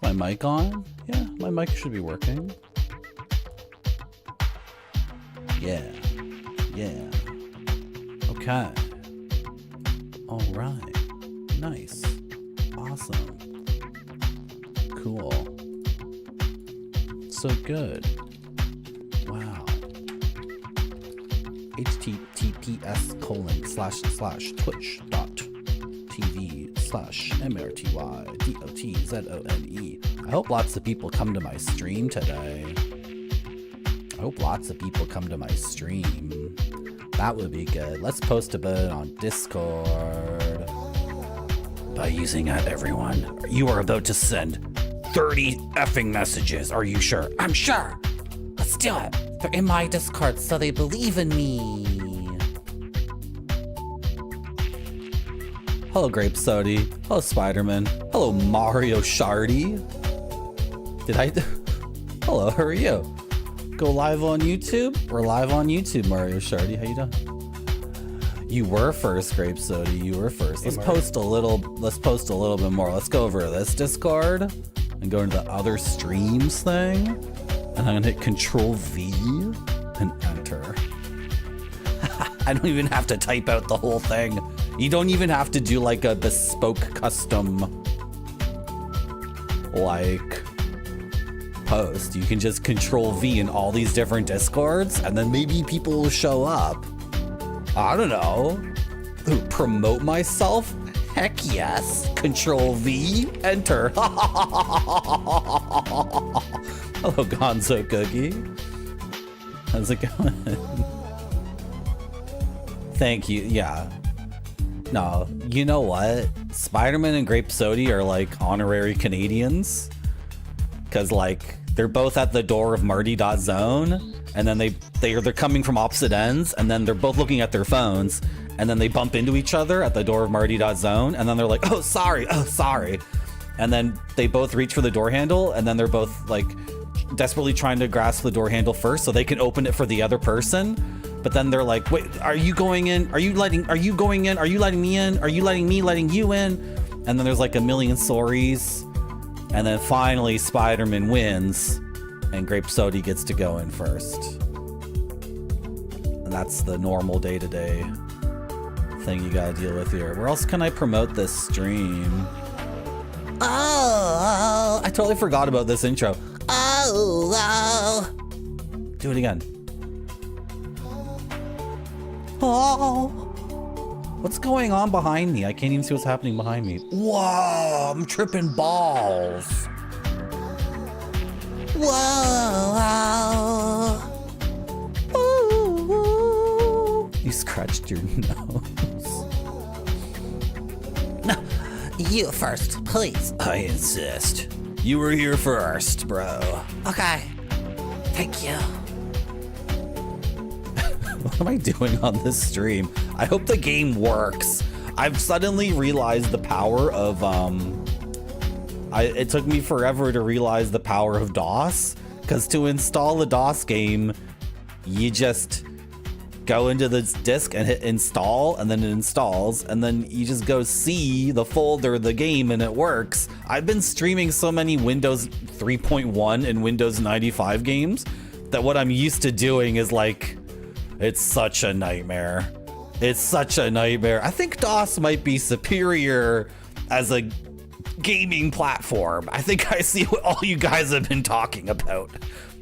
my mic on? Yeah, my mic should be working. Yeah. Yeah. Okay. All right. Nice. Awesome. Cool. So good. Wow. https://twitch.tv/mrtydotzone. I hope lots of people come to my stream today. I hope lots of people come to my stream. That would be good. Let's post about it on Discord. By using @everyone, you are about to send 30 effing messages. Are you sure? I'm sure. Let's do it. They're in my Discord, so they believe in me. Hello, Grape Sody. Hello, Spider-Man. Hello, Mario Shardy. Hello, how are you? Go live on YouTube? We're live on YouTube, Mario Shardy. How you doing? You were first, Grape Soda. You were first. Let's post a little bit more. Let's go over to this Discord and go into the other streams thing. And I'm gonna hit Control V and enter. I don't even have to type out the whole thing. You don't even have to do like a bespoke custom like post. You can just Control V in all these different Discords and then maybe people will show up. I don't know. Promote myself? Heck yes. Control V, enter. Hello, Gonzo Cookie. How's it going? Thank you. Yeah. No, you know what? Spider-Man and Grape Sody are like honorary Canadians. Cause like they're both at the door of Marty.zone, and then they're coming from opposite ends, and then they're both looking at their phones, and then they bump into each other at the door of Marty.zone, and then they're like, oh sorry. And then they both reach for the door handle, and then they're both like desperately trying to grasp the door handle first so they can open it for the other person. But then they're like, wait, are you going in? Are you going in? Are you letting me in? Are you letting you in? And then there's like a million sorries. And then finally Spider-Man wins and Grape Sody gets to go in first. And that's the normal day-to-day thing you gotta deal with here. Where else can I promote this stream? Oh, I totally forgot about this intro. Oh. Do it again. Oh, what's going on behind me? I can't even see what's happening behind me. Whoa, I'm tripping balls. Whoa. Ooh. You scratched your nose. No, you first, please. I insist. You were here first, bro. Okay, thank you. What am I doing on this stream? I hope the game works. I've suddenly realized the power of, it took me forever to realize the power of DOS, because to install a DOS game, you just go into the disk and hit install, and then it installs, and then you just go see the folder of the game and it works. I've been streaming so many Windows 3.1 and Windows 95 games that what I'm used to doing is like, it's such a nightmare. It's such a nightmare. I think DOS might be superior as a gaming platform. I think I see what all you guys have been talking about.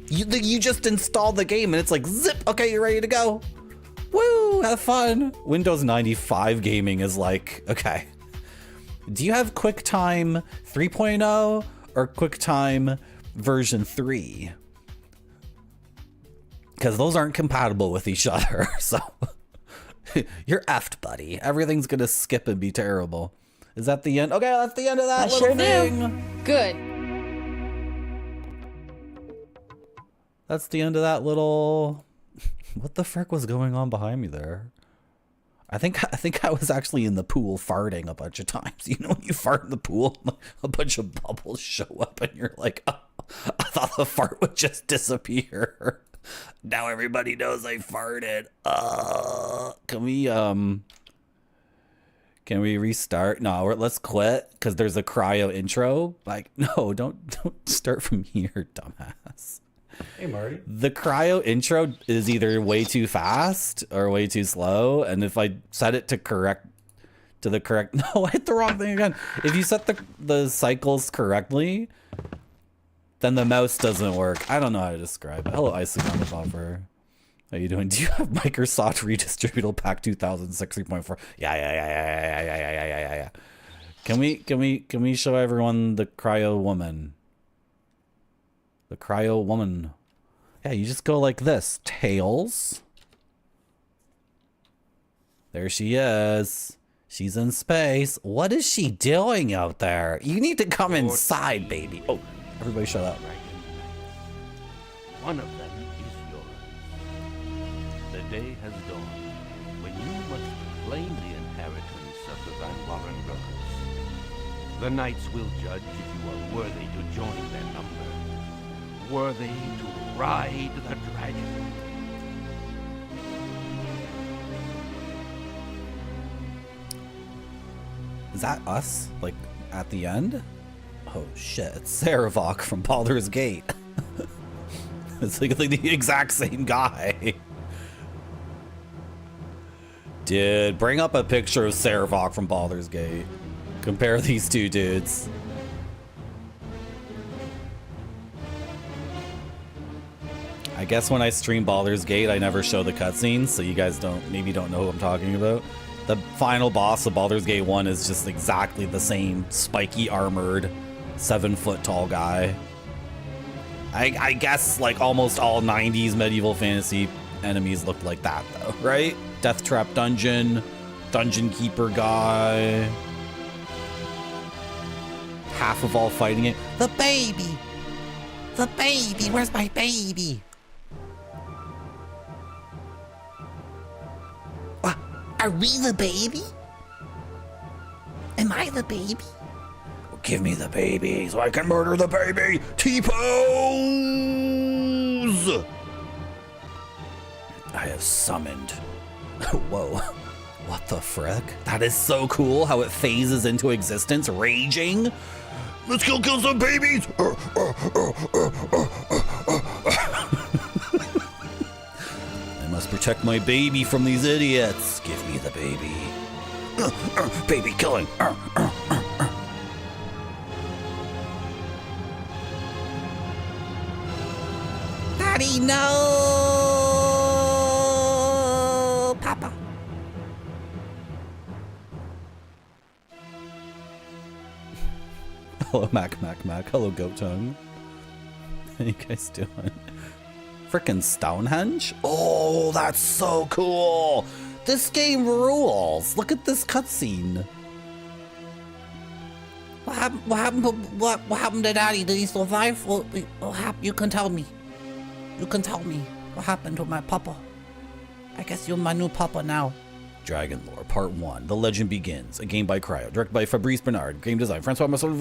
You just install the game and it's like, zip, okay, you're ready to go. Woo, have fun. Windows 95 gaming is like, okay. Do you have QuickTime 3.0 or QuickTime version 3? Because those aren't compatible with each other, so you're effed, buddy. Everything's gonna skip and be terrible. Is that the end? Okay, that's the end of that little thing. Do. Good. That's the end of that little. What the frick was going on behind me there? I think I was actually in the pool farting a bunch of times. You know, when you fart in the pool, a bunch of bubbles show up, and you're like, oh, I thought the fart would just disappear. Now everybody knows I farted. Can we restart? No, let's quit because there's a cryo intro. Like, no, don't start from here, dumbass. Hey, Marty. The cryo intro is either way too fast or way too slow, and if I set it to the correct, no, I hit the wrong thing again. If you set the cycles correctly, then the mouse doesn't work. I don't know how to describe it. Hello, Icing on the buffer. How you doing? Do you have Microsoft Redistributable Pack 2006 3.4? Yeah. Can we show everyone the cryo woman? The cryo woman. Yeah, you just go like this. Tails. There she is. She's in space. What is she doing out there? You need to come inside, baby. Oh, everybody shut up. One of them is yours. The day has dawned when you must claim the inheritance of the Van Warren brothers. The knights will judge if you are worthy to join their number, worthy to ride the dragon. Is that us? Like, at the end? Oh shit, it's Saravok from Baldur's Gate. It's like the exact same guy. Dude, bring up a picture of Saravok from Baldur's Gate. Compare these two dudes. I guess when I stream Baldur's Gate, I never show the cutscenes, so you guys maybe don't know who I'm talking about. The final boss of Baldur's Gate 1 is just exactly the same spiky armored 7-foot tall guy. I guess like almost all 90s medieval fantasy enemies looked like that though, right? Death Trap Dungeon, Dungeon Keeper guy. Half of all fighting it. The baby! The baby! Where's my baby? Are we the baby? Am I the baby? Well, give me the baby so I can murder the baby. T-pose! I have summoned. Whoa. What the frick? That is so cool how it phases into existence, raging. Let's go kill some babies! I must protect my baby from these idiots. Give me the baby. Baby killing. Daddy, no! Papa. Hello, Mac. Hello, Goat Tongue. How you guys doing? Frickin' Stonehenge? Oh, that's so cool! This game rules! Look at this cutscene. What happened to Daddy? Did he survive? What happened? You can tell me. You can tell me what happened to my papa. I guess you're my new papa now. Dragon Lore Part 1. The Legend Begins. A game by Cryo. Directed by Fabrice Bernard. Game design. Francois Masson.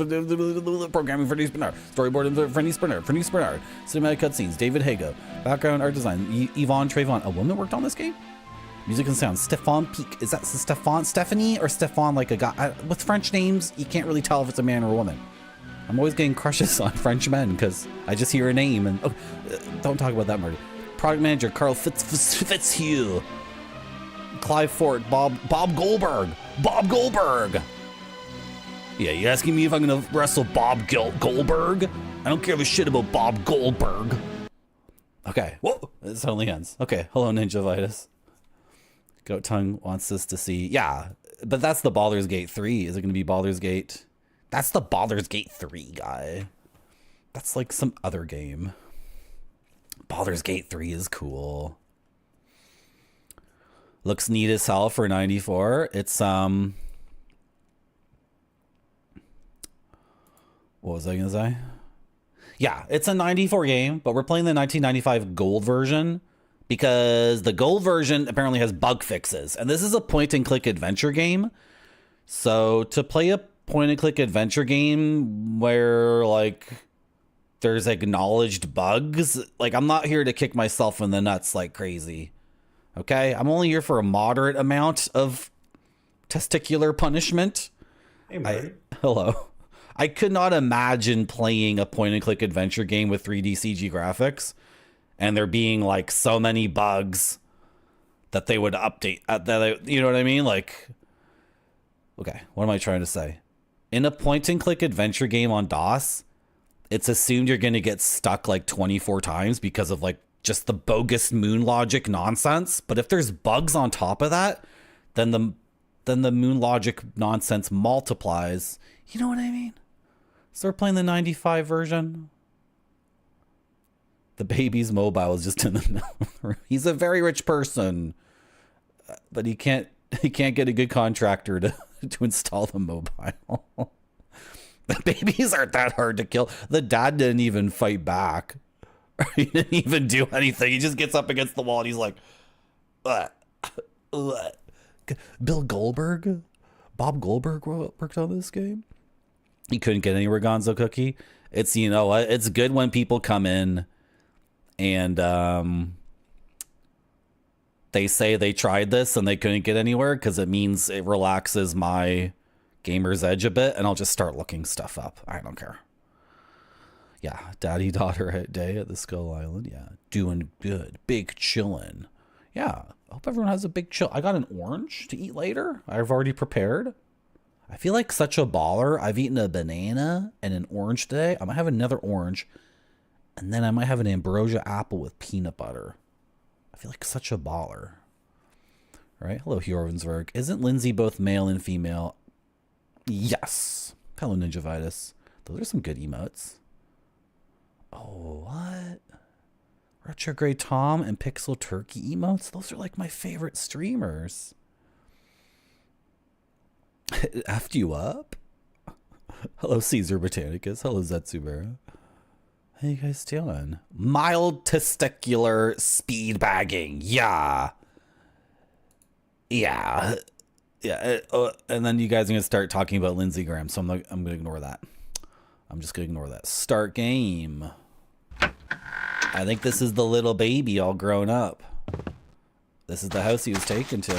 Programming Fabrice Bernard. Storyboard Fabrice Bernard. Cinematic cutscenes. David Hago. Background art design. Yvonne Trayvon. A woman worked on this game? Music and sound. Stefan Peak. Is that Stephanie or Stefan like a guy? With French names, you can't really tell if it's a man or a woman. I'm always getting crushes on French men because I just hear a name and... Oh, don't talk about that, Marty. Product manager. Carl Fitzhugh. Clive Fort, Bob Goldberg. Yeah, you asking me if I'm gonna wrestle Bob Goldberg? I don't give a shit about Bob Goldberg. Okay, whoa, this only ends. Okay, hello Ninja Vitus. Goat Tongue wants us to see, yeah, but that's the Baldur's Gate 3. Is it gonna be Baldur's Gate? That's the Baldur's Gate 3 guy. That's like some other game. Baldur's Gate 3 is cool. Looks neat as hell for 94. It's what was I gonna say? Yeah, it's a 94 game, but we're playing the 1995 gold version because the gold version apparently has bug fixes, and this is a point and click adventure game. So to play a point and click adventure game where like there's acknowledged bugs, like I'm not here to kick myself in the nuts like crazy. Okay, I'm only here for a moderate amount of testicular punishment. Hey, Murray. Hello. I could not imagine playing a point-and-click adventure game with 3D CG graphics and there being like so many bugs that they would update. You know what I mean? Like, okay, what am I trying to say? In a point-and-click adventure game on DOS, it's assumed you're going to get stuck like 24 times because of like just the bogus moon logic nonsense. But if there's bugs on top of that, then the moon logic nonsense multiplies. You know what I mean? So we're playing the 95 version. The baby's mobile is just in the middle. He's a very rich person, but he can't get a good contractor to install the mobile. The babies aren't that hard to kill. The dad didn't even fight back. He didn't even do anything. He just gets up against the wall and he's like, ugh, ugh. Bill Goldberg? Bob Goldberg worked on this game? He couldn't get any Ragonzo cookie. It's, you know what? It's good when people come in and they say they tried this and they couldn't get anywhere because it means it relaxes my gamer's edge a bit and I'll just start looking stuff up. I don't care. Yeah, daddy-daughter day at the Skull Island. Yeah, doing good. Big chillin'. Yeah, I hope everyone has a big chill. I got an orange to eat later. I've already prepared. I feel like such a baller. I've eaten a banana and an orange today. I might have another orange. And then I might have an ambrosia apple with peanut butter. I feel like such a baller. All right, hello, Hjorvensberg. Isn't Lindsay both male and female? Yes. Hello, Ninjavitis. Those are some good emotes. Oh, what? Retrograde Tom and Pixel Turkey emotes? Those are like my favorite streamers. Effed you up? Hello, Caesar Britannicus. Hello, Zetsubera. How you guys doing? Mild testicular speed bagging. Yeah. Yeah. Yeah. And then you guys are going to start talking about Lindsey Graham, so I'm going to ignore that. I'm just going to ignore that. Start game. I think this is the little baby all grown up. This is the house he was taken to.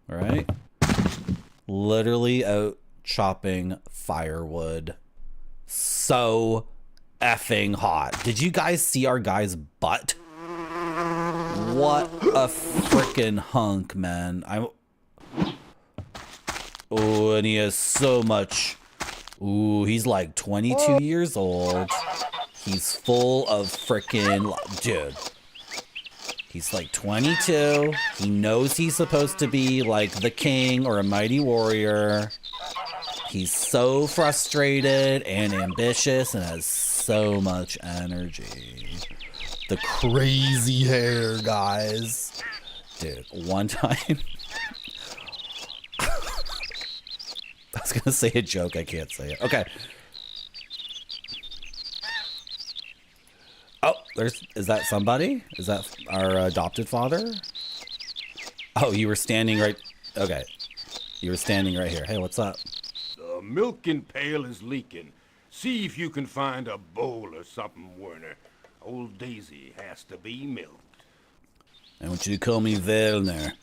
All right. Literally out chopping firewood. So effing hot. Did you guys see our guy's butt? What a freaking hunk, man. Oh, and he has so much. Ooh, he's like 22 years old. He's full of freaking, dude. He's like 22. He knows he's supposed to be like the king or a mighty warrior. He's so frustrated and ambitious and has so much energy. The crazy hair, guys. Dude, one time. I was gonna say a joke, I can't say it. Okay. Oh, is that somebody? Is that our adopted father? Oh, you were standing right, okay. You were standing right here. Hey, what's up? The milking pail is leaking. See if you can find a bowl or something, Werner. Old Daisy has to be milked. I want you to call me Werner.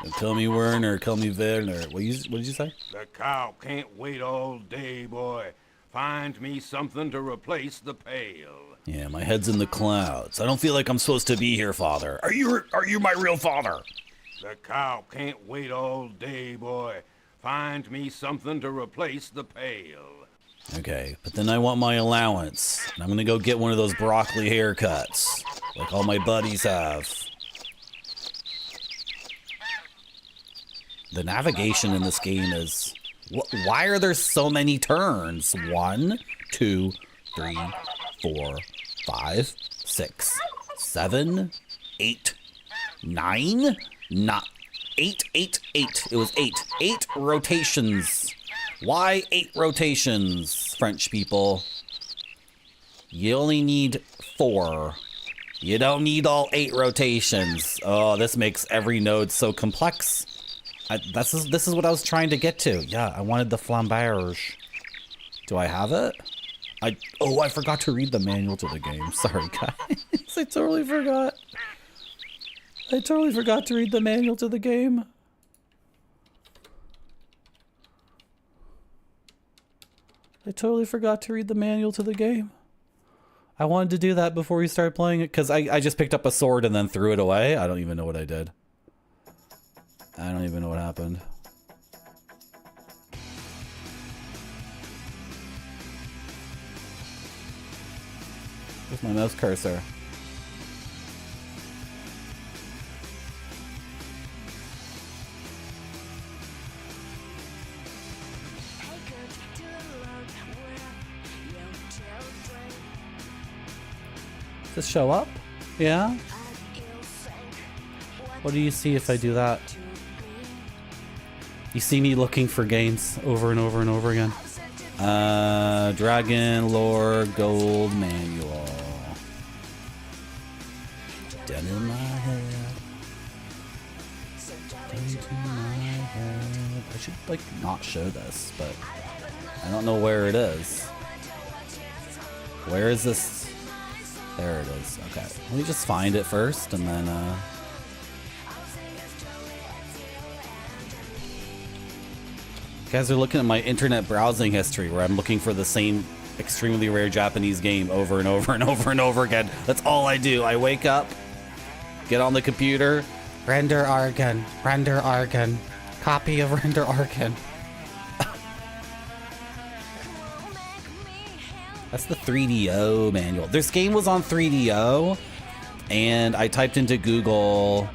Don't call me Werner, call me Werner. What did you say? The cow can't wait all day, boy. Find me something to replace the pail. Yeah, my head's in the clouds. I don't feel like I'm supposed to be here, father. Are you my real father? The cow can't wait all day, boy. Find me something to replace the pail. Okay, but then I want my allowance. And I'm gonna go get one of those broccoli haircuts, like all my buddies have. The navigation in this game is... Why are there so many turns? 1, 2, 3, 4, 5, 6, 7, 8, 9? Not 8, 8, 8. It was 8. 8 rotations. Why 8 rotations, French people? You only need 4. You don't need all 8 rotations. Oh, this makes every node so complex. This is what I was trying to get to. Yeah, I wanted the flamberge. Do I have it? I forgot to read the manual to the game. Sorry, guys. I totally forgot. I totally forgot to read the manual to the game. I totally forgot to read the manual to the game. I wanted to do that before we started playing it because I just picked up a sword and then threw it away. I don't even know what I did. I don't even know what happened. Where's my mouse cursor? Does this show up? Yeah? What do you see if I do that? You see me looking for games over and over and over again. Dragon Lore Gold Manual. Down in my head. Into my head. I should like not show this, but I don't know where it is. Where is this? There it is. Okay. Let me just find it first and then you guys are looking at my internet browsing history where I'm looking for the same extremely rare Japanese game over and over and over and over again. That's all I do. I wake up, get on the computer, render Argon, copy of render Argon. That's the 3DO manual. This game was on 3DO, and I typed into Google,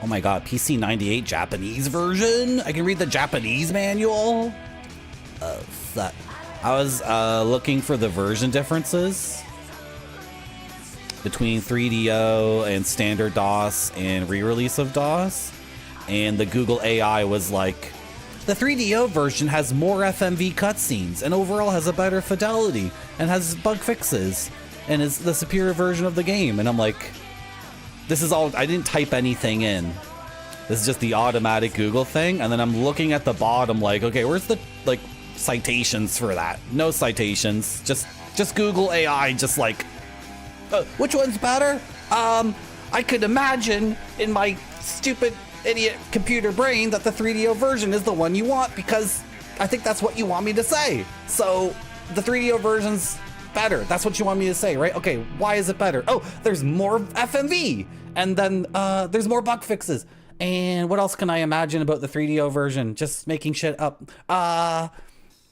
oh my god, PC 98 Japanese version? I can read the Japanese manual? Oh, fuck. I was looking for the version differences between 3DO and standard DOS and re-release of DOS, and the Google AI was like, the 3DO version has more FMV cutscenes and overall has a better fidelity and has bug fixes and is the superior version of the game. And I'm like, this is all, I didn't type anything in. This is just the automatic Google thing. And then I'm looking at the bottom like, okay, where's the like citations for that? No citations, just Google AI, just like, which one's better? I could imagine in my stupid idiot computer brain that the 3DO version is the one you want because I think that's what you want me to say. So the 3DO version's better. That's what you want me to say, right? Okay, why is it better? Oh, there's more FMV, and then there's more bug fixes. And what else can I imagine about the 3DO version? Just making shit up.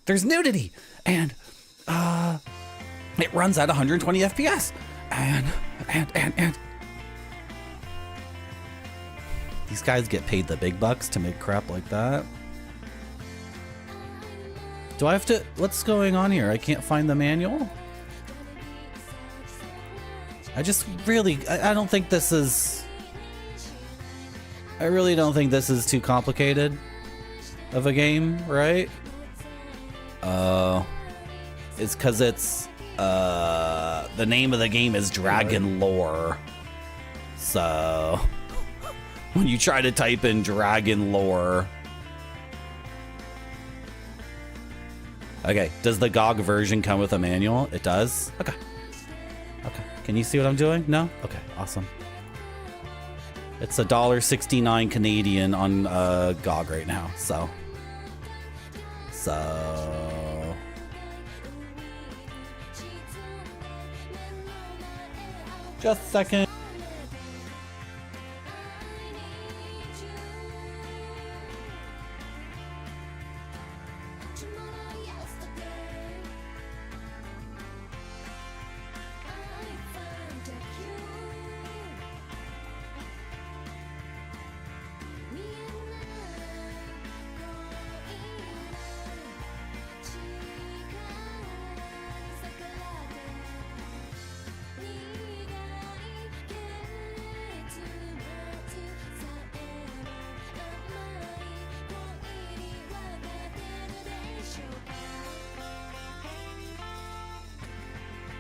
There's nudity, and it runs at 120 FPS, and these guys get paid the big bucks to make crap like that. Do I have to, what's going on here? I can't find the manual. I just really, I don't think this is, I really don't think this is too complicated of a game, right? It's because it's, the name of the game is Dragon Lore. So when you try to type in Dragon Lore. Okay, does the GOG version come with a manual? It does? Okay. Okay, can you see what I'm doing? No? Okay, awesome. It's $1.69 Canadian on GOG right now, so. Just a second.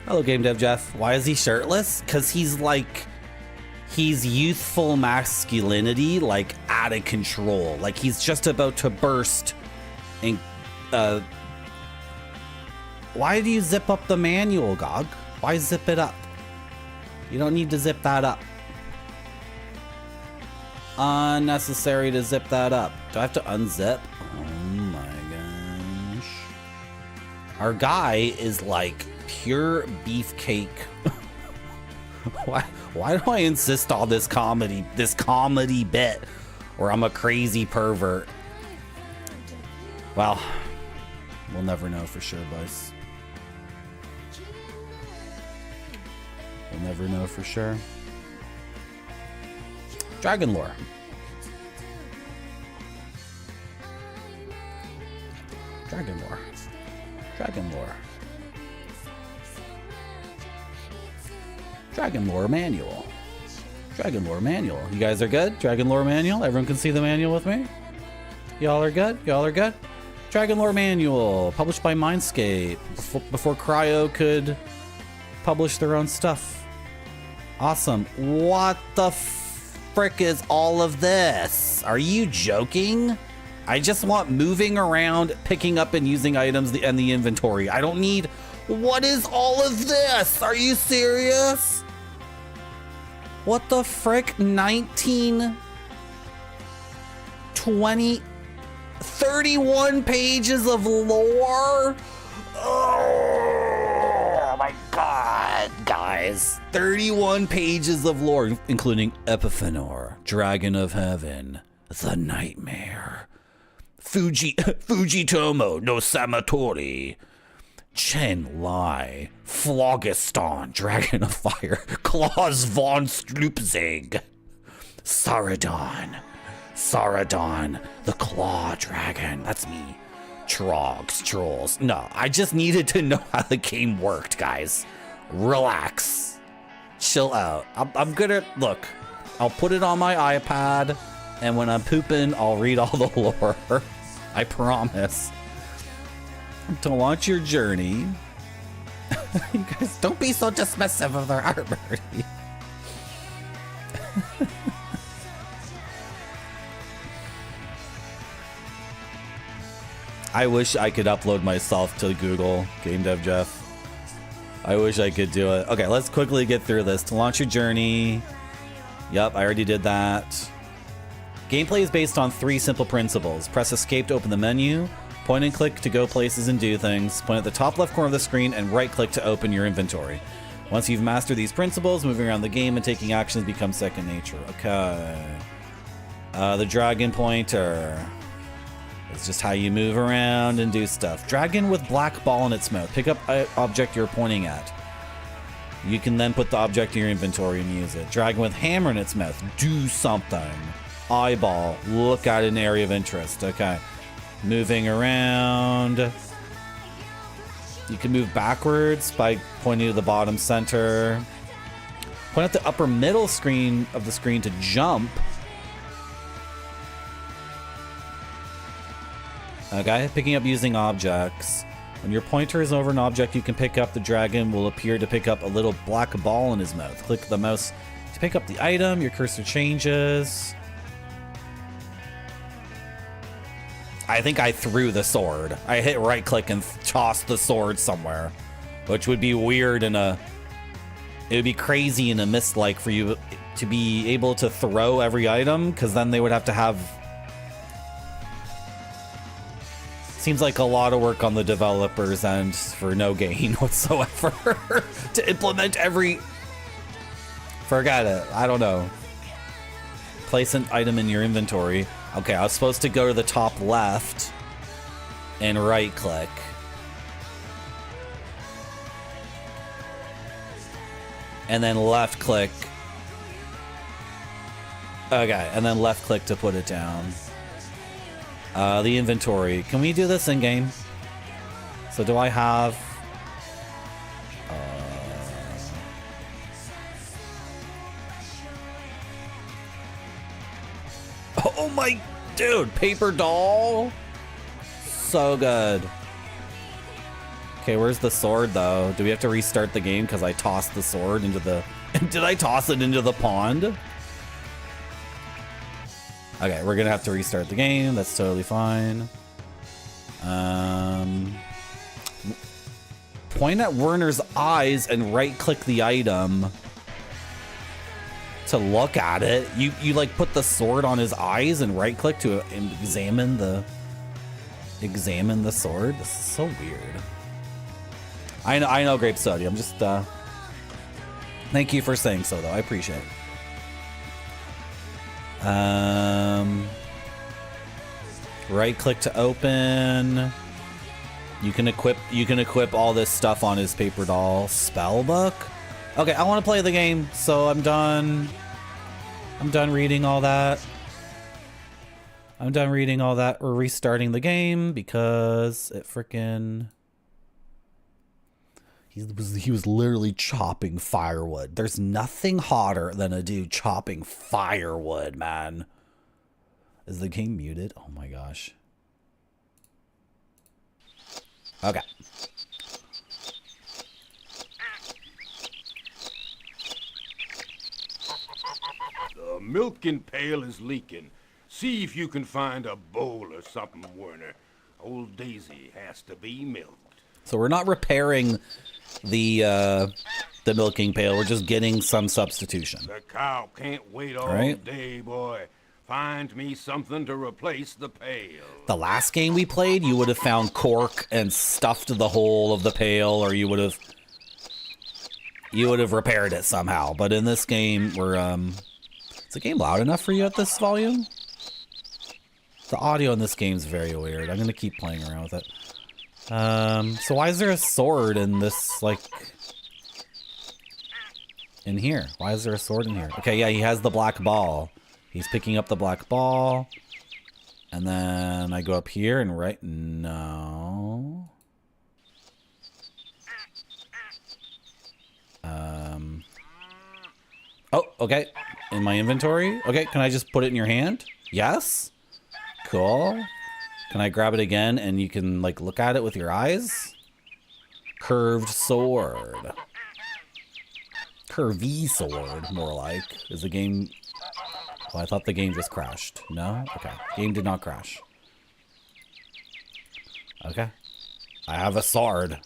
Hello, Game Dev Jeff. Why is he shirtless? Because he's like, he's youthful masculinity, like out of control. Like he's just about to burst. And why do you zip up the manual, GOG? Why zip it up? You don't need to zip that up. Unnecessary to zip that up. Do I have to unzip? Oh my gosh. Our guy is like pure beefcake. Why do I insist on this comedy bit where I'm a crazy pervert? Well, we'll never know for sure, boys. We'll never know for sure. Dragon lore. Dragon lore. Dragon lore. Dragon lore manual. Dragon lore manual. You guys are good? Dragon lore manual? Everyone can see the manual with me? Y'all are good? Y'all are good? Dragon lore manual, published by Mindscape before Cryo could publish their own stuff. Awesome. What the frick is all of this? Are you joking? I just want moving around, picking up and using items and the inventory. I don't need... What is all of this? Are you serious? What the frick? 19... 20... 31 pages of lore? Oh my god, guys. 31 pages of lore, including Epiphenor, Dragon of Heaven, the Nightmare, Fujitomo no Samatori, Chen Lai, Phlogiston, Dragon of Fire, Klaus von Slupzig, Saradon, the Claw Dragon. That's me. Trogs, trolls. No, I just needed to know how the game worked, guys. Relax. Chill out. I'm gonna, look, I'll put it on my iPad, and when I'm pooping, I'll read all the lore. I promise. To launch your journey. You guys, don't be so dismissive of their armor. I wish I could upload myself to Google, Game Dev Jeff. I wish I could do it. Okay, let's quickly get through this. To launch your journey. Yep, I already did that. Gameplay is based on 3 simple principles. Press escape to open the menu. Point and click to go places and do things. Point at the top left corner of the screen and right click to open your inventory. Once you've mastered these principles, moving around the game and taking actions becomes second nature. Okay. The dragon pointer. It's just how you move around and do stuff. Dragon with black ball in its mouth. Pick up an object you're pointing at. You can then put the object in your inventory and use it. Dragon with hammer in its mouth. Do something. Eyeball. Look at an area of interest. Okay. Moving around. You can move backwards by pointing to the bottom center. Point at the upper middle screen of the screen to jump. Okay, picking up using objects. When your pointer is over an object you can pick up, the dragon will appear to pick up a little black ball in his mouth. Click the mouse to pick up the item, your cursor changes. I think I threw the sword. I hit right click and tossed the sword somewhere, which would be weird in a... It would be crazy in a Myst-like for you to be able to throw every item, because then they would have to have... Seems like a lot of work on the developers' end for no gain whatsoever to implement every... Forget it. I don't know. Place an item in your inventory. Okay, I was supposed to go to the top left and right click. And then left click. Okay, and then left click to put it down. The inventory. Can we do this in game? So do I have... Oh my... Dude, paper doll? So good. Okay, where's the sword though? Do we have to restart the game because I tossed the sword into the... Did I toss it into the pond? Okay, we're gonna have to restart the game. That's totally fine. Point at Werner's eyes and right-click the item to look at it. You like put the sword on his eyes and right-click to examine the sword. This is so weird. I know grape soda. I'm just, thank you for saying so, though. I appreciate it. Right click to open. You can equip all this stuff on his paper doll spell book. Okay, I want to play the game, so I'm done. I'm done reading all that. We're restarting the game because it freaking... He was literally chopping firewood. There's nothing hotter than a dude chopping firewood, man. Is the game muted? Oh my gosh. Okay. The milking pail is leaking. See if you can find a bowl or something, Werner. Old Daisy has to be milked. So we're not repairing the milking pail. We're just getting some substitution. The cow can't wait all day, boy. Find me something to replace the pail. The last game we played, you would have found cork and stuffed the hole of the pail, or you would have repaired it somehow. But in this game, we're is the game loud enough for you at this volume? The audio in this game is very weird. I'm gonna keep playing around with it. So why is there a sword in this, like, in here? Why is there a sword in here? Okay, yeah, he has the black ball. He's picking up the black ball. And then I go up here and no. Oh, okay. In my inventory. Okay, can I just put it in your hand? Yes. Cool. Can I grab it again and you can, like, look at it with your eyes? Curved sword. Curvy sword, more like. Is the game... Oh, I thought the game just crashed. No? Okay. Game did not crash. Okay. I have a sword.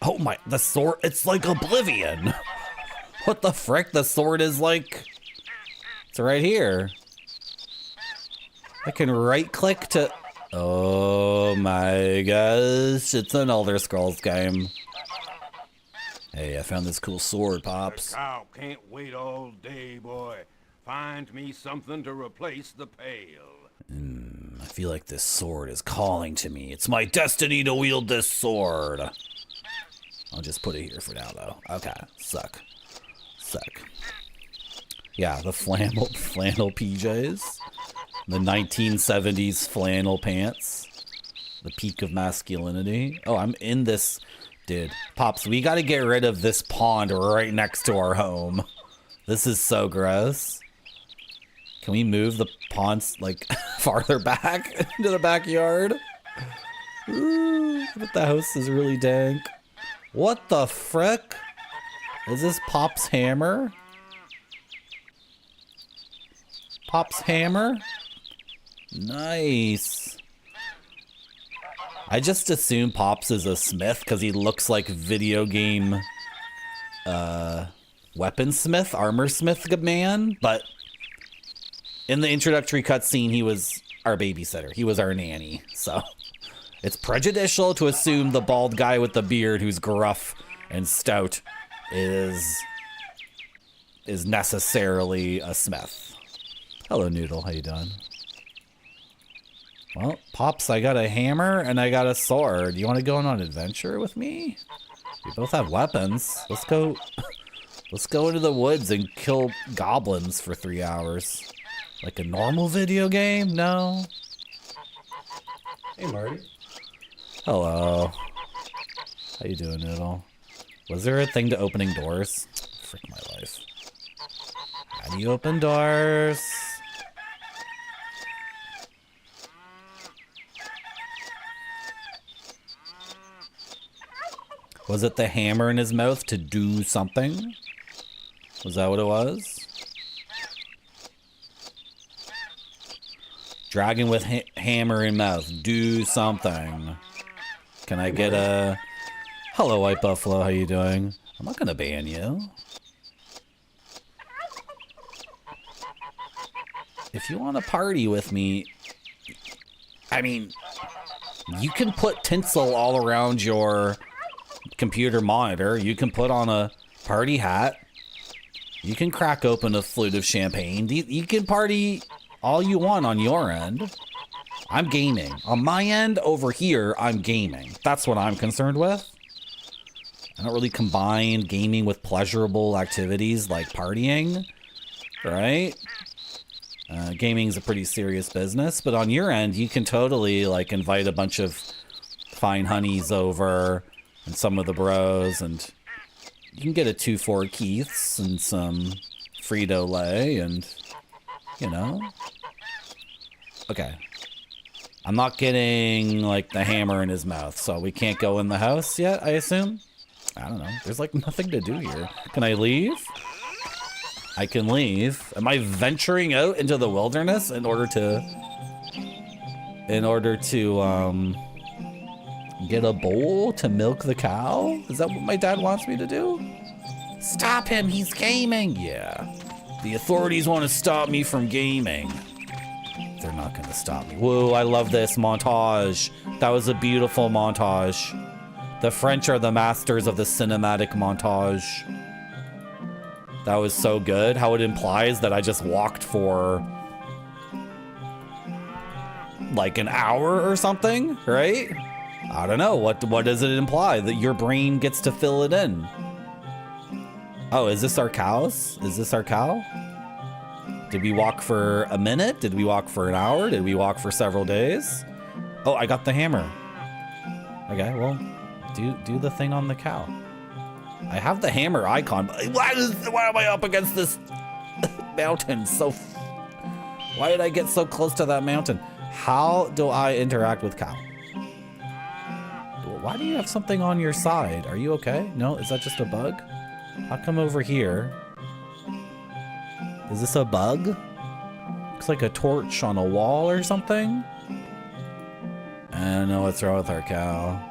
Oh my... The sword... It's like Oblivion! What the frick? The sword is like... It's right here. I can right-click to... Oh my gosh, it's an Elder Scrolls game. Hey, I found this cool sword, Pops. The cow can't wait all day, boy. Find me something to replace the pail. I feel like this sword is calling to me. It's my destiny to wield this sword. I'll just put it here for now, though. Okay, suck. Yeah, the flannel PJs. The 1970s flannel pants. The peak of masculinity. Oh, I'm in this... Dude, Pops, we gotta get rid of this pond right next to our home. This is so gross. Can we move the ponds, like, farther back into the backyard? Ooh, but the house is really dank. What the frick? Is this Pop's hammer? Pop's hammer? Nice. I just assume Pops is a smith because he looks like video game weaponsmith, armorsmith man, but in the introductory cutscene he was our babysitter. He was our nanny, so it's prejudicial to assume the bald guy with the beard who's gruff and stout is necessarily a smith. Hello, Noodle. How you doing? Well, Pops, I got a hammer and I got a sword. You want to go on an adventure with me? We both have weapons. Let's go into the woods and kill goblins for 3 hours. Like a normal video game? No. Hey, Marty. Hello. How you doing, Noodle? Was there a thing to opening doors? Frick my life. How do you open doors? Was it the hammer in his mouth to do something? Was that what it was? Dragon with hammer in mouth. Do something. Can I get a... Hello, White Buffalo. How you doing? I'm not gonna ban you. If you want to party with me... I mean... You can put tinsel all around your computer monitor. You can put on a party hat. You can crack open a flute of champagne. You can party all you want on your end. I'm gaming. On my end, over here, I'm gaming. That's what I'm concerned with. I don't really combine gaming with pleasurable activities like partying, right? Gaming is a pretty serious business, but on your end, you can totally like invite a bunch of fine honeys over and some of the bros, and you can get a 2-4 Keiths and some Frito-Lay and, you know. Okay. I'm not getting like the hammer in his mouth, so we can't go in the house yet, I assume? I don't know. There's like nothing to do here. Can I leave? I can leave. Am I venturing out into the wilderness in order to get a bowl to milk the cow? Is that what my dad wants me to do? Stop him, he's gaming. Yeah. The authorities want to stop me from gaming. They're not going to stop me. Whoa, I love this montage. That was a beautiful montage. The French are the masters of the cinematic montage. That was so good. How it implies that I just walked for like an hour or something, right? I don't know. What does it imply? That your brain gets to fill it in. Oh, is this our cows? Is this our cow? Did we walk for a minute? Did we walk for an hour? Did we walk for several days? Oh, I got the hammer. Okay, well, do the thing on the cow. I have the hammer icon. Why am I up against this mountain? Why did I get so close to that mountain? How do I interact with cow? Why do you have something on your side? Are you okay? No, is that just a bug? How come over here? Is this a bug? Looks like a torch on a wall or something. I don't know what's wrong with our cow.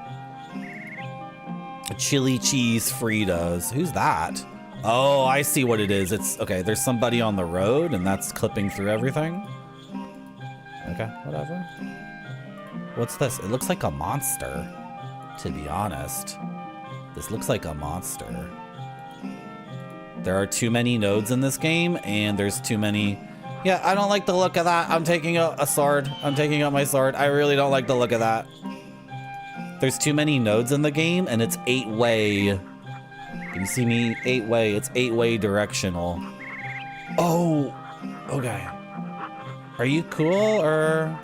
Chili cheese Fritos. Who's that? Oh, I see what it is. It's okay. There's somebody on the road and that's clipping through everything. Okay, whatever. What's this? It looks like a monster, to be honest. This looks like a monster. There are too many nodes in this game and there's too many. Yeah, I don't like the look of that. I'm taking out a sword. I'm taking out my sword. I really don't like the look of that. There's too many nodes in the game and it's 8-way. Can you see me? 8-way. It's 8-way directional. Oh, okay. Are you cool or?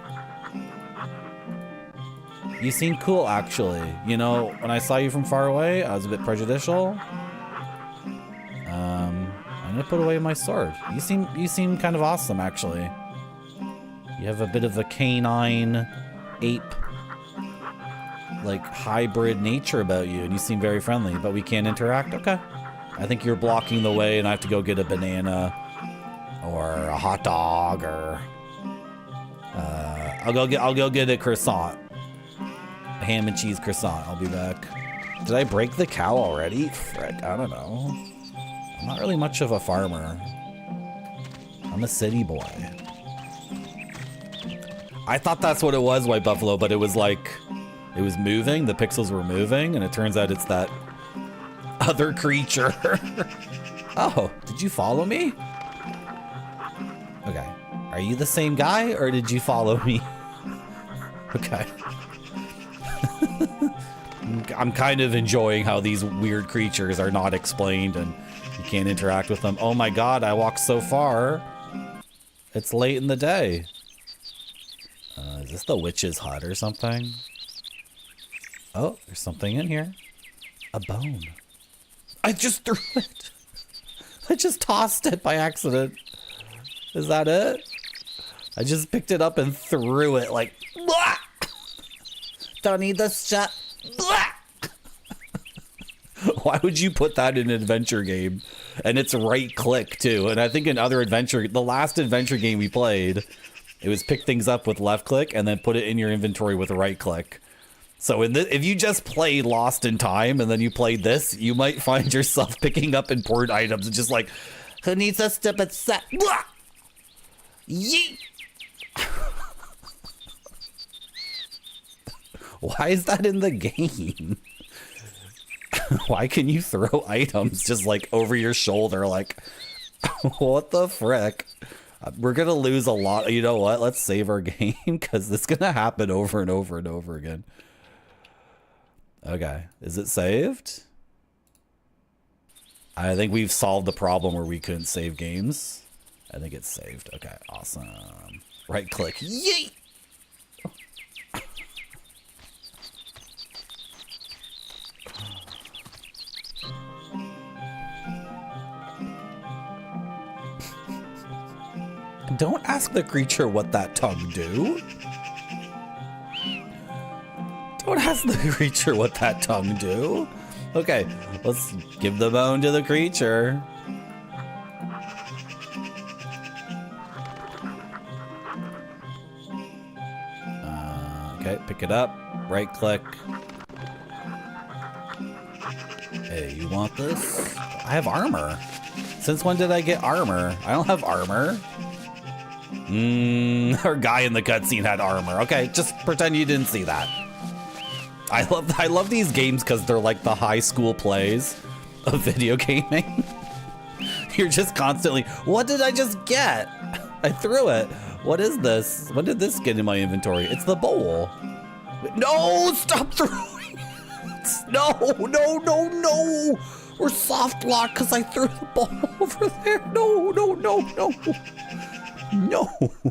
You seem cool actually. You know, when I saw you from far away, I was a bit prejudicial. I'm gonna put away my sword. You seem kind of awesome actually. You have a bit of a canine ape like hybrid nature about you and you seem very friendly, but we can't interact. Okay. I think you're blocking the way and I have to go get a banana or a hot dog or I'll go get a croissant. A ham and cheese croissant. I'll be back. Did I break the cow already? Frick, I don't know. I'm not really much of a farmer. I'm a city boy. I thought that's what it was, White Buffalo, but it was like, it was moving, the pixels were moving, and it turns out it's that other creature. Oh, did you follow me? Okay. Are you the same guy, or did you follow me? Okay. I'm kind of enjoying how these weird creatures are not explained and you can't interact with them. Oh my god, I walked so far. It's late in the day. Is this the witch's hut or something? Oh, there's something in here. A bone. I just threw it. I just tossed it by accident. Is that it? I just picked it up and threw it like, blah! Don't need this shit. Blah! Why would you put that in an adventure game? And it's right click too. And I think in other adventure, the last adventure game we played, it was pick things up with left click and then put it in your inventory with right click. So in if you just played Lost in Time and then you played this, you might find yourself picking up important items and just like, who needs a stupid set? Blah! Yeet! Why is that in the game? Why can you throw items just like over your shoulder? Like, what the frick? We're gonna lose a lot. You know what? Let's save our game because it's gonna happen over and over and over again. Okay, is it saved? I think we've solved the problem where we couldn't save games. I think it's saved. Okay, awesome. Right click. Yeet! Don't ask the creature what that tongue do. Don't ask the creature what that tongue do. Okay, let's give the bone to the creature. Okay, pick it up. Right click. Hey, you want this? I have armor. Since when did I get armor? I don't have armor. Our guy in the cutscene had armor. Okay, just pretend you didn't see that. I love these games because they're like the high school plays of video gaming. You're just constantly, what did I just get? I threw it. What is this? When did this get in my inventory? It's the bowl. No, stop throwing. No. We're soft locked because I threw the ball over there. No. No,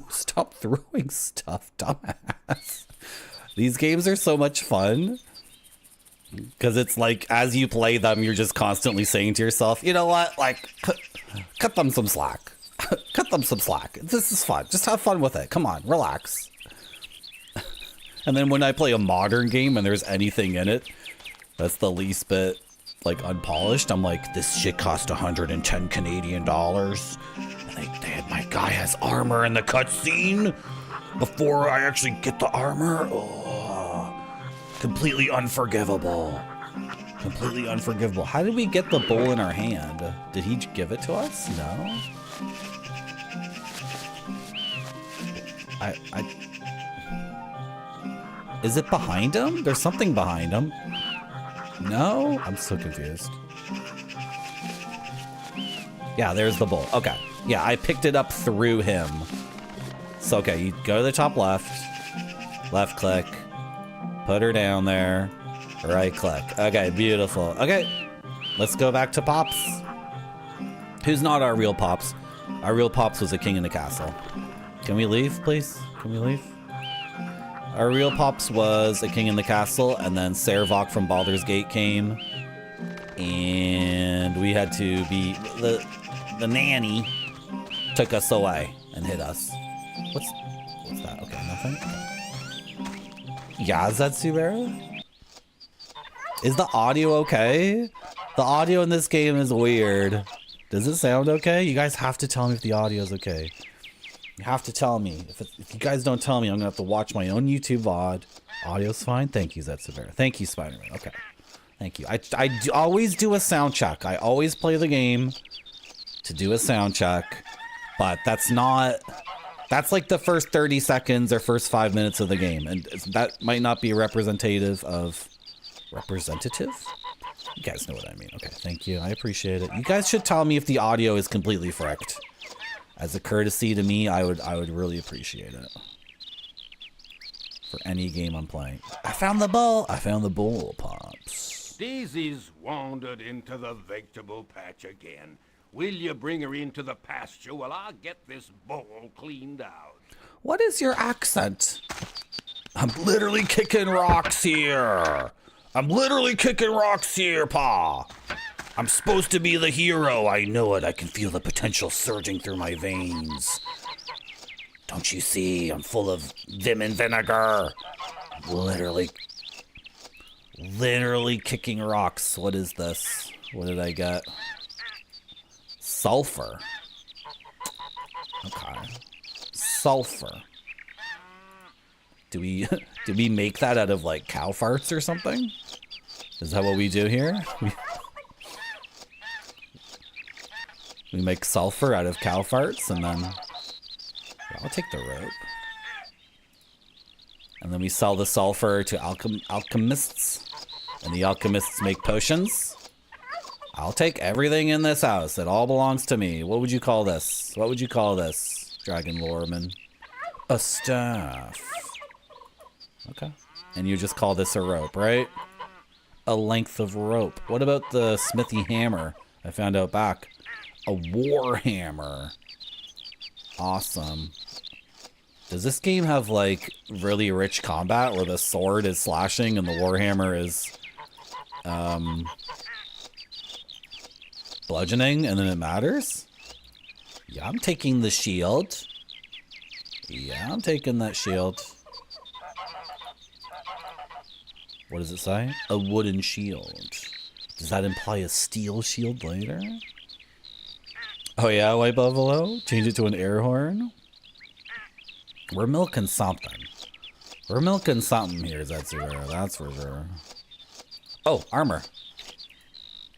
stop throwing stuff, dumbass. These games are so much fun because it's like as you play them, you're just constantly saying to yourself, you know what, like, cut them some slack. Cut them some slack. This is fun. Just have fun with it. Come on, relax. And then when I play a modern game and there's anything in it that's the least bit like unpolished, I'm like, this shit cost 110 Canadian dollars. My guy has armor in the cutscene before I actually get the armor. Oh, completely unforgivable. Completely unforgivable. How did we get the bowl in our hand? Did he give it to us? No. Is it behind him? There's something behind him. No? I'm so confused. Yeah, there's the bowl. Okay. Yeah, I picked it up through him. So, okay, you go to the top left. Left click. Put her down there. Right click. Okay, beautiful. Okay, let's go back to Pops. Who's not our real Pops? Our real Pops was a king in the castle. Can we leave, please? Can we leave? Our real Pops was a king in the castle, and then Servok from Baldur's Gate came. And we had to be... The nanny took us away and hit us. What's that? Okay, nothing. Yeah, is that Subaru? Is the audio okay? The audio in this game is weird. Does it sound okay? You guys have to tell me if the audio is okay. You have to tell me. If you guys don't tell me, I'm gonna have to watch my own YouTube VOD. Audio's fine. Thank you, Zetsubera. Thank you, Spider-Man. Okay. Thank you. I always do a sound check. I always play the game to do a sound check, but that's like the first 30 seconds or first 5 minutes of the game, and that might not be representative. You guys know what I mean. Okay, thank you. I appreciate it. You guys should tell me if the audio is completely fricked. As a courtesy to me, I would really appreciate it. For any game I'm playing. I found the bowl. I found the bowl, Pops. Daisy's wandered into the vegetable patch again. Will you bring her into the pasture while I get this bowl cleaned out? What is your accent? I'm literally kicking rocks here. Pa. I'm supposed to be the hero. I know it. I can feel the potential surging through my veins. Don't you see? I'm full of vim and vinegar. Literally kicking rocks. What is this? What did I get? Sulfur. Okay. Sulfur. Do we make that out of like cow farts or something? Is that what we do here? We make sulfur out of cow farts and then I'll take the rope. And then we sell the sulfur to alchemists, and the alchemists make potions. I'll take everything in this house. It all belongs to me. What would you call this? What would you call this, Dragon Loreman? A staff. Okay. And you just call this a rope, right? A length of rope. What about the smithy hammer I found out back? A war hammer. Awesome. Does this game have, like, really rich combat where the sword is slashing and the warhammer is, bludgeoning and then it matters? Yeah, I'm taking the shield. Yeah, I'm taking that shield. What does it say? A wooden shield. Does that imply a steel shield later? Oh yeah, White Buffalo? Change it to an air horn? We're milking something. We're milking something here, Zetsura. That's for sure. Oh, armor.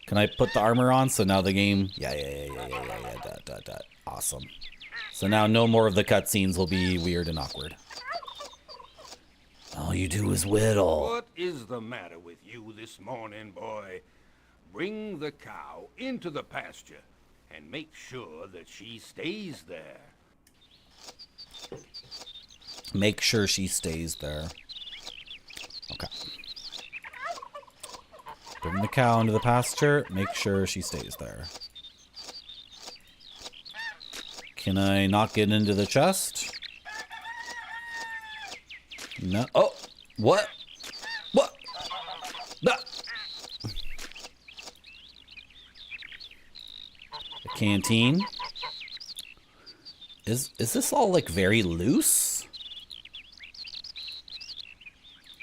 Can I put the armor on so now the game... Yeah. Awesome. So now no more of the cutscenes will be weird and awkward. All you do is whittle. What is the matter with you this morning, boy? Bring the cow into the pasture and make sure that she stays there. Make sure she stays there. Okay. Bring the cow into the pasture. Make sure she stays there. Can I not get into the chest? No. Oh! What? What? No. A canteen. Is this all like very loose?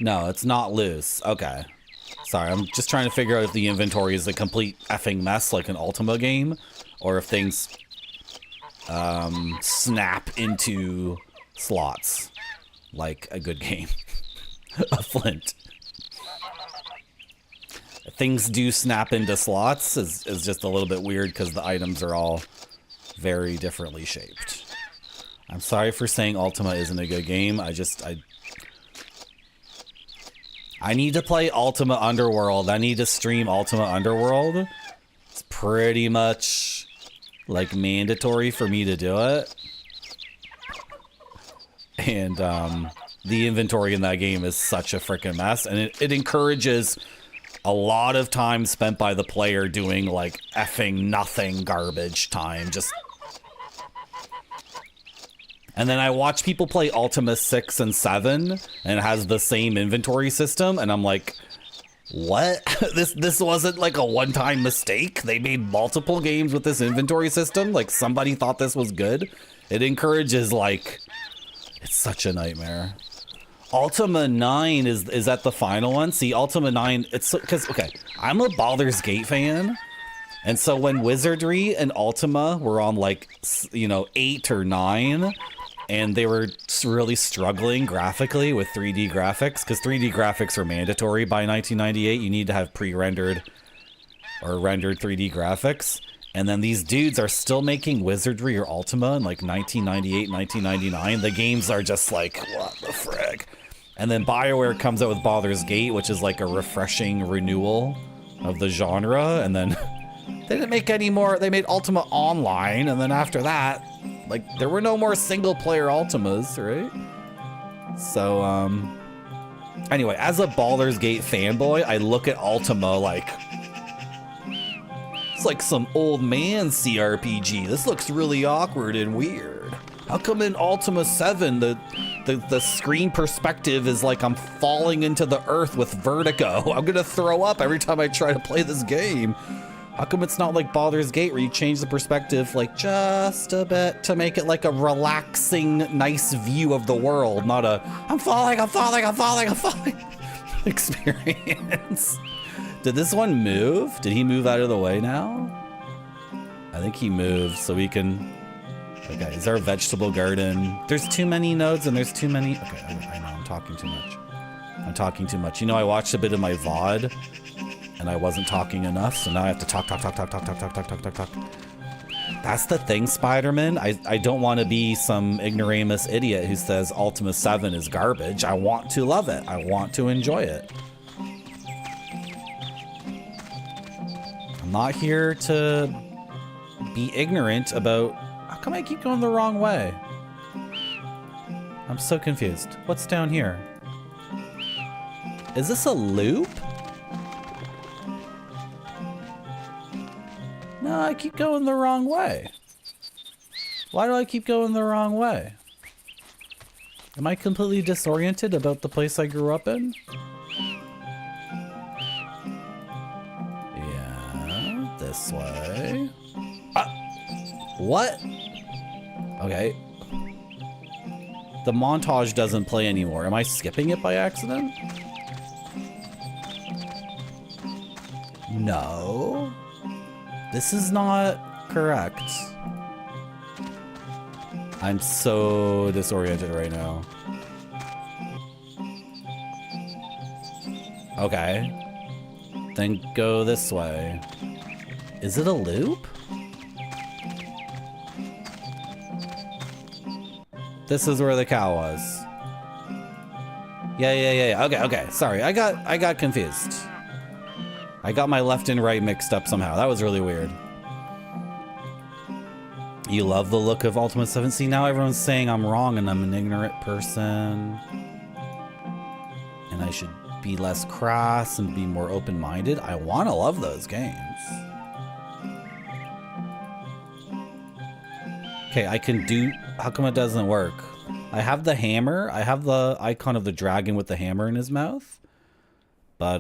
No, it's not loose. Okay. Sorry, I'm just trying to figure out if the inventory is a complete effing mess like an Ultima game, or if things snap into slots like a good game. A Flint. Things do snap into slots is just a little bit weird because the items are all very differently shaped. I'm sorry for saying Ultima isn't a good game. I need to play Ultima Underworld. I need to stream Ultima Underworld. It's pretty much like mandatory for me to do it. And the inventory in that game is such a freaking mess. And it encourages a lot of time spent by the player doing like effing nothing garbage time. And then I watch people play Ultima 6 and 7 and it has the same inventory system. And I'm like, what? This wasn't like a one-time mistake. They made multiple games with this inventory system. Like somebody thought this was good. It encourages like, it's such a nightmare. Ultima 9 is that the final one? See, Ultima 9, it's because, okay, I'm a Baldur's Gate fan. And so when Wizardry and Ultima were on like, 8 or 9, and they were really struggling graphically with 3D graphics, because 3D graphics are mandatory by 1998. You need to have pre-rendered or rendered 3D graphics. And then these dudes are still making Wizardry or Ultima in like 1998, 1999. The games are just like, what the frick? And then BioWare comes out with Baldur's Gate, which is like a refreshing renewal of the genre. And then they didn't make any more. They made Ultima Online. And then after that, like there were no more single player Ultimas, right? So, anyway, as a Baldur's Gate fanboy, I look at Ultima like, it's like some old man CRPG. This looks really awkward and weird. How come in Ultima 7, the screen perspective is like I'm falling into the earth with vertigo? I'm gonna throw up every time I try to play this game. How come it's not like Baldur's Gate where you change the perspective like just a bit to make it like a relaxing, nice view of the world, not a I'm falling experience. Did this one move? Did he move out of the way now? I think he moved so we can... Okay, is our vegetable garden... There's too many nodes and there's too many... Okay, I know, I'm talking too much. I'm talking too much. You know, I watched a bit of my VOD and I wasn't talking enough, so now I have to talk. That's the thing, Spider-Man. I don't want to be some ignoramus idiot who says Ultima 7 is garbage. I want to love it. I want to enjoy it. I'm I'm not here to be ignorant about... How come I keep going the wrong way? I'm so confused. What's down here? Is this a loop? No, I keep going the wrong way. Why do I keep going the wrong way? Am I completely disoriented about the place I grew up in? Yeah, this way. What? Okay. The montage doesn't play anymore. Am I skipping it by accident? No. This is not correct. I'm so disoriented right now. Okay. Then go this way. Is it a loop? This is where the cow was. Yeah. Okay. Sorry, I got confused. I got my left and right mixed up somehow. That was really weird. You love the look of Ultimate 7. See, now everyone's saying I'm wrong and I'm an ignorant person. And I should be less crass and be more open-minded. I want to love those games. Okay, I can do... How come it doesn't work? I have the hammer. I have the icon of the dragon with the hammer in his mouth. But,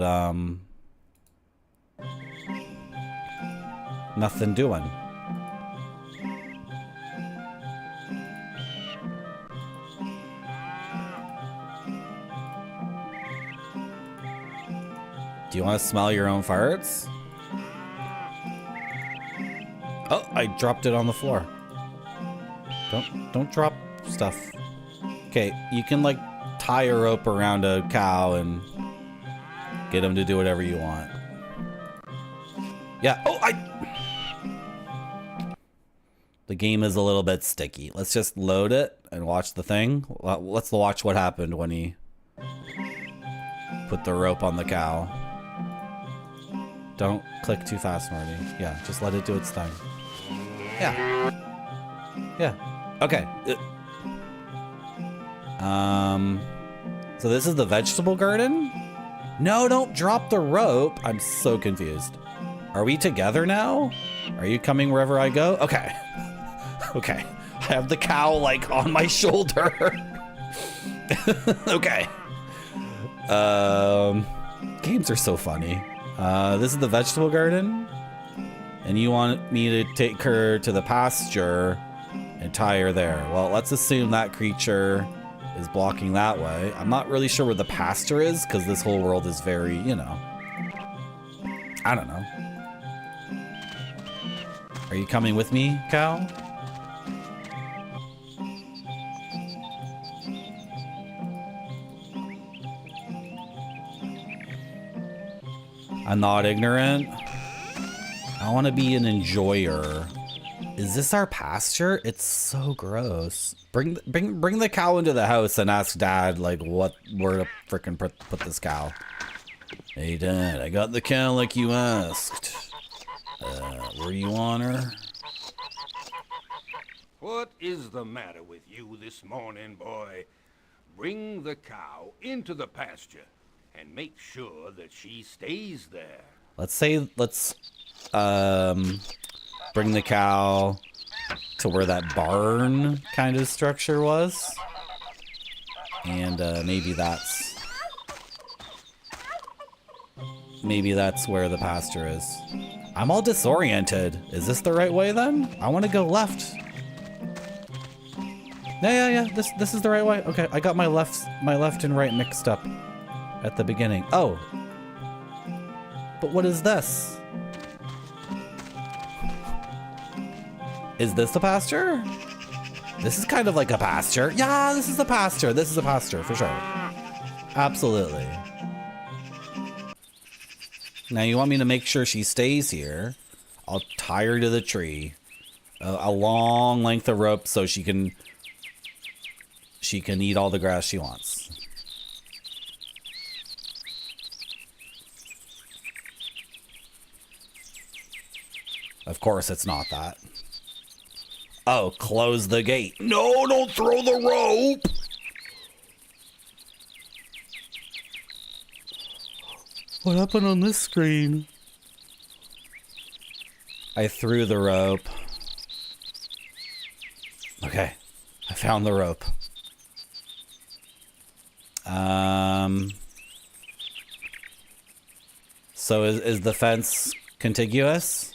nothing doing. Do you want to smell your own farts? Oh, I dropped it on the floor. Don't drop stuff. Okay, you can like tie a rope around a cow and get him to do whatever you want. Yeah. Oh, the game is a little bit sticky. Let's just load it and watch the thing. Let's watch what happened when he put the rope on the cow. Don't click too fast, Marty. Yeah, just let it do its thing. Yeah. Okay. So this is the vegetable garden? No, don't drop the rope. I'm so confused. Are we together now? Are you coming wherever I go? Okay. Okay. I have the cow like on my shoulder. Okay. Games are so funny. This is the vegetable garden, and you want me to take her to the pasture and tie her there. Well, let's assume that creature is blocking that way. I'm not really sure where the pasture is, because this whole world is very, you know, I don't know. Are you coming with me, cow? I'm not ignorant. I want to be an enjoyer. Is this our pasture? It's so gross. Bring the cow into the house and ask Dad like where to frickin' put this cow. Hey Dad, I got the cow like you asked. Where do you want her? What is the matter with you this morning, boy? Bring the cow into the pasture and make sure that she stays there. Let's bring the cow to where that barn kind of structure was. And maybe that's where the pasture is. I'm all disoriented. Is this the right way then? I want to go left. Yeah. This is the right way. Okay, I got my left and right mixed up at the beginning. Oh. But what is this? Is this the pasture? This is kind of like a pasture. Yeah, this is a pasture. This is a pasture for sure. Absolutely. Now you want me to make sure she stays here. I'll tie her to the tree. A long length of rope so she can eat all the grass she wants. Of course it's not that. Oh, close the gate. No, don't throw the rope. What happened on this screen? I threw the rope. Okay, I found the rope. So is the fence contiguous?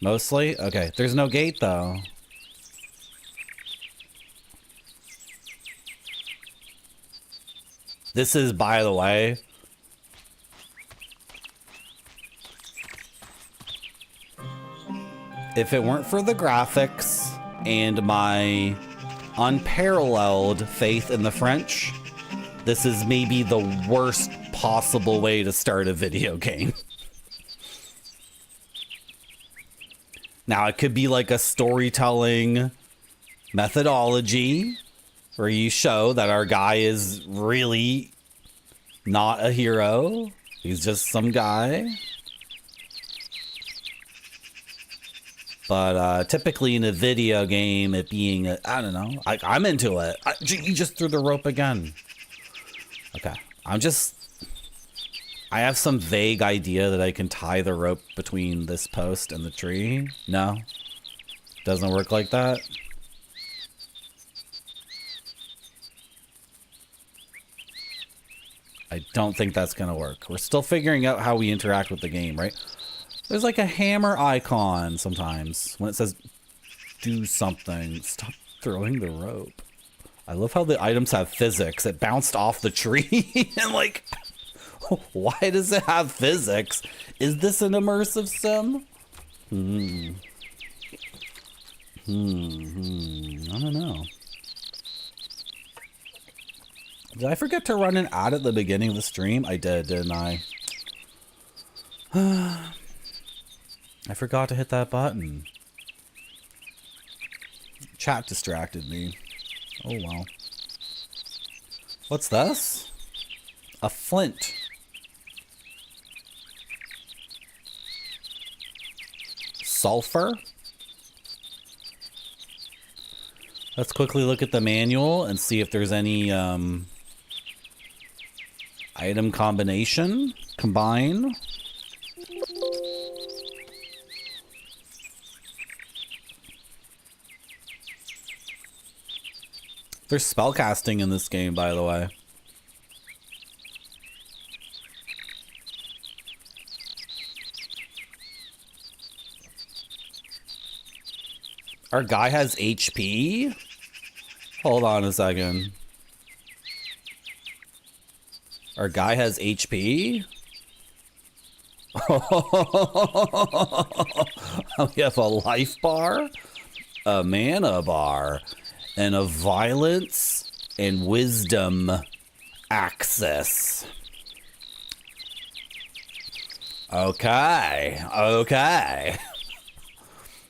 Mostly? Okay, there's no gate though. This is, by the way, if it weren't for the graphics and my unparalleled faith in the French, this is maybe the worst possible way to start a video game. Now, it could be like a storytelling methodology where you show that our guy is really not a hero. He's just some guy. But typically in a video game, it being, I don't know, I'm into it. You just threw the rope again. Okay, I have some vague idea that I can tie the rope between this post and the tree. No? Doesn't work like that? I don't think that's gonna work. We're still figuring out how we interact with the game, right? There's like a hammer icon sometimes when it says do something. Stop throwing the rope. I love how the items have physics. It bounced off the tree and like, why does it have physics? Is this an immersive sim? I don't know. Did I forget to run an ad at the beginning of the stream? I did, didn't I? I forgot to hit that button. Chat distracted me. Oh well. What's this? A flint. Sulfur? Let's quickly look at the manual and see if there's any item combination. Combine. There's spellcasting in this game, by the way. Our guy has HP? Hold on a second. Our guy has HP? We have a life bar, a mana bar, and a violence and wisdom axis. Okay, okay.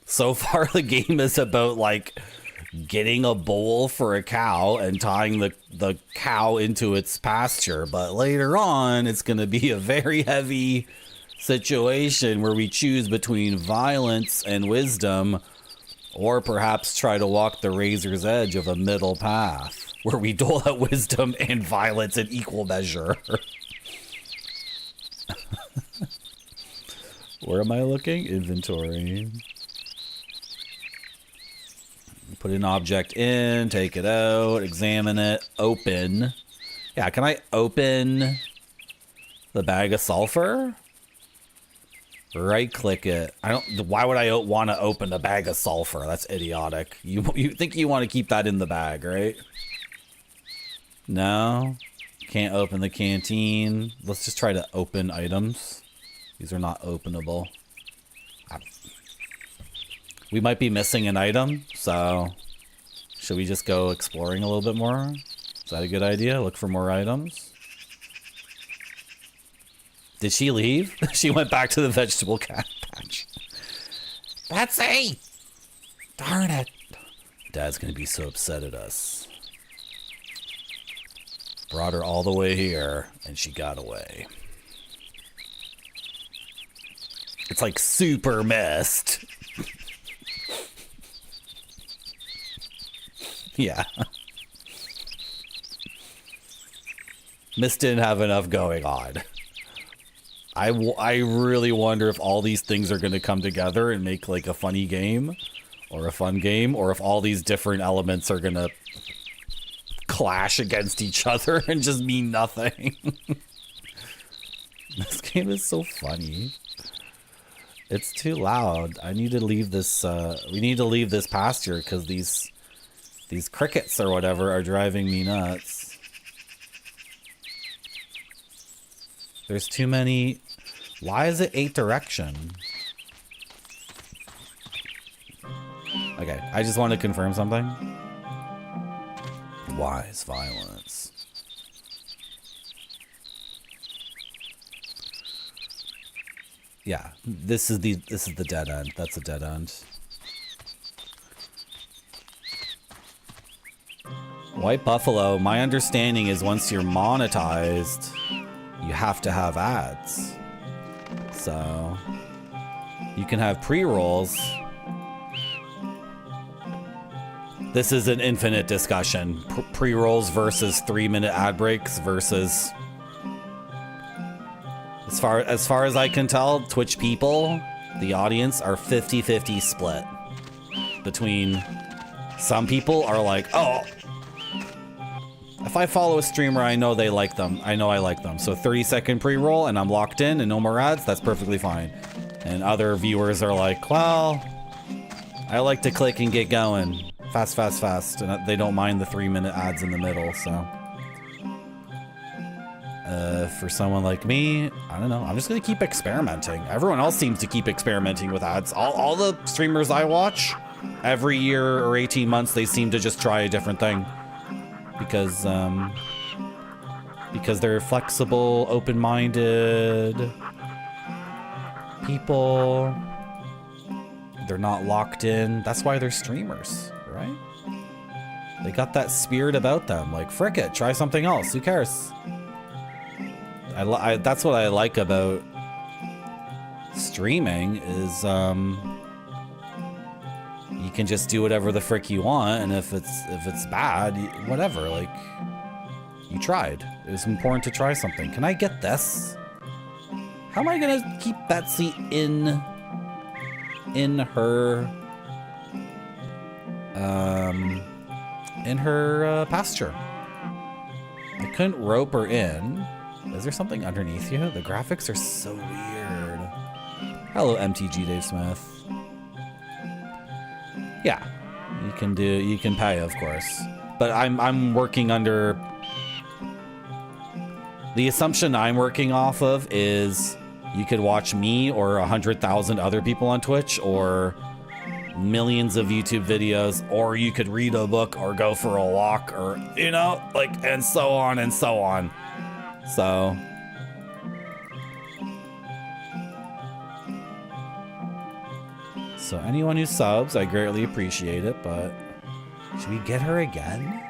So far the game is about like getting a bowl for a cow and tying the cow into its pasture, but later on it's going to be a very heavy situation where we choose between violence and wisdom, or perhaps try to walk the razor's edge of a middle path where we dole out wisdom and violence in equal measure. Where am I looking? Inventory. Put an object in, take it out, examine it, open. Yeah, can I open the bag of sulfur? Right click it. Why would I want to open a bag of sulfur? That's idiotic. You think you want to keep that in the bag, right? No? Can't open the canteen. Let's just try to open items. These are not openable. We might be missing an item, so should we just go exploring a little bit more? Is that a good idea? Look for more items? Did she leave? She went back to the vegetable patch. Betsy! Darn it. Dad's gonna be so upset at us. Brought her all the way here, and she got away. It's like super mist. Yeah. Mist didn't have enough going on. I really wonder if all these things are going to come together and make like a funny game or a fun game, or if all these different elements are going to clash against each other and just mean nothing. This game is so funny. It's too loud. I need to leave this, we need to leave this pasture because these crickets or whatever are driving me nuts. There's too many. Why is it 8 direction? Okay, I just want to confirm something. Wise violence. Yeah, this is the dead end. That's a dead end. White Buffalo, my understanding is once you're monetized, you have to have ads. So you can have pre-rolls. This is an infinite discussion. Pre-rolls versus 3-minute ad breaks versus, as far as I can tell, Twitch people, the audience, are 50-50 split. Between some people are like, oh, if I follow a streamer, I know they like them. I know I like them. So 30-second pre-roll and I'm locked in and no more ads, that's perfectly fine. And other viewers are like, well, I like to click and get going. Fast, fast, fast. And they don't mind the 3-minute ads in the middle, so. For someone like me, I don't know. I'm just gonna keep experimenting. Everyone else seems to keep experimenting with ads. All the streamers I watch, every year or 18 months, they seem to just try a different thing. Because they're flexible, open-minded people. They're not locked in. That's why they're streamers, right? They got that spirit about them. Like, frick it, try something else. Who cares? That's what I like about streaming is you can just do whatever the frick you want, and if it's bad, whatever, like, you tried. It was important to try something. Can I get this? How am I gonna keep that seat in her pasture? I couldn't rope her in. Is there something underneath you? The graphics are so weird. Hello, MTG Dave Smith. Yeah, you can pay, of course. But I'm working under, the assumption I'm working off of is you could watch me or 100,000 other people on Twitch or millions of YouTube videos, or you could read a book or go for a walk, or, you know, like, and so on and so on. So anyone who subs, I greatly appreciate it, but should we get her again?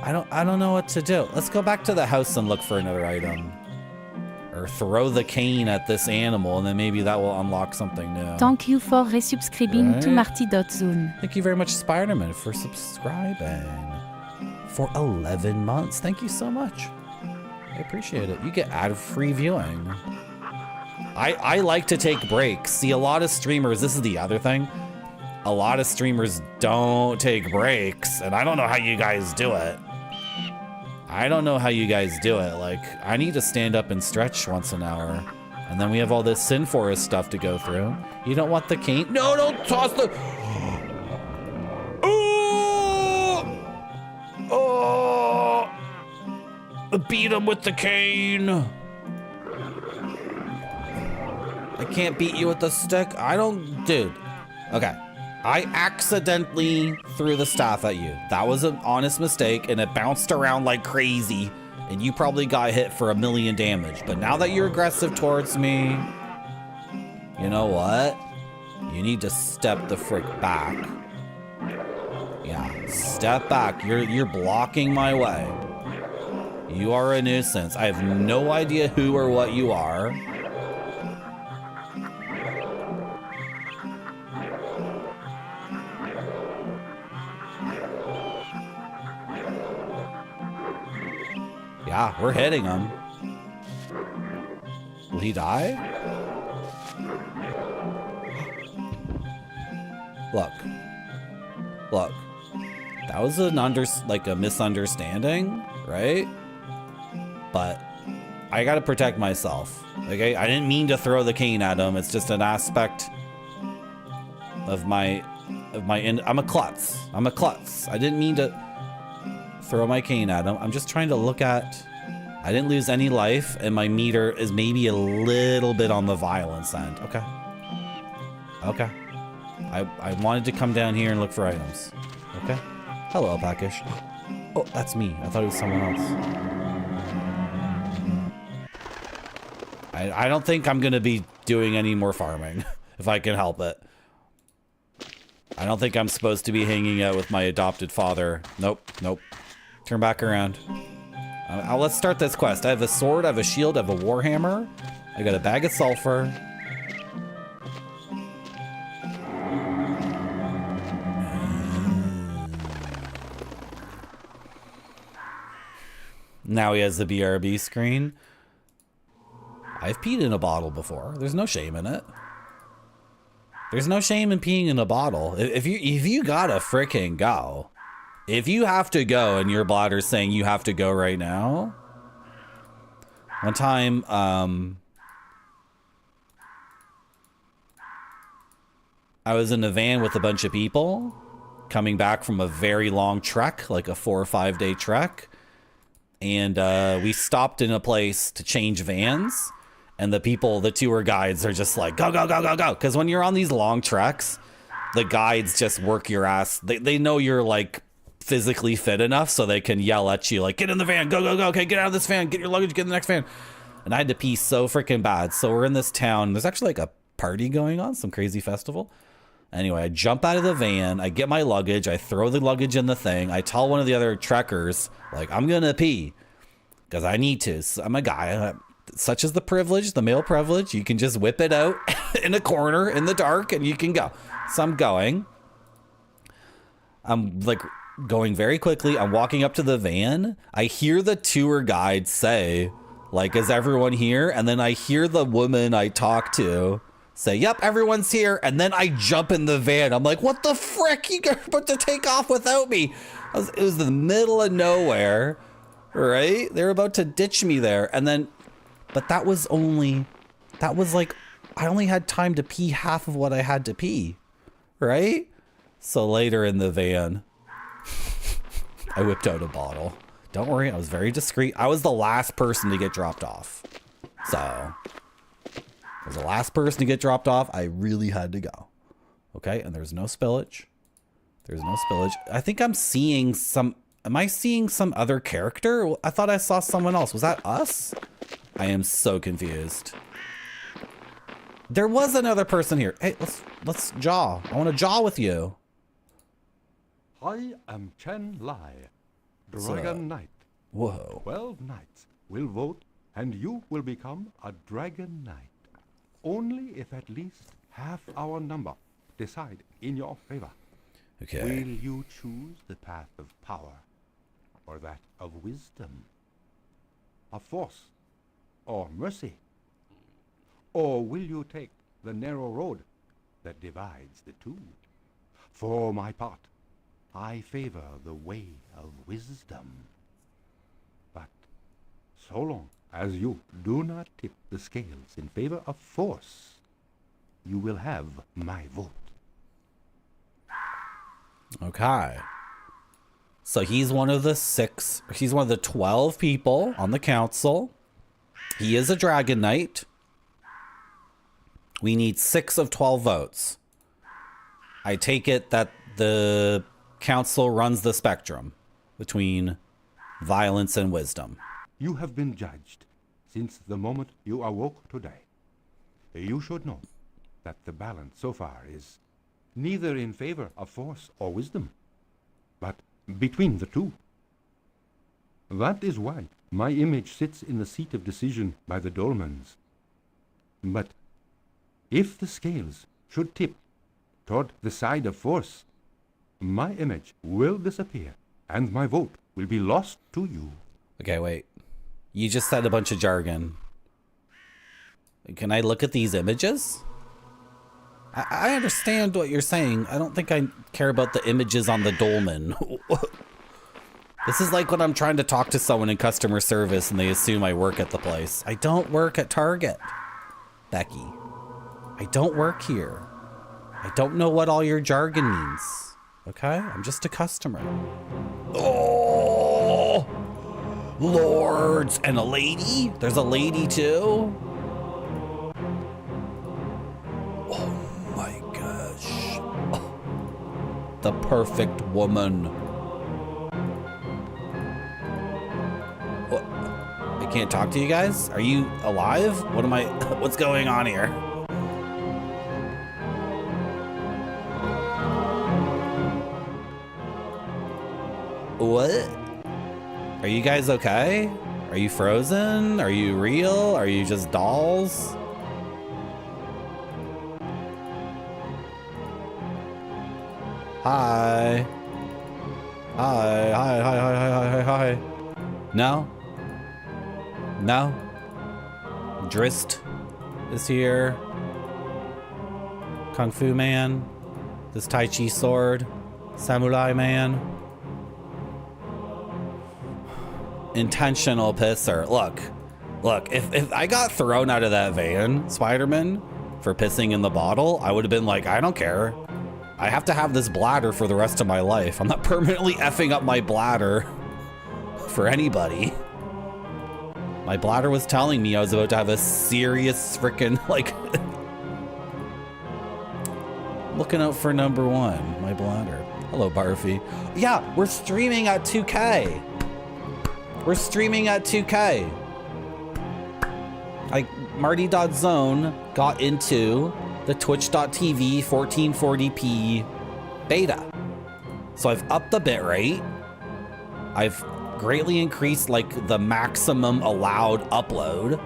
I don't know what to do. Let's go back to the house and look for another item. Or throw the cane at this animal, and then maybe that will unlock something new. Thank you for resubscribing to Marty.zone. Thank you very much, Spider-Man, for subscribing. For 11 months. Thank you so much. I appreciate it. You get ad-free viewing. I like to take breaks. See, a lot of streamers, this is the other thing. A lot of streamers don't take breaks, and I don't know how you guys do it. Like, I need to stand up and stretch once an hour. And then we have all this Sin Forest stuff to go through. You don't want the cane? No, don't toss the... Oh! Beat him with the cane. I can't beat you with the stick. Dude. Okay. I accidentally threw the staff at you. That was an honest mistake, and it bounced around like crazy, and you probably got hit for 1 million damage. But now that you're aggressive towards me, you know what? You need to step the frick back. Yeah, step back. You're blocking my way. You are a nuisance. I have no idea who or what you are. Yeah, we're hitting him. Will he die? Look. Look. That was a misunderstanding, right? But I gotta protect myself. Okay, I didn't mean to throw the cane at him. It's just an aspect of I'm a klutz. I'm a klutz. I didn't mean to throw my cane at him. I'm just trying to look at. I didn't lose any life, and my meter is maybe a little bit on the violence end. Okay. Okay. I wanted to come down here and look for items. Okay. Hello, Packish. Oh, that's me. I thought it was someone else. I don't think I'm gonna be doing any more farming, if I can help it. I don't think I'm supposed to be hanging out with my adopted father. Nope, nope. Turn back around. Let's start this quest. I have a sword, I have a shield, I have a warhammer. I got a bag of sulfur. Now he has the BRB screen. I've peed in a bottle before. There's no shame in it. There's no shame in peeing in a bottle. If you gotta fricking go. If you have to go and your bladder's saying you have to go right now. One time, I was in a van with a bunch of people coming back from a very long trek, like a 4 or 5 day trek. And we stopped in a place to change vans. And the tour guides are just like, go, go, go, go, go. Because when you're on these long treks, the guides just work your ass. They know you're like physically fit enough so they can yell at you like, get in the van, go, go, go. Okay, get out of this van, get your luggage, get in the next van. And I had to pee so freaking bad. So we're in this town. There's actually like a party going on, some crazy festival. Anyway, I jump out of the van. I get my luggage. I throw the luggage in the thing. I tell one of the other trekkers, like, I'm going to pee because I need to. So I'm a guy. Such is the privilege, the male privilege. You can just whip it out in a corner in the dark and you can go. So I'm going. I'm like going very quickly. I'm walking up to the van. I hear the tour guide say, like, is everyone here? And then I hear the woman I talked to say, yep, everyone's here. And then I jump in the van. I'm like, what the frick? You guys are about to take off without me. It was the middle of nowhere, right? They're about to ditch me there. And then, but that was like, I only had time to pee half of what I had to pee, right? So later in the van, I whipped out a bottle. Don't worry, I was very discreet. I was the last person to get dropped off. So, I was the last person to get dropped off. I really had to go. Okay, and there's no spillage. There's no spillage. I think I'm seeing some... Am I seeing some other character? I thought I saw someone else. Was that us? I am so confused. There was another person here. Hey, let's jaw. I want to jaw with you. I am Chen Lai, Dragon Knight. Whoa. 12 knights will vote, and you will become a Dragon Knight. Only if at least half our number decide in your favor. Okay. Will you choose the path of power, or that of wisdom, of force, or mercy? Or will you take the narrow road that divides the two? For my part, I favor the way of wisdom. But so long as you do not tip the scales in favor of force, you will have my vote. Okay. So he's one of the 12 people on the council. He is a Dragon Knight. We need 6 of 12 votes. I take it that the council runs the spectrum between violence and wisdom. You have been judged since the moment you awoke today. You should know that the balance so far is neither in favor of force or wisdom, but between the two. That is why my image sits in the seat of decision by the dolmens. But if the scales should tip toward the side of force, my image will disappear and my vote will be lost to you. Okay, wait. You just said a bunch of jargon. Can I look at these images? I understand what you're saying. I don't think I care about the images on the dolmen. This is like when I'm trying to talk to someone in customer service and they assume I work at the place. I don't work at Target, Becky. I don't work here. I don't know what all your jargon means. Okay? I'm just a customer. Oh! Lords! And a lady? There's a lady too? Oh my gosh. Oh, the perfect woman. What? I can't talk to you guys? Are you alive? What am I... What's going on here? What? Are you guys okay? Are you frozen? Are you real? Are you just dolls? Hi. Hi, hi, hi, hi, hi, hi, hi. No? No? Drist is here. Kung Fu Man. This Tai Chi sword. Samurai Man. Intentional pisser. Look, if I got thrown out of that van, Spider-Man, for pissing in the bottle, I would have been like, I don't care. I have to have this bladder for the rest of my life. I'm not permanently effing up my bladder for anybody. My bladder was telling me I was about to have a serious freaking, like, looking out for number one, my bladder. Hello, Barfy. Yeah, we're streaming at 2K. We're streaming at 2K. Marty.zone got into the twitch.tv 1440p beta. So I've upped the bitrate. I've greatly increased like the maximum allowed upload.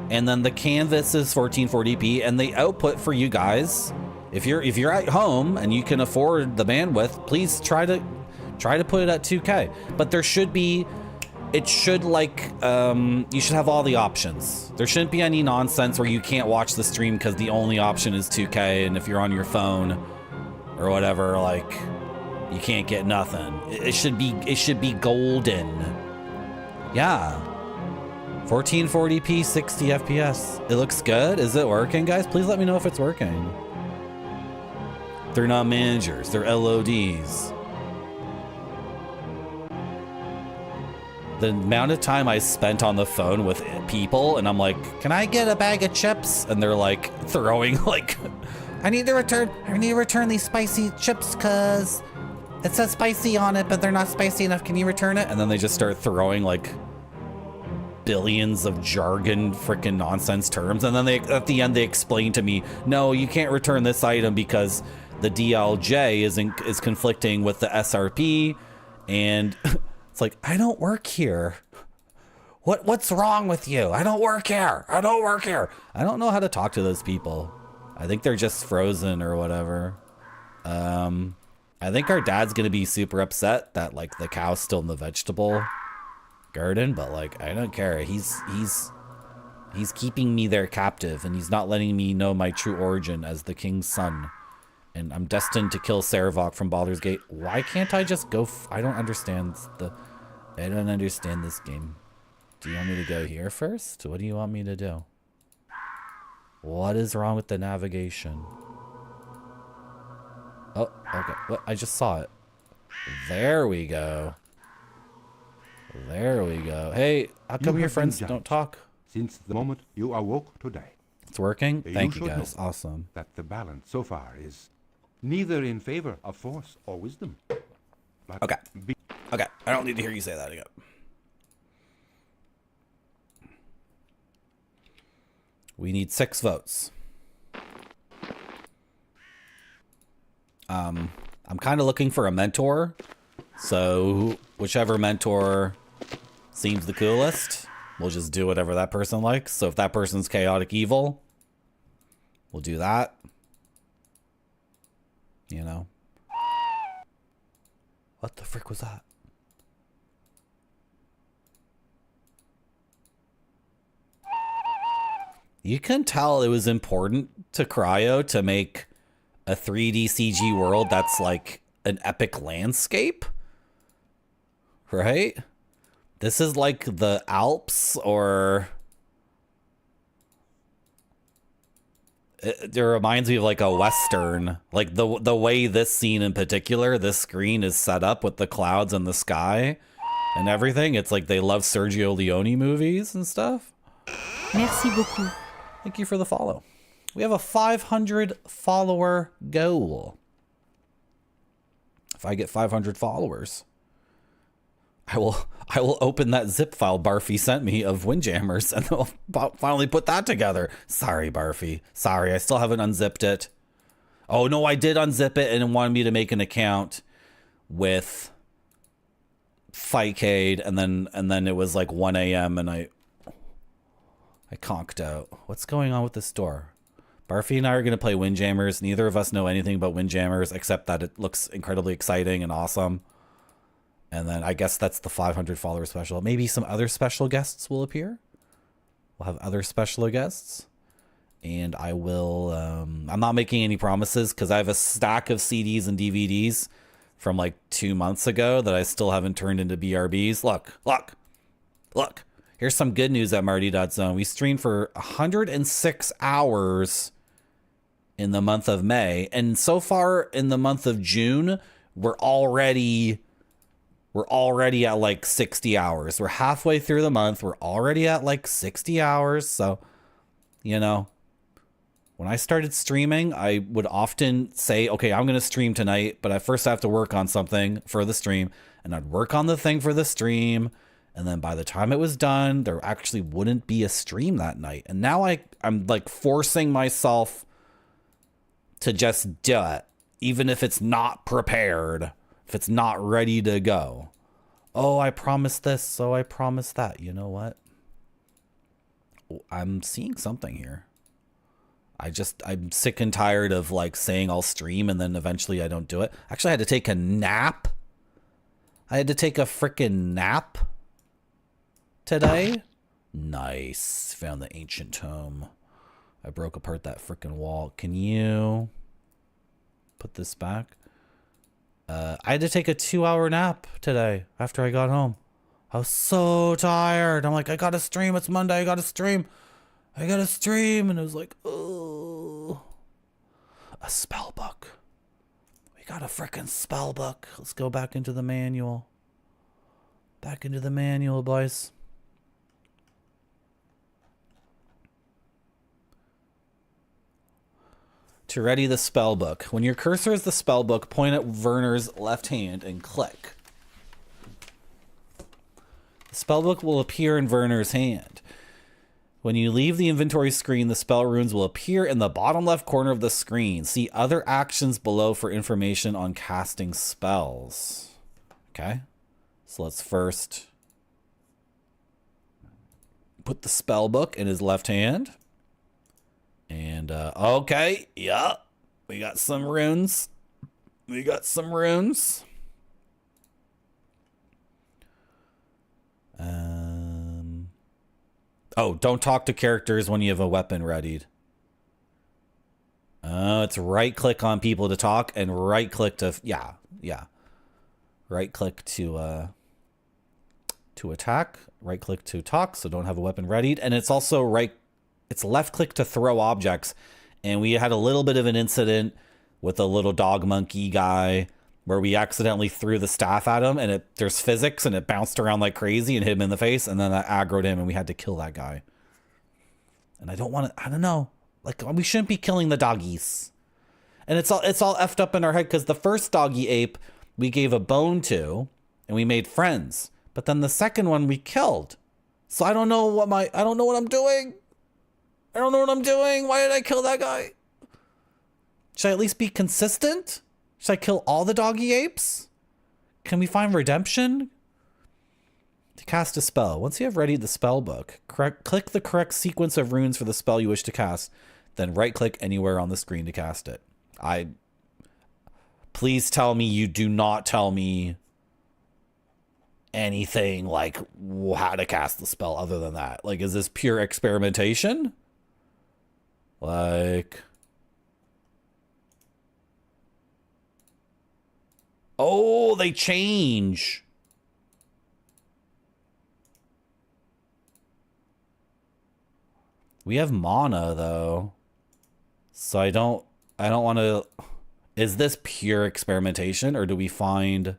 And then the canvas is 1440p, and the output for you guys, if you're at home and you can afford the bandwidth, please try to put it at 2K. But there should be, it should like, you should have all the options. There shouldn't be any nonsense where you can't watch the stream because the only option is 2K, and if you're on your phone or whatever, like, you can't get nothing. It should be golden. Yeah. 1440p, 60 FPS. It looks good. Is it working, guys? Please let me know if it's working. They're not managers, they're LODs. The amount of time I spent on the phone with people, and I'm like, can I get a bag of chips? And they're like throwing like, I need to return these spicy chips because it says spicy on it, but they're not spicy enough. Can you return it? And then they just start throwing like billions of jargon freaking nonsense terms. And then they, at the end, they explain to me, no, you can't return this item because the DLJ is conflicting with the SRP. And it's like, I don't work here. What's wrong with you? I don't work here. I don't work here. I don't know how to talk to those people. I think they're just frozen or whatever. I think our dad's gonna be super upset that like the cow's still in the vegetable garden, but like I don't care. He's keeping me there captive, and he's not letting me know my true origin as the king's son. And I'm destined to kill Saravok from Baldur's Gate. Why can't I just go? I don't understand this game. Do you want me to go here first? What do you want me to do? What is wrong with the navigation? Oh, okay. What? I just saw it. There we go. There we go. Hey, how come your friends don't talk? Since the moment you awoke today. It's working? Thank you, should guys. know Awesome. That the balance so far is neither in favor of force or wisdom. But Okay. Okay. I don't need to hear you say that again. We need 6 votes. I'm kind of looking for a mentor. So whichever mentor seems the coolest, we'll just do whatever that person likes. So if that person's chaotic evil, we'll do that. You know? What the frick was that? You can tell it was important to Cryo to make a 3D CG world that's like an epic landscape, right? This is like the Alps, or it reminds me of like a Western, like the way this scene in particular, this screen is set up with the clouds and the sky and everything. It's like they love Sergio Leone movies and stuff. Merci beaucoup. Thank you for the follow. We have a 500 follower goal. If I get 500 followers, I will open that zip file Barfy sent me of Windjammers, and I'll finally put that together. Sorry, Barfy. Sorry, I still haven't unzipped it. Oh no, I did unzip it, and it wanted me to make an account with Fightcade, and then it was like 1 a.m. and I conked out. What's going on with this door? Barfy and I are going to play Windjammers. Neither of us know anything about Windjammers except that it looks incredibly exciting and awesome. And then I guess that's the 500 follower special. Maybe some other special guests will appear. We'll have other special guests. And I will... I'm not making any promises because I have a stack of CDs and DVDs from like 2 months ago that I still haven't turned into BRBs. Look. Here's some good news at Marty.zone. We streamed for 106 hours in the month of May. And so far in the month of June, we're already at like 60 hours. We're halfway through the month. We're already at like 60 hours. So, you know, when I started streaming, I would often say, okay, I'm going to stream tonight, but I first have to work on something for the stream. And I'd work on the thing for the stream. And then by the time it was done, there actually wouldn't be a stream that night. And now I'm like forcing myself to just do it, even if it's not prepared, if it's not ready to go. Oh, I promised this, so I promised that. You know what? I'm seeing something here. I'm sick and tired of like saying I'll stream and then eventually I don't do it. Actually, I had to take a nap. I had to take a freaking nap today. Nice. Found the ancient tome. I broke apart that freaking wall. Can you put this back? I had to take a 2-hour nap today after I got home. I was so tired. I'm like, I gotta stream. It's Monday. I gotta stream. And it was like, oh, a spell book. We got a freaking spell book. Let's go back into the manual. Back into the manual, boys. To ready the spell book. When your cursor is the spell book, point at Werner's left hand and click. The spell book will appear in Werner's hand. When you leave the inventory screen, the spell runes will appear in the bottom left corner of the screen. See other actions below for information on casting spells. Okay, so let's first put the spell book in his left hand. And, okay, yeah, we got some runes. Oh, don't talk to characters when you have a weapon readied. It's right click on people to talk and right click to, yeah. Right click to attack, right click to talk, so don't have a weapon readied. And it's also it's left click to throw objects. And we had a little bit of an incident with a little dog monkey guy where we accidentally threw the staff at him and there's physics and it bounced around like crazy and hit him in the face. And then that aggroed him and we had to kill that guy. And I don't know. Like, we shouldn't be killing the doggies. And it's all effed up in our head because the first doggy ape we gave a bone to and we made friends. But then the second one we killed. So I don't know what I'm doing. Why did I kill that guy? Should I at least be consistent? Should I kill all the doggy apes? Can we find redemption? To cast a spell. Once you have readied the spell book, click the correct sequence of runes for the spell you wish to cast. Then right click anywhere on the screen to cast it. Please tell me you do not tell me anything like how to cast the spell other than that. Like, is this pure experimentation? Like... Oh, they change. We have mana though. So I don't want to... Is this pure experimentation or do we find...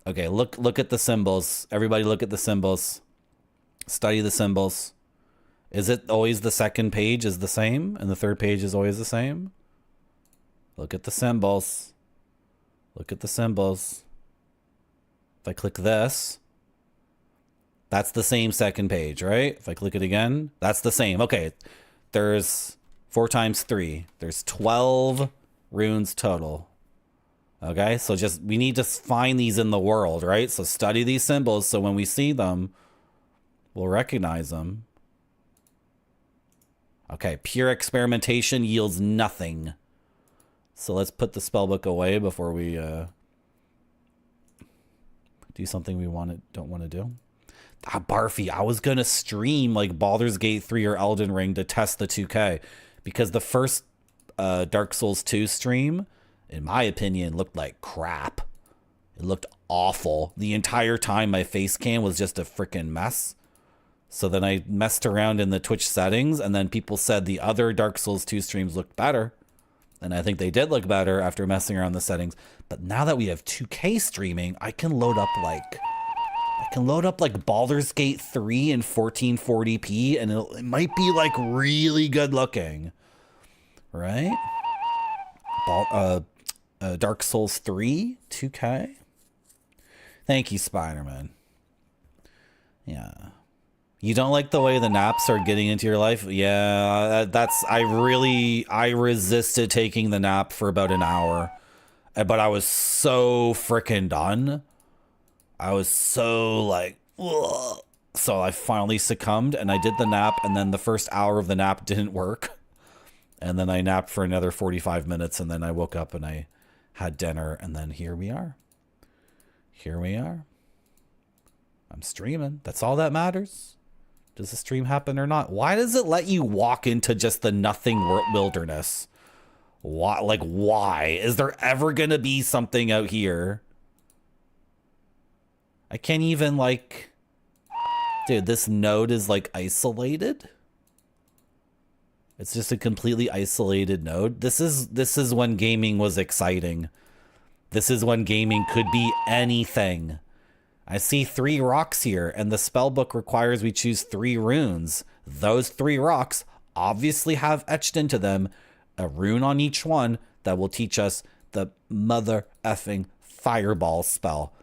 Okay, look at the symbols. Everybody look at the symbols. Study the symbols. Is it always the second page is the same and the third page is always the same? Look at the symbols. Look at the symbols. If I click this, that's the same second page, right? If I click it again, that's the same. Okay, there's 4 times 3. There's 12 runes total. Okay, so just we need to find these in the world, right? So study these symbols so when we see them, we'll recognize them. Okay, pure experimentation yields nothing. So let's put the spellbook away before we do something we don't want to do. Ah, Barfy, I was gonna stream like Baldur's Gate 3 or Elden Ring to test the 2K because the first Dark Souls 2 stream, in my opinion, looked like crap. It looked awful. The entire time my face cam was just a freaking mess. So then I messed around in the Twitch settings and then people said the other Dark Souls 2 streams looked better. And I think they did look better after messing around the settings. But now that we have 2K streaming, I can load up like Baldur's Gate 3 in 1440p and it might be like really good looking. Right? Dark Souls 3 2K. Thank you, Spider-Man. Yeah. You don't like the way the naps are getting into your life? Yeah, I resisted taking the nap for about an hour. But I was so freaking done. I was so like, ugh. So I finally succumbed and I did the nap and then the first hour of the nap didn't work. And then I napped for another 45 minutes and then I woke up and I had dinner and then here we are. Here we are. I'm streaming. That's all that matters. Does the stream happen or not? Why does it let you walk into just the nothing wilderness? Why? Like, why? Is there ever going to be something out here? I can't even, like... Dude, this node is, like, isolated? It's just a completely isolated node. This is when gaming was exciting. This is when gaming could be anything. I see 3 rocks here, and the spellbook requires we choose 3 runes. Those 3 rocks obviously have etched into them a rune on each one that will teach us the mother effing fireball spell.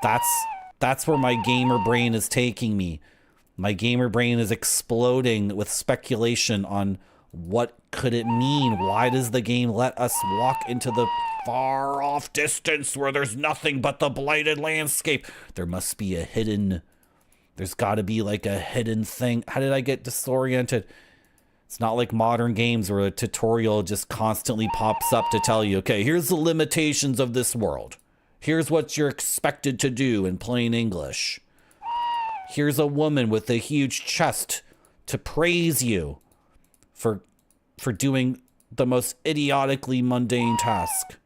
That's where my gamer brain is taking me. My gamer brain is exploding with speculation on what could it mean? Why does the game let us walk into the far off distance where there's nothing but the blighted landscape? There must be a hidden... There's got to be like a hidden thing. How did I get disoriented? It's not like modern games where a tutorial just constantly pops up to tell you, okay, here's the limitations of this world. Here's what you're expected to do in plain English. Here's a woman with a huge chest to praise you for doing the most idiotically mundane task.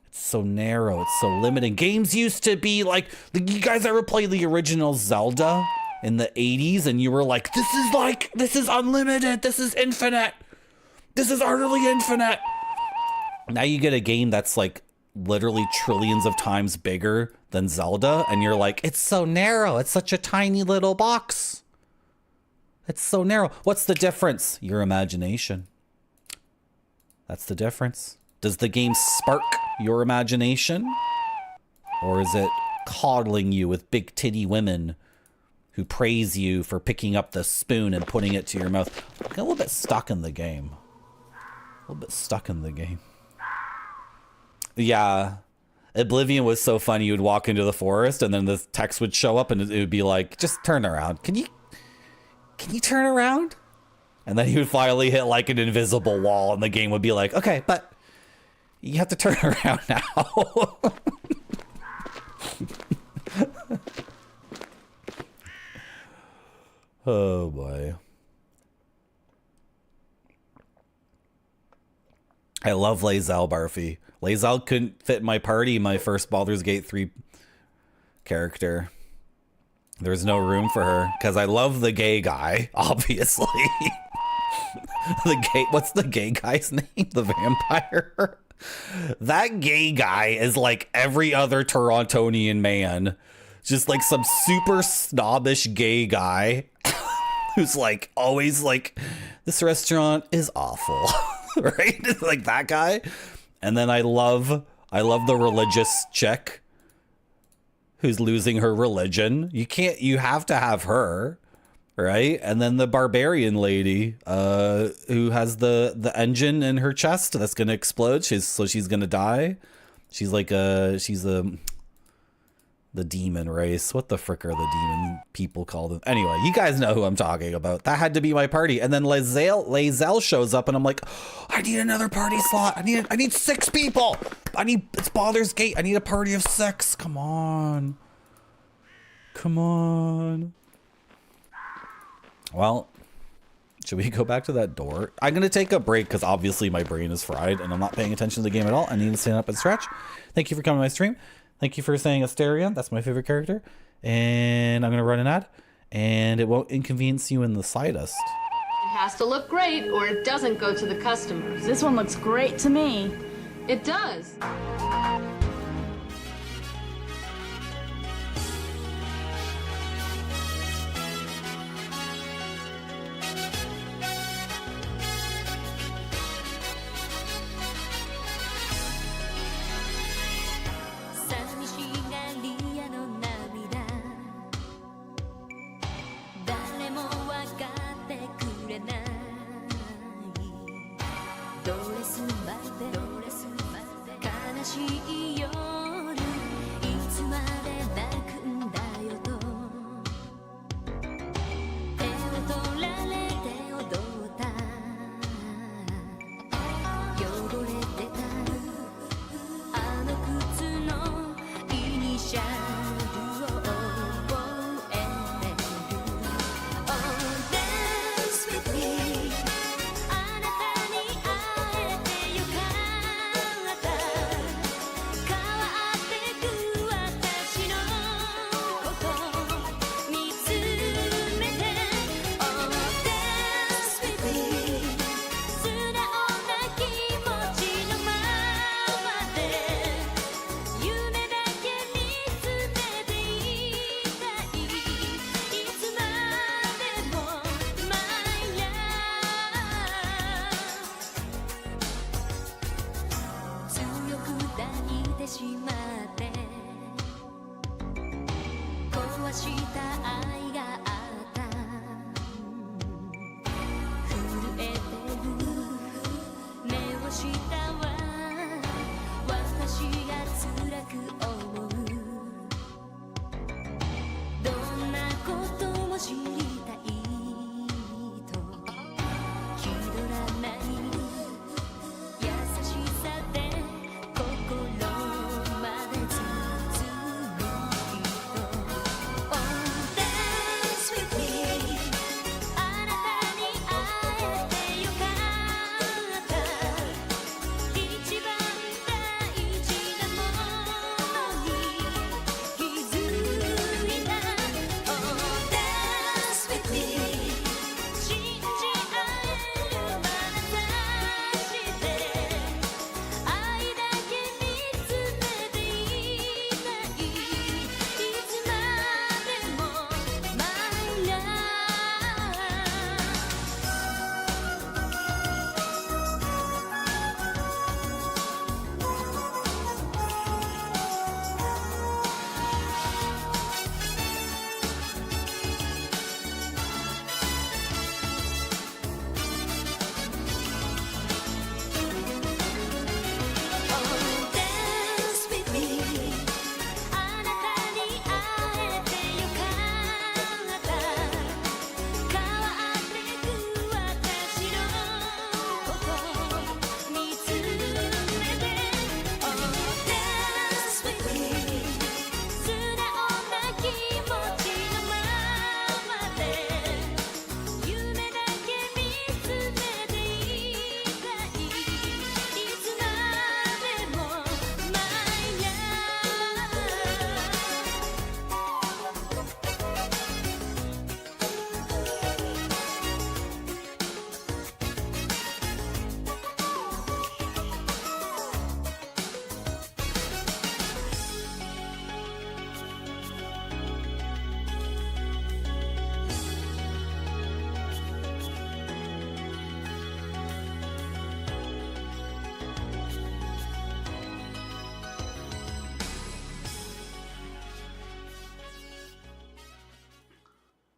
It's so narrow. It's so limiting. Games used to be like, you guys ever play the original Zelda in the 80s and you were like, this is unlimited. This is infinite. This is utterly infinite. Now you get a game that's like literally trillions of times bigger than Zelda. And you're like, it's so narrow. It's such a tiny little box. It's so narrow. What's the difference? Your imagination. That's the difference. Does the game spark your imagination? Or is it coddling you with big titty women who praise you for picking up the spoon and putting it to your mouth? I'm a little bit stuck in the game. Yeah. Oblivion was so funny. You would walk into the forest and then the text would show up and it would be like, just turn around. Can you turn around? And then he would finally hit like an invisible wall and the game would be like, okay, but you have to turn around now. Oh boy. I love Lae'zel Barfy. Lae'zel couldn't fit my party, my first Baldur's Gate 3 character. There's no room for her because I love the gay guy, obviously. What's the gay guy's name? The vampire? That gay guy is like every other Torontonian man. Just like some super snobbish gay guy who's like always like, this restaurant is awful. Right? Like that guy. And then I love the religious chick who's losing her religion. You have to have her, right? And then the barbarian lady who has the engine in her chest that's gonna explode. She's gonna die. She's the demon race. What the frick are the demon people called? Anyway, you guys know who I'm talking about. That had to be my party. And then Lae'zel shows up and I'm like, oh, I need another party slot. I need 6 people. It's Baldur's Gate. I need a party of 6. Come on. Come on. Well, should we go back to that door? I'm going to take a break because obviously my brain is fried and I'm not paying attention to the game at all. I need to stand up and stretch. Thank you for coming to my stream. Thank you for saying Asterion. That's my favorite character. And I'm going to run an ad. And it won't inconvenience you in the slightest. It has to look great or it doesn't go to the customers. This one looks great to me. It does. She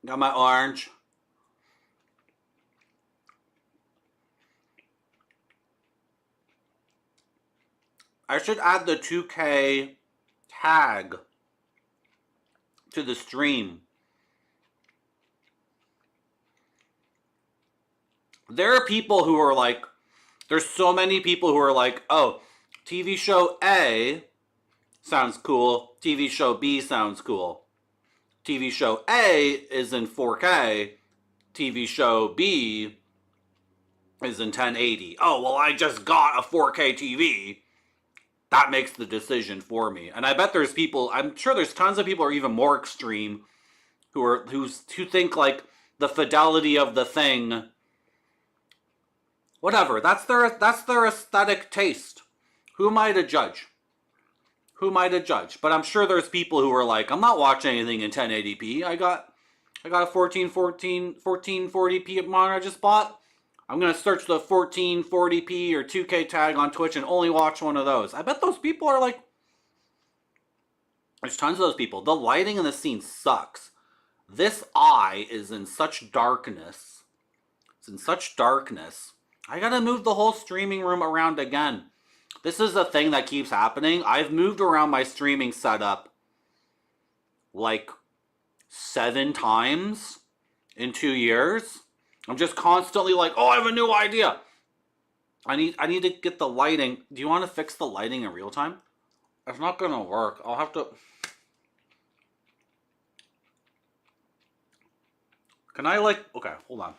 Got my orange. I should add the 2K tag to the stream. There are people who are like, there's so many people who are like, oh, TV show A sounds cool, TV show B sounds cool. TV show A is in 4K, TV show B is in 1080. Oh, well, I just got a 4K TV. That makes the decision for me. And I bet there's people, I'm sure there's tons of people who are even more extreme who think like the fidelity of the thing, whatever, that's their aesthetic taste. Who am I to judge? Who am I to judge? But I'm sure there's people who are like, I'm not watching anything in 1080p. I got a 1440p monitor I just bought. I'm going to search the 1440p or 2K tag on Twitch and only watch one of those. I bet those people are like, there's tons of those people. The lighting in the scene sucks. This eye is in such darkness. It's in such darkness. I got to move the whole streaming room around again. This is a thing that keeps happening. I've moved around my streaming setup like 7 times in 2 years. I'm just constantly like, oh, I have a new idea. I need to get the lighting. Do you want to fix the lighting in real time? It's not going to work. I'll have to... Can I like... Okay, hold on.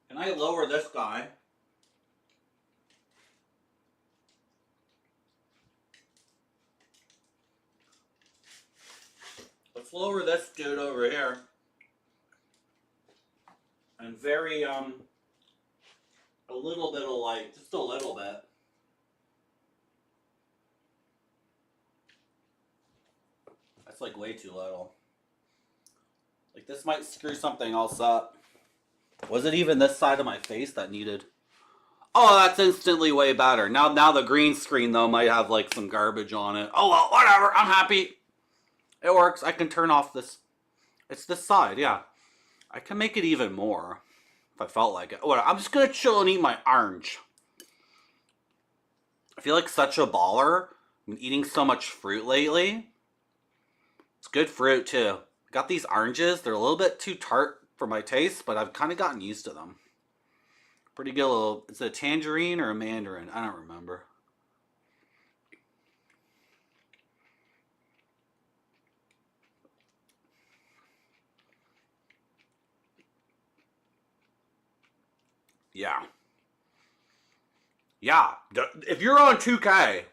Can I lower this guy? Let's lower this dude over here. And very, a little bit of light. Just a little bit. That's like way too little. Like this might screw something else up. Was it even this side of my face that needed... Oh, that's instantly way better. Now the green screen, though, might have, like, some garbage on it. Oh, well, whatever. I'm happy. It works. I can turn off this... It's this side, yeah. I can make it even more if I felt like it. Whatever. I'm just gonna chill and eat my orange. I feel like such a baller. I've been eating so much fruit lately. It's good fruit, too. Got these oranges. They're a little bit too tart for my taste, but I've kind of gotten used to them. Pretty good little... Is it a tangerine or a mandarin? I don't remember. Yeah. Yeah. If you're on 2K,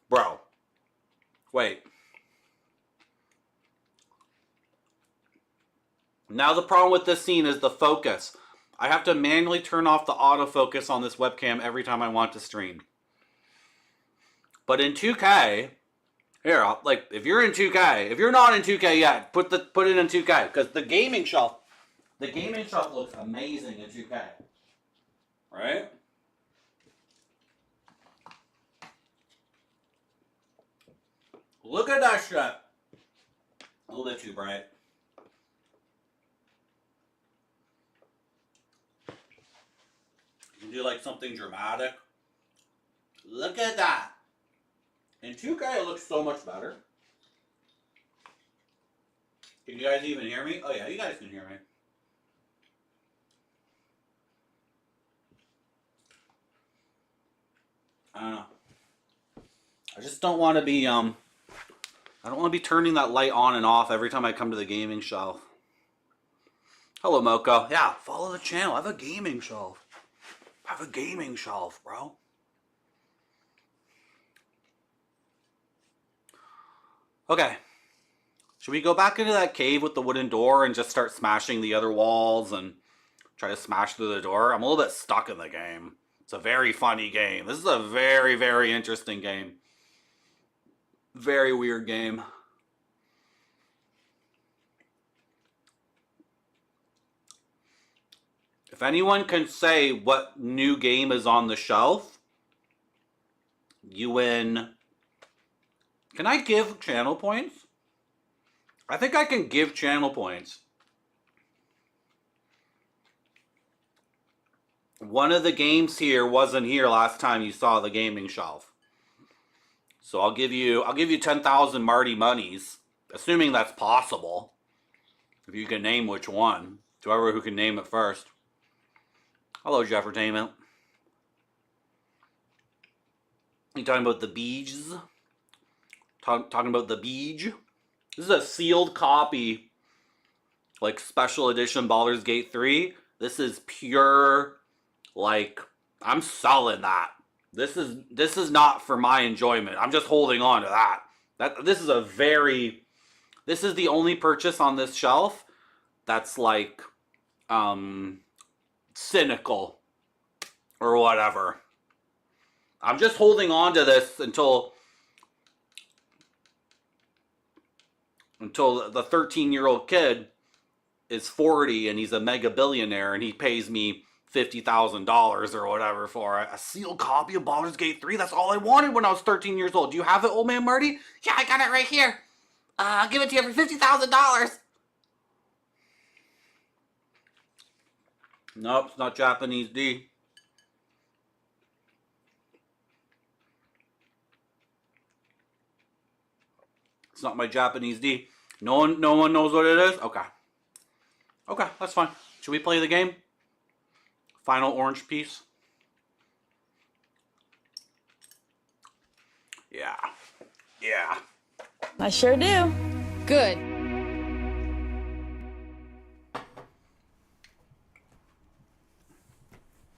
bro. Wait. Now the problem with this scene is the focus. I have to manually turn off the autofocus on this webcam every time I want to stream. But in 2K, here, like, if you're in 2K, if you're not in 2K yet, put it in 2K, because the gaming shelf looks amazing in 2K. Right? Look at that shit. A little bit too bright. You can do like something dramatic. Look at that. In 2K it looks so much better. Can you guys even hear me? Oh yeah, you guys can hear me. I don't know. I just don't want to be I don't want to be turning that light on and off every time I come to the gaming shelf. Hello, Moco. Yeah, follow the channel. I have a gaming shelf. I have a gaming shelf, bro. Okay. Should we go back into that cave with the wooden door and just start smashing the other walls and try to smash through the door? I'm a little bit stuck in the game. It's a very funny game. This is a very, very interesting game. Very weird game. If anyone can say what new game is on the shelf, you win Can I give channel points? I think I can give channel points. One of the games here wasn't here last time you saw the gaming shelf. So I'll give you 10,000 Marty monies, assuming that's possible. If you can name which one. Whoever who can name it first. Hello, Jeffertainment. You talking about the beads? Talking about the beach? This is a sealed copy, like special edition Baldur's Gate 3. This is pure, like, I'm selling that. This is not for my enjoyment. I'm just holding on to that. This is the only purchase on this shelf that's like cynical or whatever. I'm just holding on to this until the 13-year-old kid is 40 and he's a mega billionaire and he pays me $50,000 or whatever for a sealed copy of Baldur's Gate 3. That's all I wanted when I was 13 years old. Do you have it, old man Marty? Yeah, I got it right here. I'll give it to you for $50,000. Nope, it's not Japanese D. It's not my Japanese D. No one knows what it is? Okay. Okay, that's fine. Should we play the game? Final orange piece. Yeah. Yeah. I sure do. Good.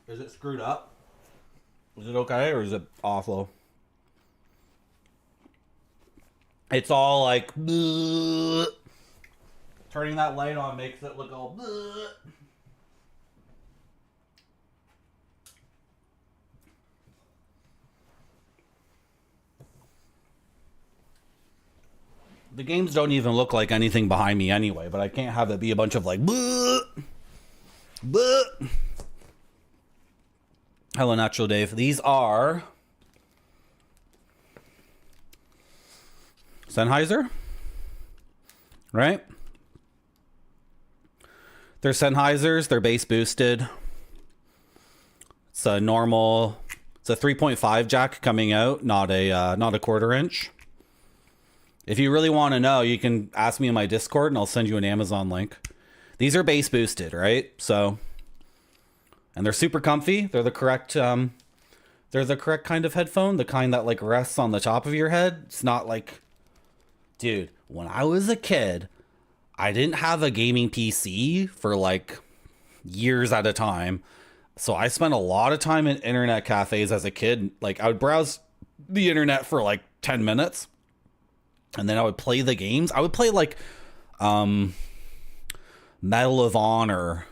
Is it screwed up? Is it okay or is it awful? It's all like bleh. Turning that light on makes it look all bleh. The games don't even look like anything behind me anyway, but I can't have it be a bunch of like bleh, bleh. Hello, Natural Dave. These are Sennheiser, right? They're Sennheisers. They're bass boosted. It's a normal. It's a 3.5 jack coming out, not a quarter inch. If you really want to know, you can ask me in my Discord, and I'll send you an Amazon link. These are bass boosted, right? So, and they're super comfy. They're the correct kind of headphone, the kind that like rests on the top of your head. It's not like, dude, when I was a kid, I didn't have a gaming PC for like years at a time. So I spent a lot of time in internet cafes as a kid. Like I would browse the internet for like 10 minutes and then I would play the games. I would play like Medal of Honor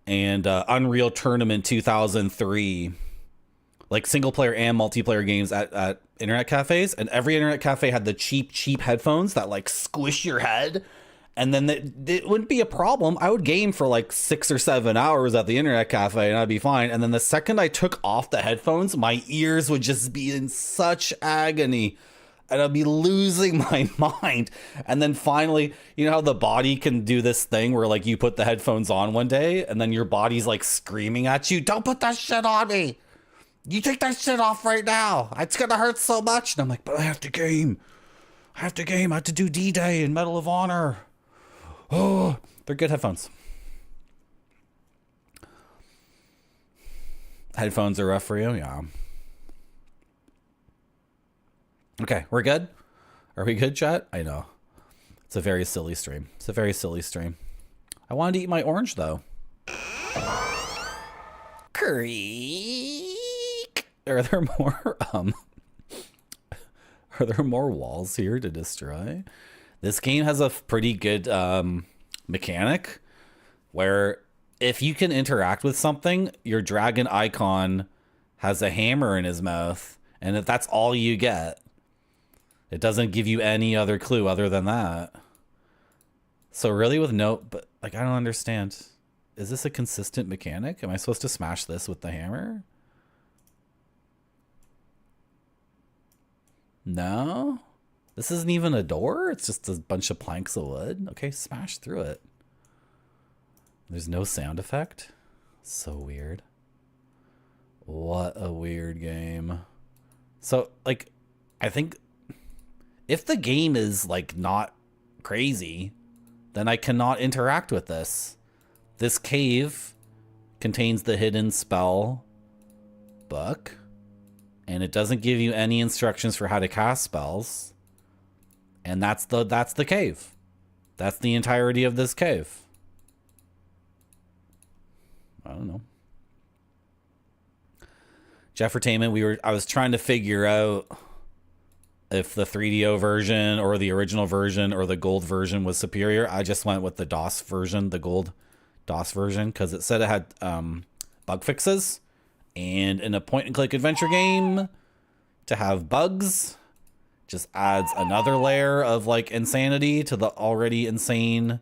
and Unreal Tournament 2003, like single player and multiplayer games at internet cafes. And every internet cafe had the cheap headphones that like squish your head. And then it wouldn't be a problem. I would game for like 6 or 7 hours at the internet cafe and I'd be fine. And then the second I took off the headphones, my ears would just be in such agony and I'd be losing my mind. And then finally, you know how the body can do this thing where like you put the headphones on one day and then your body's like screaming at you, don't put that shit on me. You take that shit off right now. It's going to hurt so much. And I'm like, but I have to game. I have to do D-Day and Medal of Honor. Oh, they're good headphones. Headphones are rough for you? Yeah. Okay, we're good? Are we good, chat? I know. It's a very silly stream. I wanted to eat my orange, though. Creak. Are there more walls here to destroy? This game has a pretty good mechanic where if you can interact with something, your dragon icon has a hammer in his mouth, and if that's all you get, it doesn't give you any other clue other than that. So really but like, I don't understand. Is this a consistent mechanic? Am I supposed to smash this with the hammer? No? This isn't even a door. It's just a bunch of planks of wood. Okay, smash through it. There's no sound effect. So weird. What a weird game. So, like, I think if the game is, like, not crazy, then I cannot interact with this. This cave contains the hidden spell book, and it doesn't give you any instructions for how to cast spells. And that's the cave. That's the entirety of this cave. I don't know. Jeffertainment, I was trying to figure out if the 3DO version or the original version or the gold version was superior. I just went with the DOS version, the gold DOS version, because it said it had bug fixes. And in a point-and-click adventure game, to have bugs just adds another layer of, like, insanity to the already insane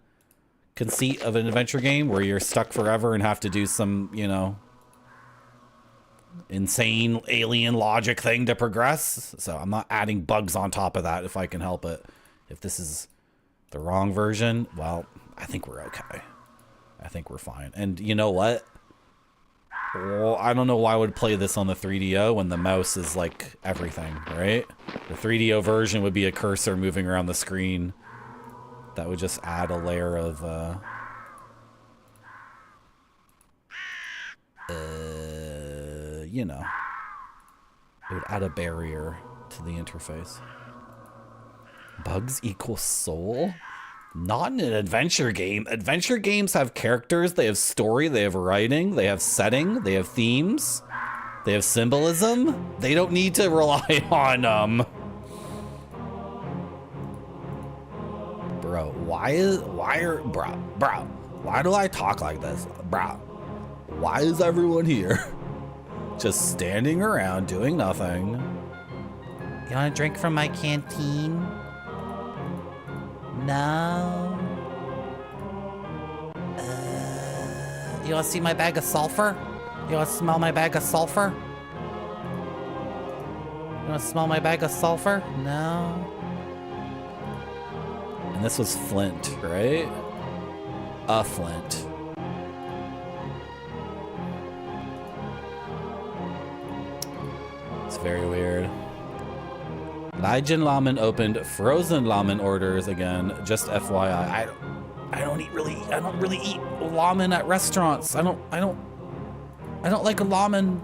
conceit of an adventure game where you're stuck forever and have to do some, you know, insane alien logic thing to progress. So I'm not adding bugs on top of that if I can help it. If this is the wrong version, well, I think we're okay. I think we're fine. And you know what? Well, I don't know why I would play this on the 3DO when the mouse is like everything, right? The 3DO version would be a cursor moving around the screen. That would just add a layer of you know, it would add a barrier to the interface. Bugs equals soul? Not in an adventure game. Adventure games have characters, they have story, they have writing, they have setting, they have themes, they have symbolism. They don't need to rely on bro, why do I talk like this? Bro, why is everyone here just standing around doing nothing? You want a drink from my canteen? No. You want to see my bag of sulfur? You want to smell my bag of sulfur? You want to smell my bag of sulfur? No. And this was Flint, right? A Flint. It's very weird. Legion Lamen opened frozen lamen orders again. Just FYI, I don't really eat lamen at restaurants. I don't like a lamen.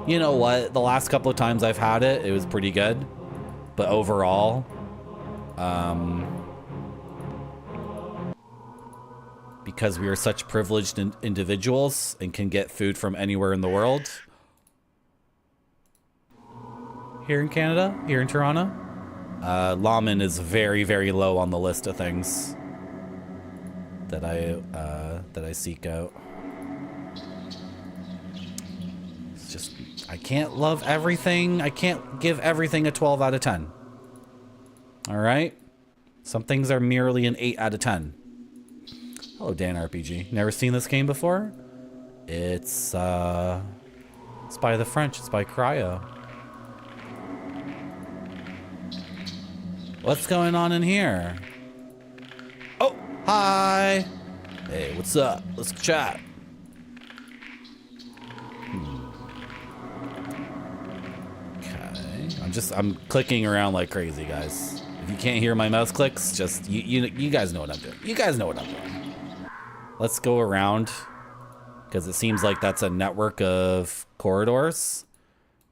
You know what? The last couple of times I've had it, it was pretty good. But overall, because we are such privileged individuals and can get food from anywhere in the world, here in Canada, here in Toronto, lamen is very, very low on the list of things that I seek out. It's just, I can't love everything. I can't give everything a 12 out of 10. All right? Some things are merely an 8 out of 10. Hello, Dan RPG. Never seen this game before? It's by the French. It's by Cryo. What's going on in here? Oh, hi. Hey, what's up? Let's chat. Okay. I'm clicking around like crazy, guys. If you can't hear my mouse clicks, just you guys know what I'm doing. You guys know what I'm doing. Let's go around because it seems like that's a network of corridors.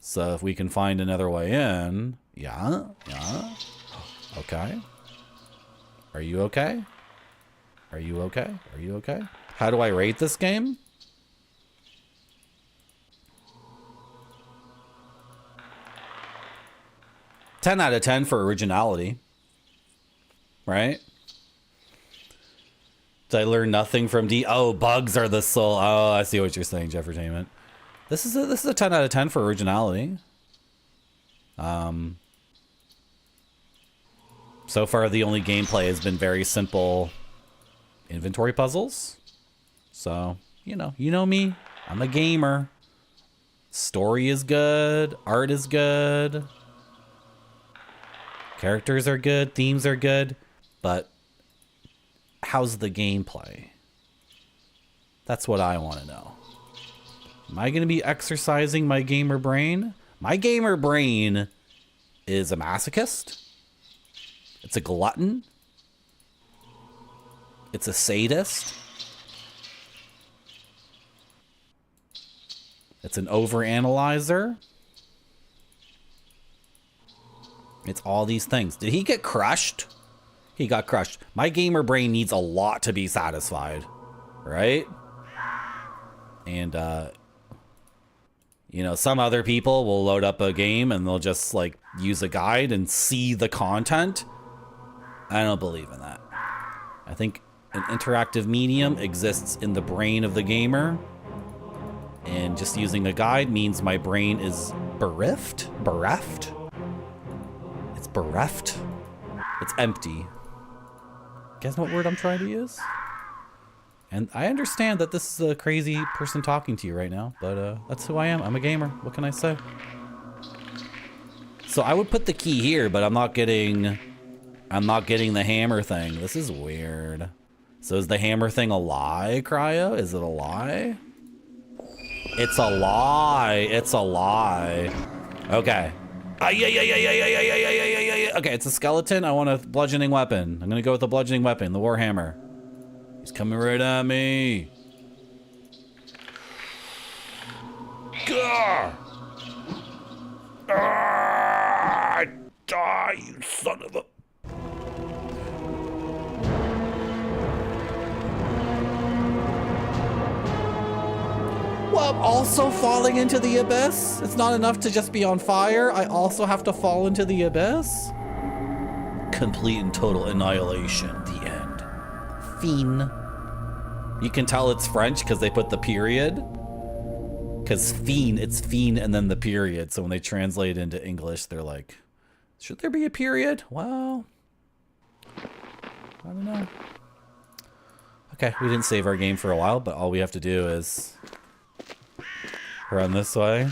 So if we can find another way in, yeah. Okay. Are you okay? Are you okay? Are you okay? How do I rate this game? $10 out of 10 for originality. Right? Did I learn nothing from D? Oh, bugs are the soul. Oh, I see what you're saying, Jeffertainment. This is a 10 out of 10 for originality. So far, the only gameplay has been very simple inventory puzzles. So, you know me. I'm a gamer. Story is good. Art is good. Characters are good, themes are good, but how's the gameplay? That's what I want to know. Am I going to be exercising my gamer brain? My gamer brain is a masochist. It's a glutton. It's a sadist. It's an overanalyzer. It's all these things. Did he get crushed? He got crushed. My gamer brain needs a lot to be satisfied, right? And, you know, some other people will load up a game and they'll just, like, use a guide and see the content. I don't believe in that. I think an interactive medium exists in the brain of the gamer. And just using a guide means my brain is bereft? Bereft? It's bereft. It's empty. You guys know what word I'm trying to use? And I understand that this is a crazy person talking to you right now, but that's who I am. I'm a gamer. What can I say? So I would put the key here, but I'm not getting the hammer thing. This is weird. So is the hammer thing a lie, Cryo? Is it a lie? It's a lie. It's a lie. Okay. Okay, it's a skeleton. I want a bludgeoning weapon. I'm gonna go with the bludgeoning weapon, the warhammer. He's coming right at me. Gah! Ah, die, you son of a... Well, I'm also falling into the abyss. It's not enough to just be on fire. I also have to fall into the abyss. Complete and total annihilation. The end. Fiend. You can tell it's French because they put the period. Because fiend, it's fiend and then the period. So when they translate into English, they're like, should there be a period? Well, I don't know. Okay, we didn't save our game for a while, but all we have to do is run this way.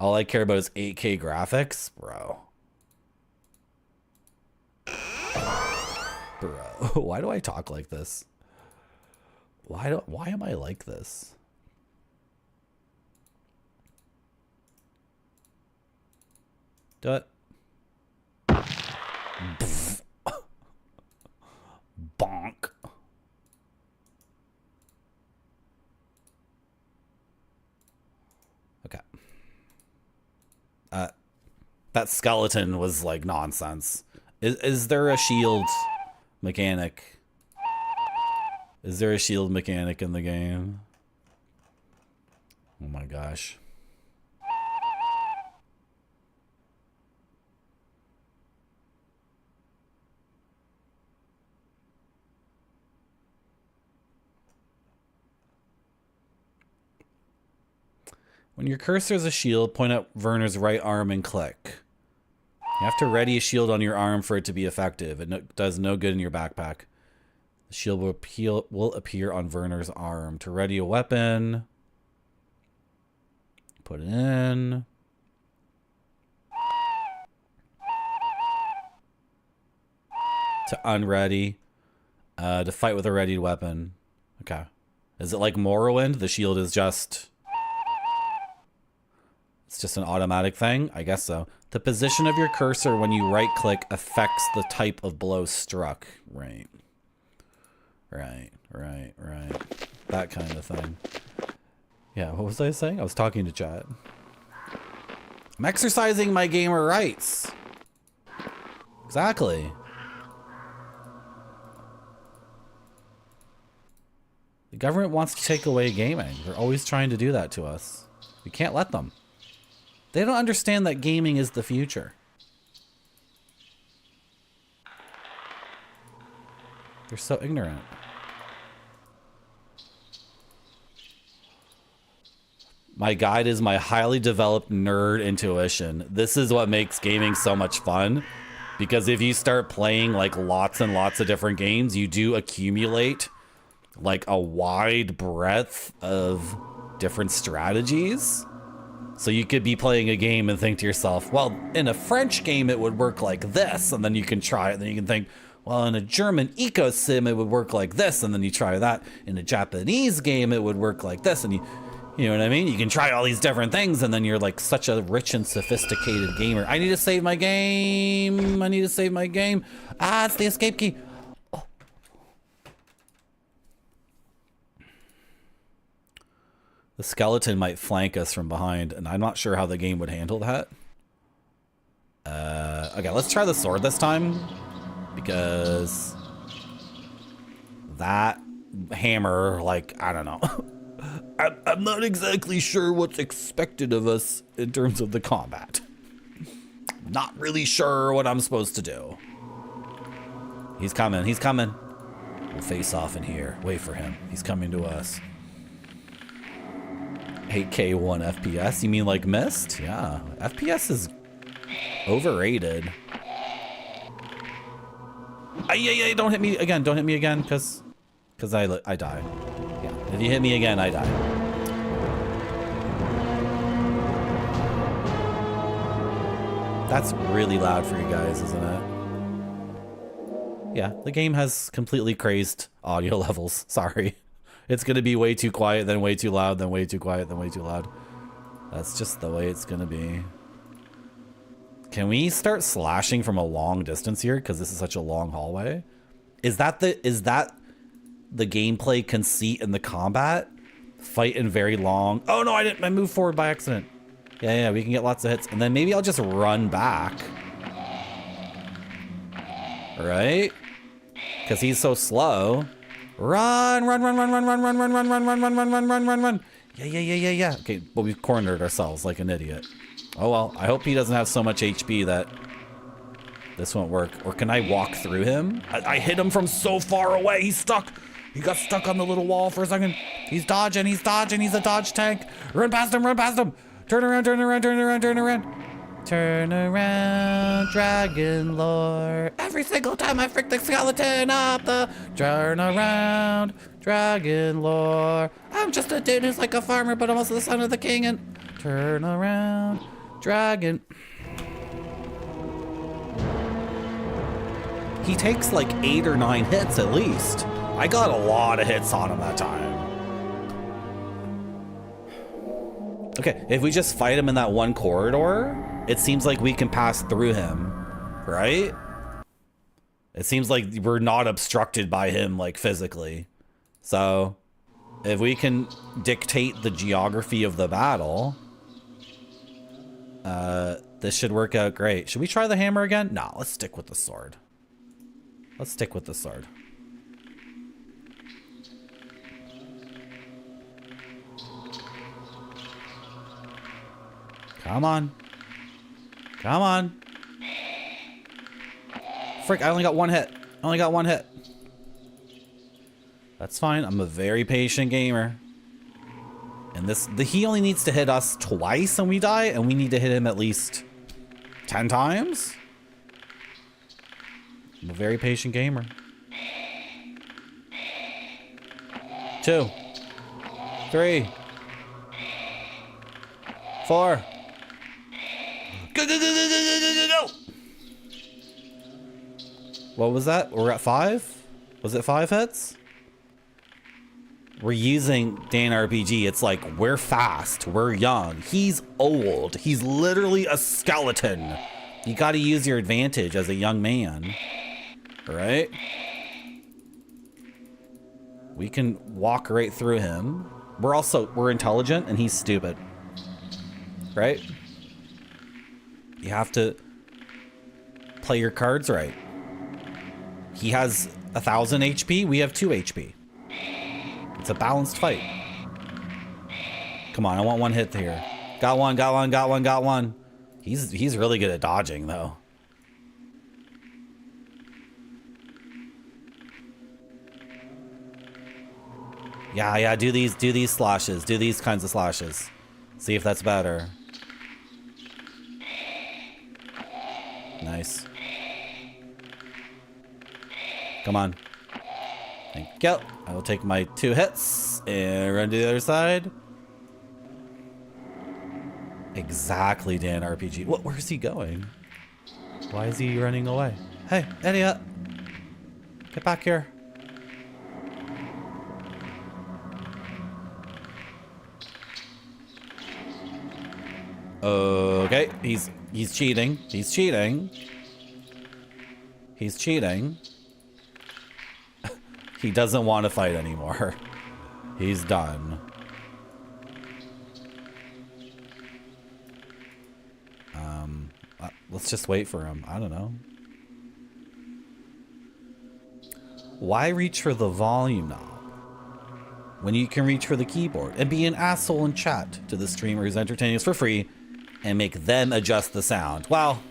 All I care about is 8K graphics, bro. Bro, why do I talk like this? Why am I like this? Do it. Bonk. Okay. That skeleton was like nonsense. Is there a shield mechanic? Is there a shield mechanic in the game? Oh my gosh. When your cursor is a shield, point at Werner's right arm and click. You have to ready a shield on your arm for it to be effective. It does no good in your backpack. The shield will appear on Werner's arm. To ready a weapon, put it in. To unready. To fight with a readied weapon. Okay. Is it like Morrowind? The shield is just... It's just an automatic thing? I guess so. The position of your cursor when you right click affects the type of blow struck. Right. Right. That kind of thing. Yeah, what was I saying? I was talking to chat. I'm exercising my gamer rights. Exactly. The government wants to take away gaming. They're always trying to do that to us. We can't let them. They don't understand that gaming is the future. They're so ignorant. My guide is my highly developed nerd intuition. This is what makes gaming so much fun. Because if you start playing like lots and lots of different games, you do accumulate like a wide breadth of different strategies. So you could be playing a game and think to yourself, well, in a French game, it would work like this. And then you can try it. And then you can think, well, in a German eco sim, it would work like this. And then you try that. In a Japanese game, it would work like this. And you know what I mean? You can try all these different things. And then you're like such a rich and sophisticated gamer. I need to save my game. I need to save my game. Ah, it's the escape key. The skeleton might flank us from behind, and I'm not sure how the game would handle that. Okay, let's try the sword this time, because that hammer, like, I don't know. I'm not exactly sure what's expected of us in terms of the combat. Not really sure what I'm supposed to do. He's coming, he's coming. We'll face off in here. Wait for him. He's coming to us. 8K1 FPS? You mean like Mist? Yeah. FPS is overrated. Yeah, don't hit me again. Don't hit me again, because I die. Yeah. If you hit me again, I die. That's really loud for you guys, isn't it? Yeah, the game has completely crazed audio levels. Sorry. It's going to be way too quiet, then way too loud, then way too quiet, then way too loud. That's just the way it's going to be. Can we start slashing from a long distance here? Because this is such a long hallway. Is that the gameplay conceit in the combat? Fight in very long. Oh no, I moved forward by accident. Yeah, we can get lots of hits. And then maybe I'll just run back. Right? Because he's so slow. Run. Yeah. Okay, well, we've cornered ourselves like an idiot. Oh, well, I hope he doesn't have so much HP that this won't work. Or can I walk through him? I hit him from so far away. He's stuck. He got stuck on the little wall for a second. He's dodging. He's a dodge tank. Run past him. Turn around. Turn around, Dragon Lord. Every single time I frick the skeleton up the turn around, Dragon Lord. I'm just a dude who's like a farmer, but I'm also the son of the king. And turn around, Dragon. He takes like 8 or 9 hits at least. I got a lot of hits on him that time. Okay, if we just fight him in that one corridor, it seems like we can pass through him, right? It seems like we're not obstructed by him, like, physically. So, if we can dictate the geography of the battle, this should work out great. Should we try the hammer again? No, let's stick with the sword. Come on. Frick, I only got one hit. That's fine. I'm a very patient gamer. And he only needs to hit us twice and we die, and we need to hit him at least 10 times? I'm a very patient gamer. 2, 3, 4. Go! What was that? We're at 5? Was it 5 hits? We're using Dan RPG. It's like, we're fast, we're young. He's old. He's literally a skeleton. You gotta use your advantage as a young man. Right? We can walk right through him. We're intelligent and he's stupid. Right? You have to play your cards right. He has 1,000 HP. We have 2 HP. It's a balanced fight. Come on, I want one hit here. Got one. He's really good at dodging, though. Yeah, do these slashes. Do these kinds of slashes. See if that's better. Nice. Come on. Thank you. I will take my 2 hits and run to the other side. Exactly, Dan RPG. What? Where's he going? Why is he running away? Hey, idiot! Get back here. Okay, he's cheating. He's cheating. He's cheating. He doesn't want to fight anymore. He's done. Let's just wait for him. I don't know. Why reach for the volume knob when you can reach for the keyboard and be an asshole and chat to the streamer who's entertaining us for free and make them adjust the sound? Well,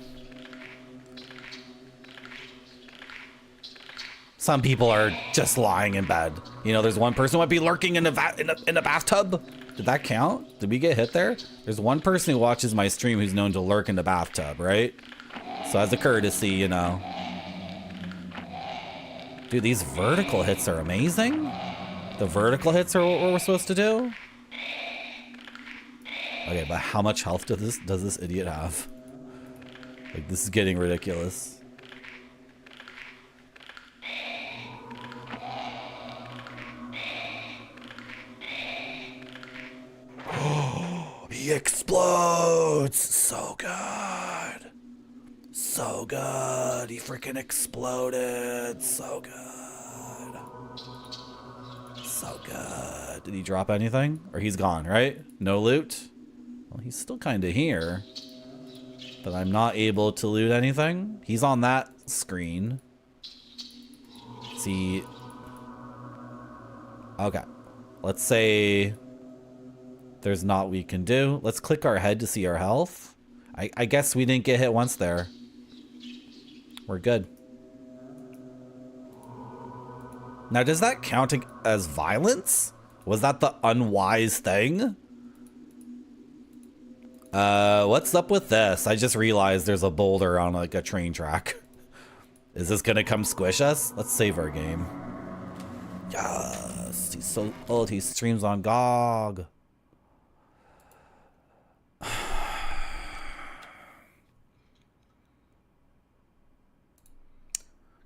some people are just lying in bed. You know, there's one person who might be lurking in a bathtub. Did that count? Did we get hit there? There's one person who watches my stream who's known to lurk in the bathtub, right? So as a courtesy, you know. Dude, these vertical hits are amazing. The vertical hits are what we're supposed to do. Okay, but how much health does this idiot have? Like, this is getting ridiculous. He explodes! So good! So good! He freaking exploded! So good! So good! Did he drop anything? Or he's gone, right? No loot? Well, he's still kinda here. But I'm not able to loot anything. He's on that screen. See... Okay. Let's say... there's not we can do. Let's click our head to see our health. I guess we didn't get hit once there. We're good. Now, does that count as violence? Was that the unwise thing? What's up with this? I just realized there's a boulder on like a train track. Is this gonna come squish us? Let's save our game. Yes, he's so old. He streams on GOG.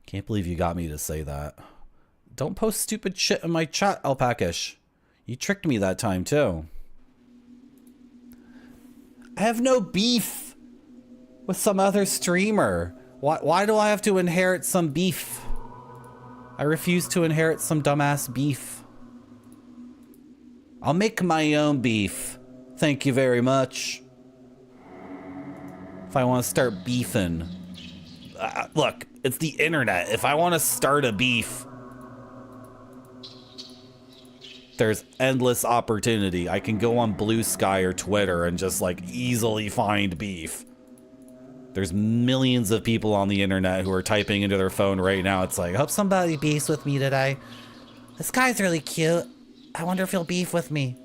Can't believe you got me to say that. Don't post stupid shit in my chat, Alpacish. You tricked me that time too. I have no beef with some other streamer. Why do I have to inherit some beef? I refuse to inherit some dumbass beef. I'll make my own beef. Thank you very much. If I want to start beefing. Look, it's the internet. If I want to start a beef, there's endless opportunity. I can go on Blue Sky or Twitter and just like easily find beef. There's millions of people on the internet who are typing into their phone right now. It's like, hope somebody beefs with me today. This guy's really cute. I wonder if he'll beef with me.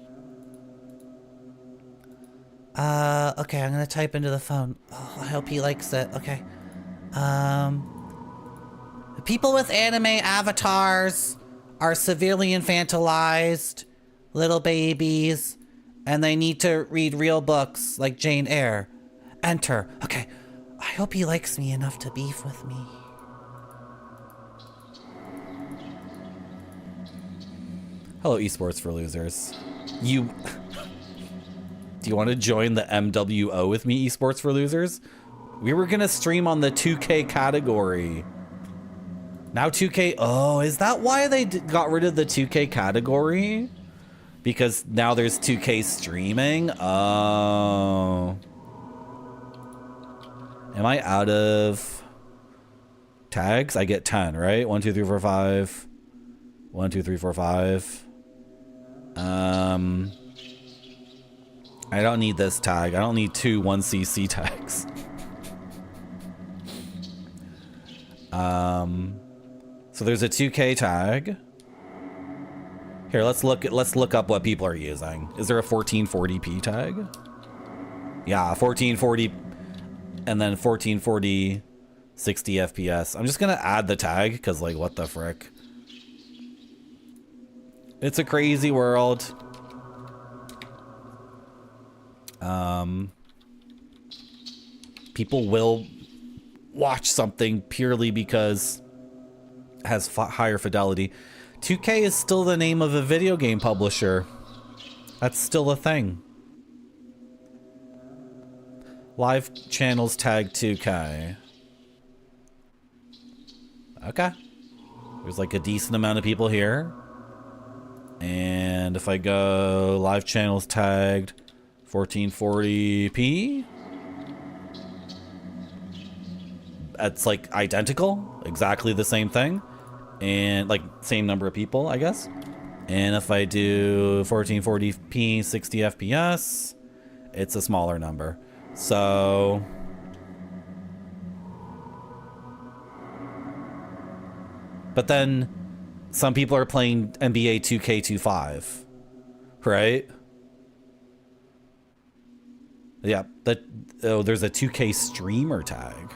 Okay, I'm gonna type into the phone. Oh, I hope he likes it. Okay. People with anime avatars are severely infantilized little babies, and they need to read real books like Jane Eyre. Enter. Okay. I hope he likes me enough to beef with me. Hello, esports for losers. Do you want to join the MWO with me, esports for losers? We were gonna stream on the 2K category. Now 2K, oh, is that why they got rid of the 2K category? Because now there's 2K streaming? Oh. Am I out of tags? I get 10, right? 1, 2, 3, 4, 5. 1, 2, 3, 4, 5. I don't need this tag. I don't need 2 1cc tags. So there's a 2K tag. Here, let's look up what people are using. Is there a 1440p tag? Yeah, 1440 and then 1440 60 FPS. I'm just gonna add the tag because like what the frick. It's a crazy world. People will watch something purely because it has higher fidelity. 2K is still the name of a video game publisher. That's still a thing. Live channels tag 2K. Okay. There's like a decent amount of people here. And if I go live channels tagged 1440p, it's like identical, exactly the same thing. And like same number of people, I guess. And if I do 1440p 60 FPS, it's a smaller number. So but then some people are playing NBA 2K25, right? Yeah, there's a 2K streamer tag.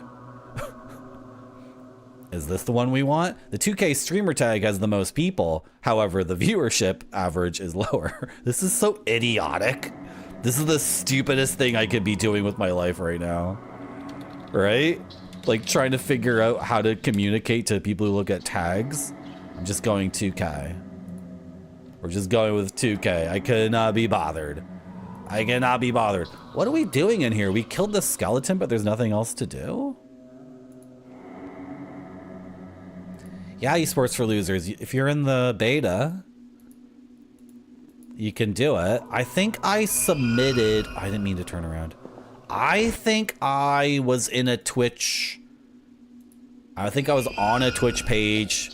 Is this the one we want? The 2K streamer tag has the most people. However, the viewership average is lower. This is so idiotic. This is the stupidest thing I could be doing with my life right now. Right? Like trying to figure out how to communicate to people who look at tags. I'm just going 2K. We're just going with 2K. I could not be bothered. I cannot be bothered. What are we doing in here? We killed the skeleton, but there's nothing else to do? Yeah, esports for losers. If you're in the beta, you can do it. I think I submitted... I didn't mean to turn around. I think I was in a Twitch... I think I was on a Twitch page.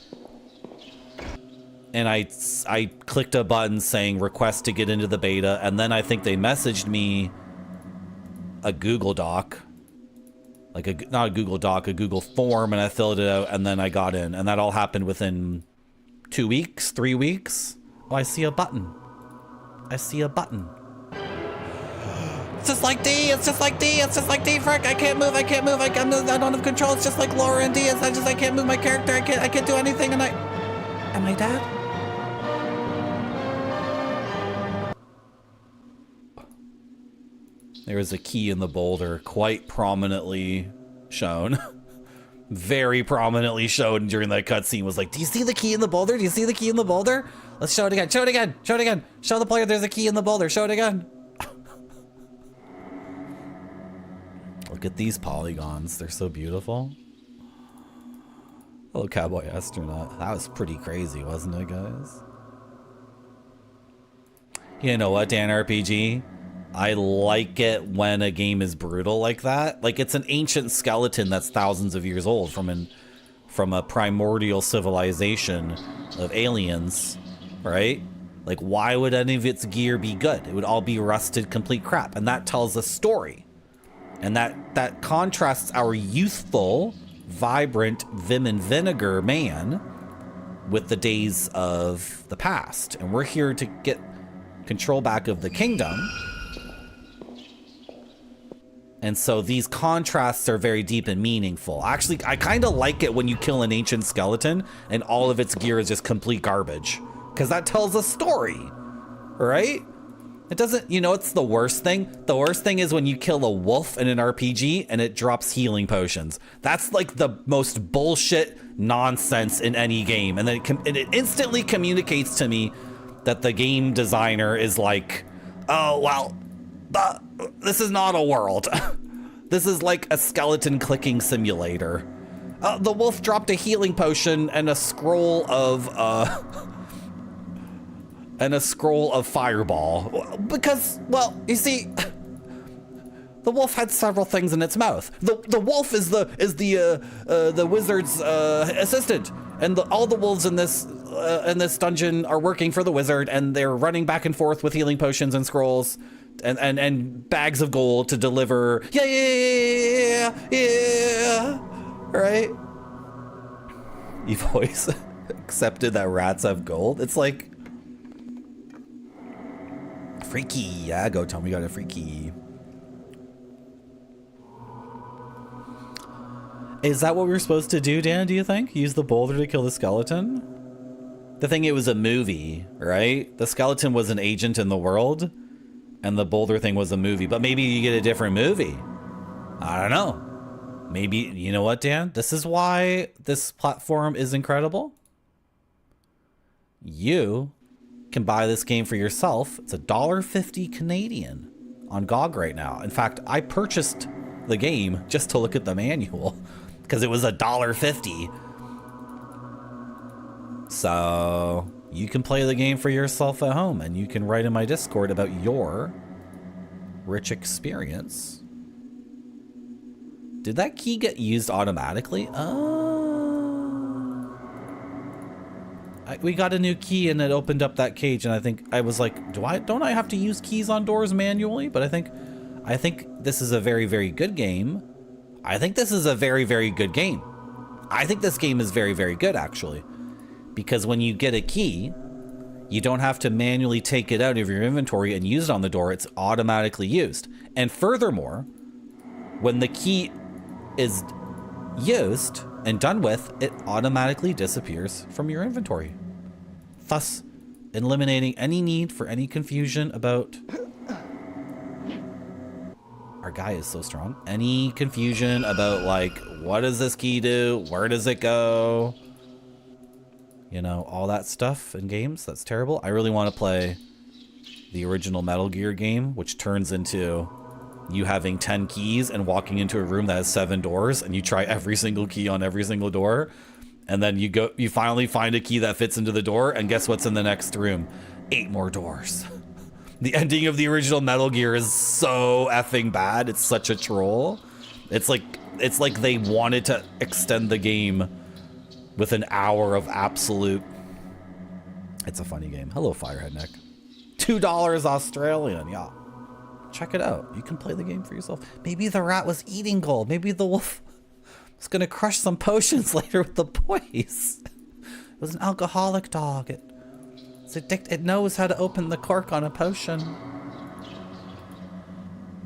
And I clicked a button saying request to get into the beta. And then I think they messaged me a Google Doc. Like not a Google Doc, a Google form, and I filled it out, and then I got in. And that all happened within 2 weeks, 3 weeks. Oh, I see a button. I see a button. It's just like D, it's just like D, it's just like D, frick. I can't move, I can't move, I don't have control. It's just like Laura and D. I can't move my character, I can't do anything, and am I dead? There is a key in the boulder, quite prominently shown. Very prominently shown during that cutscene. Was like, do you see the key in the boulder? Do you see the key in the boulder? Let's show it again. Show it again. Show it again. Show the player there's a key in the boulder. Show it again. Look at these polygons. They're so beautiful. Hello, Cowboy Astronaut. That was pretty crazy, wasn't it, guys? You know what, Dan RPG? I like it when a game is brutal like that. Like, it's an ancient skeleton that's thousands of years old from a primordial civilization of aliens, right? Like, why would any of its gear be good? It would all be rusted, complete crap. And that tells a story. And that contrasts our youthful, vibrant, vim and vinegar man with the days of the past. And we're here to get control back of the kingdom. And so these contrasts are very deep and meaningful. Actually, I kind of like it when you kill an ancient skeleton and all of its gear is just complete garbage. Because that tells a story, right? It doesn't, you know, it's the worst thing. The worst thing is when you kill a wolf in an RPG and it drops healing potions. That's like the most bullshit nonsense in any game. And then it instantly communicates to me that the game designer is like, oh, well, this is not a world. This is like a skeleton clicking simulator. The wolf dropped a healing potion and a scroll of fireball. Because, well, you see, the wolf had several things in its mouth. The wolf is the wizard's assistant, and all the wolves in this dungeon are working for the wizard, and they're running back and forth with healing potions and scrolls. And bags of gold to deliver. Yeah. Right? You voice accepted that rats have gold. It's like freaky. Yeah, go tell me you got a freaky. Is that what we were supposed to do, Dan? Do you think? Use the boulder to kill the skeleton? The thing, it was a movie, right? The skeleton was an agent in the world. And the boulder thing was a movie, but maybe you get a different movie. I don't know. Maybe, you know what, Dan? This is why this platform is incredible. You can buy this game for yourself. It's $1.50 Canadian on GOG right now. In fact, I purchased the game just to look at the manual because it was $1.50. So you can play the game for yourself at home, and you can write in my Discord about your rich experience. Did that key get used automatically? We got a new key and it opened up that cage, and I think I was like, don't I have to use keys on doors manually? But I think this is a very, very good game. I think this is a very, very good game. I think this game is very, very good, actually. Because when you get a key, you don't have to manually take it out of your inventory and use it on the door. It's automatically used. And furthermore, when the key is used and done with, it automatically disappears from your inventory, thus eliminating any need for any confusion about... Our guy is so strong. Any confusion about, like, what does this key do? Where does it go? You know, all that stuff in games. That's terrible. I really want to play the original Metal Gear game, which turns into you having 10 keys and walking into a room that has 7 doors, and you try every single key on every single door, and then you finally find a key that fits into the door, and guess what's in the next room? 8 more doors. The ending of the original Metal Gear is so effing bad. It's such a troll. It's like they wanted to extend the game with an hour of absolute... It's a funny game. Hello, Firehead Nick. $2 Australian, yeah. Check it out. You can play the game for yourself. Maybe the rat was eating gold. Maybe the wolf was gonna crush some potions later with the boys. It was an alcoholic dog. It's addicted. It knows how to open the cork on a potion.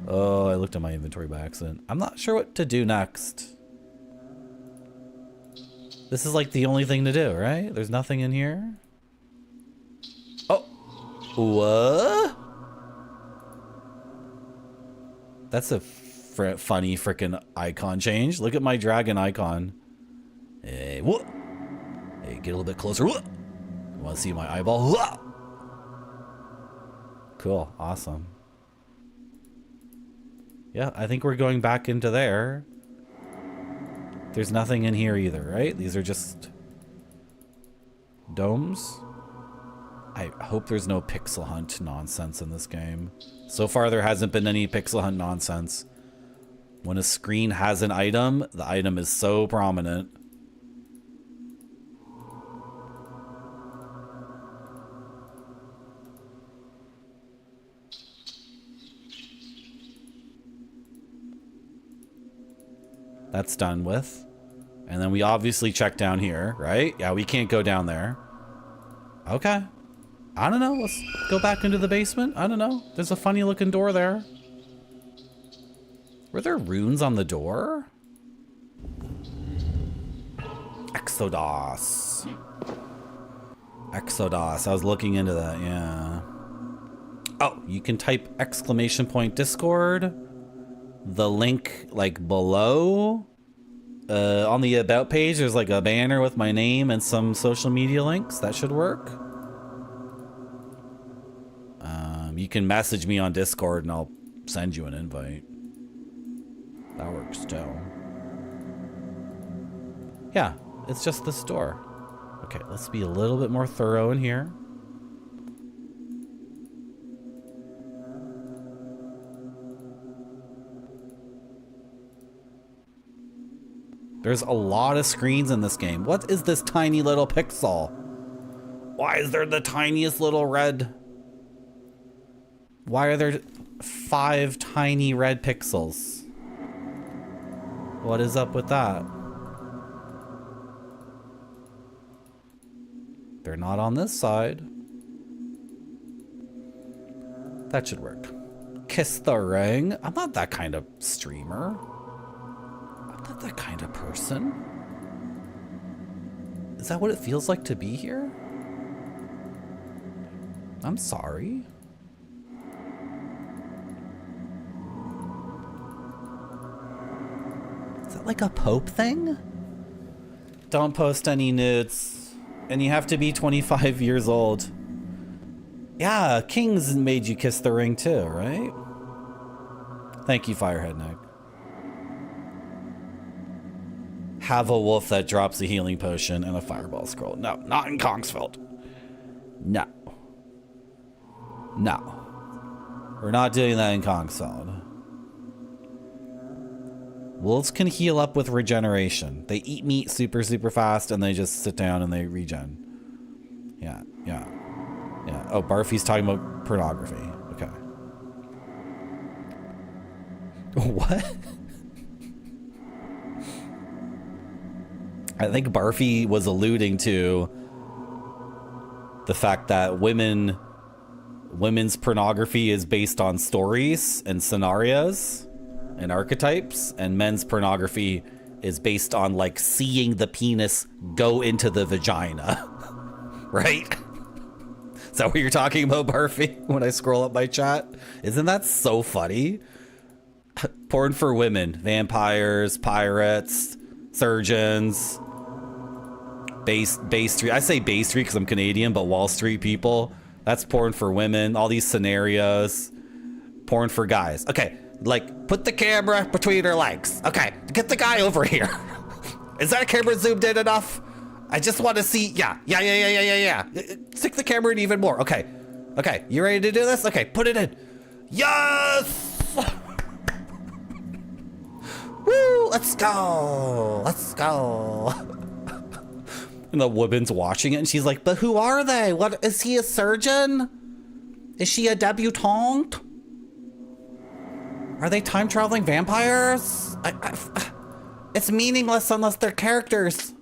Oh, I looked at my inventory by accident. I'm not sure what to do next. This is like the only thing to do, right? There's nothing in here. Oh, what? That's a funny freaking icon change. Look at my dragon icon. Hey, what? Hey, get a little bit closer. What? You want to see my eyeball? What? Cool, awesome. Yeah, I think we're going back into there. There's nothing in here either, right? These are just domes. I hope there's no pixel hunt nonsense in this game. So far, there hasn't been any pixel hunt nonsense. When a screen has an item, the item is so prominent. That's done with. And then we obviously check down here, right? Yeah, we can't go down there. Okay. I don't know. Let's go back into the basement. I don't know. There's a funny looking door there. Were there runes on the door? Exodus. Exodus. I was looking into that, yeah. Oh, you can type !Discord. The link, like, below. On the About page, there's, like, a banner with my name and some social media links. That should work. You can message me on Discord and I'll send you an invite. That works too. Yeah, it's just this door. Okay, let's be a little bit more thorough in here. There's a lot of screens in this game. What is this tiny little pixel? Why is there the tiniest little red? Why are there 5 tiny red pixels? What is up with that? They're not on this side. That should work. Kiss the ring. I'm not that kind of streamer. I'm not that kind of person. Is that what it feels like to be here? I'm sorry. like a Pope thing? Don't post any nudes. And you have to be 25 years old. Yeah, Kings made you kiss the ring too, right? Thank you, Firehead Nick. Have a wolf that drops a healing potion and a fireball scroll. No, not in Kongsfeld. No. No. We're not doing that in Kongsfeld. Wolves can heal up with regeneration. They eat meat super, super fast and they just sit down and they regen. Yeah, yeah. Yeah. Oh, Barfy's talking about pornography. Okay. What? I think Barfy was alluding to the fact that women's pornography is based on stories and scenarios and archetypes, and men's pornography is based on like seeing the penis go into the vagina. Right? Is that what you're talking about, Barfy, when I scroll up my chat? Isn't that so funny? Porn for women, vampires, pirates, surgeons, Bay Street. I say Bay Street because I'm Canadian, but Wall Street people. That's porn for women. All these scenarios. Porn for guys. Okay, like put the camera between her legs. Okay, get the guy over here. Is that camera zoomed in enough? I just want to see. Yeah. Stick the camera in even more. Okay. Okay, you ready to do this? Okay, put it in. Yes! Woo! Let's go. Let's go. And the woman's watching it and she's like, but who are they? What, is he a surgeon? Is she a debutante? Are they time traveling vampires? It's meaningless unless they're characters.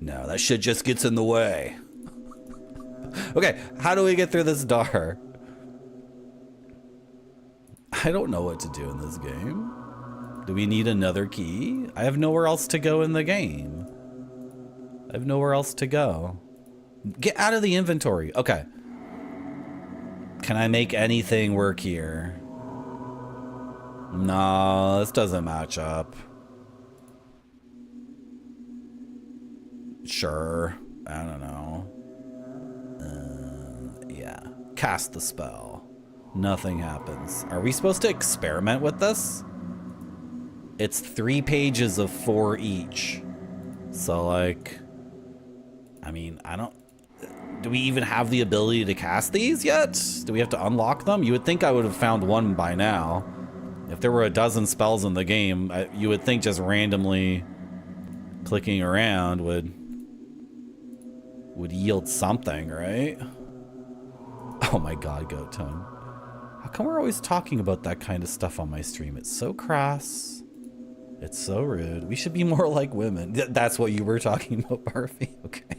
No, that shit just gets in the way. Okay, how do we get through this door? I don't know what to do in this game. Do we need another key? I have nowhere else to go in the game. I have nowhere else to go. Get out of the inventory. Okay. Can I make anything work here? No, this doesn't match up. Sure. I don't know. Yeah. Cast the spell. Nothing happens. Are we supposed to experiment with this? It's 3 pages of 4 each. So, like... I mean, I don't... Do we even have the ability to cast these yet? Do we have to unlock them? You would think I would have found one by now. If there were a dozen spells in the game, you would think just randomly clicking around would yield something, right? Oh my god, Goat Tongue. How come we're always talking about that kind of stuff on my stream? It's so crass. It's so rude. We should be more like women. That's what you were talking about, Barfy? Okay.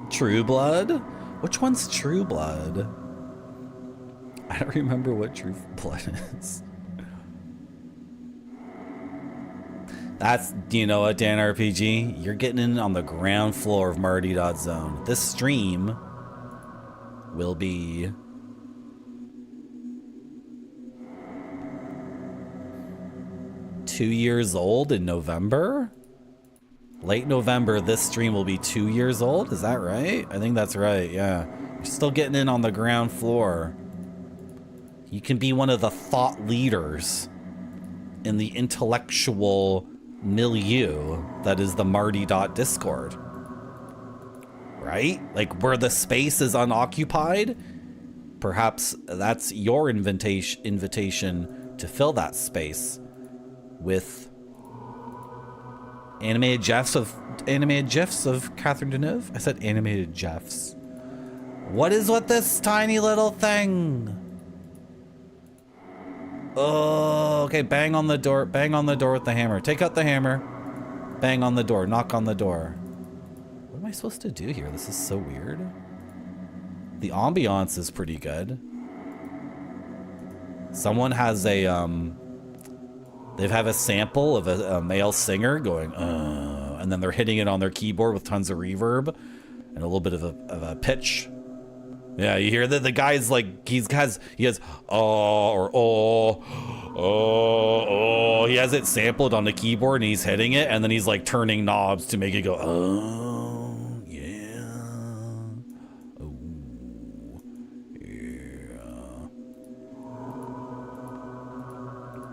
True Blood? Which one's True Blood? I don't remember what True Blood is. That's, you know what, Dan RPG? You're getting in on the ground floor of Marty.zone. This stream will be... $2 old in November? Late November, this stream will be 2 years old? Is that right? I think that's right, yeah. You're still getting in on the ground floor. You can be one of the thought leaders in the intellectual milieu that is the Marty.Discord. Right? Like, where the space is unoccupied? Perhaps that's your invitation to fill that space with animated GIFs of Catherine Deneuve. I said animated GIFs. What is with this tiny little thing? Oh, okay. Bang on the door. Bang on the door with the hammer. Take out the hammer. Bang on the door. Knock on the door. What am I supposed to do here? This is so weird. The ambiance is pretty good. Someone has a they have a sample of a male singer going, and then they're hitting it on their keyboard with tons of reverb and a little bit of a pitch. Yeah, you hear that the guy's like he has oh or oh. He has it sampled on the keyboard and he's hitting it and then he's like turning knobs to make it go oh yeah. Oh yeah.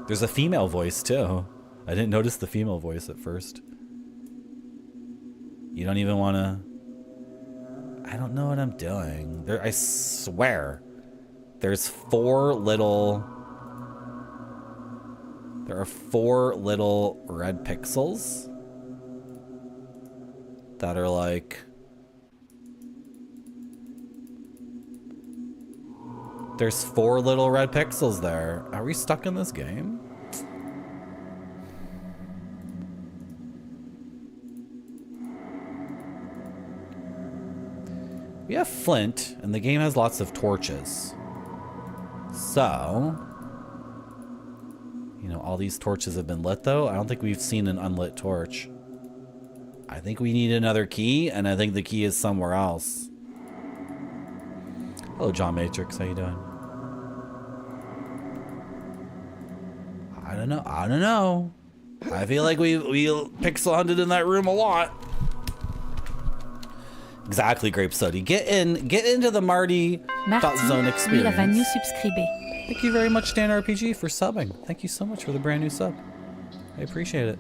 There's a female voice too. I didn't notice the female voice at first. You don't even want to. I don't know what I'm doing. There, I swear, there's There are 4 little red pixels that are like. There's 4 little red pixels there. Are we stuck in this game? We have flint, and the game has lots of torches. So, you know, all these torches have been lit, though. I don't think we've seen an unlit torch. I think we need another key, and I think the key is somewhere else. Hello, John Matrix. How you doing? I don't know. I feel like we pixel hunted in that room a lot. Exactly, Grape Sody. Get into the Marty Zone experience. Thank you very much, Dan RPG, for subbing. Thank you so much for the brand new sub. I appreciate it.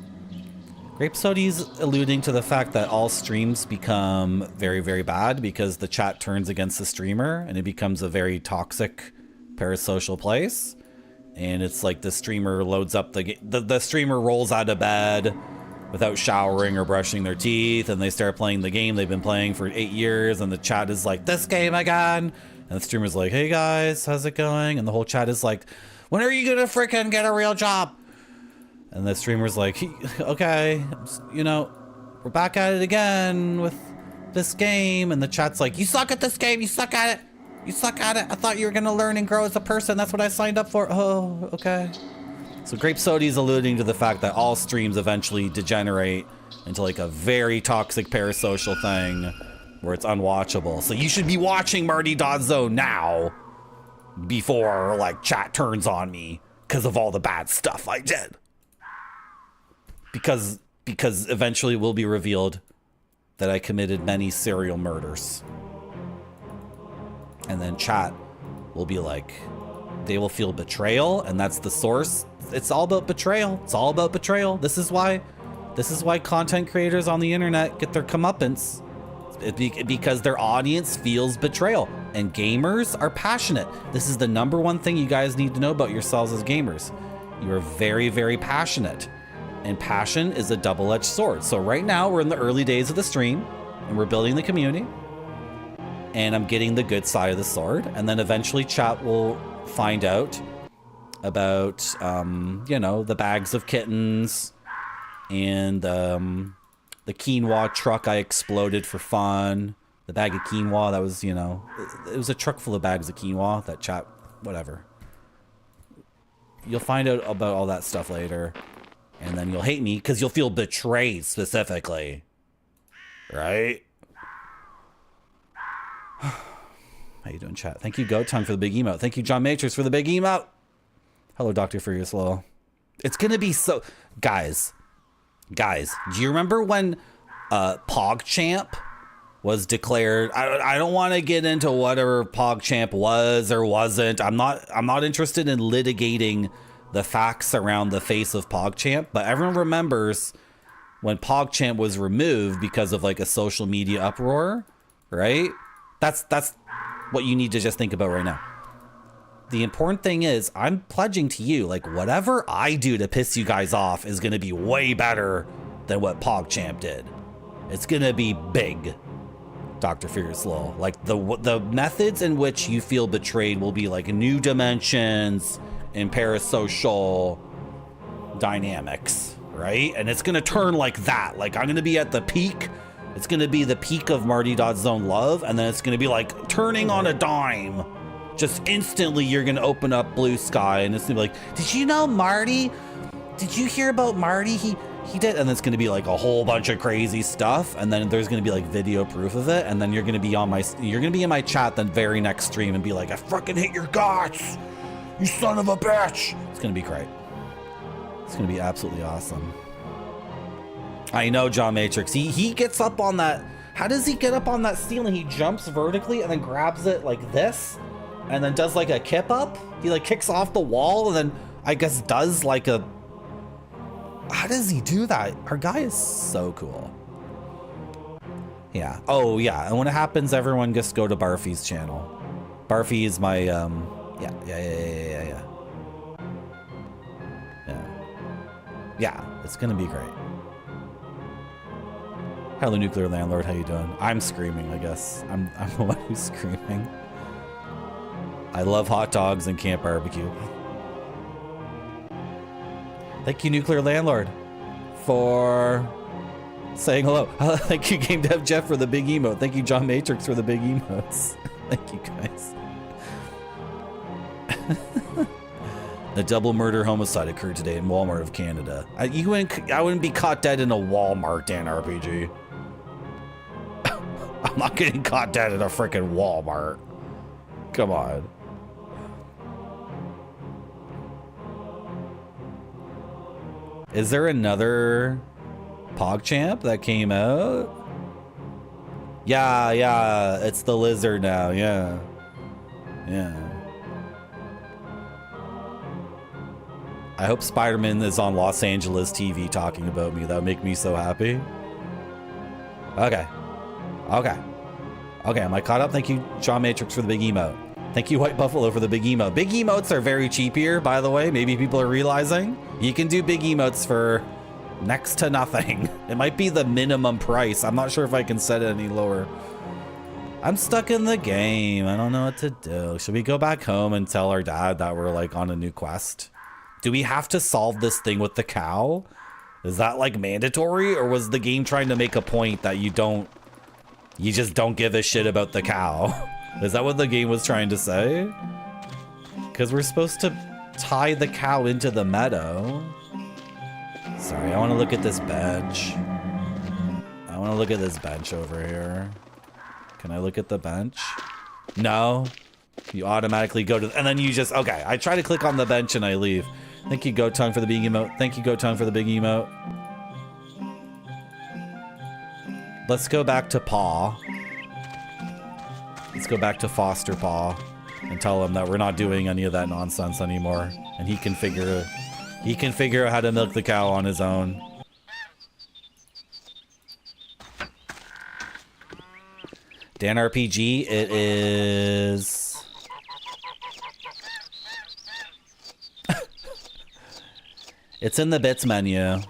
Grape Sody's alluding to the fact that all streams become very, very bad because the chat turns against the streamer and it becomes a very toxic parasocial place. And it's like the streamer loads up the streamer rolls out of bed without showering or brushing their teeth, and they start playing the game they've been playing for 8 years, and the chat is like, this game again, and the streamer's like, hey guys, how's it going? And the whole chat is like, when are you gonna freaking get a real job? And the streamer's like, okay, you know, we're back at it again with this game, and the chat's like, you suck at this game, you suck at it, you suck at it, I thought you were gonna learn and grow as a person, that's what I signed up for. Oh, okay. So Grape Sody's alluding to the fact that all streams eventually degenerate into like a very toxic parasocial thing where it's unwatchable. So you should be watching Marty.Zone now before like chat turns on me because of all the bad stuff I did. Because eventually it will be revealed that I committed many serial murders. And then chat will be like, they will feel betrayal, and that's the source. It's all about betrayal. It's all about betrayal. This is why content creators on the internet get their comeuppance. Because their audience feels betrayal. And gamers are passionate. This is the #1 thing you guys need to know about yourselves as gamers. You are very, very passionate. And passion is a double-edged sword. So right now, we're in the early days of the stream, and we're building the community. And I'm getting the good side of the sword. And then eventually chat will find out about, you know, the bags of kittens and the quinoa truck I exploded for fun. The bag of quinoa, that was, you know, it was a truck full of bags of quinoa. That chat, whatever. You'll find out about all that stuff later. And then you'll hate me because you'll feel betrayed specifically. Right? How you doing, chat? Thank you, Gotung, for the big emote. Thank you, John Matrix, for the big emote. Hello, Dr. Furious Law. It's gonna be so... Guys, do you remember when PogChamp was declared? I don't want to get into whatever PogChamp was or wasn't. I'm not interested in litigating the facts around the face of PogChamp, but everyone remembers when PogChamp was removed because of like a social media uproar, right? That's what you need to just think about right now. The important thing is I'm pledging to you, like whatever I do to piss you guys off is going to be way better than what PogChamp did. It's going to be big, Dr. Furious Law. Like the methods in which you feel betrayed will be like new dimensions and parasocial dynamics, right? And it's going to turn like that. Like I'm going to be at the peak. It's going to be the peak of Marty.Zone love. And then it's going to be like turning on a dime. Just instantly you're going to open up Blue Sky and it's going to be like, did you know Marty? Did you hear about Marty? he did, and it's going to be like a whole bunch of crazy stuff, and then there's going to be like video proof of it, and then you're going to be in my chat the very next stream and be like, I fucking hate your guts, you son of a bitch. It's going to be great. It's going to be absolutely awesome. I know, John Matrix. He gets up on that. How does he get up on that ceiling? He jumps vertically and then grabs it like this, and then does like a kip up. He like kicks off the wall and then I guess does like a. How does he do that? Our guy is so cool. Yeah. Oh yeah. And when it happens, everyone just go to Barfy's channel. Barfy is my yeah. Yeah, it's gonna be great. Hello, Nuclear Landlord. How you doing? I'm screaming, I guess. I'm the one who's screaming. I love hot dogs and camp barbecue. Thank you, Nuclear Landlord, for saying hello. Thank you, Game Dev Jeff, for the big emote. Thank you, John Matrix, for the big emotes. Thank you, guys. A double murder homicide occurred today in Walmart of Canada. I wouldn't be caught dead in a Walmart, Dan RPG. I'm not getting caught dead in a freaking Walmart. Come on. Is there another PogChamp that came out? Yeah, it's the lizard now, yeah. I hope Spider-Man is on Los Angeles TV talking about me. That would make me so happy. Okay, am I caught up? Thank you, John Matrix, for the big emote. Thank you, White Buffalo, for the big emote. Big emotes are very cheap here, by the way. Maybe people are realizing. You can do big emotes for next to nothing. It might be the minimum price. I'm not sure if I can set it any lower. I'm stuck in the game. I don't know what to do. Should we go back home and tell our dad that we're like on a new quest? Do we have to solve this thing with the cow? Is that like mandatory, or was the game trying to make a point that you just don't give a shit about the cow? Is that what the game was trying to say? Because we're supposed to tie the cow into the meadow. Sorry, I want to look at this bench. I want to look at this bench over here. Can I look at the bench? No. You automatically go to, and then you just, okay. I try to click on the bench and I leave. Thank you, Gotung, for the big emote. Thank you, Gotung, for the big emote. Let's go back to Paw. Let's go back to Foster Paw and tell him that we're not doing any of that nonsense anymore. And he can figure out how to milk the cow on his own. Dan RPG, it is... It's in the bits menu.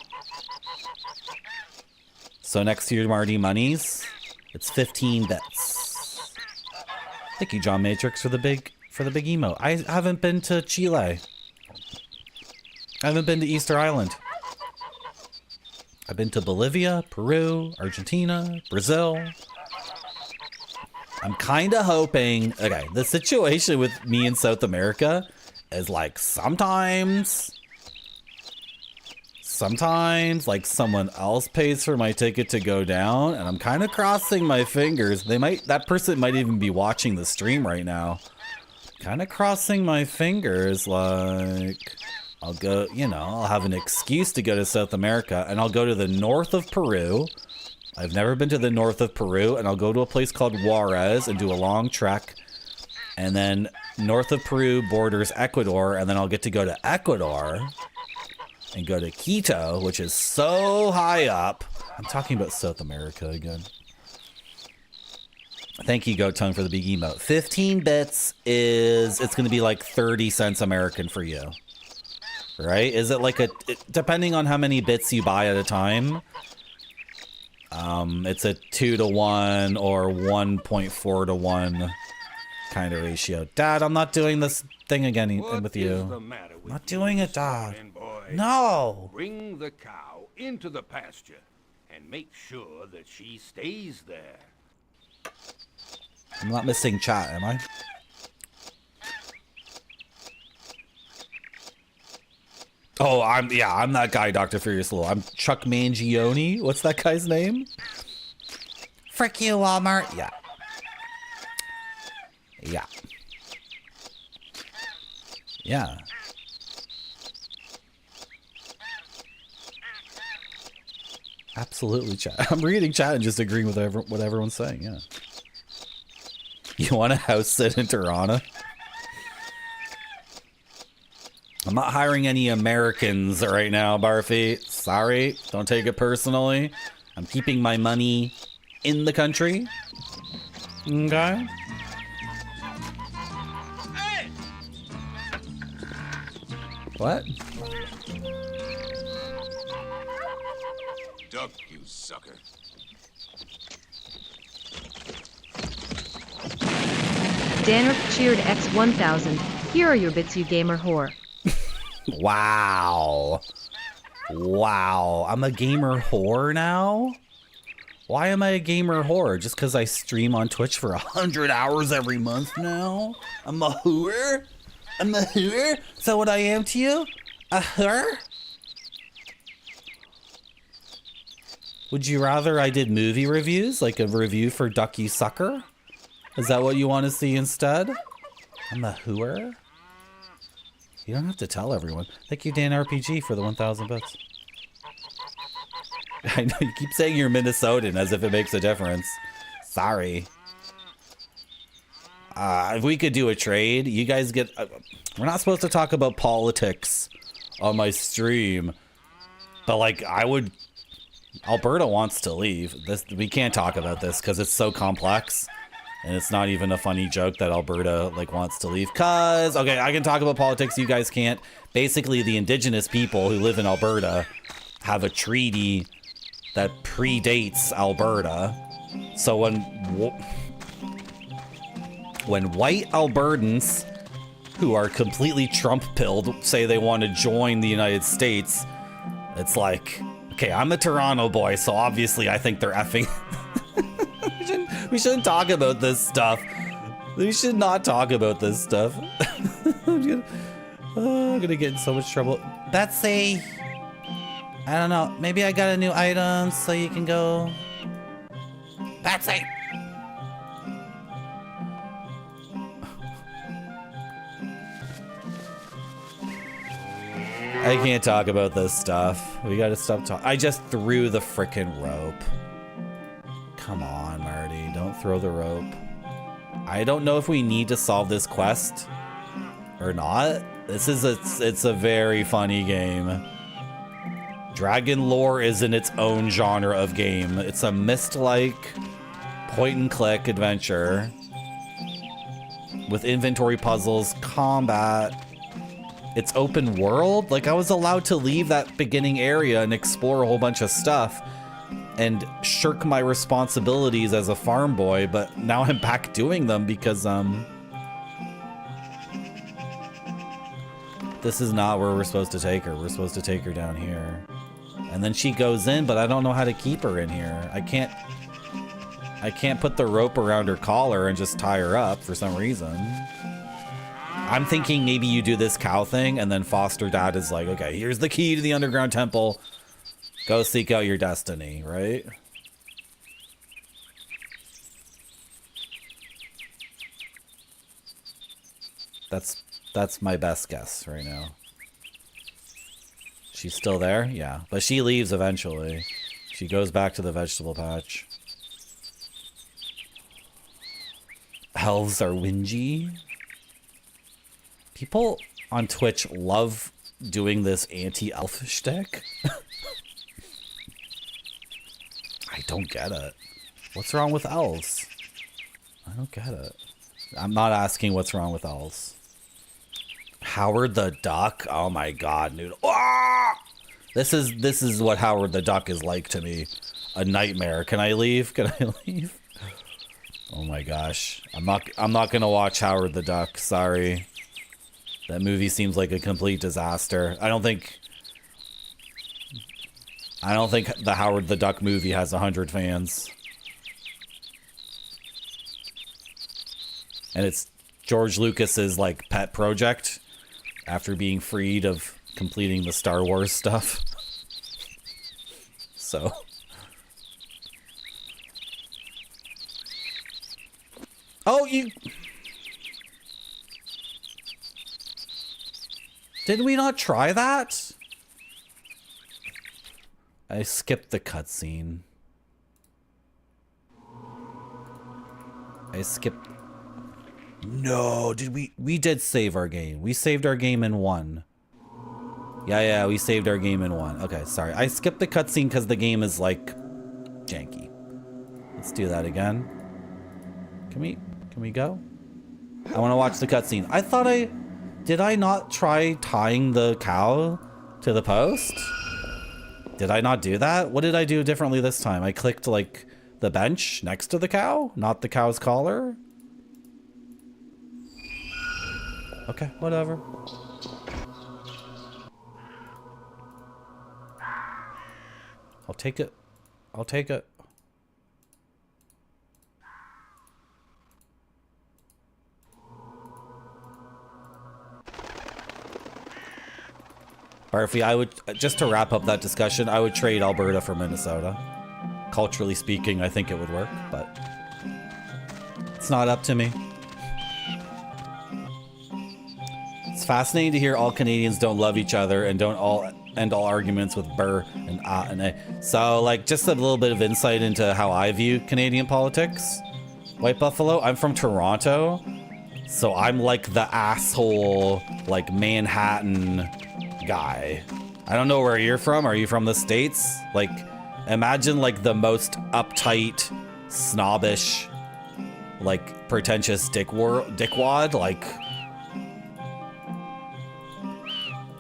So next to your Marty monies, it's 15 bits. Thank you, John Matrix, for the big emo. I haven't been to Chile. I haven't been to Easter Island. I've been to Bolivia, Peru, Argentina, Brazil. I'm kind of hoping, okay, the situation with me in South America is like sometimes like someone else pays for my ticket to go down, and I'm kind of crossing my fingers. That person might even be watching the stream right now. Kind of crossing my fingers, like I'll go, I'll have an excuse to go to South America, and I'll go to the north of Peru. I've never been to the north of Peru, and I'll go to a place called Juarez and do a long trek. And then north of Peru borders Ecuador, and then I'll get to go to Ecuador and go to Quito, which is so high up. I'm talking about South America again. Thank you, Gotung, for the big emote. 15 bits it's going to be like 30 cents American for you. Right? Is it like depending on how many bits you buy at a time, it's a 2-to-1 or 1.4-to-1 kind of ratio. Dad, I'm not doing this thing again with you. I'm not doing it, Dad. No. Bring the cow into the pasture and make sure that she stays there. I'm not missing chat, am I? Oh, I'm that guy, Dr. Furious Little. I'm Chuck Mangione. What's that guy's name? Frick you, Walmart. Yeah. Yeah. Yeah. Absolutely, chat. I'm reading chat and just agreeing with what everyone's saying, yeah. You want a house sit in Tirana? I'm not hiring any Americans right now, Barfy. Sorry, don't take it personally. I'm keeping my money in the country. Okay. Hey! What? Duck, you sucker. Danner cheered X1000. Here are your bits, you gamer whore. Wow. Wow. I'm a gamer whore now? Why am I a gamer whore? Just because I stream on Twitch for 100 hours every month now? I'm a whore? I'm a whore? Is that what I am to you? A whore? Would you rather I did movie reviews? Like a review for Duck You Sucker? Is that what you want to see instead? I'm a whore? You don't have to tell everyone. Thank you, Dan RPG, for the 1,000 bits. I know you keep saying you're Minnesotan as if it makes a difference. Sorry. If we could do a trade, you guys get... we're not supposed to talk about politics on my stream. But, like, I would... Alberta wants to leave. We can't talk about this because it's so complex. And it's not even a funny joke that Alberta, like, wants to leave. Cause, okay, I can talk about politics, you guys can't. Basically, the indigenous people who live in Alberta have a treaty that predates Alberta. So when white Albertans, who are completely Trump-pilled, say they want to join the United States, it's like, okay, I'm a Toronto boy, so obviously I think they're effing... We shouldn't talk about this stuff. We should not talk about this stuff. I'm gonna get in so much trouble. Betsy! I don't know. Maybe I got a new item so you can go... Betsy! I can't talk about this stuff. We gotta stop talking. I just threw the frickin' rope. Come on, Marty. Don't throw the rope. I don't know if we need to solve this quest or not. It's a very funny game. Dragon lore is in its own genre of game. It's a Myst-like point-and-click adventure with inventory puzzles, combat. It's open world. Like, I was allowed to leave that beginning area and explore a whole bunch of stuff and shirk my responsibilities as a farm boy, but now I'm back doing them because, this is not where we're supposed to take her. We're supposed to take her down here. And then she goes in, but I don't know how to keep her in here. I can't put the rope around her collar and just tie her up for some reason. I'm thinking maybe you do this cow thing, and then foster dad is like, okay, here's the key to the underground temple. Go seek out your destiny, right? That's my best guess right now. She's still there? Yeah. But she leaves eventually. She goes back to the vegetable patch. Elves are whingy. People on Twitch love doing this anti-elf shtick. I don't get it. What's wrong with elves? I don't get it. I'm not asking what's wrong with elves. Howard the Duck? Oh my god, dude. Ah! This is what Howard the Duck is like to me. A nightmare. Can I leave? Can I leave? Oh my gosh. I'm not gonna watch Howard the Duck. Sorry. That movie seems like a complete disaster. I don't think the Howard the Duck movie has 100 fans. And it's George Lucas's like pet project after being freed of completing the Star Wars stuff. So. Oh, you... Did we not try that? I skipped the cutscene. I skipped... No, did we did save our game. We saved our game in 1. Yeah, we saved our game in 1. Okay, sorry. I skipped the cutscene because the game is, like, janky. Let's do that again. Can we go? I want to watch the cutscene. I thought did I not try tying the cow to the post? Did I not do that? What did I do differently this time? I clicked, like, the bench next to the cow, not the cow's collar. Okay, whatever. I'll take it. I'll take it. Barfy, I would, just to wrap up that discussion, I would trade Alberta for Minnesota. Culturally speaking, I think it would work, but it's not up to me. It's fascinating to hear all Canadians don't love each other and don't all end all arguments with burr and ah and a. So, like, just a little bit of insight into how I view Canadian politics. White Buffalo, I'm from Toronto, so I'm like the asshole, like, Manhattan guy. I don't know where you're from. Are you from the States? Like, imagine, like, the most uptight, snobbish, like, pretentious dickwad, like...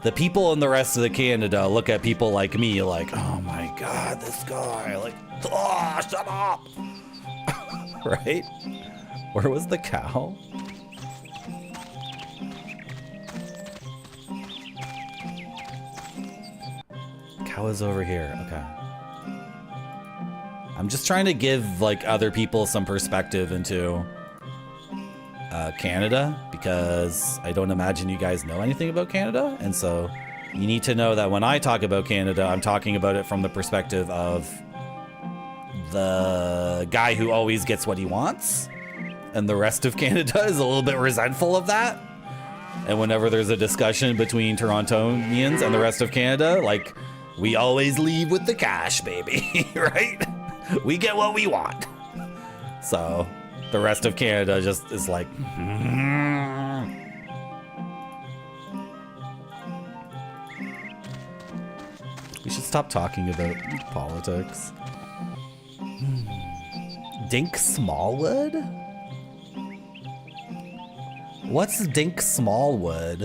The people in the rest of the Canada look at people like me like, oh my god, this guy, like, oh, shut up! Right? Where was the cow? Cow is over here, okay. I'm just trying to give, like, other people some perspective into Canada, because I don't imagine you guys know anything about Canada, and so you need to know that when I talk about Canada, I'm talking about it from the perspective of the guy who always gets what he wants, and the rest of Canada is a little bit resentful of that. And whenever there's a discussion between Torontonians and the rest of Canada, like, we always leave with the cash, baby, right? We get what we want. So the rest of Canada just is like, we should stop talking about politics. Dink Smallwood? What's Dink Smallwood?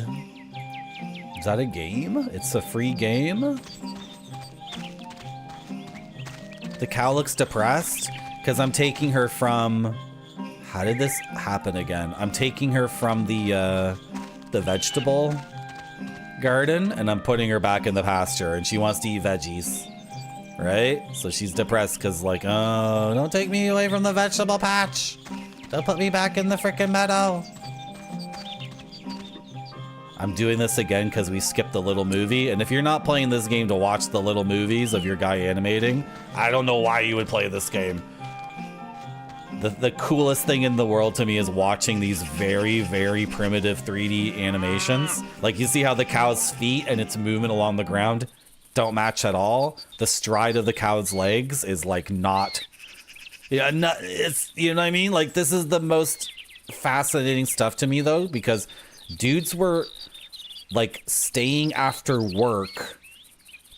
Is that a game? It's a free game? The cow looks depressed because I'm taking her from... How did this happen again? I'm taking her from the vegetable garden and I'm putting her back in the pasture and she wants to eat veggies, right? So she's depressed because, like, oh, don't take me away from the vegetable patch. Don't put me back in the frickin' meadow. I'm doing this again because we skipped the little movie, and if you're not playing this game to watch the little movies of your guy animating, I don't know why you would play this game. The coolest thing in the world to me is watching these very, very primitive 3D animations. Like, you see how the cow's feet and its movement along the ground don't match at all? The stride of the cow's legs is, like, not... Yeah, it's, you know what I mean? Like, this is the most fascinating stuff to me, though, because dudes were, like, staying after work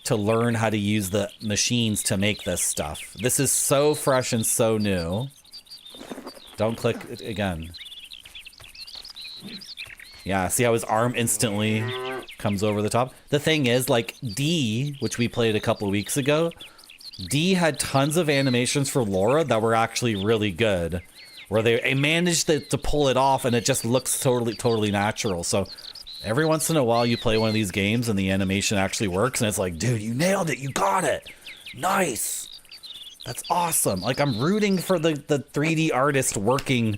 to learn how to use the machines to make this stuff. This is so fresh and so new. Don't click it again. Yeah, see how his arm instantly comes over the top? The thing is, like, D, which we played a couple of weeks ago, D had tons of animations for Laura that were actually really good, where they managed to pull it off and it just looks totally natural. So every once in a while you play one of these games and the animation actually works and it's like, dude, you nailed it, you got it, nice. That's awesome. Like, I'm rooting for the 3D artist working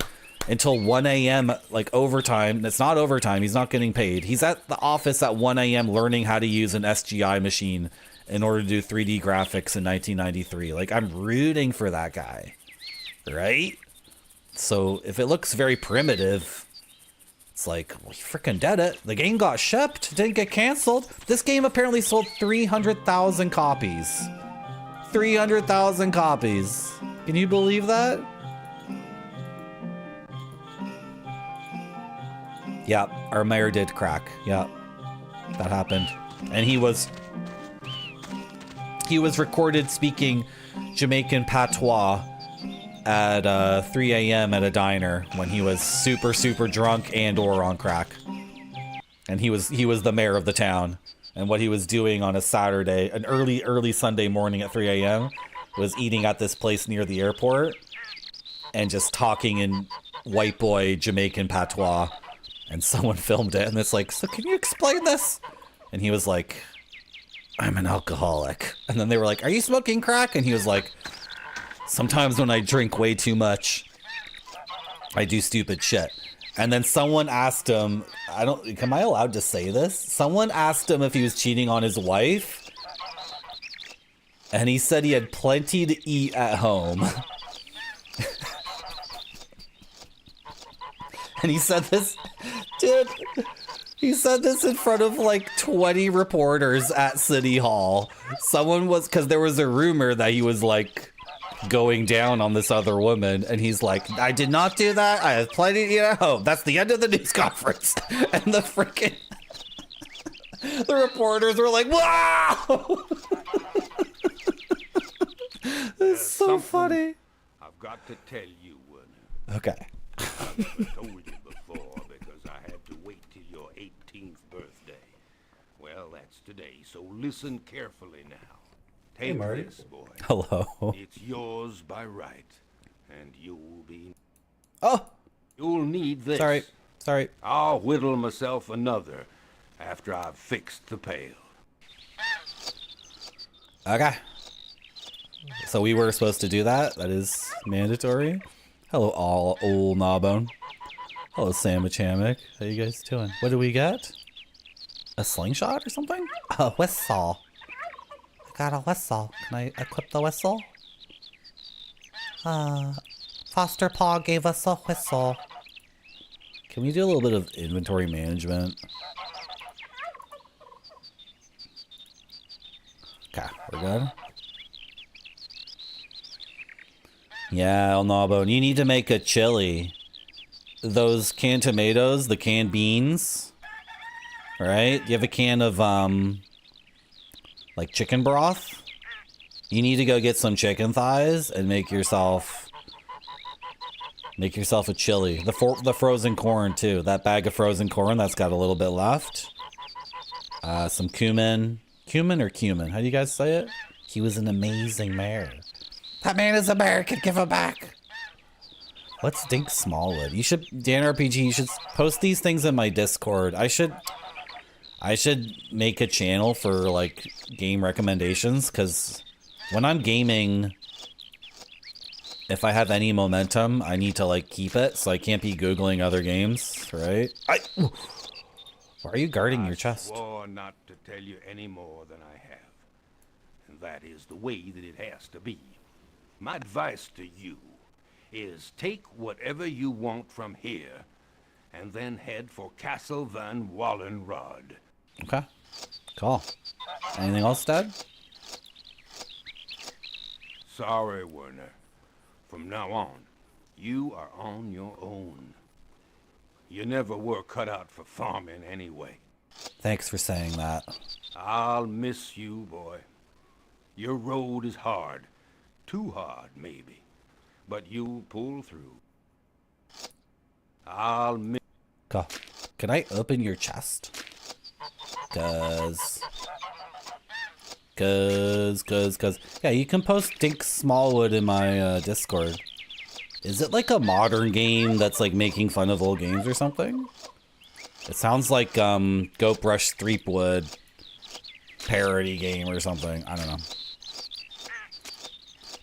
until 1 a.m. like overtime. It's not overtime. He's not getting paid. He's at the office at 1 a.m. learning how to use an SGI machine in order to do 3D graphics in 1993. Like, I'm rooting for that guy, right? So if it looks very primitive, it's like, well, he freaking did it. The game got shipped, didn't get canceled. This game apparently sold 300,000 copies. 300,000 copies. Can you believe that? Yeah, our mayor did crack. Yeah, that happened. And he was recorded speaking Jamaican patois at 3 a.m. at a diner when he was super, super drunk and or on crack. And he was the mayor of the town. And what he was doing on a Saturday, an early Sunday morning at 3 a.m. was eating at this place near the airport and just talking in white boy Jamaican patois. And someone filmed it, and it's like, so can you explain this? And he was like, I'm an alcoholic. And then they were like, are you smoking crack? And he was like, sometimes when I drink way too much, I do stupid shit. And then someone asked him, am I allowed to say this? Someone asked him if he was cheating on his wife. And he said he had plenty to eat at home. And he said this, dude, he said this in front of like 20 reporters at City Hall. Because there was a rumor that he was like going down on this other woman. And he's like, I did not do that. I have plenty to eat at home. That's the end of the news conference. And the freaking, the reporters were like, wow. It's so funny. I've got to tell you, Werner. Okay. I've never told you before because I had to wait till your 18th birthday. Well, that's today, so listen carefully now. Take this, boy. Hello. It's yours by right, and you'll be... Oh! You'll need this. Sorry. I'll whittle myself another after I've fixed the pail. Okay. So we were supposed to do that. That is mandatory. Hello, old Gnawbone. Hello, Sandwich Hammock. How you guys doing? What do we get? A slingshot or something? A whistle. I got a whistle. Can I equip the whistle? Foster Paw gave us a whistle. Can we do a little bit of inventory management? Okay, we're good. Yeah, El Gnawbone, you need to make a chili. Those canned tomatoes, the canned beans, right? You have a can of, like chicken broth. You need to go get some chicken thighs and make yourself a chili. The frozen corn too. That bag of frozen corn that's got a little bit left. Some cumin. Cumin or cumin? How do you guys say it? He was an amazing mayor. That man is American. Give him back. What's Dink Smallwood? You should, Dan RPG, you should post these things in my Discord. I should make a channel for like game recommendations, because when I'm gaming, if I have any momentum, I need to like keep it, so I can't be Googling other games, right? Why are you guarding your chest? I swore not to tell you any more than I have. And that is the way that it has to be. My advice to you is take whatever you want from here and then head for Castle Van Wallenrod. Okay. Cool. Anything else, Dad? Sorry, Werner. From now on, you are on your own. You never were cut out for farming anyway. Thanks for saying that. I'll miss you, boy. Your road is hard. Too hard, maybe. But you'll pull through. I'll miss... Cool. Can I open your chest? Cause... Yeah, you can post Dink Smallwood in my Discord. Is it like a modern game that's like making fun of old games or something? It sounds like Go Brush Threepwood parody game or something. I don't know.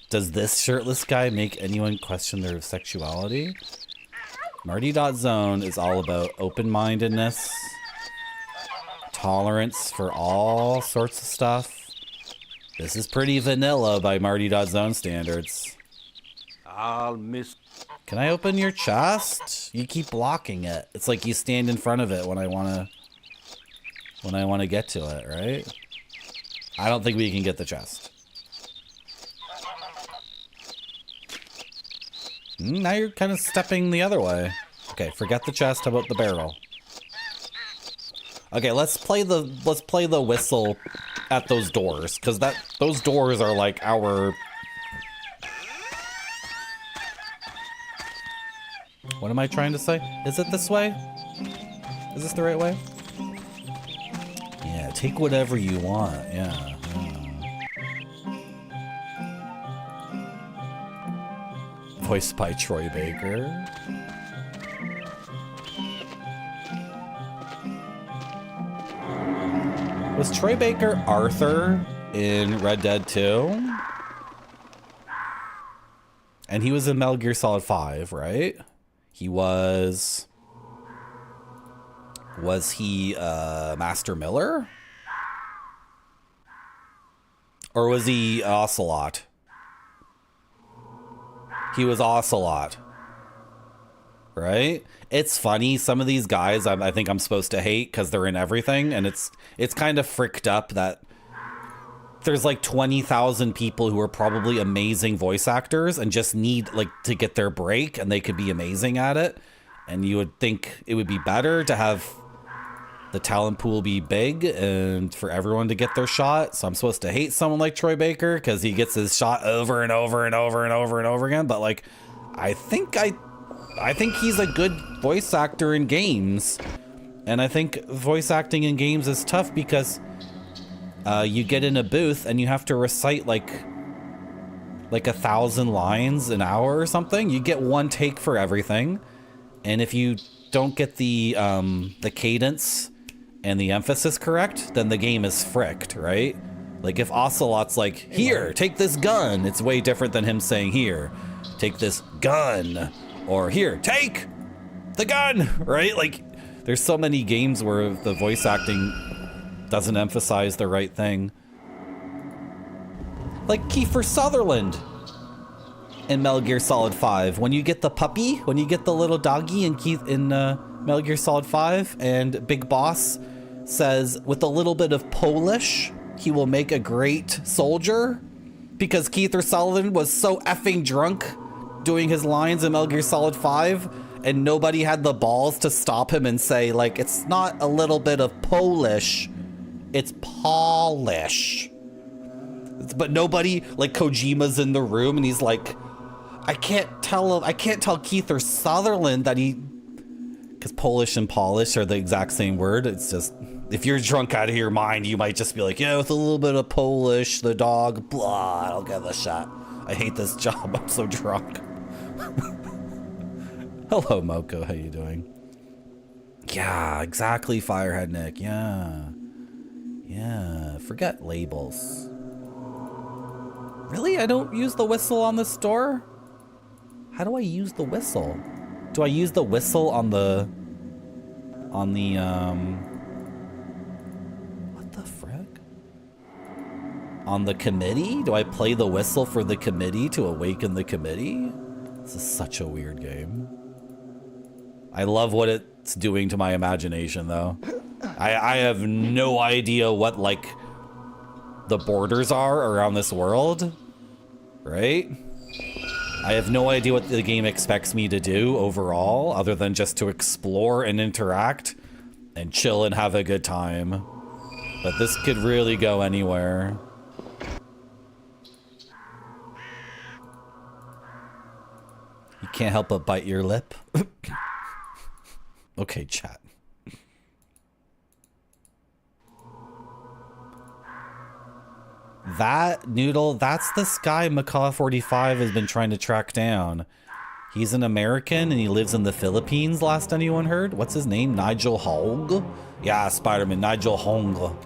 Does this shirtless guy make anyone question their sexuality? Marty.zone is all about open-mindedness, tolerance for all sorts of stuff. This is pretty vanilla by Marty.zone standards. I'll miss... Can I open your chest? You keep blocking it. It's like you stand in front of it when I want to get to it, right? I don't think we can get the chest. Now you're kind of stepping the other way. Okay, forget the chest. How about the barrel? Okay, let's play the whistle at those doors, because those doors are like our... What am I trying to say? Is it this way? Is this the right way? Yeah, take whatever you want. Yeah. Voiced by Troy Baker. Was Troy Baker Arthur in Red Dead 2? And he was in Metal Gear Solid 5, right? He was... Was he Master Miller? Or was he Ocelot? He was Ocelot. Right? It's funny. Some of these guys I think I'm supposed to hate because they're in everything. And it's kind of fricked up that there's like 20,000 people who are probably amazing voice actors and just need like to get their break and they could be amazing at it. And you would think it would be better to have the talent pool be big and for everyone to get their shot. So I'm supposed to hate someone like Troy Baker because he gets his shot over and over and over and over and over again. But like, I think he's a good voice actor in games. And I think voice acting in games is tough because you get in a booth and you have to recite like 1,000 lines an hour or something. You get one take for everything. And if you don't get the cadence and the emphasis correct, then the game is fricked, right? Like if Ocelot's like, here, take this gun, it's way different than him saying, here, take this gun, or here, take the gun, right? Like there's so many games where the voice acting doesn't emphasize the right thing. Like Kiefer Sutherland in Metal Gear Solid 5. When you get the puppy, when you get the little doggy in Metal Gear Solid 5, and Big Boss says, with a little bit of Polish, he will make a great soldier, because Kiefer Sutherland was so effing drunk doing his lines in Metal Gear Solid 5, and nobody had the balls to stop him and say, like, it's not a little bit of Polish, it's Polish. But nobody, like Kojima's in the room and he's like, I can't tell Kiefer Sutherland that because Polish and polish are the exact same word. It's just, if you're drunk out of your mind, you might just be like, yeah, with a little bit of Polish, the dog, blah, I'll give it a shot. I hate this job, I'm so drunk. Hello, Moko, how you doing? Yeah, exactly, Firehead Nick, yeah. Yeah, forget labels. Really? I don't use the whistle on the store? How do I use the whistle? Do I use the whistle on the what the frick? On the committee? Do I play the whistle for the committee to awaken the committee? This is such a weird game. I love what it's doing to my imagination, though. I have no idea what, like, the borders are around this world, right? I have no idea what the game expects me to do overall, other than just to explore and interact and chill and have a good time. But this could really go anywhere. You can't help but bite your lip. Okay, chat. That noodle, that's this guy Macaw45 has been trying to track down. He's an American and he lives in the Philippines, last anyone heard. What's his name? Nigel Hong? Yeah, Spider-Man, Nigel Hong.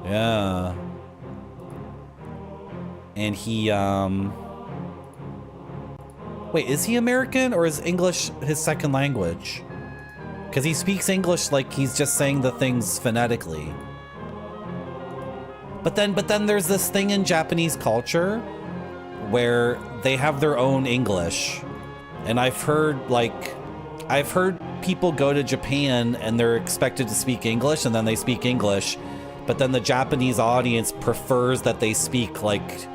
Yeah. And he Wait, is he American or is English his second language? Because he speaks English like he's just saying the things phonetically. But then there's this thing in Japanese culture where they have their own English. And I've heard people go to Japan and they're expected to speak English and then they speak English. But then the Japanese audience prefers that they speak like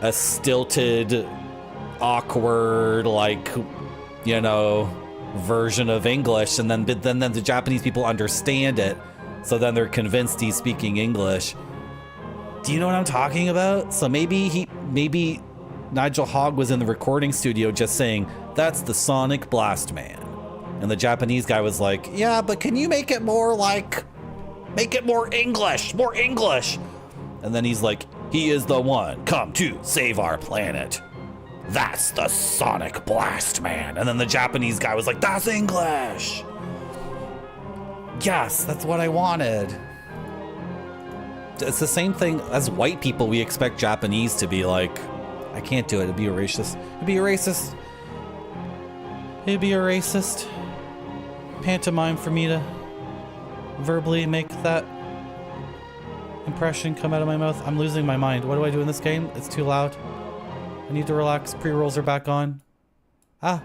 a stilted, awkward, like, you know, version of English. And then the Japanese people understand it. So then they're convinced he's speaking English. Do you know what I'm talking about? So maybe Nigel Hogg was in the recording studio just saying, that's the Sonic Blast Man. And the Japanese guy was like, yeah, but can you make it more English, more English. And then he's like, he is the one come to save our planet. That's the Sonic Blast Man. And then the Japanese guy was like, that's English. Yes, that's what I wanted. It's the same thing as white people. We expect Japanese to be like, I can't do it. It'd be a racist. It'd be a racist. It'd be a racist pantomime for me to verbally make that impression come out of my mouth. I'm losing my mind. What do I do in this game? It's too loud. I need to relax. Pre-rolls are back on. I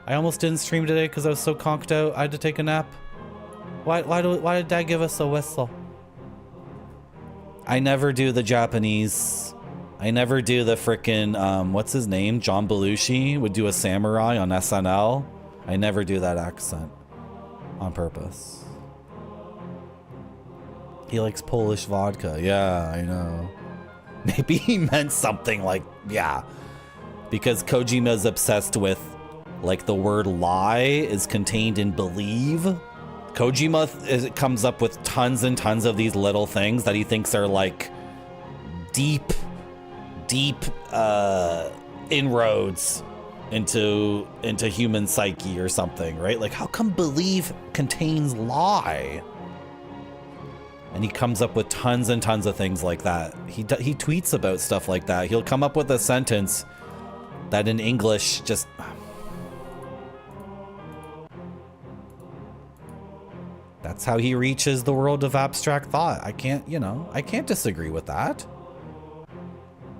almost didn't stream today because I was so conked out. I had to take a nap. Why did Dad give us a whistle? I never do the Japanese. I never do the frickin', what's his name? John Belushi would do a samurai on SNL. I never do that accent on purpose. He likes Polish vodka. Yeah, I know. Maybe he meant something like, yeah. Because Kojima's obsessed with, like, the word lie is contained in believe. Kojima comes up with tons and tons of these little things that he thinks are, like, deep inroads into human psyche or something, right? Like, how come believe contains lie? And he comes up with tons and tons of things like that. He tweets about stuff like that. He'll come up with a sentence that in English just... That's how he reaches the world of abstract thought. I can't disagree with that.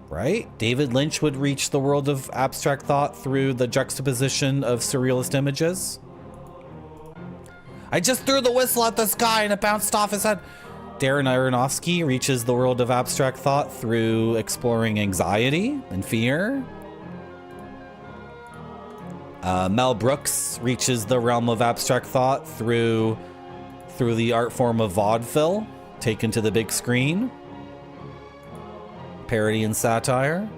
Right? David Lynch would reach the world of abstract thought through the juxtaposition of surrealist images. I just threw the whistle at this guy and it bounced off his head. Darren Aronofsky reaches the world of abstract thought through exploring anxiety and fear. Mel Brooks reaches the realm of abstract thought through the art form of vaudeville, taken to the big screen. Parody and satire.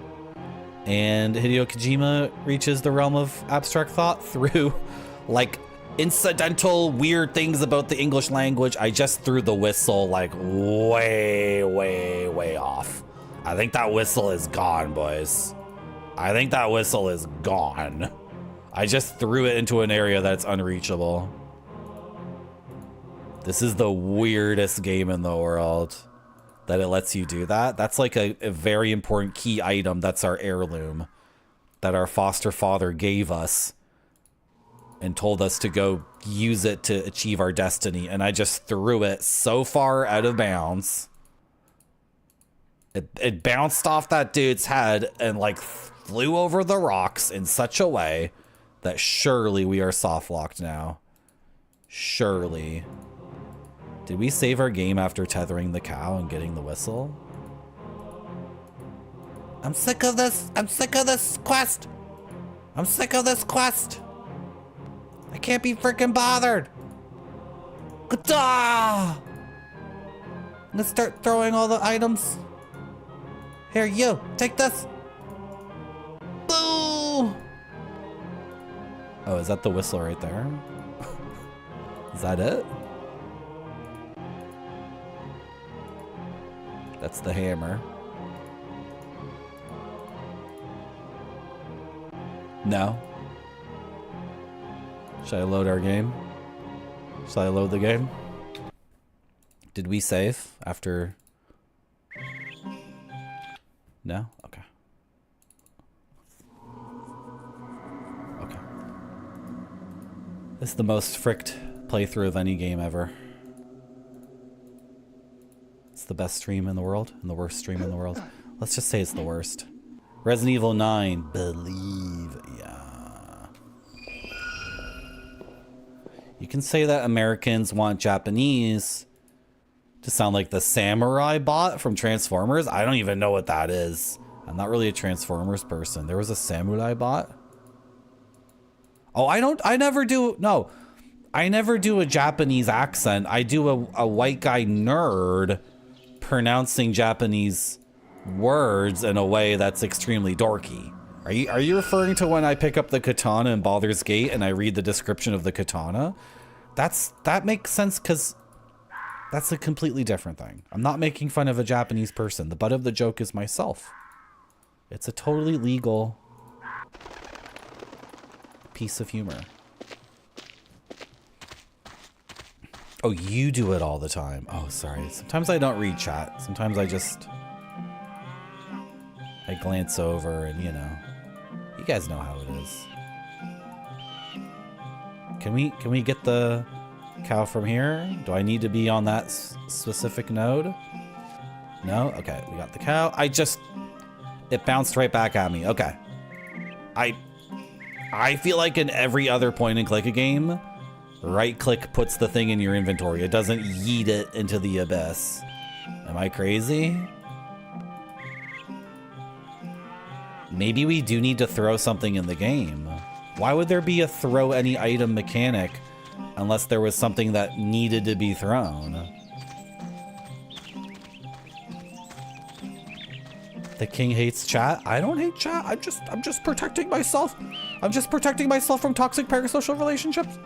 And Hideo Kojima reaches the realm of abstract thought through, like, incidental weird things about the English language. I just threw the whistle, like, way off. I think that whistle is gone, boys. I think that whistle is gone. I just threw it into an area that's unreachable. This is the weirdest game in the world that it lets you do that. That's like a very important key item. That's our heirloom that our foster father gave us and told us to go use it to achieve our destiny. And I just threw it so far out of bounds. It bounced off that dude's head and like flew over the rocks in such a way that surely we are soft locked now. Surely. Did we save our game after tethering the cow and getting the whistle? I'm sick of this. I'm sick of this quest. I'm sick of this quest. I can't be freaking bothered. I'm gonna start throwing all the items. Here, you. Take this. Boo! Oh, is that the whistle right there? Is that it? That's the hammer. No. Should I load our game? Should I load the game? Did we save after? No? Okay. This is the most fricked playthrough of any game ever. It's the best stream in the world and the worst stream in the world. Let's just say it's the worst. Resident Evil 9, believe, yeah. You can say that Americans want Japanese to sound like the samurai bot from Transformers. I don't even know what that is. I'm not really a Transformers person. There was a samurai bot. Oh, I never do a Japanese accent. I do a white guy nerd pronouncing Japanese words in a way that's extremely dorky. Are you referring to when I pick up the katana in Baldur's Gate and I read the description of the katana? That makes sense because that's a completely different thing. I'm not making fun of a Japanese person. The butt of the joke is myself. It's a totally legal piece of humor. Oh, you do it all the time. Oh, sorry. Sometimes I don't read chat. Sometimes I glance over and, you know, you guys know how it is. Can we get the cow from here? Do I need to be on that specific node? No? Okay, we got the cow. It bounced right back at me. Okay. I feel like in every other point and click game, right click puts the thing in your inventory. It doesn't yeet it into the abyss. Am I crazy? Maybe we do need to throw something in the game. Why would there be a throw any item mechanic unless there was something that needed to be thrown? The king hates chat. I don't hate chat. I'm just protecting myself. I'm just protecting myself from toxic parasocial relationships.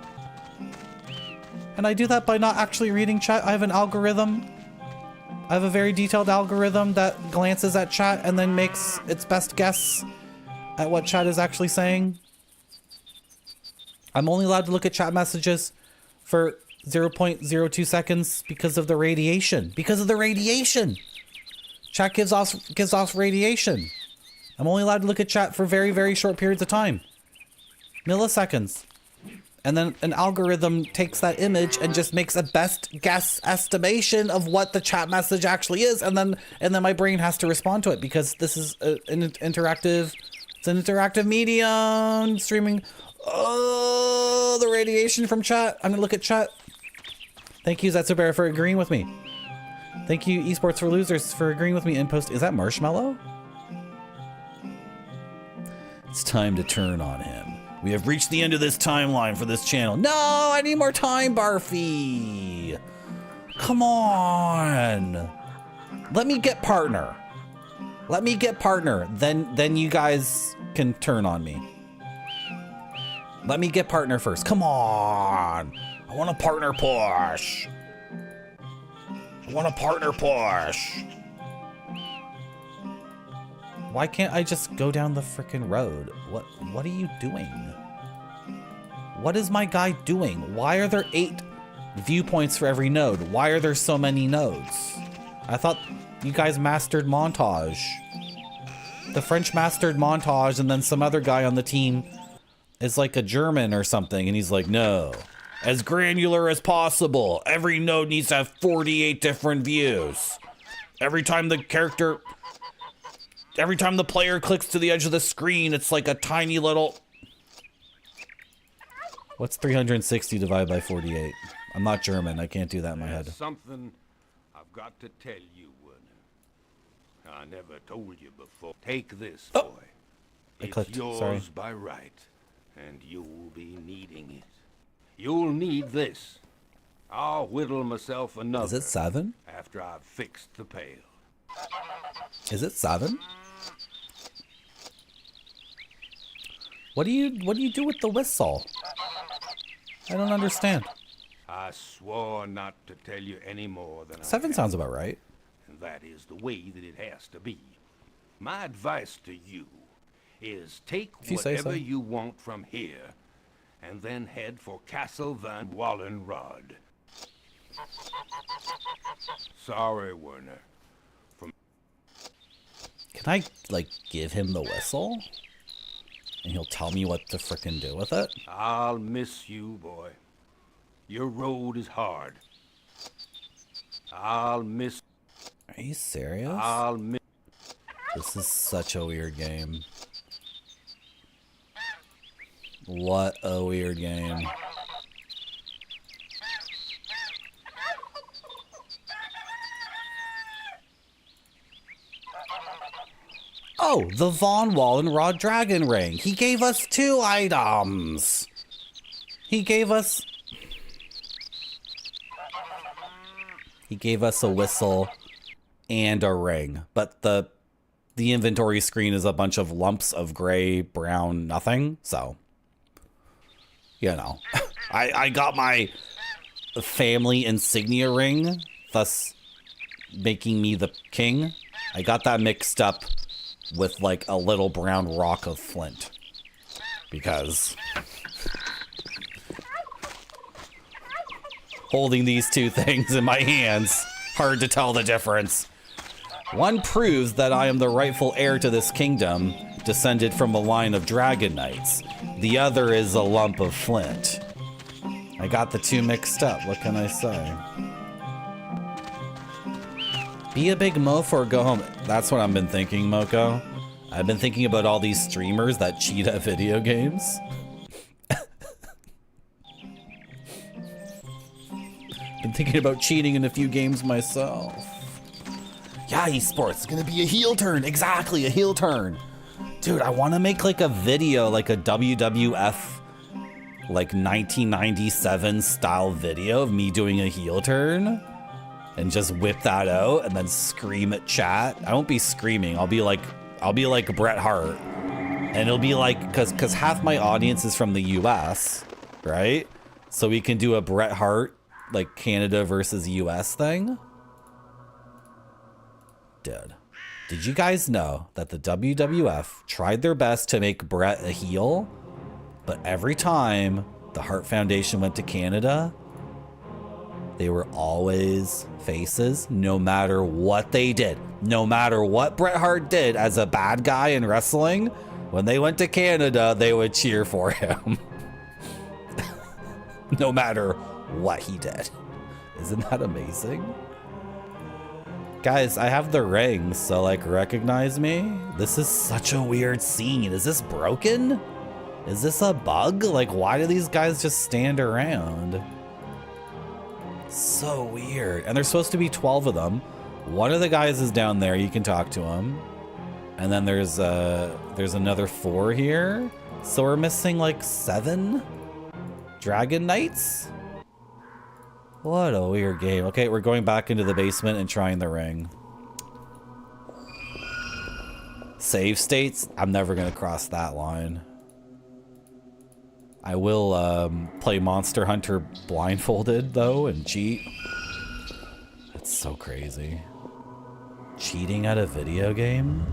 And I do that by not actually reading chat. I have an algorithm. I have a very detailed algorithm that glances at chat and then makes its best guess at what chat is actually saying. I'm only allowed to look at chat messages for 0.02 seconds because of the radiation. Because of the radiation! Chat gives off radiation. I'm only allowed to look at chat for very, very short periods of time. Milliseconds. And then an algorithm takes that image and just makes a best guess estimation of what the chat message actually is, and then my brain has to respond to it because this is an interactive medium streaming. Oh, the radiation from chat. I'm gonna look at chat. Thank you, Zetsubear, for agreeing with me. Thank you, Esports for Losers, for agreeing with me in post. Is that Marshmallow? It's time to turn on him. We have reached the end of this timeline for this channel. No, I need more time, Barfy. Come on. Let me get partner. Let me get partner. Then you guys can turn on me. Let me get partner first. Come on. I want a partner push. I want a partner push. Why can't I just go down the frickin' road? What are you doing? What is my guy doing? Why are there 8 viewpoints for every node? Why are there so many nodes? I thought you guys mastered montage. The French mastered montage, and then some other guy on the team is like a German or something, and he's like, no. As granular as possible. Every node needs to have 48 different views. Every time the player clicks to the edge of the screen, it's like a tiny little... What's 360 divided by 48? I'm not German. I can't do that in my head. Something I've got to tell you, Wood. I never told you before. Take this, boy. I clicked. It's yours Sorry. by right, and you'll be needing it. You'll need this. I'll whittle myself another. Is it 7? After I've fixed the pail. Is it 7? What do you do with the whistle? I don't understand. I swore not to tell you any more than 7 I sounds about right. and that is the way that it has to be. My advice to you is take If you say whatever so. you want from here, and then head for Castle Van Wallenrod. Sorry, Werner. Can I, like, give him the whistle? And he'll tell me what to frickin' do with it? I'll miss you, boy. Your road is hard. I'll miss... Are you serious? I'll miss... This is such a weird game. What a weird game. Oh, the Von Wallenrod Dragon Ring. He gave us 2 items. He gave us a whistle and a ring, but the inventory screen is a bunch of lumps of gray, brown, nothing. So, you know, I got my family insignia ring, thus making me the king. I got that mixed up with like a little brown rock of flint because holding these 2 things in my hands, hard to tell the difference. One proves that I am the rightful heir to this kingdom, descended from a line of dragon knights. The other is a lump of flint. I got the 2 mixed up, what can I say? Be a big mofo or go home. That's what I've been thinking, Moko. I've been thinking about all these streamers that cheat at video games. Been thinking about cheating in a few games myself. Yeah, esports, it's gonna be a heel turn. Exactly, a heel turn. Dude, I wanna make like a video, like a WWF, like 1997 style video of me doing a heel turn. And just whip that out and then scream at chat. I won't be screaming. I'll be like Bret Hart. And it'll be like, cause half my audience is from the US, right? So we can do a Bret Hart, like Canada versus US thing. Dude, did you guys know that the WWF tried their best to make Bret a heel? But every time the Hart Foundation went to Canada, they were always faces, no matter what they did. No matter what Bret Hart did as a bad guy in wrestling, when they went to Canada, they would cheer for him. No matter what he did. Isn't that amazing? Guys, I have the ring, so like recognize me? This is such a weird scene. Is this broken? Is this a bug? Like, why do these guys just stand around? So weird. And there's supposed to be 12 of them. One of the guys is down there. You can talk to him. And then there's another 4 here. So we're missing like 7 Dragon Knights? What a weird game. Okay, we're going back into the basement and trying the ring. Save states? I'm never gonna cross that line. I will play Monster Hunter blindfolded though and cheat. That's so crazy. Cheating at a video game?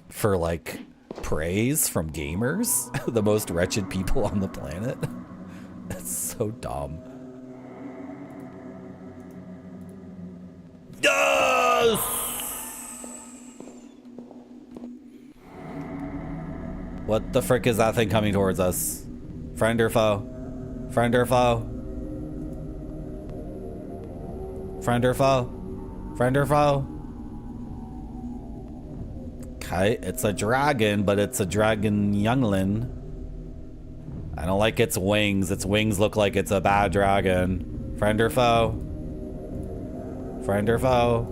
For like praise from gamers? The most wretched people on the planet? That's so dumb. Yes! What the frick is that thing coming towards us? Friend or foe? Friend or foe? Friend or foe? Friend or foe? Okay, it's a dragon, but it's a dragon youngling. I don't like its wings. Its wings look like it's a bad dragon. Friend or foe? Friend or foe?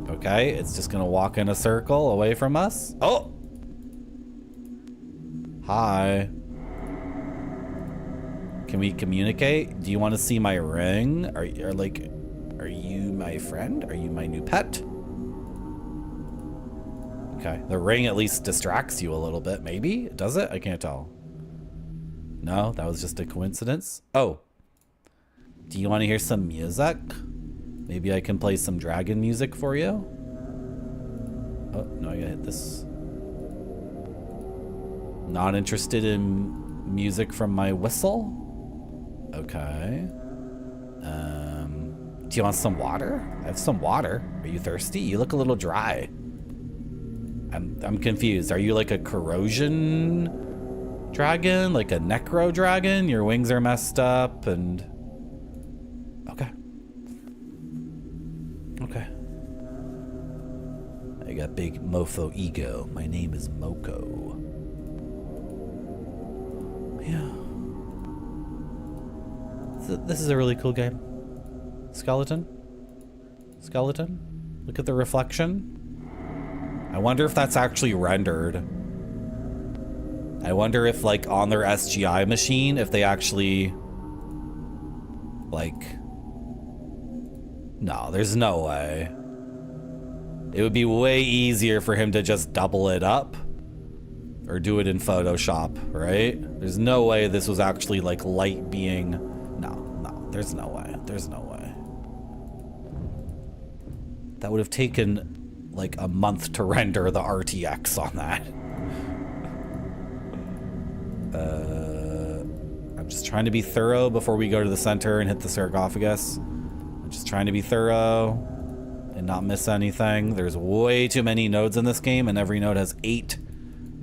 Okay, it's just gonna walk in a circle away from us. Oh! Hi. Can we communicate? Do you want to see my ring? Are you my friend? Are you my new pet? Okay, the ring at least distracts you a little bit, maybe? Does it? I can't tell. No, that was just a coincidence. Oh. Do you want to hear some music? Maybe I can play some dragon music for you? Oh, no, I gotta hit this. Not interested in music from my whistle? Okay. Do you want some water? I have some water. Are you thirsty? You look a little dry. I'm confused. Are you like a corrosion dragon? Like a necro dragon? Your wings are messed up and... Okay. Okay. I got big mofo ego. My name is Moko. Yeah. This is a really cool game. Skeleton? Skeleton? Look at the reflection. I wonder if that's actually rendered. I wonder if, like, on their SGI machine, if they actually... Like... No, there's no way. It would be way easier for him to just double it up. Or do it in Photoshop, right? There's no way this was actually, like, light being... No, there's no way. There's no way. That would have taken... like a month to render the RTX on that. I'm just trying to be thorough before we go to the center and hit the sarcophagus. I'm just trying to be thorough and not miss anything. There's way too many nodes in this game, and every node has 8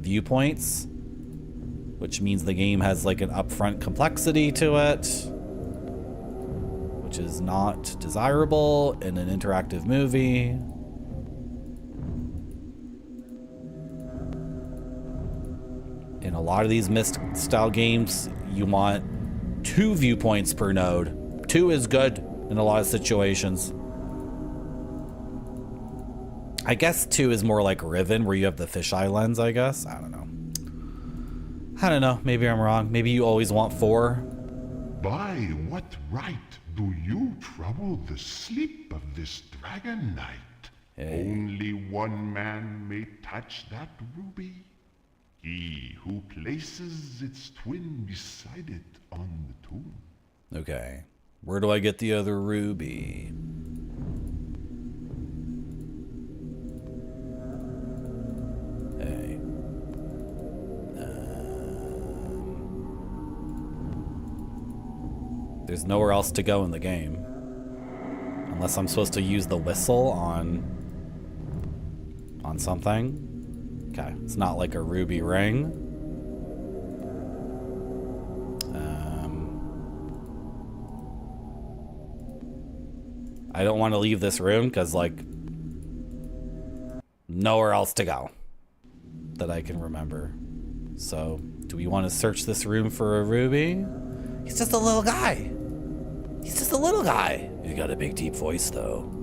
viewpoints, which means the game has like an upfront complexity to it, which is not desirable in an interactive movie. In a lot of these Myst style games, you want 2 viewpoints per node. 2 is good in a lot of situations. I guess 2 is more like Riven, where you have the fisheye lens, I guess. I don't know. Maybe I'm wrong. Maybe you always want 4. By what right do you trouble the sleep of this dragon knight? Hey. Only one man may touch that ruby. He who places its twin beside it on the tomb. Okay. Where do I get the other ruby? Hey. There's nowhere else to go in the game. Unless I'm supposed to use the whistle on something. Okay, it's not like a ruby ring. I don't want to leave this room because, like, nowhere else to go that I can remember. So, do we want to search this room for a ruby? He's just a little guy. He's just a little guy. He's got a big, deep voice, though.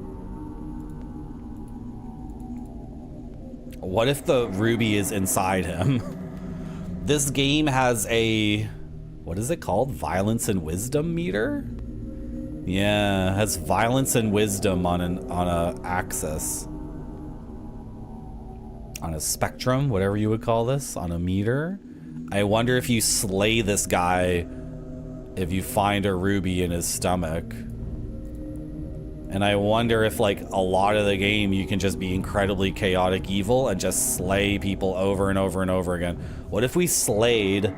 What if the ruby is inside him? This game has a... What is it called? Violence and wisdom meter? Yeah, it has violence and wisdom on a axis. On a spectrum, whatever you would call this, on a meter. I wonder if you slay this guy, if you find a ruby in his stomach. And I wonder if, like, a lot of the game you can just be incredibly chaotic evil and just slay people over and over and over again. What if we slayed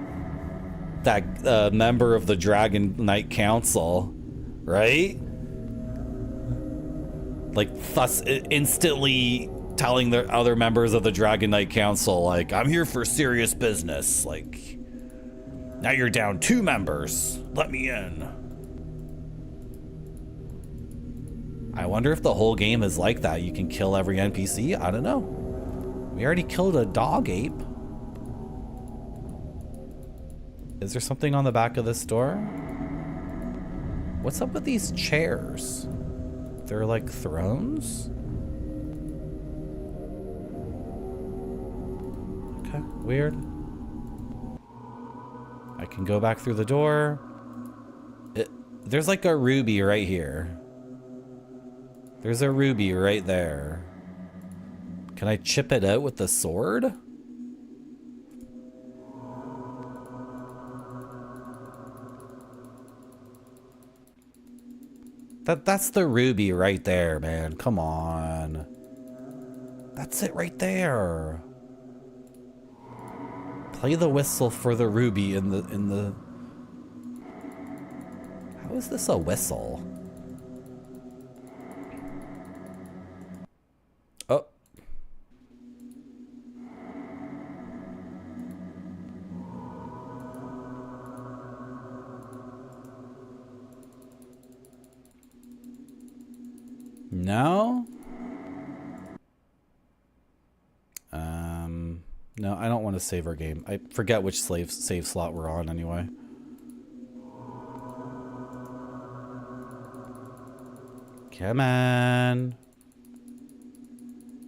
that member of the Dragon Knight Council, right? Like, thus instantly telling the other members of the Dragon Knight Council, like, I'm here for serious business. Like, now you're down 2 members. Let me in. I wonder if the whole game is like that. You can kill every NPC? I don't know. We already killed a dog ape. Is there something on the back of this door? What's up with these chairs? They're like thrones? Okay, weird. I can go back through the door. There's like a ruby right here. There's a ruby right there. Can I chip it out with the sword? That's the ruby right there, man. Come on. That's it right there. Play the whistle for the ruby in the... How is this a whistle? Oh. No? No, I don't want to save our game. I forget which save slot we're on anyway. Come on.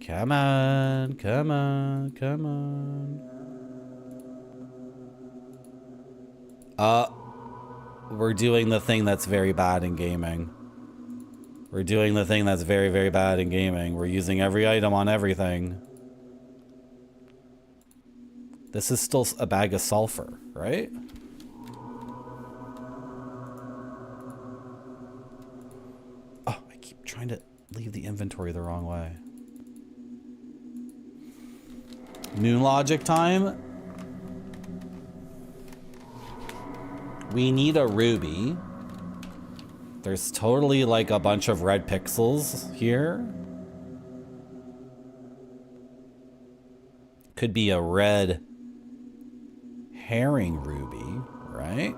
Come on, come on, come on. We're doing the thing that's very bad in gaming. We're doing the thing that's very, very bad in gaming. We're using every item on everything. This is still a bag of sulfur, right? Oh, I keep trying to leave the inventory the wrong way. New logic time. We need a ruby. There's totally like a bunch of red pixels here. Could be a red herring ruby, right?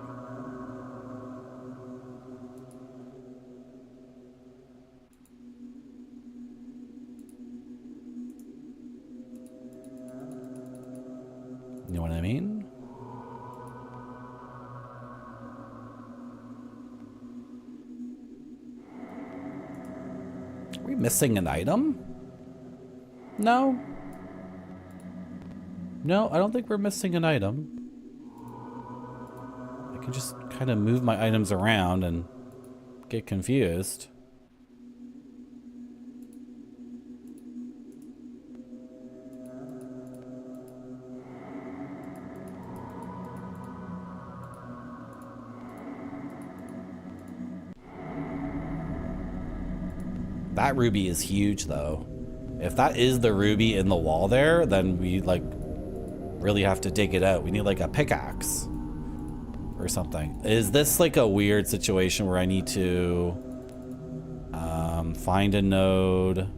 You know what I mean? Are we missing an item? No. No, I don't think we're missing an item. I can just kind of move my items around and get confused. That ruby is huge, though. If that is the ruby in the wall there, then we, like, really have to dig it out. We need, like, a pickaxe or something. Is this, like, a weird situation where I need to find a node?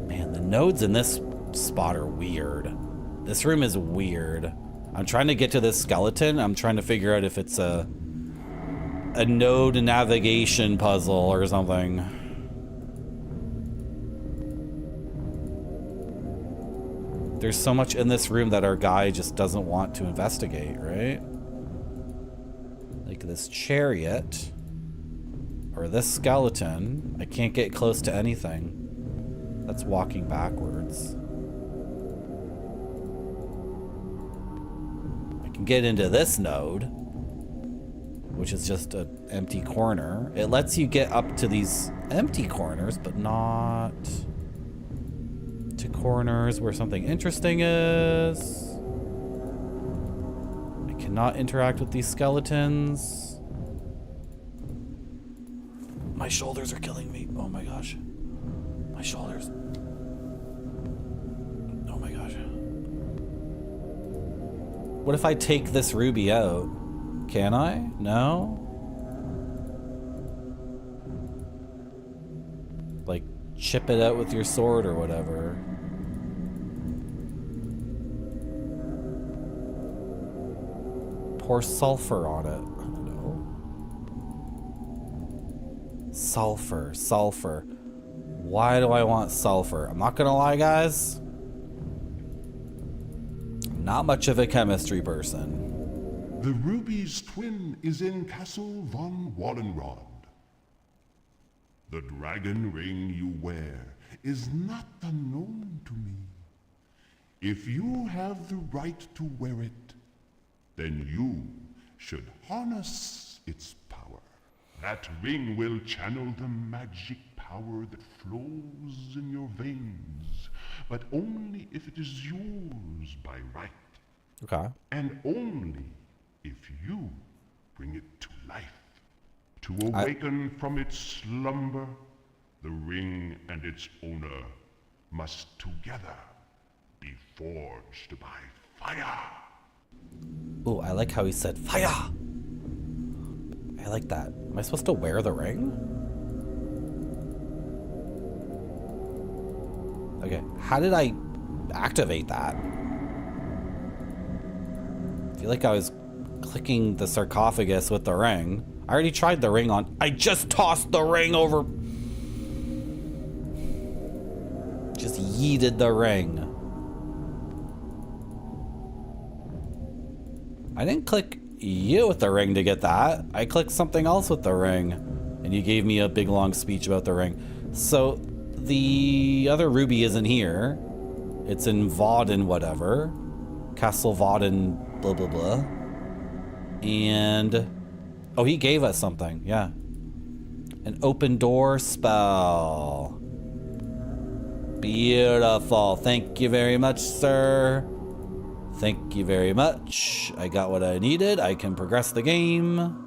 Man, the nodes in this spot are weird. This room is weird. I'm trying to get to this skeleton. I'm trying to figure out if it's a node navigation puzzle or something. There's so much in this room that our guy just doesn't want to investigate, right? Like this chariot or this skeleton. I can't get close to anything. That's walking backwards. I can get into this node, which is just an empty corner. It lets you get up to these empty corners, but not to corners where something interesting is. I cannot interact with these skeletons. My shoulders are killing me. Oh my gosh. My shoulders. Oh my gosh. What if I take this ruby out? Can I? No? Like, chip it out with your sword or whatever. Pour sulfur on it. I don't know. Sulfur, sulfur. Why do I want sulfur? I'm not gonna lie, guys. I'm not much of a chemistry person. The ruby's twin is in Castle von Wallenrod. The dragon ring you wear is not unknown to me. If you have the right to wear it, then you should harness its power. That ring will channel the magic power that flows in your veins, but only if it is yours by right. Okay. And only if you bring it to life. To awaken from its slumber, the ring and its owner must together be forged by fire. Ooh, I like how he said fire. I like that. Am I supposed to wear the ring? Okay, how did I activate that? I feel like I was clicking the sarcophagus with the ring. I already tried the ring on. I just tossed the ring over. Just yeeted the ring. I didn't click you with the ring to get that. I clicked something else with the ring. And you gave me a big long speech about the ring. So the other ruby isn't here. It's in Vauden whatever. Castle Vauden blah blah blah. And oh, he gave us something. Yeah. An open door spell. Beautiful. Thank you very much, sir. Thank you very much. I got what I needed. I can progress the game.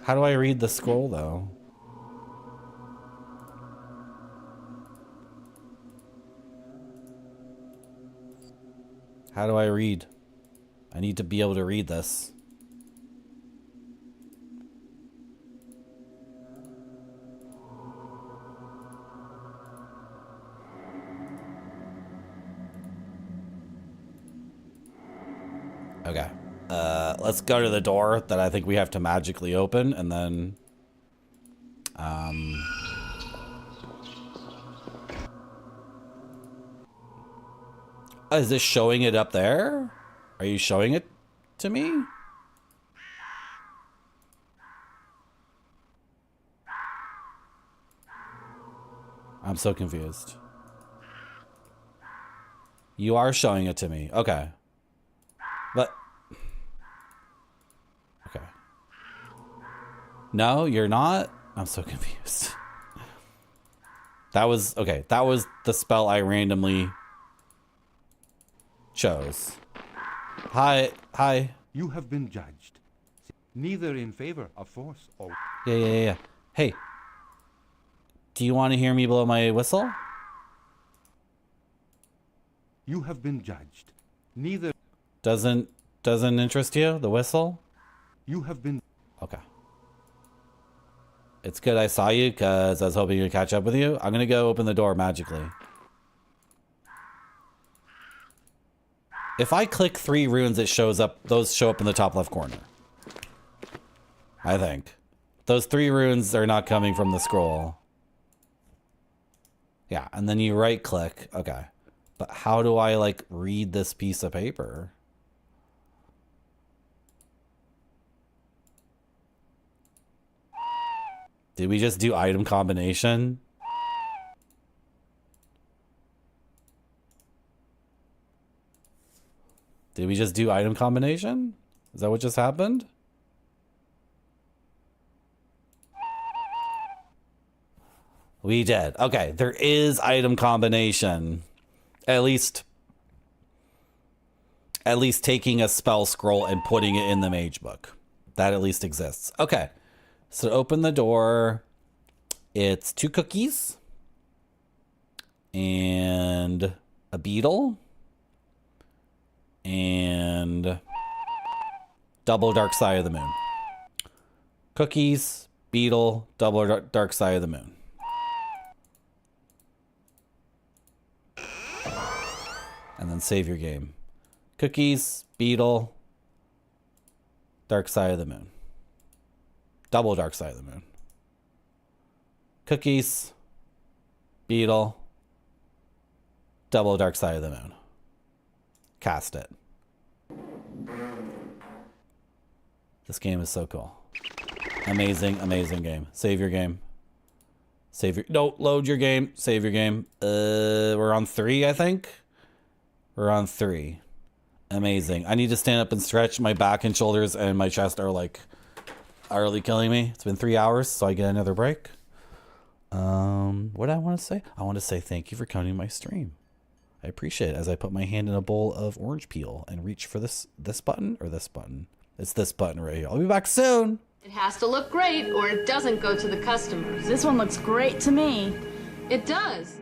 How do I read the scroll, though? How do I read? I need to be able to read this. Okay. Let's go to the door that I think we have to magically open, and then... is this showing it up there? Are you showing it to me? I'm so confused. You are showing it to me. Okay. But... okay. No, you're not? I'm so confused. That was... okay, that was the spell I randomly chose. Hi. Hi. You have been judged, neither in favor of force or... Yeah. Hey. Do you want to hear me blow my whistle? You have been judged, neither... Doesn't interest you, the whistle? You have been... okay. It's good I saw you, because I was hoping to catch up with you. I'm going to go open the door magically. If I click 3 runes, it shows up. Those show up in the top left corner. I think. Those 3 runes are not coming from the scroll. Yeah, and then you right click. Okay. But how do I, like, read this piece of paper? Did we just do item combination? Did we just do item combination? Is that what just happened? We did. Okay, there is item combination. At least taking a spell scroll and putting it in the mage book. That at least exists. Okay. So to open the door, it's 2 cookies and a beetle and double dark side of the moon. Cookies, beetle, double dark side of the moon. And then save your game. Cookies, beetle, dark side of the moon. Double dark side of the moon. Cookies, beetle, double dark side of the moon. Cast it. This game is so cool. Amazing, amazing game. Save your game. No, load your game. Save your game. We're on 3, I think. We're on 3. Amazing. I need to stand up and stretch. My back and shoulders and my chest are like utterly killing me. It's been 3 hours, so I get another break. What do I want to say? I want to say thank you for coming to my stream. I appreciate it as I put my hand in a bowl of orange peel and reach for this button or this button. It's this button right here. I'll be back soon. It has to look great or it doesn't go to the customers. This one looks great to me. It does.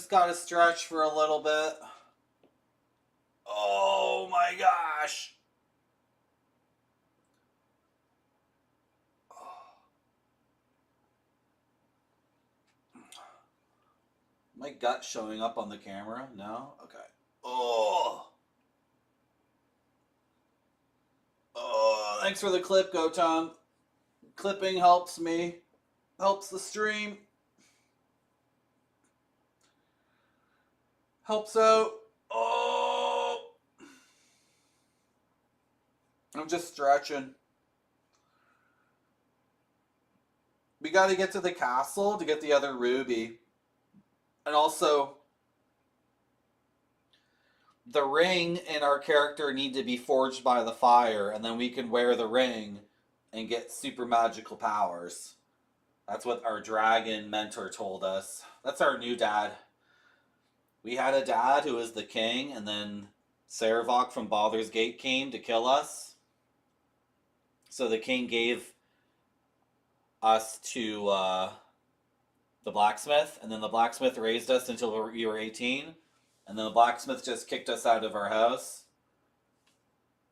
just gotta stretch for a little bit. Oh my gosh. My gut showing up on the camera? No? Okay. Oh. Oh, thanks for the clip, Gotan. Clipping helps me. Helps the stream. Helps out. Oh. I'm just stretching. We got to get to the castle to get the other ruby. And also, the ring and our character need to be forged by the fire, and then we can wear the ring and get super magical powers. That's what our dragon mentor told us. That's our new dad. We had a dad who was the king, and then Saravok from Baldur's Gate came to kill us. So the king gave us to the blacksmith, and then the blacksmith raised us until we were 18, and then the blacksmith just kicked us out of our house.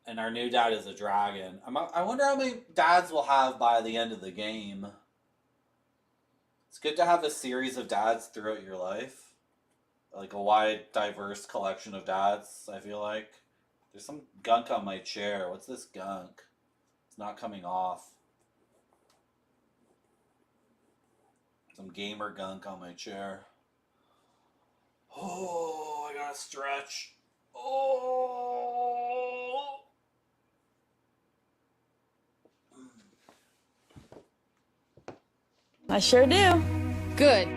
And our new dad is a dragon. I wonder how many dads we'll have by the end of the game. It's good to have a series of dads throughout your life. Like a wide, diverse collection of dads, I feel like. There's some gunk on my chair. What's this gunk? It's not coming off. Some gamer gunk on my chair. Oh, I gotta stretch. Oh. I sure do. Good.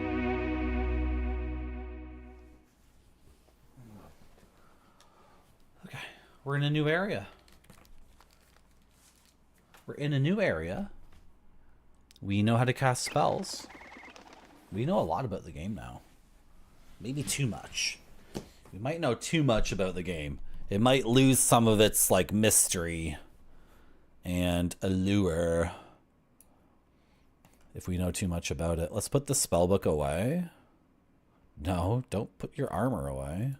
Okay, we're in a new area. We're in a new area. We know how to cast spells. We know a lot about the game now. Maybe too much. We might know too much about the game. It might lose some of its, like, mystery and allure if we know too much about it. Let's put the spellbook away. No, don't put your armor away.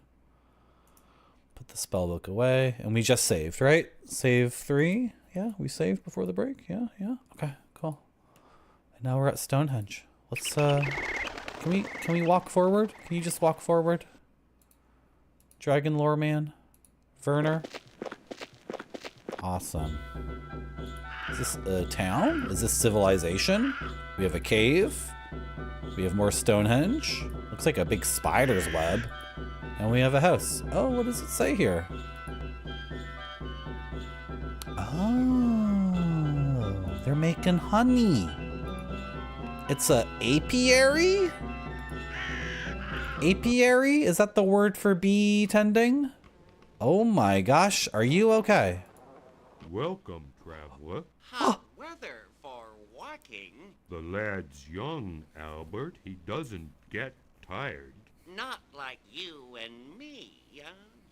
Put the spellbook away. And we just saved, right? Save 3. Yeah, we saved before the break. Yeah. Okay, cool. And now we're at Stonehenge. Let's can we walk forward? Can you just walk forward? Dragon lore man. Werner. Awesome. Is this a town? Is this civilization? We have a cave. We have more Stonehenge. Looks like a big spider's web. And we have a house. Oh, what does it say here? Oh, they're making honey. It's a apiary? Apiary? Is that the word for bee tending? Oh my gosh, are you okay? Welcome, traveler. Hot weather for walking. The lad's young, Albert. He doesn't get tired. Not like you and me,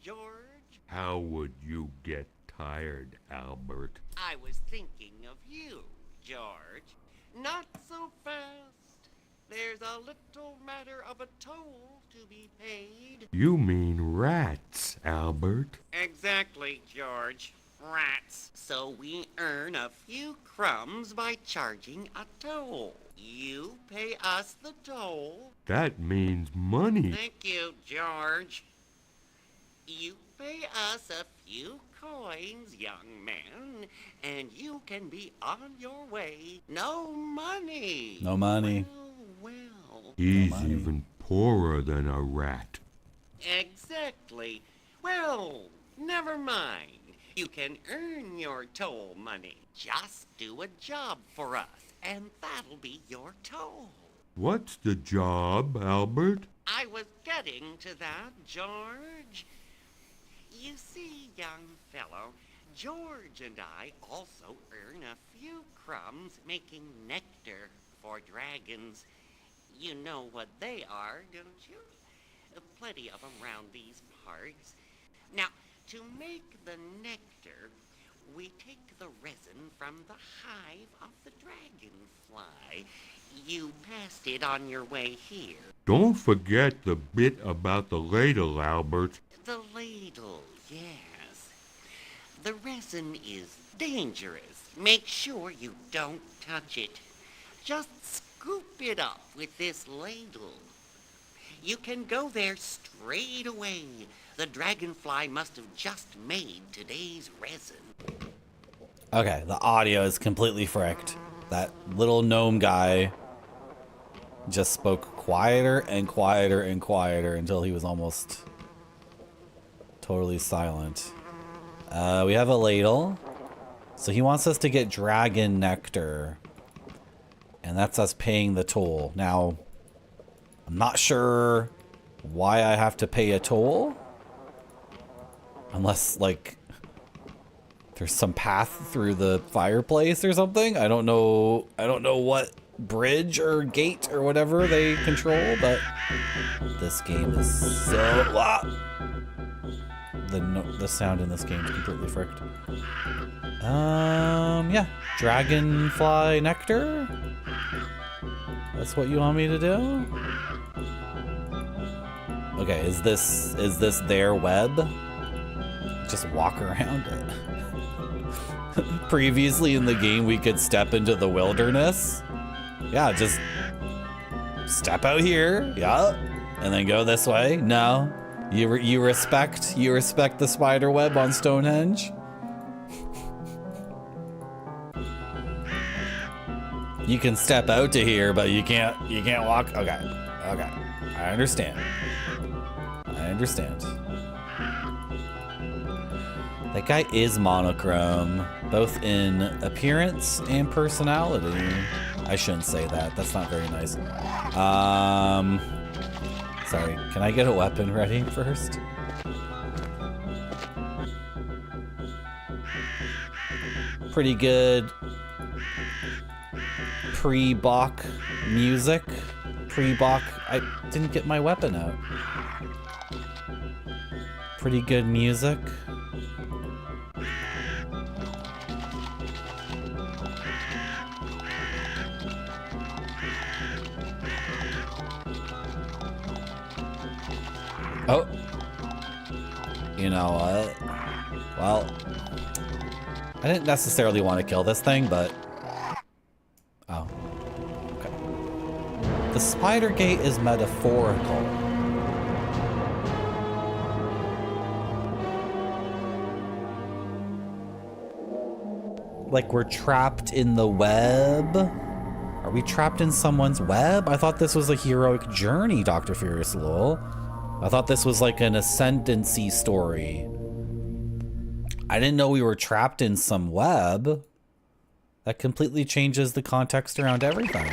George. How would you get tired, Albert? I was thinking of you, George. Not so fast. There's a little matter of a toll to be paid. You mean rats, Albert. Exactly, George. Rats. So we earn a few crumbs by charging a toll. You pay us the toll. That means money. Thank you, George. You pay us a few coins, young man, and you can be on your way. No money. No money. Well. He's money. even poorer than a rat. Exactly. Well, never mind. You can earn your toll money. Just do a job for us, and that'll be your toll. What's the job, Albert? I was getting to that, George. You see, young fellow, George and I also earn a few crumbs making nectar for dragons. You know what they are, don't you? Plenty of them round these parts. Now, to make the nectar, we take the resin from the hive of the dragonfly. You passed it on your way here. Don't forget the bit about the ladle, Albert. The ladle, yes. The resin is dangerous. Make sure you don't touch it. Just scoop it up with this ladle. You can go there straight away. The dragonfly must have just made today's resin. Okay, the audio is completely fricked. That little gnome guy just spoke quieter and quieter and quieter until he was almost totally silent. We have a ladle. So he wants us to get dragon nectar. And that's us paying the toll. Now, I'm not sure why I have to pay a toll. Unless, like, there's some path through the fireplace or something. I don't know what bridge or gate or whatever they control, but this game is so... The sound in this game is completely fricked. Yeah. Dragonfly nectar? That's what you want me to do? Okay, is this their web? Just walk around it. Previously in the game, we could step into the wilderness. Yeah, just step out here. Yeah. And then go this way. No. You respect the spider web on Stonehenge? You can step out to here, but you can't walk. Okay. I understand. That guy is monochrome, both in appearance and personality. I shouldn't say that. That's not very nice. Sorry. Can I get a weapon ready first? Pretty good pre-Bach music. Pre-Bach. I didn't get my weapon out. Pretty good music. Oh. You know what? Well, I didn't necessarily want to kill this thing, but... Oh. Okay. The spider gate is metaphorical. Like we're trapped in the web? Are we trapped in someone's web? I thought this was a heroic journey, Dr. Furious Lowell. I thought this was like an ascendancy story. I didn't know we were trapped in some web. That completely changes the context around everything.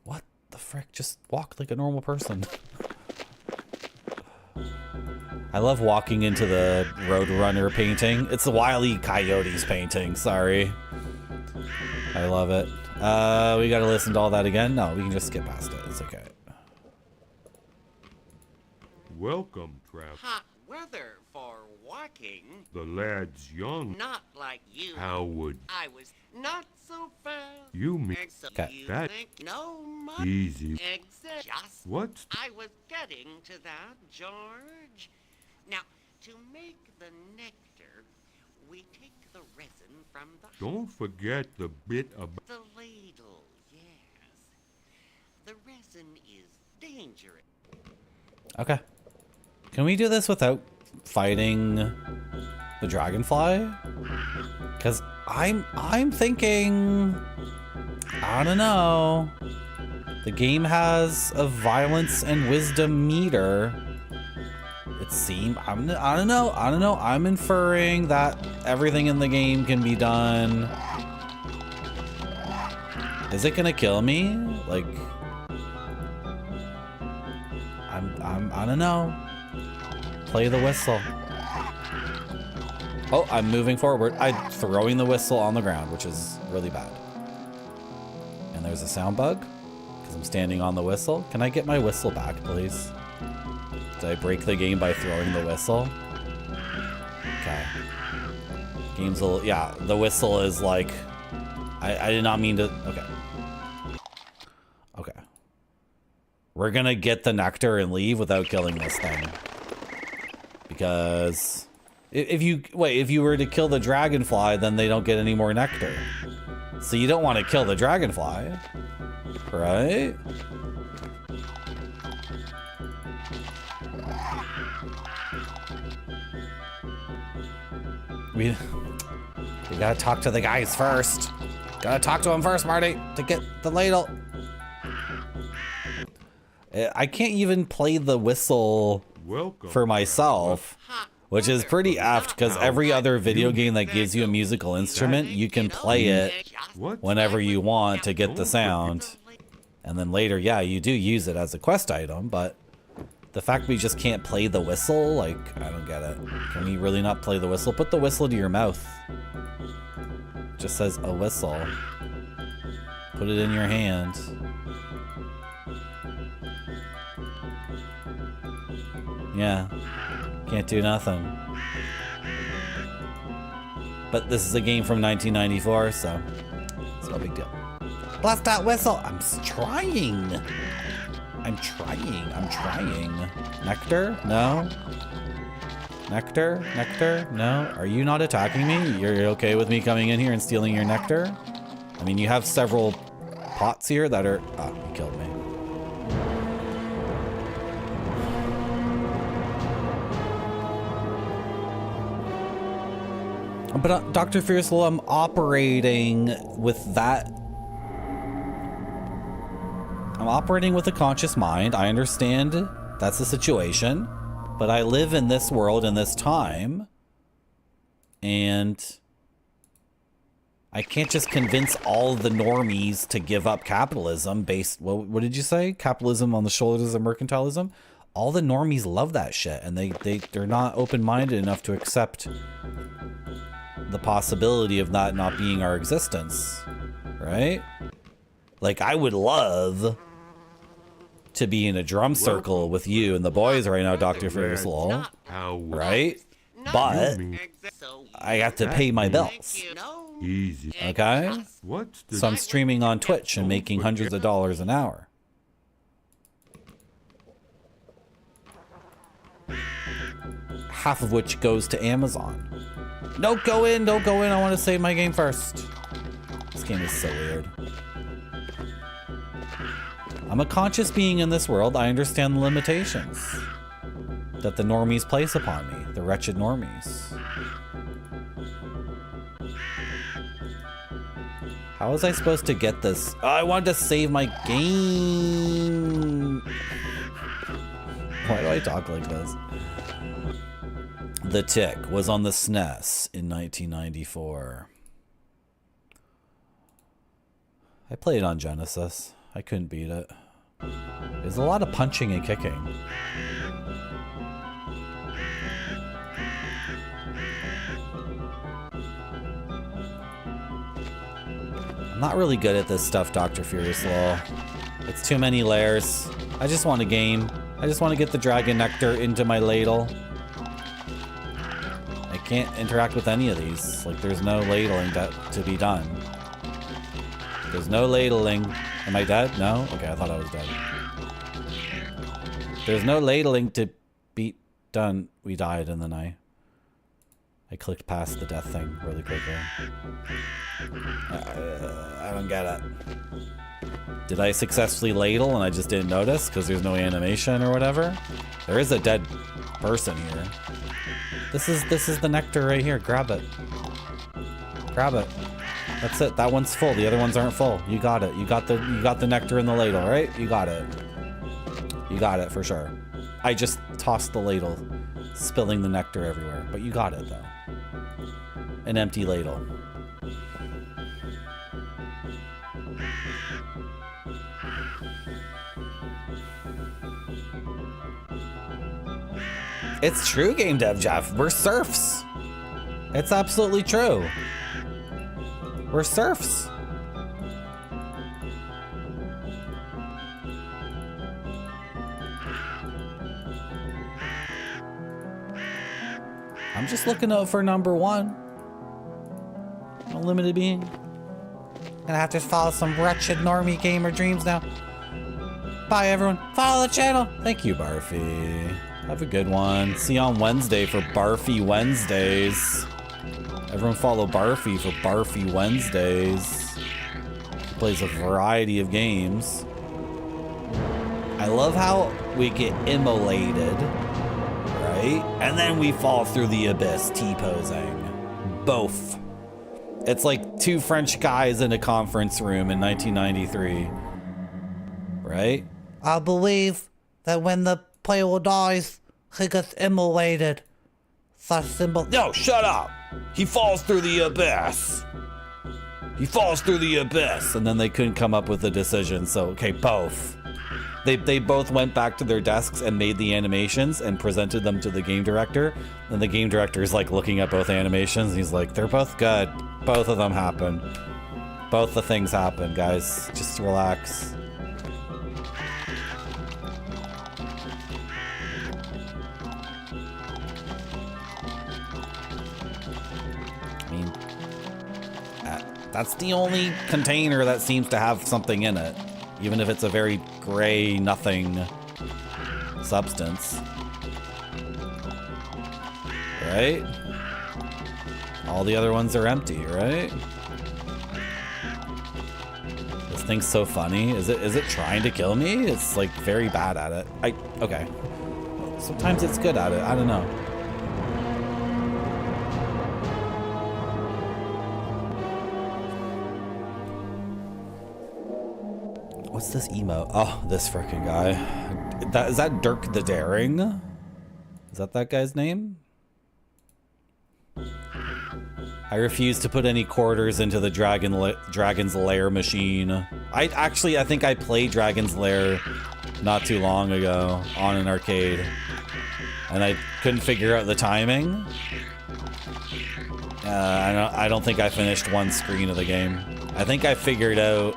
What the frick? Just walk like a normal person. I love walking into the Roadrunner painting. It's the Wile E. Coyote's painting, sorry. I love it. We gotta listen to all that again? No, we can just skip past it. It's okay. Welcome, Trav. Hot weather for walking. The lad's young. Not like you. How would I was not so fast. you mean Except you that think no much. easy? Except just What? I was getting to that, George. Now, to make the nectar, we take the resin from the Don't forget the bit about the ladle, yes. The resin is dangerous. Okay. Can we do this without fighting the dragonfly? Because I'm thinking, I don't know. The game has a violence and wisdom meter. It seems, I don't know. I'm inferring that everything in the game can be done. Is it gonna kill me? Like, I don't know. Play the whistle. Oh, I'm moving forward. I'm throwing the whistle on the ground, which is really bad. And there's a sound bug because I'm standing on the whistle. Can I get my whistle back, please? Did I break the game by throwing the whistle? Okay. Game's a little, yeah, the whistle is like, I did not mean to. Okay. Okay. We're gonna get the nectar and leave without killing this thing. Because if you were to kill the dragonfly, then they don't get any more nectar. So you don't want to kill the dragonfly, right? We gotta talk to the guys first. Gotta talk to them first, Marty, to get the ladle. I can't even play the whistle for myself, which is pretty apt because every other video game that gives you a musical instrument, you can play it whenever you want to get the sound. And then later, yeah, you do use it as a quest item, but the fact we just can't play the whistle, like, I don't get it. Can we really not play the whistle? Put the whistle to your mouth. It just says a whistle. Put it in your hand. Yeah. Can't do nothing. But this is a game from 1994, so it's no big deal. Blast that whistle! I'm trying! I'm trying. Nectar? No? Nectar? Nectar? No? Are you not attacking me? You're okay with me coming in here and stealing your nectar? I mean, you have several pots here that are... Oh, you killed me. But Dr. Fiercel, I'm operating with that. I'm operating with a conscious mind. I understand that's the situation, but I live in this world in this time, and I can't just convince all the normies to give up capitalism based, what did you say? Capitalism on the shoulders of mercantilism? All the normies love that shit, and they're not open-minded enough to accept the possibility of that not being our existence, right? Like, I would love to be in a drum circle with you and the boys right now, Dr. Fiercel, right? But I have to pay my bills. Easy. Okay? So I'm streaming on Twitch and making hundreds of dollars an hour. Half of which goes to Amazon. Don't go in, don't go in. I want to save my game first. This game is so weird. I'm a conscious being in this world. I understand the limitations that the normies place upon me, the wretched normies. How was I supposed to get this? Oh, I wanted to save my game. Why do I talk like this? The Tick was on the SNES in 1994. I played on Genesis. I couldn't beat it. There's a lot of punching and kicking. I'm not really good at this stuff, Dr. Furiouslaw. It's too many layers. I just want a game. I just want to get the dragon nectar into my ladle. I can't interact with any of these. Like, there's no ladling to be done. There's no ladling. Am I dead? No? Okay, I thought I was dead. There's no ladling to be done. We died, and then I clicked past the death thing really quickly. I don't get it. Did I successfully ladle and I just didn't notice because there's no animation or whatever? There is a dead person here. This is the nectar right here. Grab it. Grab it. That's it. That one's full. The other ones aren't full. You got it. You got the nectar in the ladle, right? You got it. You got it for sure. I just tossed the ladle, spilling the nectar everywhere. But you got it though. An empty ladle. It's true, Game Dev Jeff. We're serfs. It's absolutely true. We're serfs. I'm just looking out for number one. Unlimited being. Gonna have to follow some wretched normie gamer dreams now. Bye, everyone. Follow the channel. Thank you, Barfy. Have a good one. See you on Wednesday for Barfy Wednesdays. Everyone follow Barfy for Barfy Wednesdays. He plays a variety of games. I love how we get immolated, right? And then we fall through the abyss, T-posing. Both. It's like two French guys in a conference room in 1993, right? I believe that when the player dies, he gets immolated. Such symbol. No, shut up! He falls through the abyss. He falls through the abyss. And then they couldn't come up with a decision, so okay, both. They both went back to their desks and made the animations and presented them to the game director. And the game director is like looking at both animations and he's like, they're both good. Both of them happen. Both the things happen, guys. Just relax. I mean, that's the only container that seems to have something in it. Even if it's a very gray, nothing substance. Right? All the other ones are empty, right? This thing's so funny. Is it trying to kill me? It's like very bad at it. Okay. Sometimes it's good at it. I don't know. What's this emo? Oh, this freaking guy. Is that Dirk the Daring? Is that guy's name? I refuse to put any quarters into the Dragon's Lair machine. I think I played Dragon's Lair not too long ago on an arcade. And I couldn't figure out the timing. I don't think I finished one screen of the game. I think I figured out...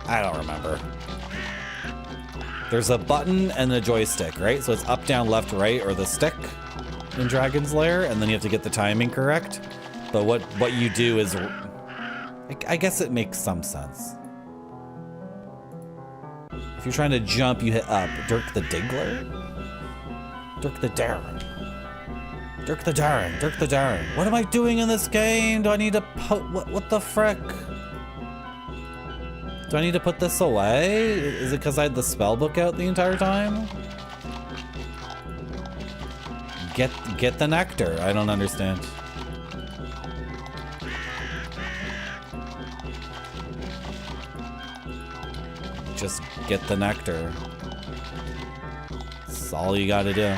I don't remember. There's a button and a joystick, right? So it's up, down, left, right, or the stick in Dragon's Lair, and then you have to get the timing correct. But what you do is... I guess it makes some sense. If you're trying to jump, you hit up. Dirk the Diggler? Dirk the Daring. Dirk the Daring. Dirk the Daring. What am I doing in this game? Do I need to what the frick? Do I need to put this away? Is it because I had the spell book out the entire time? Get the nectar. I don't understand. Just get the nectar. That's all you gotta do.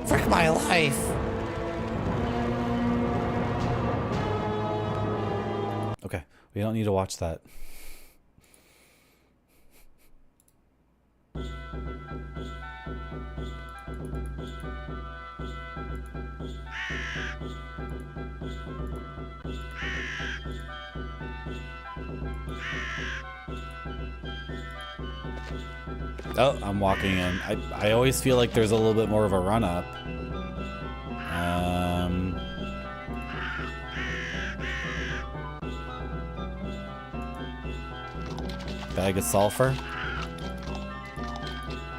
Frick my life! Okay, we don't need to watch that. Oh, I'm walking in. I always feel like there's a little bit more of a run up. Bag of sulfur.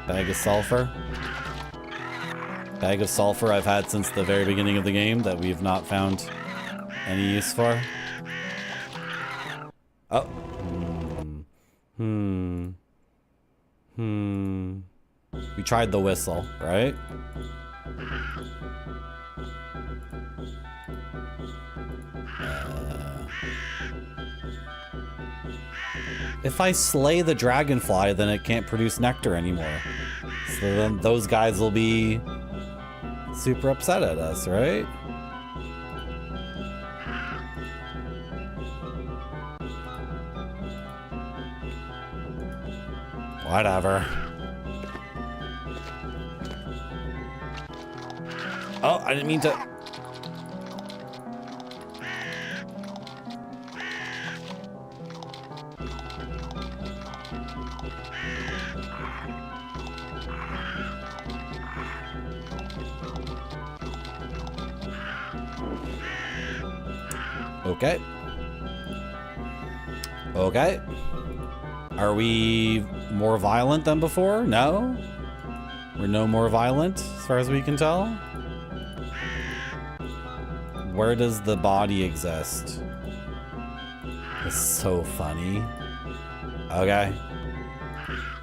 Bag of sulfur. Bag of sulfur I've had since the very beginning of the game that we've not found any use for. Oh. We tried the whistle, right? If I slay the dragonfly, then it can't produce nectar anymore. So then those guys will be super upset at us, right? Whatever. Oh, I didn't mean to... Okay. Okay. Are we more violent than before? No? We're no more violent, as far as we can tell? Where does the body exist? It's so funny. Okay.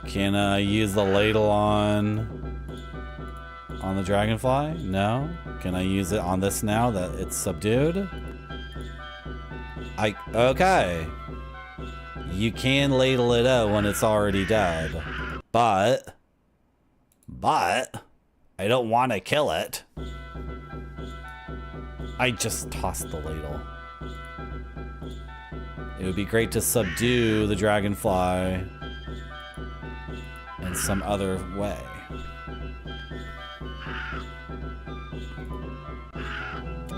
Can I use the ladle on the dragonfly? No. Can I use it on this now that it's subdued? Okay. You can ladle it out when it's already dead. But I don't want to kill it. I just tossed the ladle. It would be great to subdue the dragonfly in some other way.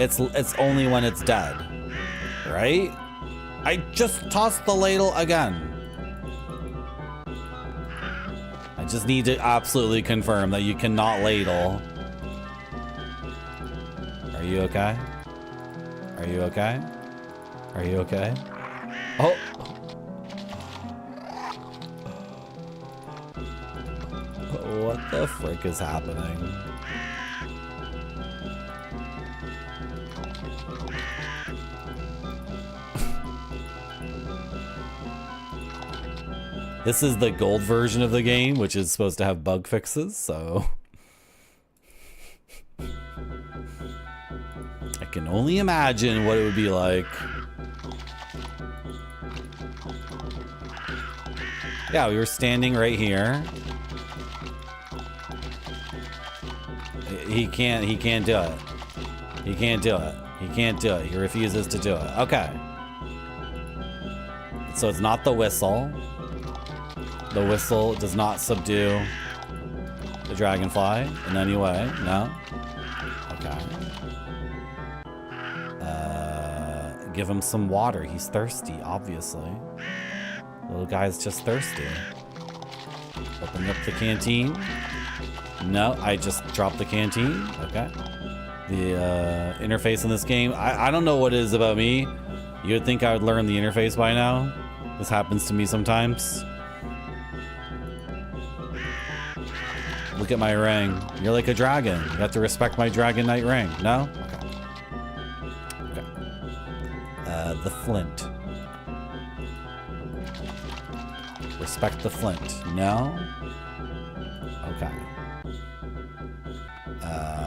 It's only when it's dead, right? I just tossed the ladle again. I just need to absolutely confirm that you cannot ladle. Are you okay? Are you okay? Are you okay? Oh! What the frick is happening? This is the gold version of the game, which is supposed to have bug fixes, so... I can only imagine what it would be like. Yeah, we were standing right here. He can't do it. He can't do it. He can't do it. He refuses to do it. Okay. So it's not the whistle. The whistle does not subdue the dragonfly in any way. No? Okay. Give him some water. He's thirsty, obviously. Little guy's just thirsty. Open up the canteen. No, I just dropped the canteen. Okay. The interface in this game, I don't know what it is about me. You would think I would learn the interface by now. This happens to me sometimes. Look at my ring. You're like a dragon. You have to respect my Dragon Knight ring. No? Okay. Okay. The flint. Respect the flint. No? Okay.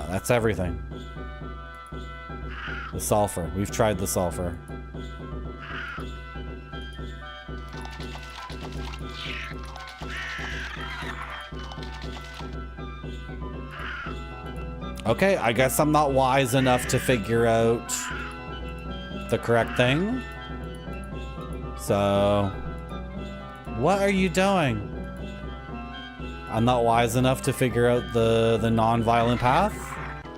That's everything. The sulfur. We've tried the sulfur. Okay, I guess I'm not wise enough to figure out the correct thing. So, what are you doing? I'm not wise enough to figure out the non-violent path.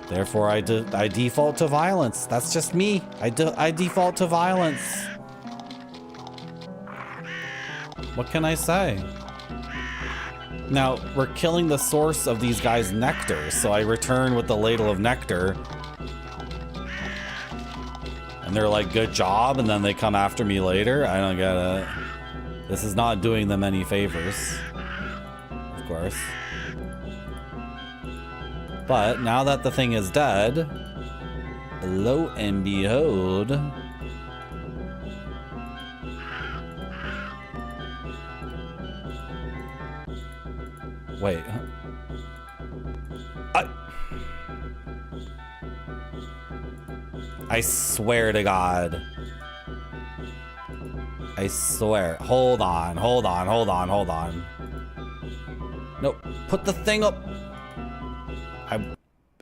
Therefore, I default to violence. That's just me. I default to violence. What can I say? Now, we're killing the source of these guys' nectar, so I return with the ladle of nectar. And they're like, good job, and then they come after me later? I don't get it. This is not doing them any favors. Of course. But now that the thing is dead, lo and behold, wait. I swear to God. I swear. Hold on. Nope. Put the thing up.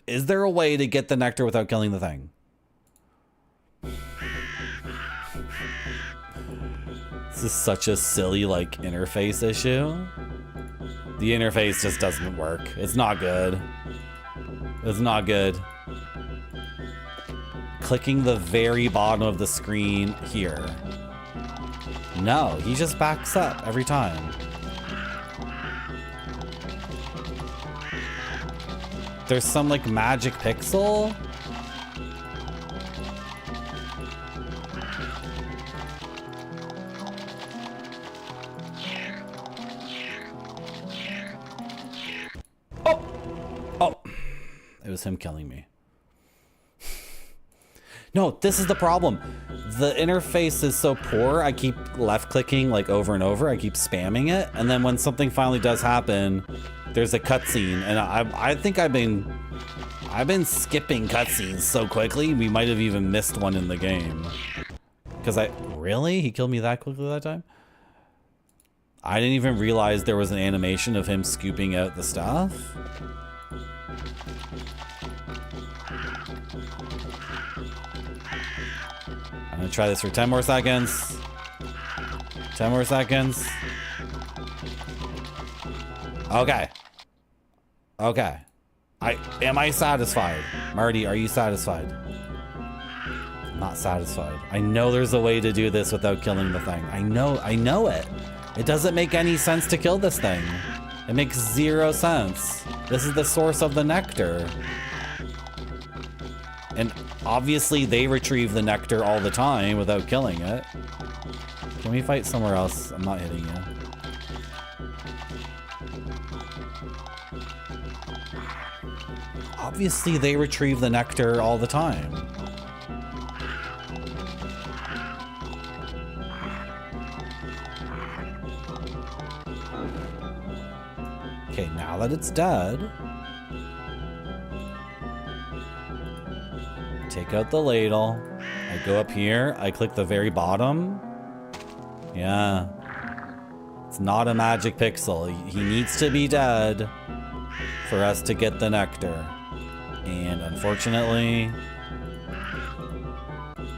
Is there a way to get the nectar without killing the thing? This is such a silly, like, interface issue. The interface just doesn't work. It's not good. It's not good. Clicking the very bottom of the screen here. No, he just backs up every time. There's some like magic pixel. was him killing me. No, this is the problem. The interface is so poor. I keep left clicking like over and over. I keep spamming it. And then when something finally does happen, there's a cutscene. And I think I've been skipping cutscenes so quickly. We might have even missed one in the game. Because really? He killed me that quickly that time? I didn't even realize there was an animation of him scooping out the stuff. I'm gonna try this for 10 more seconds. 10 more seconds. Okay. Okay. Am I satisfied? Marty, are you satisfied? I'm not satisfied. I know there's a way to do this without killing the thing. I know it. It doesn't make any sense to kill this thing. It makes 0 sense. This is the source of the nectar. And obviously they retrieve the nectar all the time without killing it. Can we fight somewhere else? I'm not hitting you. Obviously they retrieve the nectar all the time. Okay, now that it's dead, take out the ladle. I go up here. I click the very bottom. Yeah. It's not a magic pixel. He needs to be dead for us to get the nectar. And unfortunately,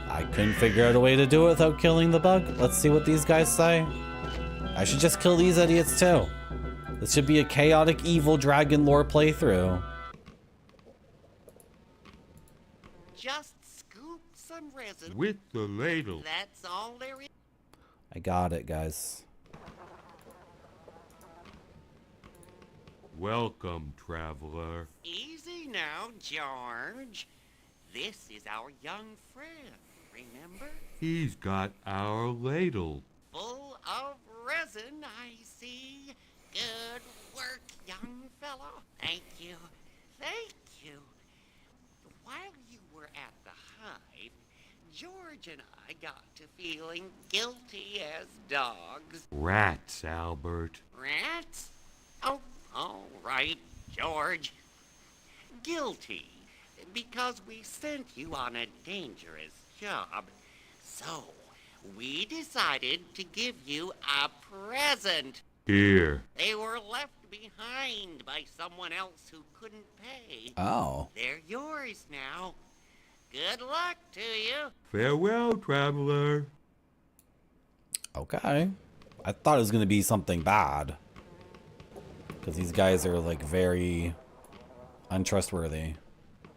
I couldn't figure out a way to do it without killing the bug. Let's see what these guys say. I should just kill these idiots too. This should be a chaotic evil dragon lore playthrough. Just scoop some resin. With the ladle. That's all there is. I got it, guys. Welcome, traveler. Easy now, George. This is our young friend, remember? He's got our ladle. Full of resin, I see. Good work, young fellow. Thank you. Thank you. While you were at the hive, George and I got to feeling guilty as dogs. Rats, Albert. Rats? Oh, all right, George. Guilty because we sent you on a dangerous job. So, we decided to give you a present. Here. They were left behind by someone else who couldn't pay. Oh. They're yours now. Good luck to you. Farewell, traveler. Okay. I thought it was going to be something bad. Because these guys are like very untrustworthy.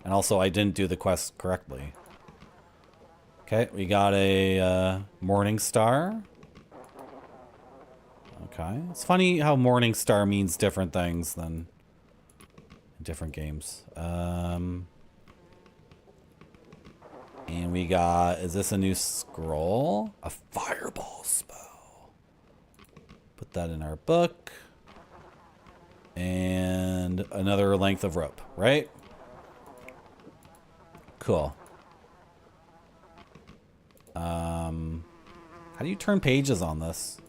And also I didn't do the quest correctly. Okay, we got a morning star. Okay. It's funny how morning star means different things than in different games. And we got, is this a new scroll? A fireball spell. Put that in our book. And another length of rope, right? Cool. How do you turn pages on this?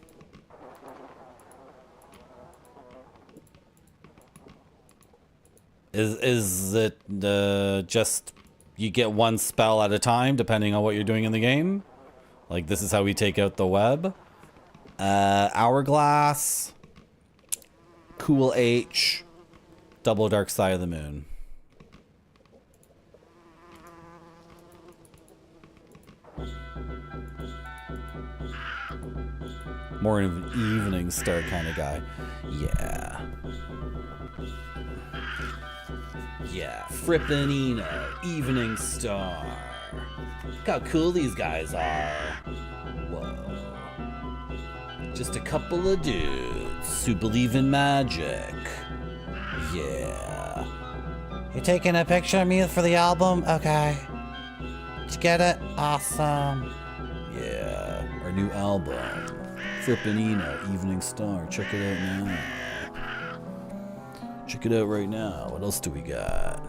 Is it just you get one spell at a time depending on what you're doing in the game? Like this is how we take out the web. Hourglass. Cool H. Double Dark Side of the Moon. More of an evening star kind of guy. Yeah. Yeah, Frippanino, Evening Star. Look how cool these guys are. Whoa. Just a couple of dudes who believe in magic. Yeah. You taking a picture of me for the album? Okay. Did you get it? Awesome. Yeah, our new album. Frippanino, Evening Star. Check it out now. Check it out right now. What else do we got?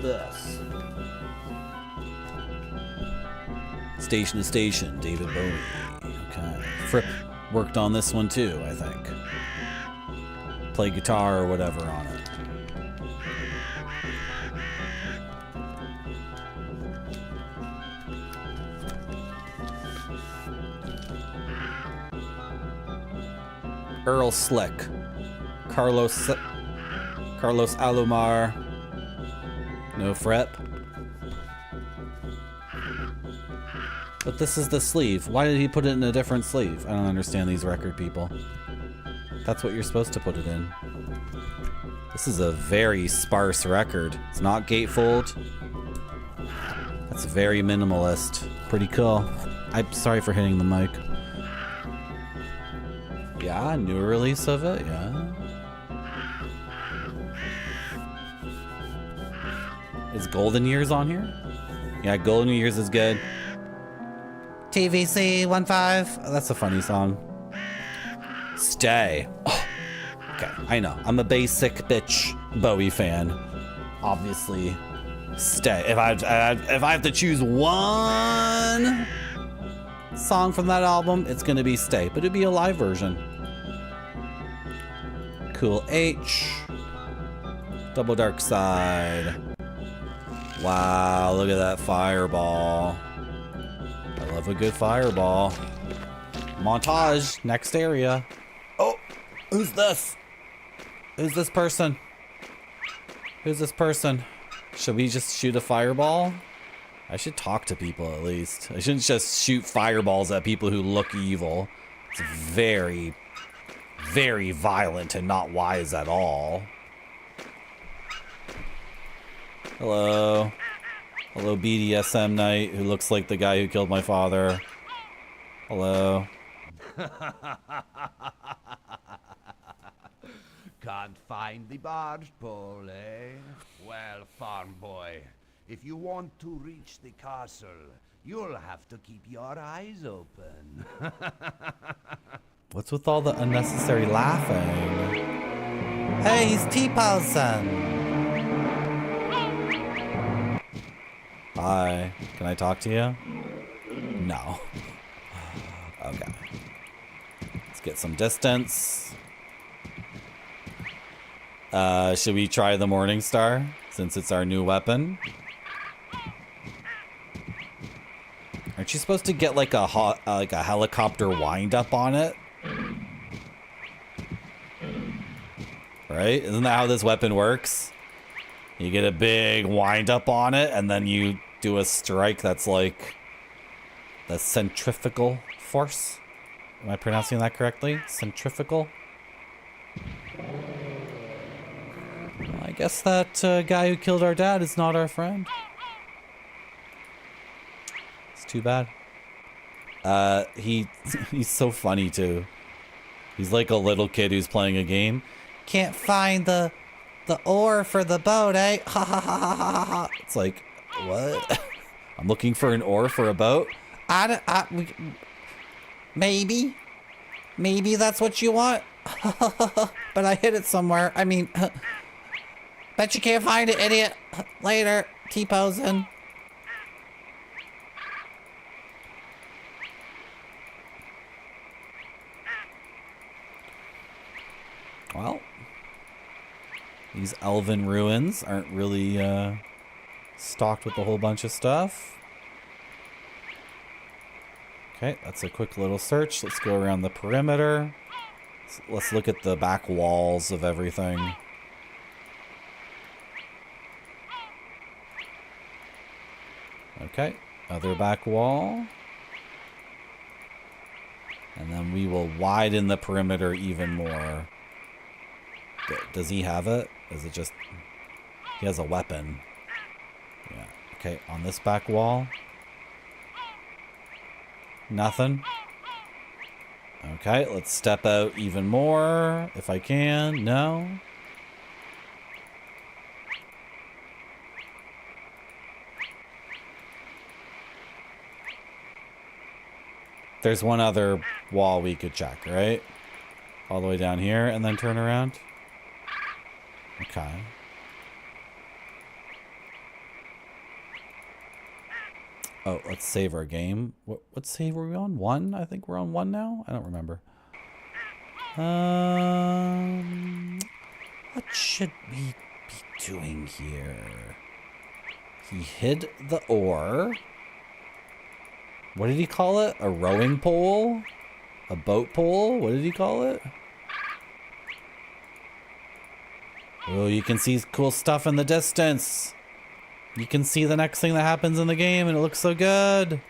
this? Station to Station, David Bowie. Okay. Fripp worked on this one too, I think. Play guitar or whatever on it. Earl Slick. Carlos Alomar. No Fripp. But this is the sleeve. Why did he put it in a different sleeve? I don't understand these record people. That's what you're supposed to put it in. This is a very sparse record. It's not gatefold. That's very minimalist. Pretty cool. I'm sorry for hitting the mic. Yeah, newer release of it, yeah. Is Golden Years on here? Yeah, Golden Years is good. TVC 15. Oh, that's a funny song. Stay. Oh, okay, I know. I'm a basic bitch Bowie fan. Obviously, Stay. If I have to choose one song from that album, it's gonna be Stay, but it'd be a live version. Cool H. Double Dark Side. Wow, look at that fireball. I love a good fireball. Montage, next area. Oh, who's this? Who's this person? Who's this person? Should we just shoot a fireball? I should talk to people at least. I shouldn't just shoot fireballs at people who look evil. It's very, very violent and not wise at all. Hello. Hello, BDSM Knight, who looks like the guy who killed my father. Hello. Can't find the barge pole, eh? Well, farm boy, if you want to reach the castle, you'll have to keep your eyes open. What's with all the unnecessary laughing? Hey, he's T-Paulson. Hi. Can I talk to you? No. Okay. Let's get some distance. Should we try the Morning Star since it's our new weapon? Aren't you supposed to get like a helicopter wind up on it? Right? Isn't that how this weapon works? You get a big wind up on it and then you do a strike that's like the centrifugal force. Am I pronouncing that correctly? Centrifugal? Well, I guess that guy who killed our dad is not our friend. It's too bad. He's so funny too. He's like a little kid who's playing a game. Can't find the oar for the boat, eh? Ha ha ha ha ha ha. It's like, what? I'm looking for an oar for a boat? Maybe that's what you want. But I hid it somewhere. I mean, bet you can't find it, idiot. Later, T-posing. Well, these elven ruins aren't really stocked with a whole bunch of stuff. Okay, that's a quick little search. Let's go around the perimeter. Let's look at the back walls of everything. Okay, other back wall. And then we will widen the perimeter even more. Does he have it? Is it just... He has a weapon. Yeah. Okay, on this back wall. Nothing. Okay, let's step out even more, if I can. No. There's one other wall we could check, right? All the way down here and then turn around. Okay. Oh, let's save our game. What save were we on? 1? I think we're on 1 now? I don't remember. What should we be doing here? He hid the oar. What did he call it? A rowing pole? A boat pole? What did he call it? Oh, you can see cool stuff in the distance. You can see the next thing that happens in the game, and it looks so good.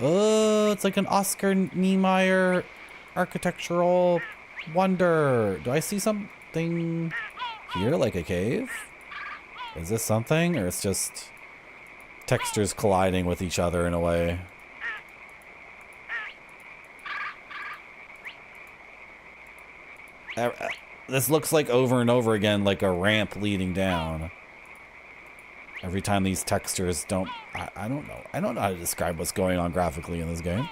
Oh, it's like an Oscar Niemeyer architectural wonder. Do I see something here, like a cave? Is this something, or it's just textures colliding with each other in a way? This looks like over and over again, like a ramp leading down. Every time these textures don't... I don't know. I don't know how to describe what's going on graphically in this game.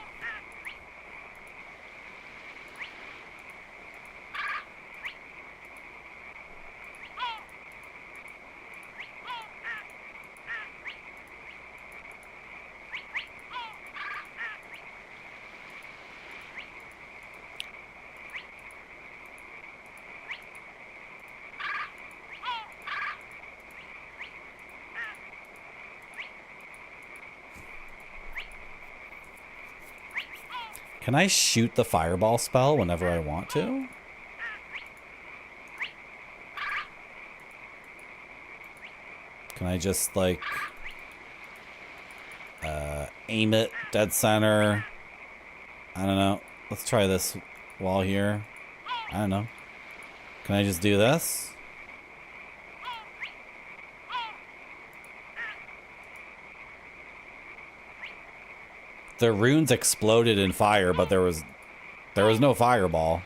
Can I shoot the fireball spell whenever I want to? Can I just, like, aim it dead center? I don't know. Let's try this while here. I don't know. Can I just do this? The runes exploded in fire, but there was no fireball.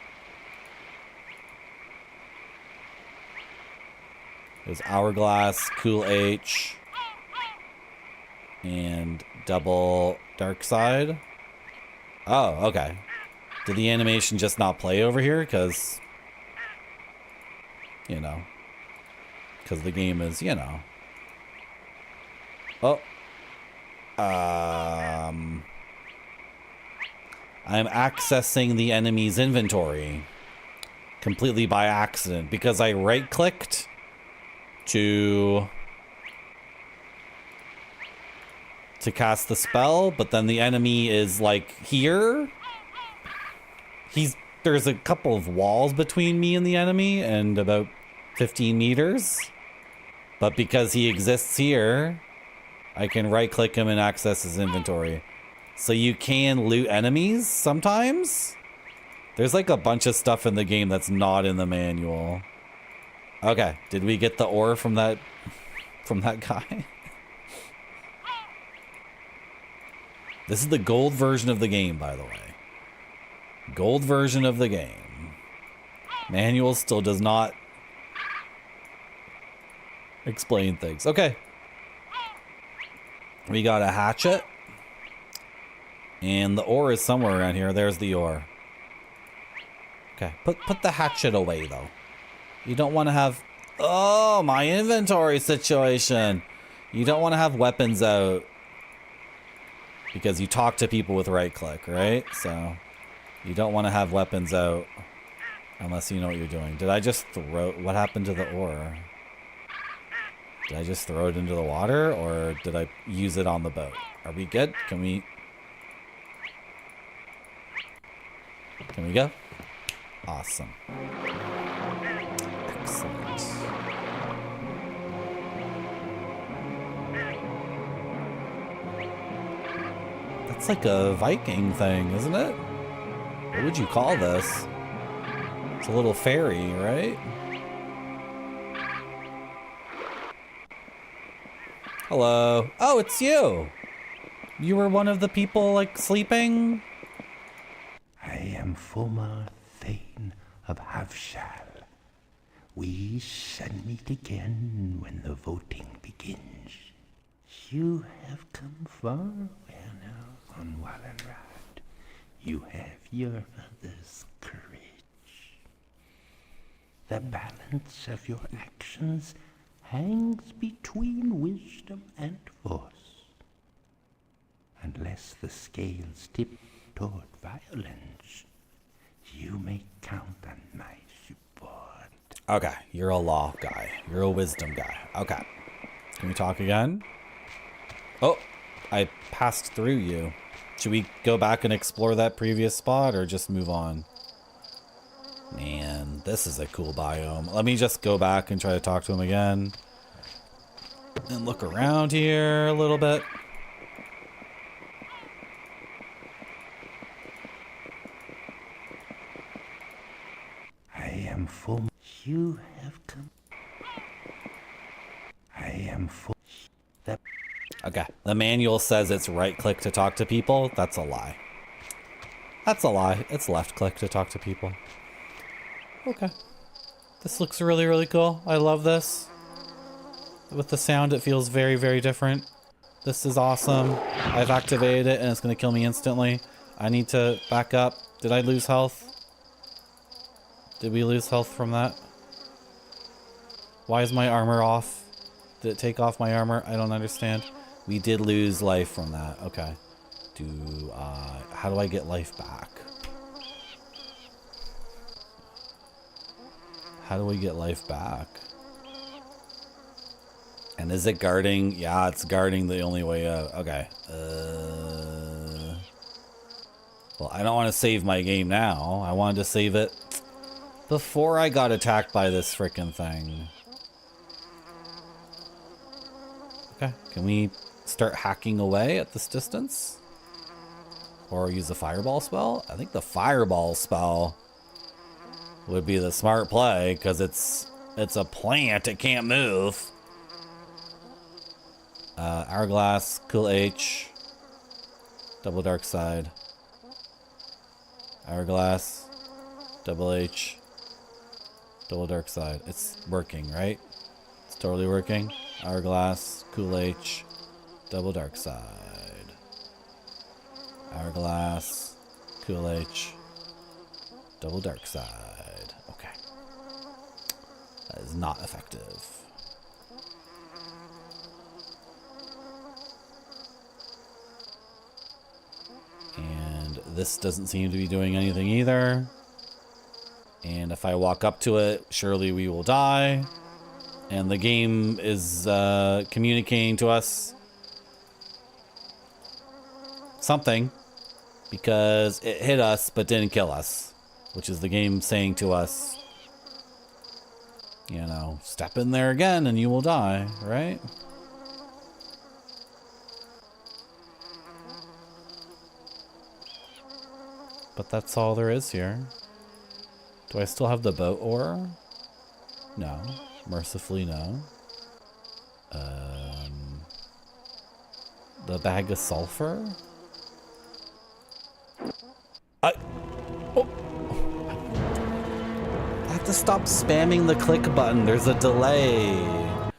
There's hourglass, cool H, and double dark side. Oh, okay. Did the animation just not play over here? Because, you know, because the game is, you know. Oh. I'm accessing the enemy's inventory completely by accident because I right-clicked to cast the spell, but then the enemy is like here. There's a couple of walls between me and the enemy and about 15 meters. But because he exists here, I can right-click him and access his inventory. So you can loot enemies sometimes. There's like a bunch of stuff in the game that's not in the manual. Okay, did we get the ore from that guy? This is the gold version of the game, by the way. Gold version of the game. Manual still does not explain things. Okay. We got a hatchet. And the ore is somewhere around here. There's the ore. Okay, put the hatchet away, though. You don't want to have... Oh, my inventory situation. You don't want to have weapons out. Because you talk to people with right-click, right? So, you don't want to have weapons out. Unless you know what you're doing. Did I just throw... What happened to the ore? Did I just throw it into the water? Or did I use it on the boat? Are we good? Can we go? Awesome. Excellent. That's like a Viking thing, isn't it? What would you call this? It's a little ferry, right? Hello. Oh, it's you. You were one of the people, like, sleeping? I am Foma Thane of Havshal. We shall meet again when the voting begins. You have come far well now on Wallenrod. You have your mother's courage. The balance of your actions hangs between wisdom and force. the scales tip toward violence, you may count on my support. Okay, you're a law guy. You're a wisdom guy. Okay. Can we talk again? Oh, I passed through you. Should we go back and explore that previous spot or just move on? Man, this is a cool biome. Let me just go back and try to talk to him again. And look around here a little bit. I am full. You have come. I am full. That. Okay, the manual says it's right click to talk to people. That's a lie. That's a lie. It's left click to talk to people. Okay. This looks really, really cool. I love this. With the sound, it feels very, very different. This is awesome. I've activated it and it's going to kill me instantly. I need to back up. Did I lose health? Did we lose health from that? Why is my armor off? Did it take off my armor? I don't understand. We did lose life from that. Okay. How do I get life back? How do we get life back? And is it guarding? Yeah, it's guarding the only way out. Okay. Well, I don't want to save my game now. I wanted to save it before I got attacked by this frickin' thing. Okay, can we start hacking away at this distance? Or use the fireball spell? I think the fireball spell would be the smart play, because it's a plant, it can't move. Hourglass, Cool H, Double Dark Side. Hourglass, Double H, Double Dark Side. It's working, right? It's totally working. Hourglass, Cool H, Double Dark Side. Hourglass, Cool H, Double Dark Side. Okay. That is not effective. And this doesn't seem to be doing anything either. And if I walk up to it, surely we will die. And the game is communicating to us something, because it hit us but didn't kill us, which is the game saying to us, you know, step in there again and you will die, right? But that's all there is here. Do I still have the boat ore? No. Mercifully, no. The bag of sulfur? I have to stop spamming the click button. There's a delay.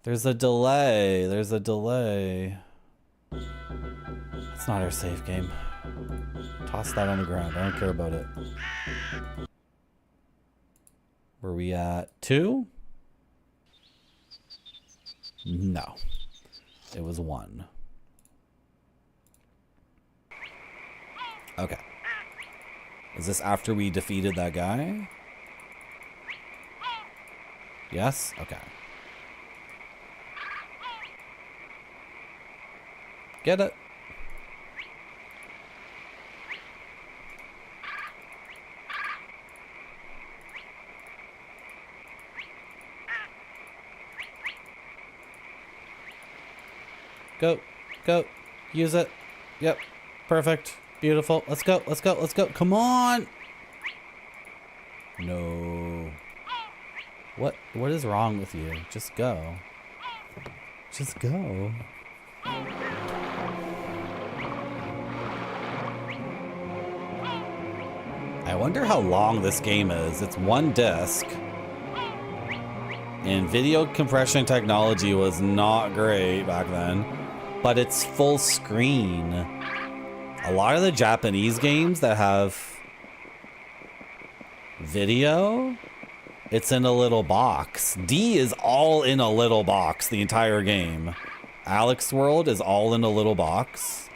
There's a delay. There's a delay. It's not our save game. Toss that on the ground. I don't care about it. Were we at 2? No. It was 1. Okay. Is this after we defeated that guy? Yes? Okay. Get it. Go. Go. Use it. Yep. Perfect. Beautiful. Let's go. Let's go. Let's go. Come on. No. What is wrong with you? Just go. Just go. I wonder how long this game is. It's 1 disc. And video compression technology was not great back then. But it's full screen. A lot of the Japanese games that have video, it's in a little box. D is all in a little box the entire game. Alex World is all in a little box.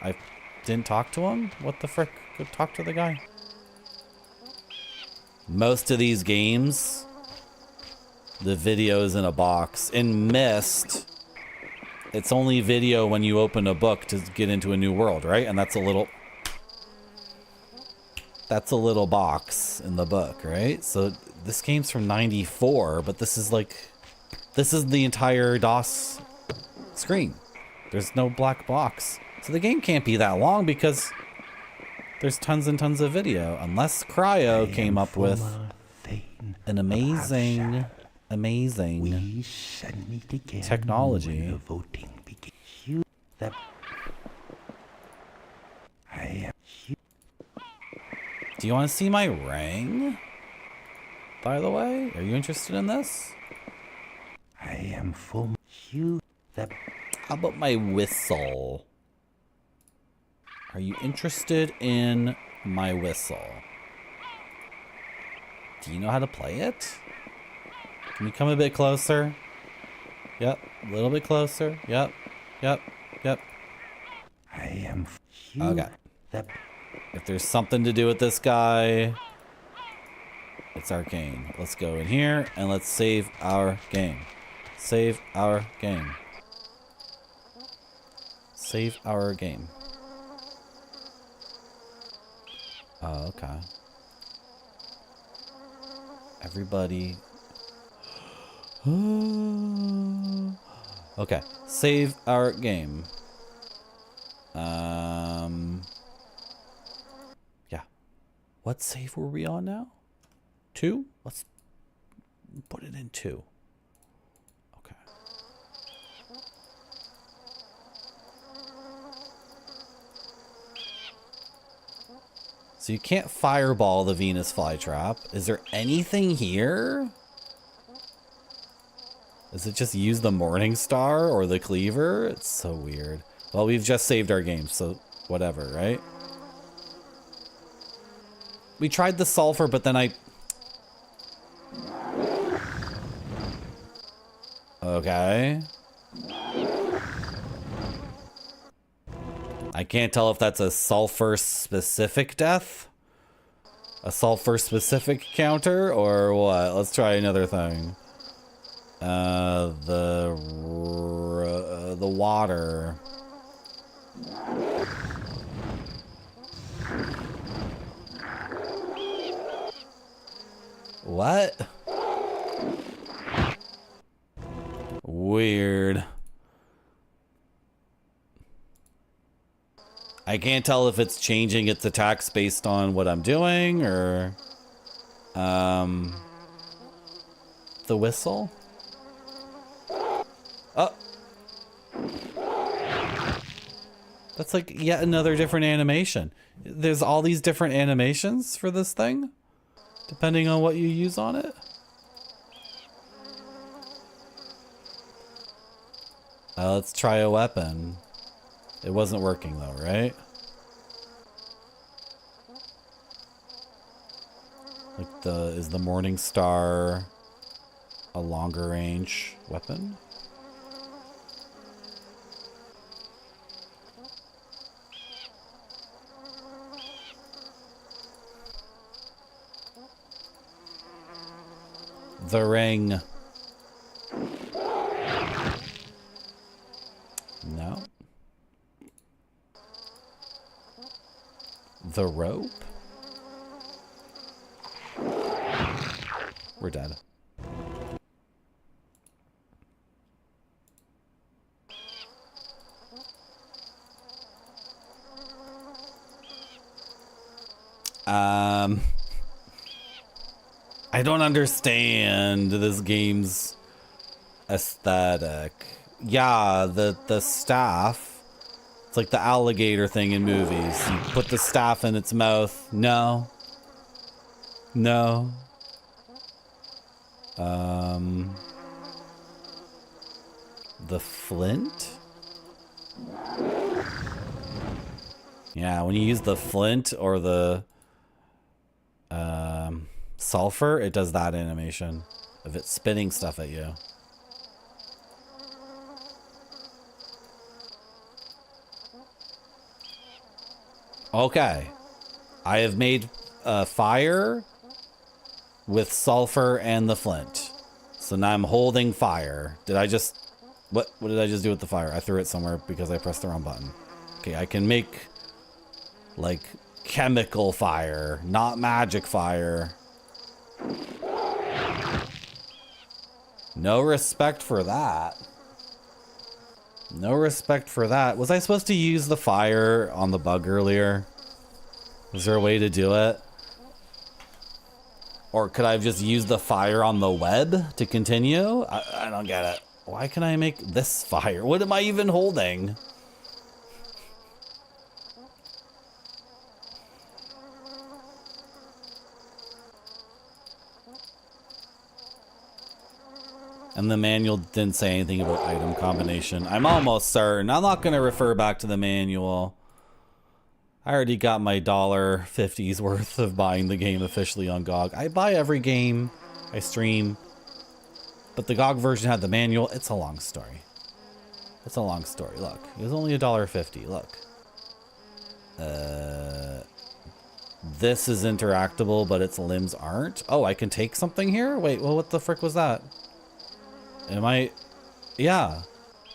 didn't talk to him? What the frick? Go talk to the guy. Most of these games, the video is in a box. In Myst, it's only video when you open a book to get into a new world, right? And that's a little box in the book, right? So this game's from 94, but this is the entire DOS screen. There's no black box. So the game can't be that long because there's tons and tons of video, unless Cryo came up with an amazing technology. Do you want to see my ring? By the way, are you interested in this? How about my whistle? Are you interested in my whistle? Do you know how to play it? Can you come a bit closer? Yep, a little bit closer. Yep. Okay. If there's something to do with this guy, it's arcane. Let's go in here and let's save our game. Save our game. Save our game. Oh, okay. Everybody. Okay, save our game. Yeah. What save were we on now? 2? Let's put it in 2. Okay. So you can't fireball the Venus flytrap. Is there anything here? Is it just use the Morning Star or the Cleaver? It's so weird. Well, we've just saved our game, so whatever, right? We tried the sulfur, but then Okay. I can't tell if that's a sulfur-specific death? A sulfur-specific counter, or what? Let's try another thing. The water. What? Weird. I can't tell if it's changing its attacks based on what I'm doing, or the whistle. Oh, that's like yet another different animation. There's all these different animations for this thing, depending on what you use on it. Let's try a weapon. It wasn't working though, right? Like is the Morning Star a longer range weapon? The ring. No. The rope? We're dead. I don't understand this game's aesthetic. Yeah, the staff. It's like the alligator thing in movies. You put the staff in its mouth. No. No. The flint? Yeah, when you use the flint or the sulfur, it does that animation of it spitting stuff at you. Okay. I have made fire with sulfur and the flint. So now I'm holding fire. Did I just... What did I just do with the fire? I threw it somewhere because I pressed the wrong button. Okay, I can make, like, chemical fire, not magic fire. No respect for that. No respect for that. Was I supposed to use the fire on the bug earlier? Is there a way to do it? Or could I have just used the fire on the web to continue? I don't get it. Why can I make this fire? What am I even holding? And the manual didn't say anything about item combination. I'm almost certain. I'm not going to refer back to the manual. I already got my $1.50's worth of buying the game officially on GOG. I buy every game I stream. But the GOG version had the manual. It's a long story. It's a long story. Look, it was only $1.50. Look. This is interactable, but its limbs aren't. Oh, I can take something here? Wait, well, what the frick was that? Am I... Yeah.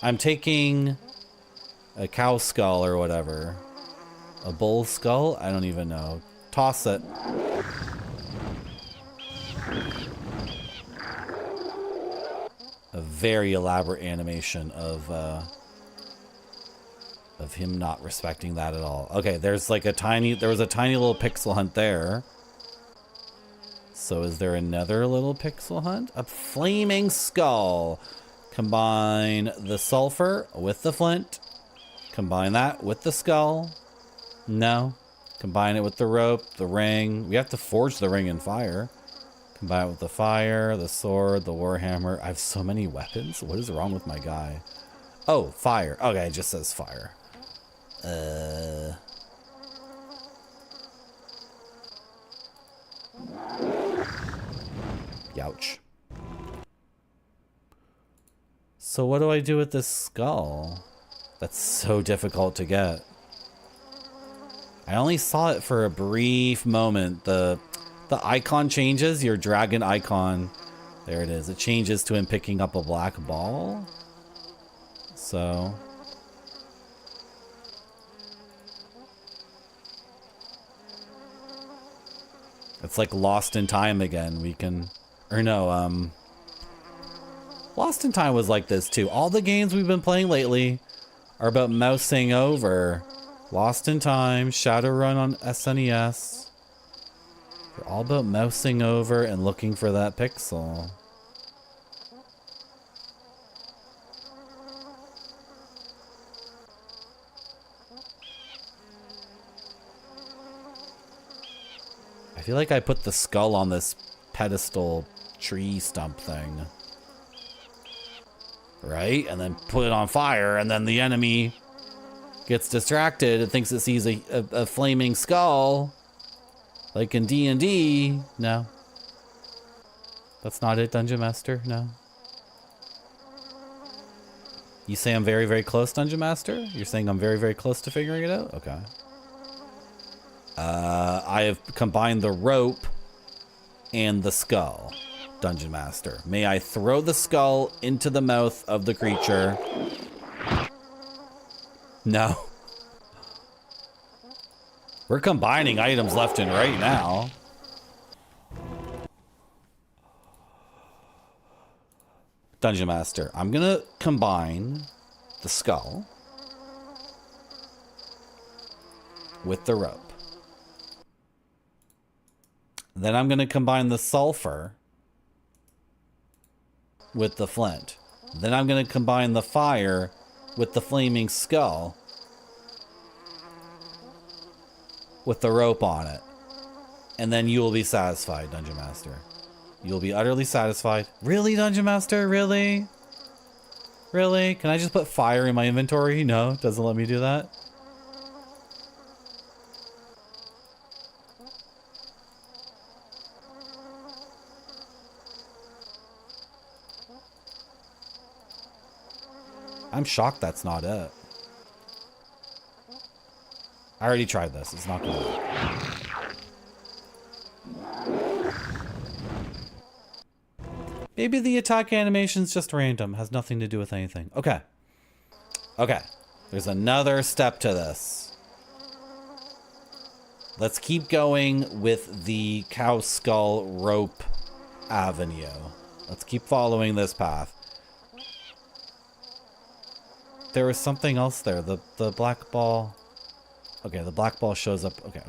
I'm taking a cow skull or whatever. A bull skull? I don't even know. Toss it. A very elaborate animation of him not respecting that at all. Okay, there's like there was a tiny little pixel hunt there. So is there another little pixel hunt? A flaming skull. Combine the sulfur with the flint. Combine that with the skull. No. Combine it with the rope, the ring. We have to forge the ring in fire. Combine it with the fire, the sword, the warhammer. I have so many weapons. What is wrong with my guy? Oh, fire. Okay, it just says fire. Youch. So what do I do with this skull? That's so difficult to get. I only saw it for a brief moment. The icon changes, your dragon icon. There it is. It changes to him picking up a black ball. So... It's like Lost in Time again. We can... Or no, Lost in Time was like this too. All the games we've been playing lately are about mousing over. Lost in Time, Shadowrun on SNES. They're all about mousing over and looking for that pixel. I feel like I put the skull on this pedestal tree stump thing. Right? And then put it on fire, and then the enemy gets distracted and thinks it sees a flaming skull. Like in D&D. No. That's not it, Dungeon Master? No. You say I'm very, very close, Dungeon Master? You're saying I'm very, very close to figuring it out? Okay. I have combined the rope and the skull, Dungeon Master. May I throw the skull into the mouth of the creature? No. We're combining items left and right now. Dungeon Master, I'm gonna combine the skull with the rope. Then I'm going to combine the sulfur with the flint. Then I'm going to combine the fire with the flaming skull with the rope on it. And then you will be satisfied, Dungeon Master. You'll be utterly satisfied. Really, Dungeon Master? Really? Really? Can I just put fire in my inventory? No, it doesn't let me do that. I'm shocked that's not it. I already tried this. It's not gonna work. Maybe the attack animation's just random. Has nothing to do with anything. Okay. Okay. There's another step to this. Let's keep going with the cow skull rope avenue. Let's keep following this path. There was something else there. The black ball. Okay, the black ball shows up. Okay.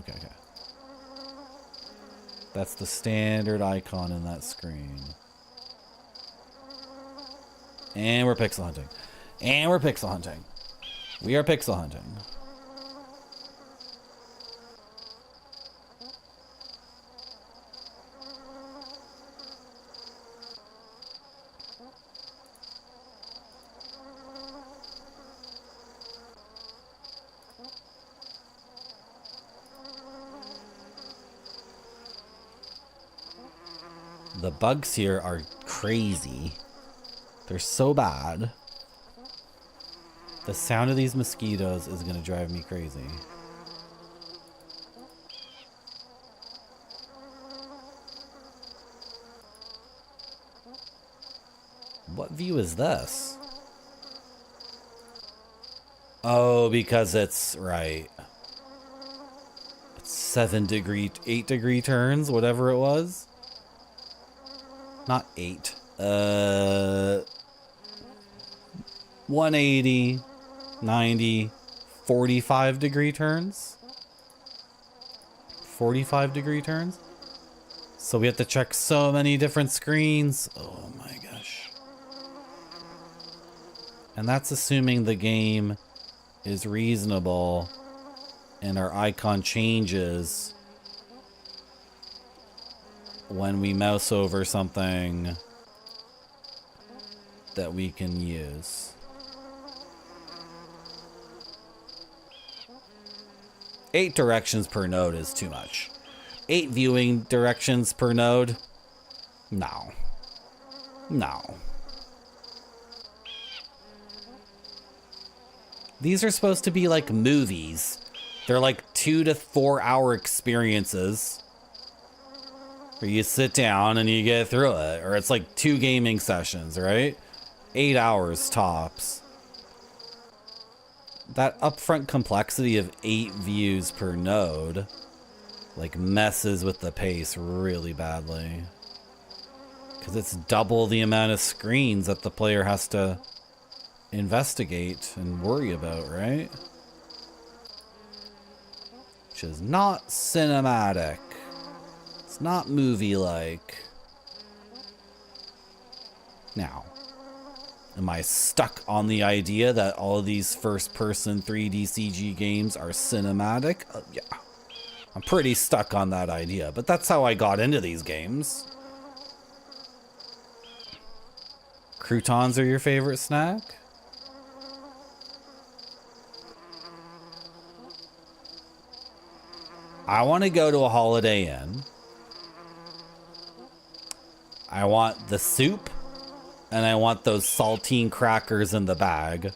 That's the standard icon in that screen. And we're pixel hunting. And we're pixel hunting. We are pixel hunting. The bugs here are crazy. They're so bad. The sound of these mosquitoes is gonna drive me crazy. What view is this? Oh, because it's right. It's 8 degree turns, whatever it was. Not 8. 180, 90, 45 degree turns. 45 degree turns. So we have to check so many different screens. Oh my gosh. And that's assuming the game is reasonable and our icon changes when we mouse over something that we can use. 8 directions per node is too much. 8 viewing directions per node? No. No. These are supposed to be like movies. They're like 2 to 4 hour experiences where you sit down and you get through it. Or it's like 2 gaming sessions, right? 8 hours tops. That upfront complexity of 8 views per node like messes with the pace really badly. Because it's double the amount of screens that the player has to investigate and worry about, right? Which is not cinematic. It's not movie-like. Now, am I stuck on the idea that all of these first-person 3D CG games are cinematic? Yeah. I'm pretty stuck on that idea, but that's how I got into these games. Croutons are your favorite snack? I want to go to a Holiday Inn. I want the soup, and I want those saltine crackers in the bag.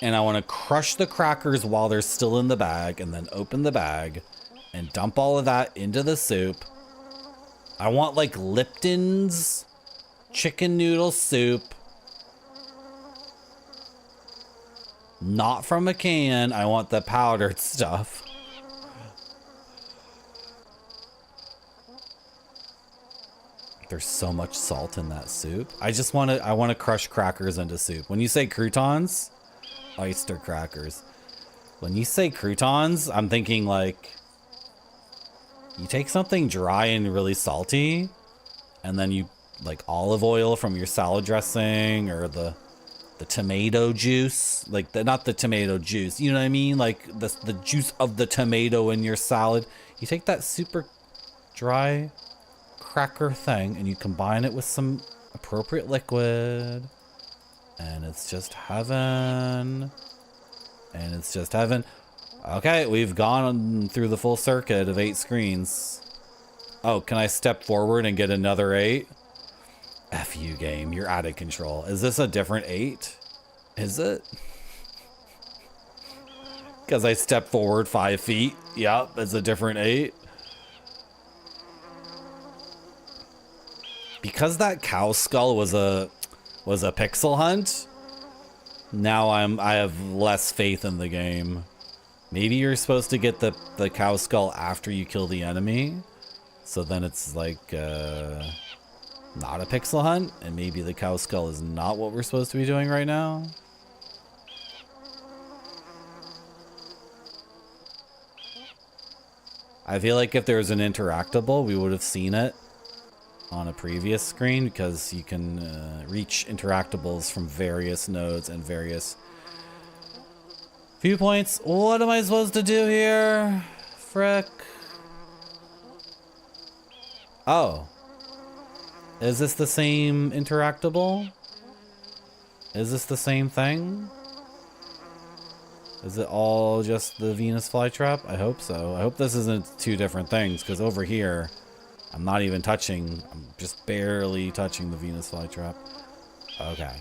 And I want to crush the crackers while they're still in the bag, and then open the bag and dump all of that into the soup. I want like Lipton's chicken noodle soup. Not from a can. I want the powdered stuff. There's so much salt in that soup. I want to crush crackers into soup. When you say croutons, oyster crackers. When you say croutons, I'm thinking like you take something dry and really salty, and then you like olive oil from your salad dressing or the tomato juice, like not the tomato juice, you know what I mean? Like the juice of the tomato in your salad. You take that super dry cracker thing and you combine it with some appropriate liquid, and it's just heaven. And it's just heaven. Okay, we've gone through the full circuit of 8 screens. Oh, can I step forward and get another 8? F you, game. You're out of control. Is this a different 8? Is it? Because I stepped forward 5 feet. Yep, it's a different 8. Because that cow skull was a pixel hunt, now I have less faith in the game. Maybe you're supposed to get the cow skull after you kill the enemy. So then it's like not a pixel hunt, and maybe the cow skull is not what we're supposed to be doing right now. I feel like if there was an interactable, we would have seen it on a previous screen, because you can reach interactables from various nodes and various viewpoints. What am I supposed to do here? Frick. Oh. Is this the same interactable? Is this the same thing? Is it all just the Venus flytrap? I hope so. I hope this isn't 2 different things, because over here, I'm not even touching. I'm just barely touching the Venus flytrap. Okay.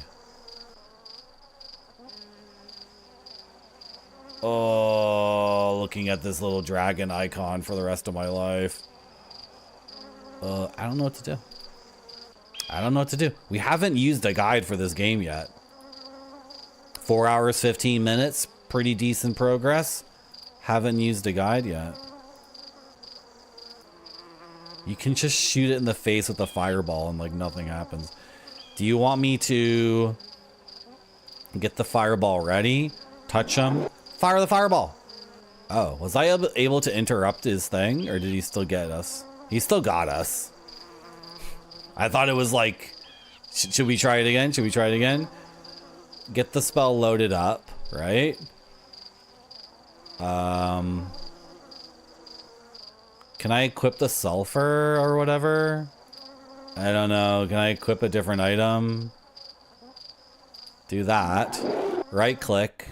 Oh, looking at this little dragon icon for the rest of my life. I don't know what to do. I don't know what to do. We haven't used a guide for this game yet. 4 hours, 15 minutes. Pretty decent progress. Haven't used a guide yet. You can just shoot it in the face with a fireball and like nothing happens. Do you want me to get the fireball ready? Touch him? Fire the fireball! Oh, was I able to interrupt his thing, or did he still get us? He still got us. I thought it was like, should we try it again? Should we try it again? Get the spell loaded up, right? Can I equip the sulfur or whatever? I don't know. Can I equip a different item? Do that. Right click.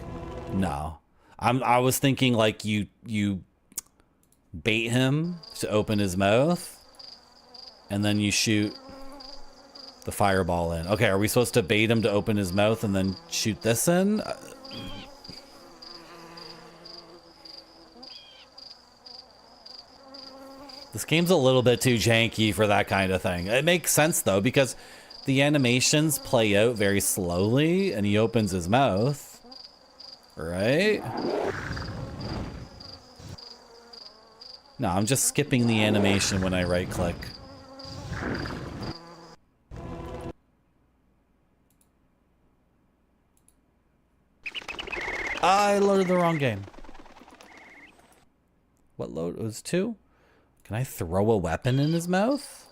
No. I was thinking like you bait him to open his mouth, and then you shoot the fireball in. Okay, are we supposed to bait him to open his mouth and then shoot this in? This game's a little bit too janky for that kind of thing. It makes sense though, because the animations play out very slowly and he opens his mouth, right? No, I'm just skipping the animation when I right click. I loaded the wrong game. What load? It was 2? Can I throw a weapon in his mouth?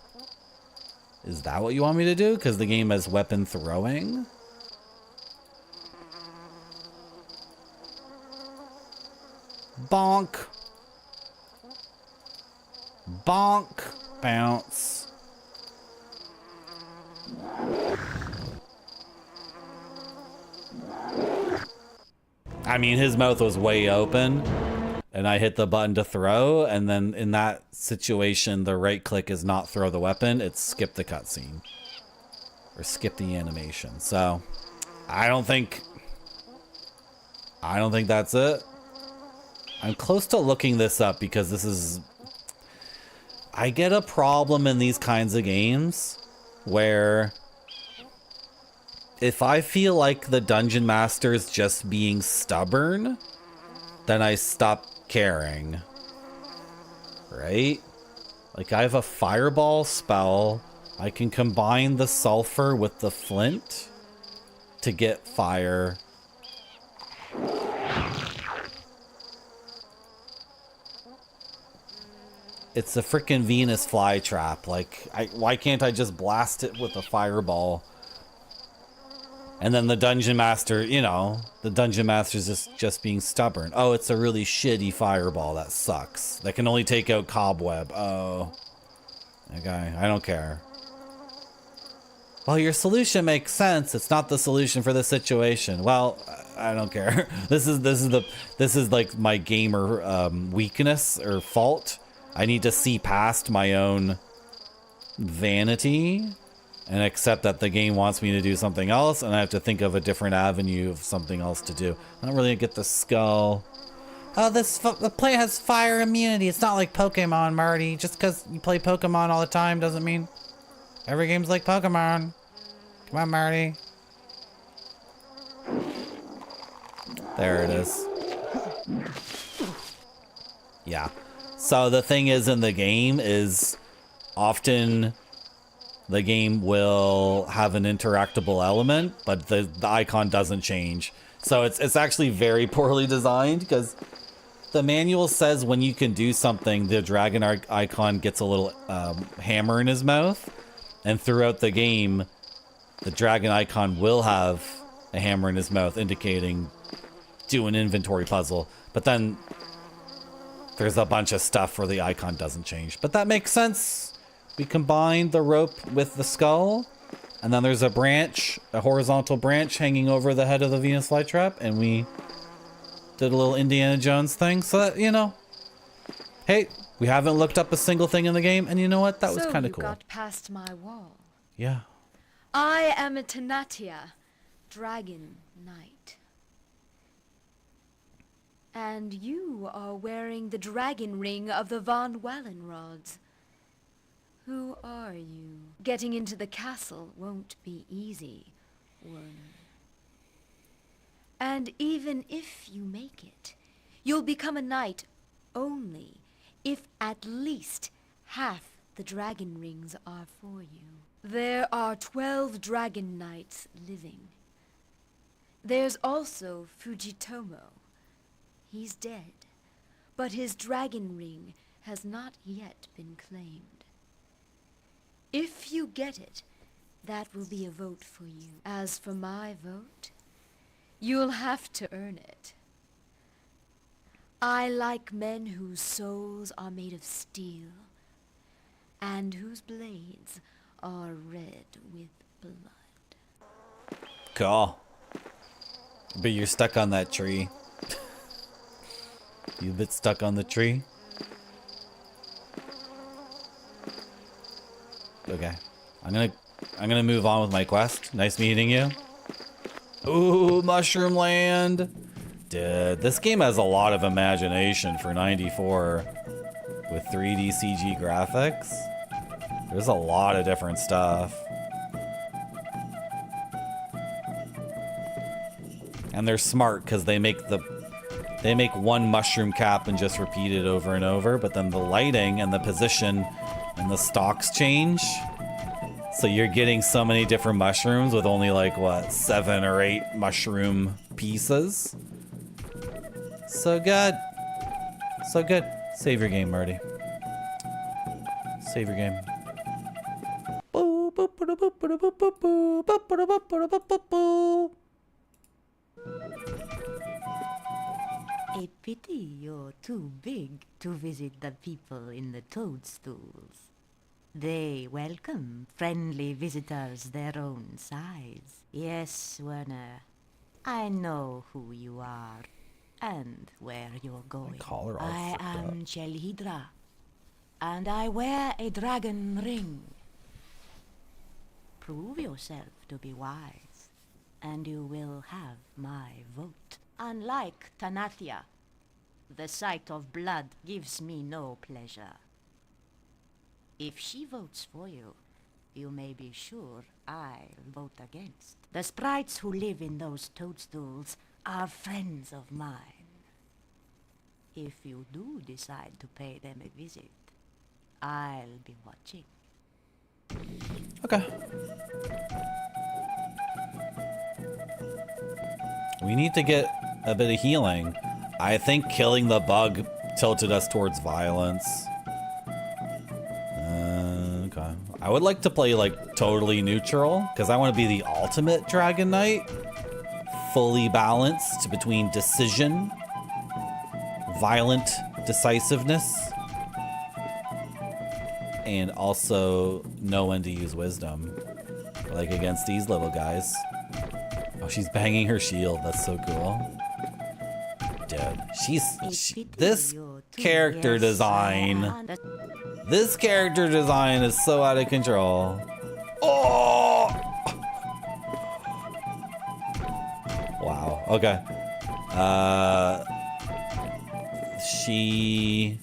Is that what you want me to do? Because the game has weapon throwing? Bonk. Bonk. Bounce. I mean, his mouth was way open. And I hit the button to throw, and then in that situation, the right click is not throw the weapon, it's skip the cutscene. Or skip the animation. So, I don't think that's it. I'm close to looking this up because this is... I get a problem in these kinds of games where if I feel like the dungeon master is just being stubborn, then I stop caring, right? Like I have a fireball spell. I can combine the sulfur with the flint to get fire. It's a freaking Venus flytrap. Like, why can't I just blast it with a fireball? And then the dungeon master, you know, the dungeon master's just being stubborn. Oh, it's a really shitty fireball. That sucks. That can only take out cobweb. Oh. Okay, I don't care. Well, your solution makes sense. It's not the solution for the situation. Well, I don't care. This is like my gamer weakness or fault. I need to see past my own vanity and accept that the game wants me to do something else, and I have to think of a different avenue of something else to do. I don't really get the skull. Oh, the play has fire immunity. It's not like Pokemon, Marty. Just because you play Pokemon all the time doesn't mean every game's like Pokemon. Come on, Marty. There it is. Yeah. So the thing is in the game is often the game will have an interactable element, but the icon doesn't change. So it's actually very poorly designed because the manual says when you can do something, the dragon icon gets a little hammer in his mouth. And throughout the game, the dragon icon will have a hammer in his mouth indicating do an inventory puzzle. But then there's a bunch of stuff where the icon doesn't change. But that makes sense. We combined the rope with the skull. And then there's a branch, a horizontal branch hanging over the head of the Venus flytrap. And we did a little Indiana Jones thing. So that, you know, hey, we haven't looked up a single thing in the game. And you know what? That was kind of cool. So you got past my wall. Yeah. I am a Tanatia, Dragon Knight. And you are wearing the dragon ring of the Von Wallenrods. Who are you? Getting into the castle won't be easy, Werner. And even if you make it, you'll become a knight only if at least half the dragon rings are for you. There are 12 dragon knights living. There's also Fujitomo. He's dead, but his dragon ring has not yet been claimed. If you get it, that will be a vote for you. As for my vote, you'll have to earn it. I like men whose souls are made of steel, and whose blades are red with blood. Cool. But you're stuck on that tree. You a bit stuck on the tree? Okay. I'm gonna move on with my quest. Nice meeting you. Ooh, Mushroom Land. Dude, this game has a lot of imagination for 94 with 3D CG graphics. There's a lot of different stuff. And they're smart because they make one mushroom cap and just repeat it over and over, but then the lighting and the position and the stalks change. So you're getting so many different mushrooms with only like, what, 7 or 8 mushroom pieces. So good. So good. Save your game, Marty. Save your game. A pity you're too big to visit the people in the toadstools. They welcome friendly visitors their own size. Yes, Werner, I know who you are and where you're going. I am Chelhydra, and I wear a dragon ring. Prove yourself to be wise, and you will have my vote. Unlike Tanatia, the sight of blood gives me no pleasure. If she votes for you, you may be sure I'll vote against. The sprites who live in those toadstools are friends of mine. If you do decide to pay them a visit, I'll be watching. Okay. We need to get a bit of healing. I think killing the bug tilted us towards violence. Okay. I would like to play like totally neutral because I want to be the ultimate Dragon Knight. Fully balanced between decision, violent decisiveness, and also know when to use wisdom. Like against these little guys. Oh, she's banging her shield. That's so cool. Dude, this character design. This character design is so out of control. Oh! Wow. Okay. She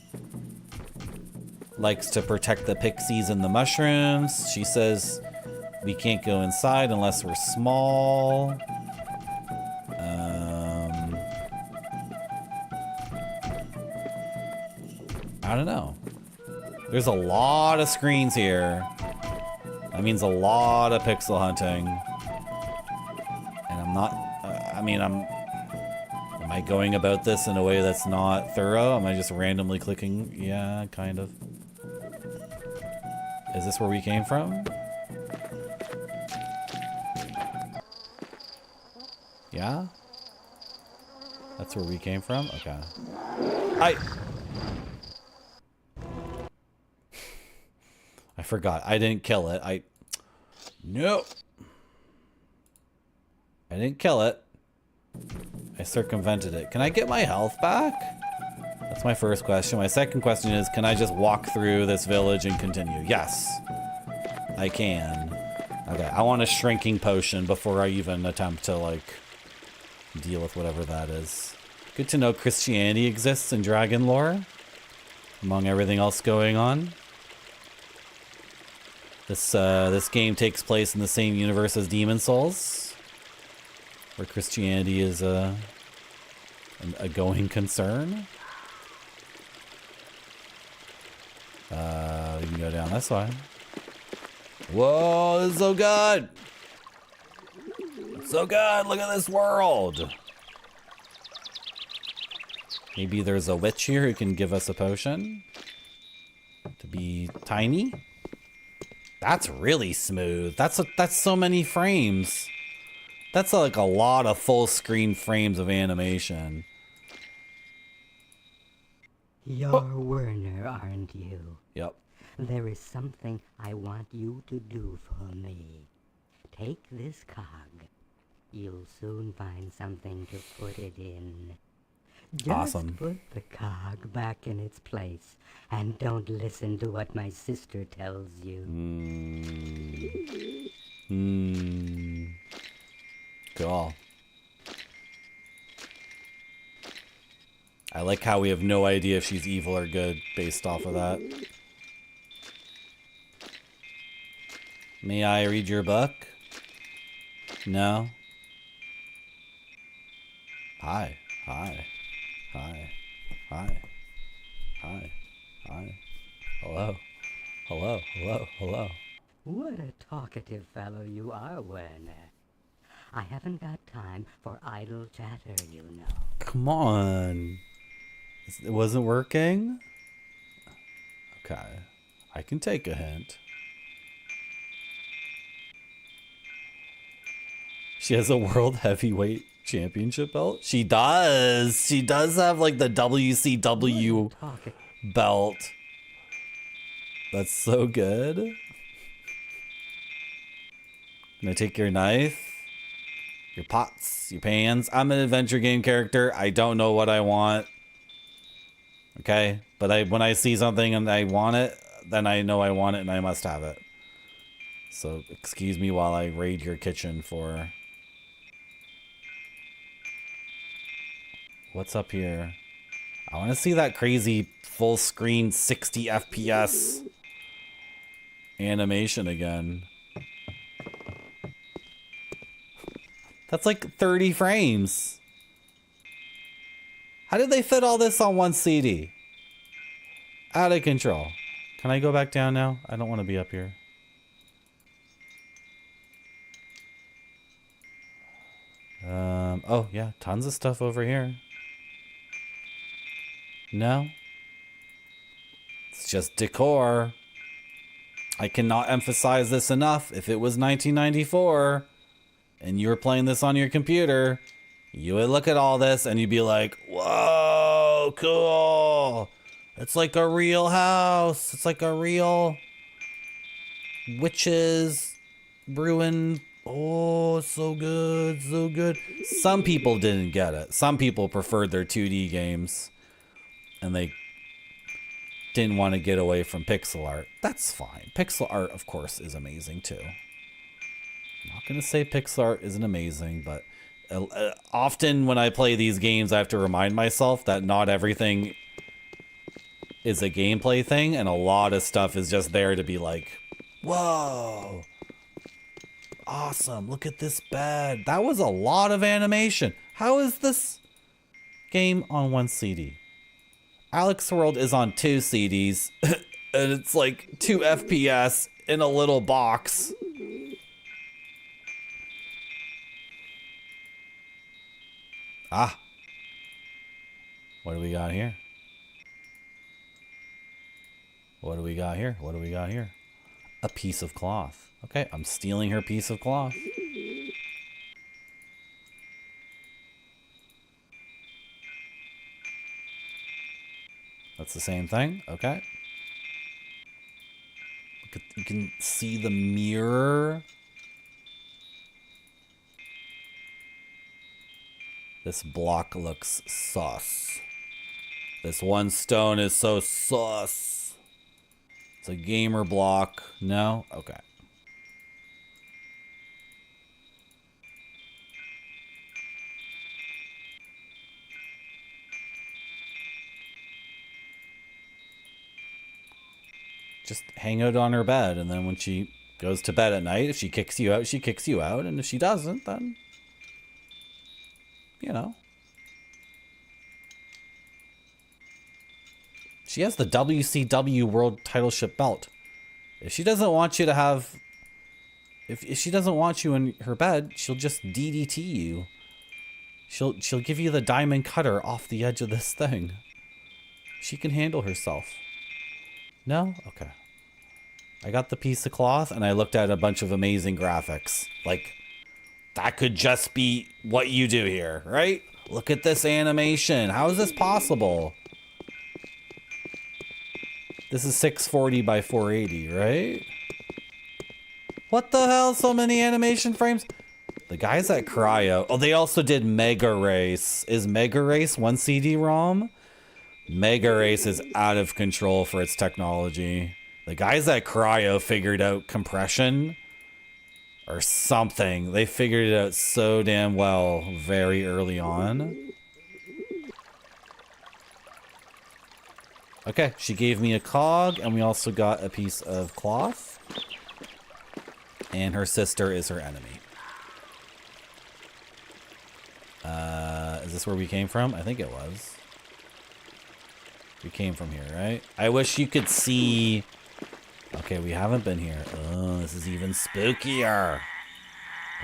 likes to protect the pixies and the mushrooms. She says we can't go inside unless we're small. I don't know. There's a lot of screens here. That means a lot of pixel hunting. And I'm not, am I going about this in a way that's not thorough? Am I just randomly clicking? Yeah, kind of. Is this where we came from? Yeah? That's where we came from? Okay. I forgot. I didn't kill it. Nope. I didn't kill it. I circumvented it. Can I get my health back? That's my first question. My second question is, can I just walk through this village and continue? Yes. I can. Okay, I want a shrinking potion before I even attempt to, like, deal with whatever that is. Good to know Christianity exists in dragon lore, among everything else going on. This game takes place in the same universe as Demon Souls, where Christianity is a going concern. We can go down this way. Whoa, this is so good! It's so good! Look at this world! Maybe there's a witch here who can give us a potion to be tiny. That's really smooth. That's so many frames. That's like a lot of full screen frames of animation. You're Werner, aren't you? Yep. There is something I want you to do for me. Take this cog. You'll soon find something to put it in. Just awesome. Put the cog back in its place and don't listen to what my sister tells you. Cool. I like how we have no idea if she's evil or good based off of that. May I read your book? No? Hi. Hi. Hi. Hi. Hi. Hi. Hello. Hello. Hello. Hello. What a talkative fellow you are, Werner. I haven't got time for idle chatter, you know. Come on. It wasn't working? Okay. I can take a hint. She has a world heavyweight championship belt? She does. She does have like the WCW belt. That's so good. Can I take your knife? Your pots, your pans. I'm an adventure game character. I don't know what I want. Okay? But when I see something and I want it, then I know I want it and I must have it. So excuse me while I raid your kitchen for... What's up here? I want to see that crazy full screen 60 FPS animation again. That's like 30 frames. How did they fit all this on one CD? Out of control. Can I go back down now? I don't want to be up here. Oh yeah, tons of stuff over here. No. It's just decor. I cannot emphasize this enough. If it was 1994 and you were playing this on your computer, you would look at all this and you'd be like, whoa, cool. It's like a real house. It's like a real witches brewing. Oh, so good, so good. Some people didn't get it. Some people preferred their 2D games and they didn't want to get away from pixel art. That's fine. Pixel art, of course, is amazing too. I'm not going to say pixel art isn't amazing, but often when I play these games, I have to remind myself that not everything is a gameplay thing, and a lot of stuff is just there to be like, whoa, awesome, look at this bed. That was a lot of animation. How is this game on 1 CD? Alex World is on 2 CDs, and it's like 2 FPS in a little box. Ah. What do we got here? What do we got here? What do we got here? A piece of cloth. Okay, I'm stealing her piece of cloth. That's the same thing. Okay. You can see the mirror. This block looks sus. This one stone is so sus. It's a gamer block. No? Okay. Just hang out on her bed, and then when she goes to bed at night, if she kicks you out, she kicks you out, and if she doesn't, then, you know. She has the WCW World Titleship belt. If she doesn't want you to have... If she doesn't want you in her bed, she'll just DDT you. She'll give you the diamond cutter off the edge of this thing. She can handle herself. No? Okay. I got the piece of cloth and I looked at a bunch of amazing graphics. Like, that could just be what you do here, right? Look at this animation. How is this possible? This is 640 by 480, right? What the hell? So many animation frames? The guys at Cryo... Oh, they also did Mega Race. Is Mega Race 1 CD-ROM? Mega Race is out of control for its technology. The guys at Cryo figured out compression or something. They figured it out so damn well very early on. Okay, she gave me a cog, and we also got a piece of cloth. And her sister is her enemy. Is this where we came from? I think it was. We came from here, right? I wish you could see... Okay, we haven't been here. Oh, this is even spookier.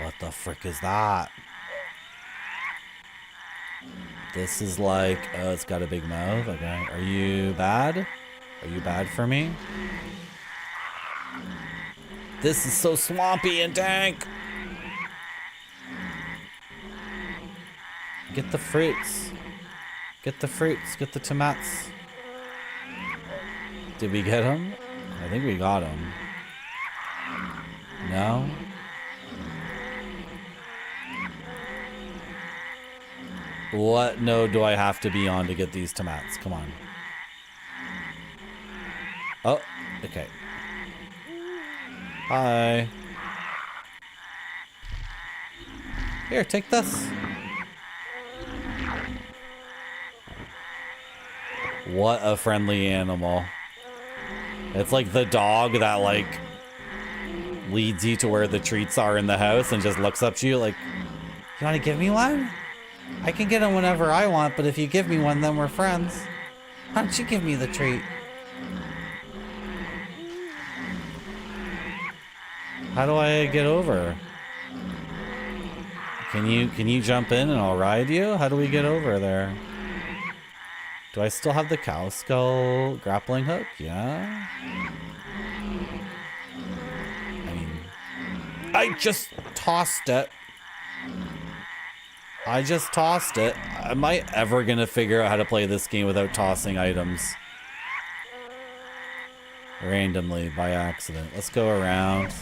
What the frick is that? This is like... Oh, it's got a big mouth. Okay. Are you bad? Are you bad for me? This is so swampy and dank. Get the fruits. Get the fruits. Get the tomatoes. Did we get them? I think we got them. No? What node do I have to be on to get these tomatoes? Come on. Oh, okay. Hi. Here, take this. What a friendly animal. It's like the dog that, like, leads you to where the treats are in the house and just looks up to you like, you want to give me one? I can get them whenever I want, but if you give me one, then we're friends. Why don't you give me the treat? How do I get over? Can you jump in and I'll ride you? How do we get over there? Do I still have the cow skull grappling hook? Yeah. I mean, I just tossed it. I just tossed it. Am I ever gonna figure out how to play this game without tossing items? Randomly, by accident. Let's go around.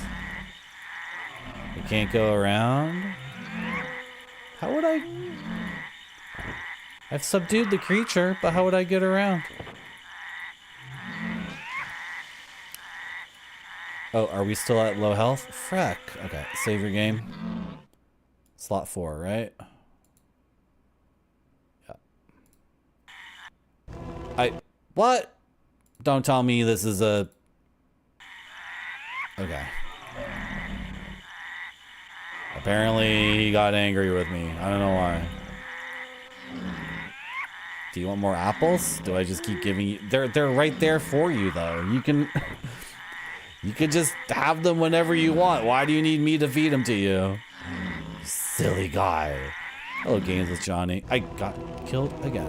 We can't go around? How would I... I've subdued the creature, but how would I get around? Oh, are we still at low health? Frack. Okay, save your game. Slot 4, right? Yeah. What? Don't tell me this is a... Okay. Apparently he got angry with me. I don't know why. Do you want more apples? Do I just keep giving you... They're right there for you, though. You can... You could just have them whenever you want. Why do you need me to feed them to you? Silly guy. Hello, Games with Johnny. I got killed again.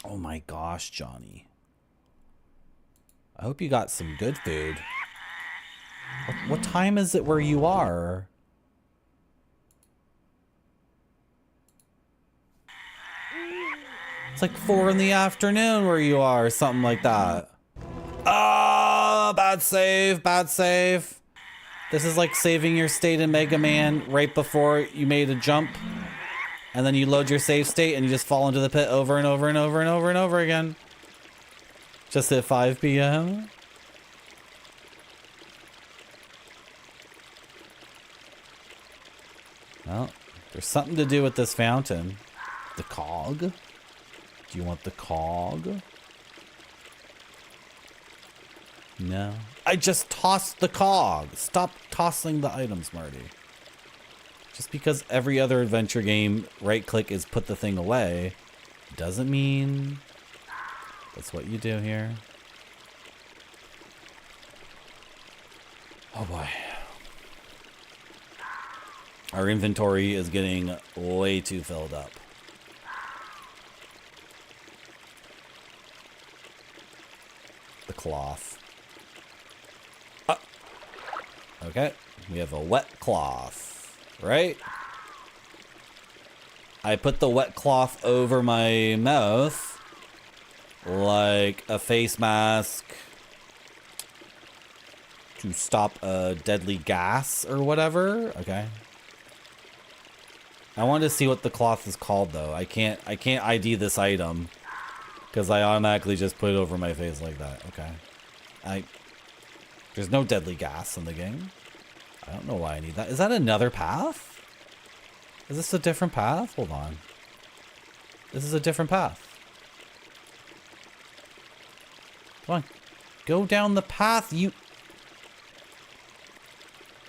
Oh my gosh, Johnny. I hope you got some good food. What time is it where you are? It's like 4 in the afternoon where you are, or something like that. Oh, bad save, bad save. This is like saving your state in Mega Man right before you made a jump. And then you load your save state and you just fall into the pit over and over and over and over and over again. Just at 5 p.m. Well, there's something to do with this fountain. The cog? Do you want the cog? No. I just tossed the cog. Stop tossing the items, Marty. Just because every other adventure game right-click is put the thing away doesn't mean that's what you do here. Oh boy. Our inventory is getting way too filled up. The cloth. Okay, we have a wet cloth, right? I put the wet cloth over my mouth like a face mask to stop a deadly gas or whatever. Okay. I wanted to see what the cloth is called though. I can't ID this item because I automatically just put it over my face like that. Okay. There's no deadly gas in the game. I don't know why I need that. Is that another path? Is this a different path? Hold on. This is a different path. Come on. Go down the path, you...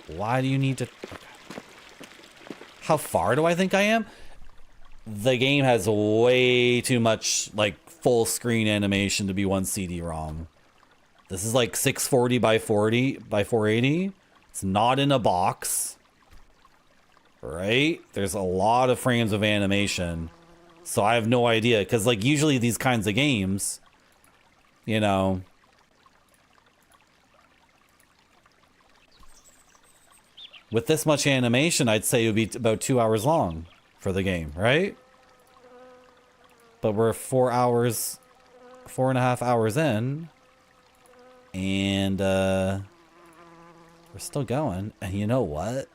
Why do you need to... Okay. How far do I think I am? The game has way too much, like, full screen animation to be one CD-ROM. This is like 640 by 40 by 480. It's not in a box. Right? There's a lot of frames of animation. So I have no idea. Because like usually these kinds of games, you know, with this much animation, I'd say it would be about 2 hours long for the game, right? But we're 4.5 hours in. And we're still going. And you know what?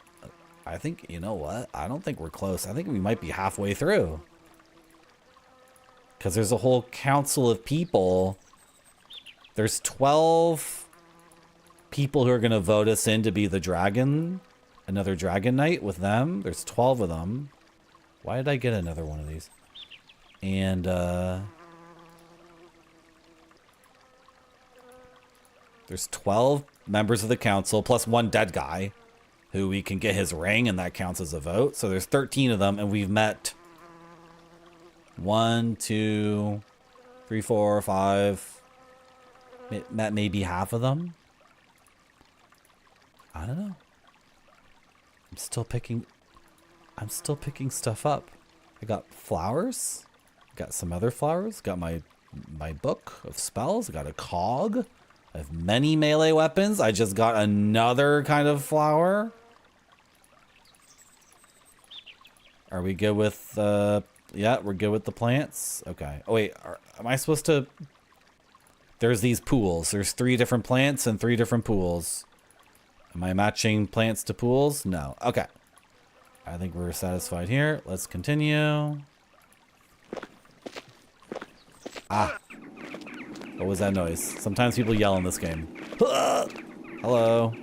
I think, you know what? I don't think we're close. I think we might be halfway through. Because there's a whole council of people. There's 12 people who are going to vote us in to be the dragon. Another dragon knight with them. There's 12 of them. Why did I get another one of these? And, there's 12 members of the council, plus one dead guy, who we can get his ring, and that counts as a vote. So there's 13 of them, and we've met 1, 2, 3, 4, 5. Met maybe half of them. I don't know. I'm still picking stuff up. I got flowers. Got some other flowers. Got my book of spells. I got a cog. I have many melee weapons. I just got another kind of flower. Are we good with, yeah, we're good with the plants. Okay. Oh, wait, am I supposed to? There's these pools. There's 3 different plants and 3 different pools. Am I matching plants to pools? No. Okay. I think we're satisfied here. Let's continue. Ah. What was that noise? Sometimes people yell in this game. Hello.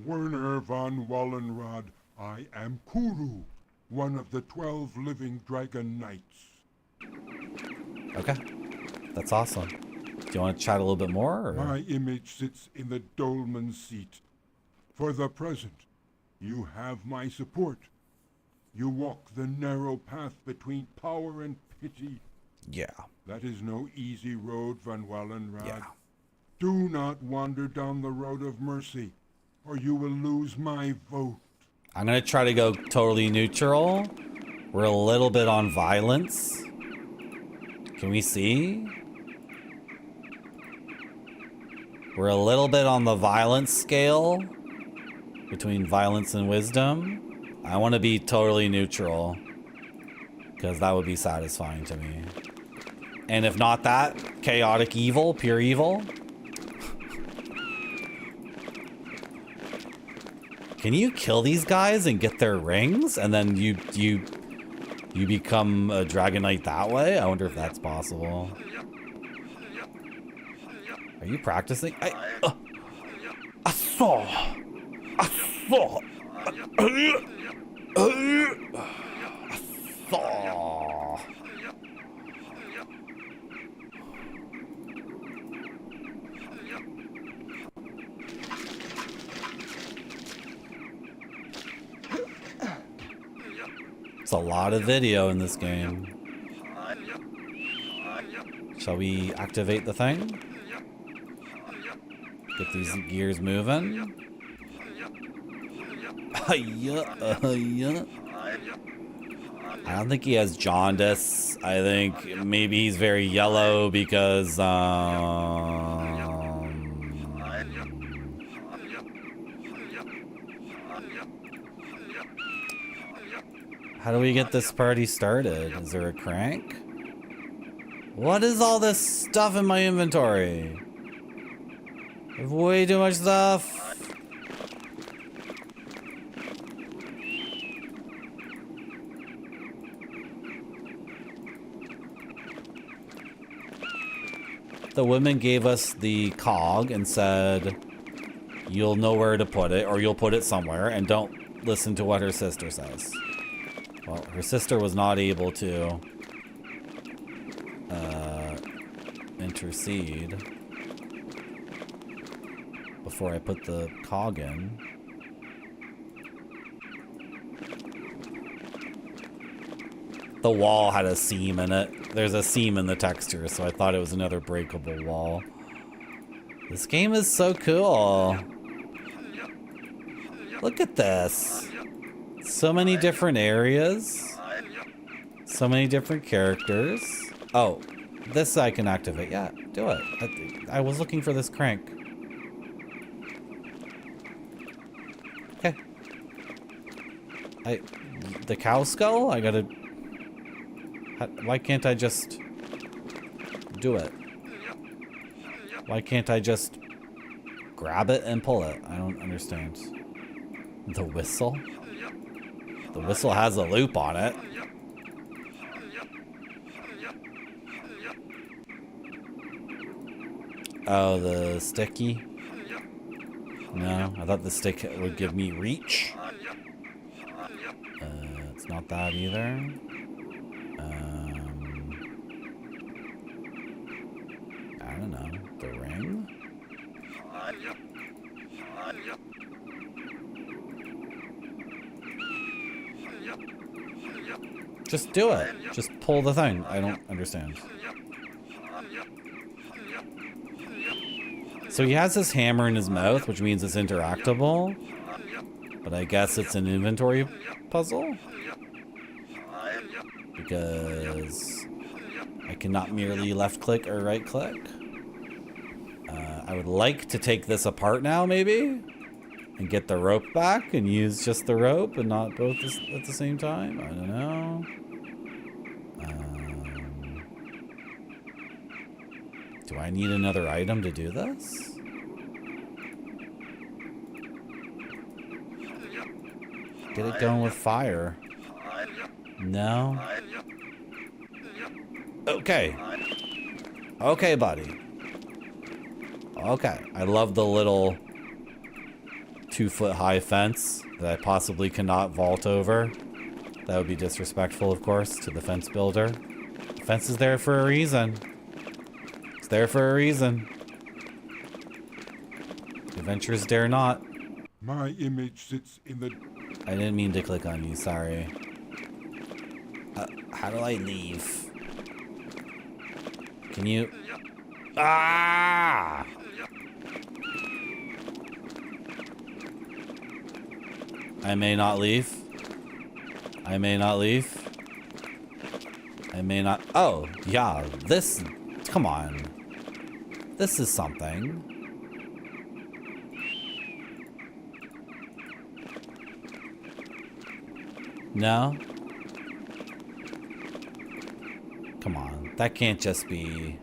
Werner von Wallenrod, I am Kuru, one of the 12 living dragon knights. Okay. That's awesome. Do you want to chat a little bit more? Or? My image sits in the dolman's seat. For the present, you have my support. You walk the narrow path between power and pity. Yeah. That is no easy road, Van Wallenrad. Yeah. Do not wander down the road of mercy, or you will lose my vote. I'm gonna try to go totally neutral. We're a little bit on violence. Can we see? We're a little bit on the violence scale between violence and wisdom. I want to be totally neutral because that would be satisfying to me. And if not that, chaotic evil, pure evil. Can you kill these guys and get their rings and then you become a Dragon Knight that way? I wonder if that's possible. Are you practicing? I saw. It's a lot of video in this game. Shall we activate the thing? Get these gears moving. Yeah. I don't think he has jaundice. I think maybe he's very yellow because how do we get this party started? Is there a crank? What is all this stuff in my inventory? I have way too much stuff. The women gave us the cog and said, you'll know where to put it, or you'll put it somewhere, and don't listen to what her sister says. Well, her sister was not able to intercede before I put the cog in. The wall had a seam in it. There's a seam in the texture, so I thought it was another breakable wall. This game is so cool. Look at this. So many different areas. So many different characters. Oh, this I can activate. Yeah, do it. I was looking for this crank. Okay. The cow skull? I gotta... Why can't I just do it? Why can't I just grab it and pull it? I don't understand. The whistle? The whistle has a loop on it. Oh, the sticky? No, I thought the stick would give me reach. It's not that either. I don't know. The ring? Just do it. Just pull the thing. I don't understand. So he has this hammer in his mouth, which means it's interactable. But I guess it's an inventory puzzle. Because I cannot merely left click or right click. I would like to take this apart now, maybe? And get the rope back and use just the rope and not both at the same time? I don't know. Do I need another item to do this? Get it going with fire. No? Okay. Okay, buddy. Okay. I love the little 2-foot high fence that I possibly cannot vault over. That would be disrespectful, of course, to the fence builder. The fence is there for a reason. It's there for a reason. Adventurers dare not. My image sits in the... I didn't mean to click on you, sorry. How do I leave? Can you... Ah! I may not leave. I may not leave. I may not... Oh, yeah, this... Come on. This is something. No? Come on. That can't just be...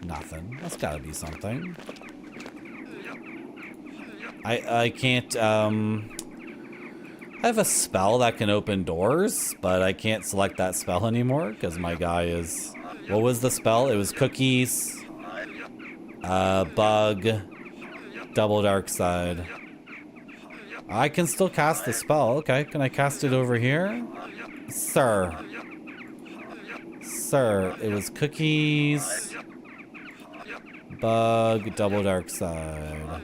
Nothing. That's gotta be something. I can't, I have a spell that can open doors, but I can't select that spell anymore because my guy is... What was the spell? It was cookies, bug, double dark side. I can still cast the spell. Okay, can I cast it over here? Sir. Sir, it was cookies, bug, double dark side.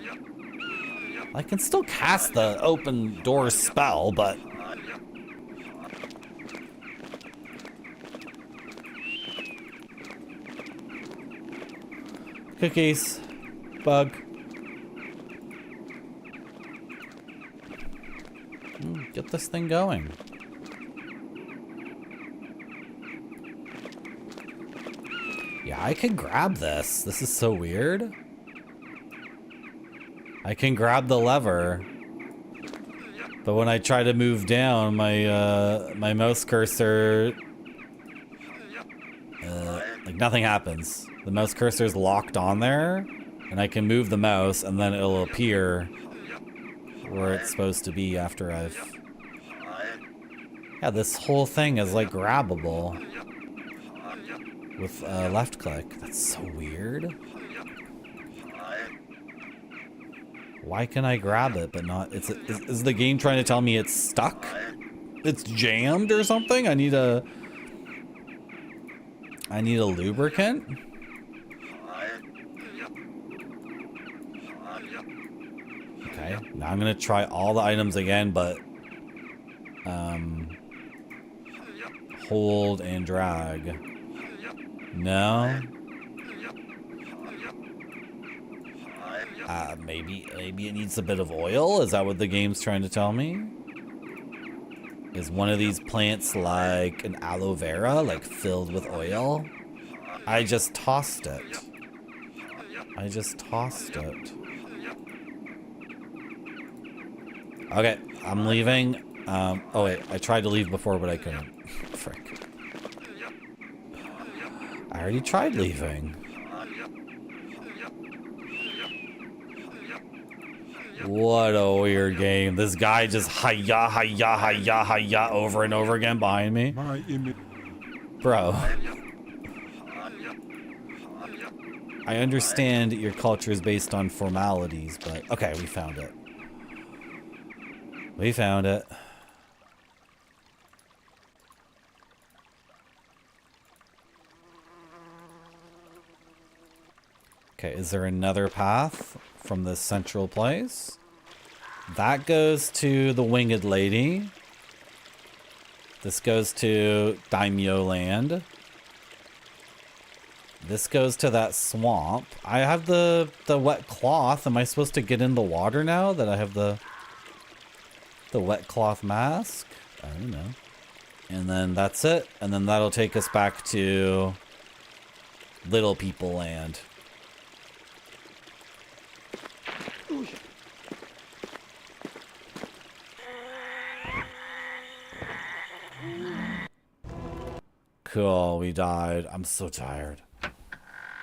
I can still cast the open door spell, but... Cookies. Bug. Get this thing going. Yeah, I can grab this. This is so weird. I can grab the lever, but when I try to move down, my my mouse cursor, like nothing happens. The mouse cursor is locked on there, and I can move the mouse, and then it'll appear where it's supposed to be after I've... Yeah, this whole thing is like grabbable with left click. That's so weird. Why can I grab it but not... Is the game trying to tell me it's stuck? It's jammed or something? I need a lubricant? Okay, now I'm gonna try all the items again, but hold and drag. No? Maybe it needs a bit of oil? Is that what the game's trying to tell me? Is one of these plants like an aloe vera, like filled with oil? I just tossed it. I just tossed it. Okay, I'm leaving. Oh wait, I tried to leave before, but I couldn't. Frick. I already tried leaving. What a weird game. This guy just hi-ya, hi-ya, hi-ya, hi-ya over and over again behind me. Bro. I understand your culture is based on formalities, but... Okay, we found it. We found it. Okay, is there another path from this central place? That goes to the Winged Lady. This goes to Daimyo Land. This goes to that swamp. I have the wet cloth. Am I supposed to get in the water now that I have the wet cloth mask? I don't know. And then that's it. And then that'll take us back to Little People Land. Cool, we died. I'm so tired. Oh,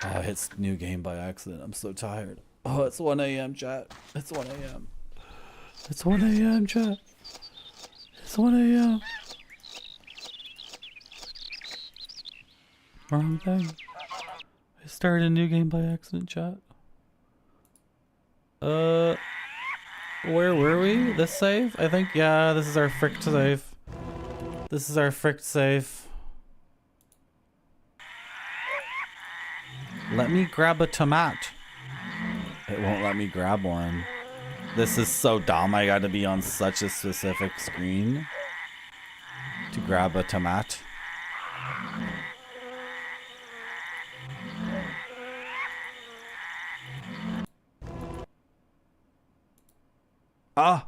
I hit new game by accident. I'm so tired. Oh, it's 1 a.m. chat. It's 1 a.m. It's 1 a.m. chat. It's 1 a.m. Wrong thing. I started a new game by accident, chat. Where were we? This save? I think, yeah, this is our fricked save. This is our fricked save. Let me grab a tomat. It won't let me grab one. This is so dumb. I gotta be on such a specific screen to grab a tomat. Ah!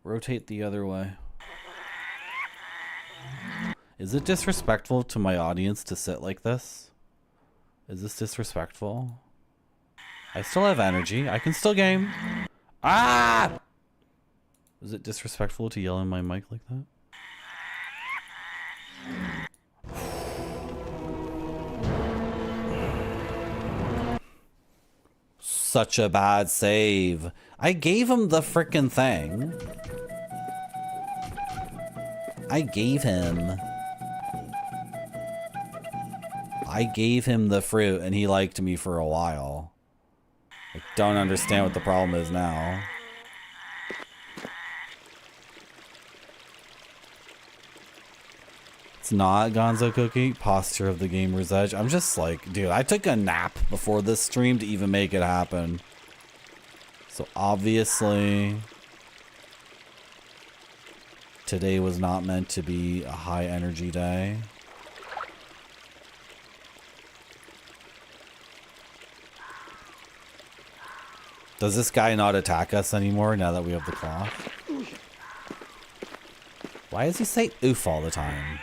Rotate the other way. Is it disrespectful to my audience to sit like this? Is this disrespectful? I still have energy. I can still game. Ah! Is it disrespectful to yell in my mic like that? Such a bad save. I gave him the frickin' thing. I gave him the fruit and he liked me for a while. I don't understand what the problem is now. It's not Gonzo Cookie. Posture of the Gamer's Edge. I'm just like, dude, I took a nap before this stream to even make it happen. So obviously, today was not meant to be a high energy day. Does this guy not attack us anymore now that we have the cloth? Why does he say oof all the time?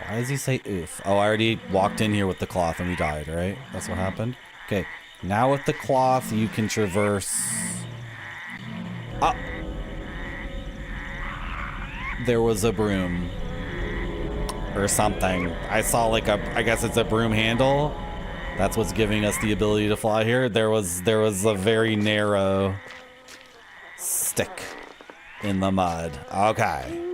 Why does he say oof? Oh, I already walked in here with the cloth and we died, right? That's what happened? Okay, now with the cloth you can traverse... Oh! There was a broom. Or something. I saw like a... I guess it's a broom handle. That's what's giving us the ability to fly here. There was a very narrow stick in the mud. Okay.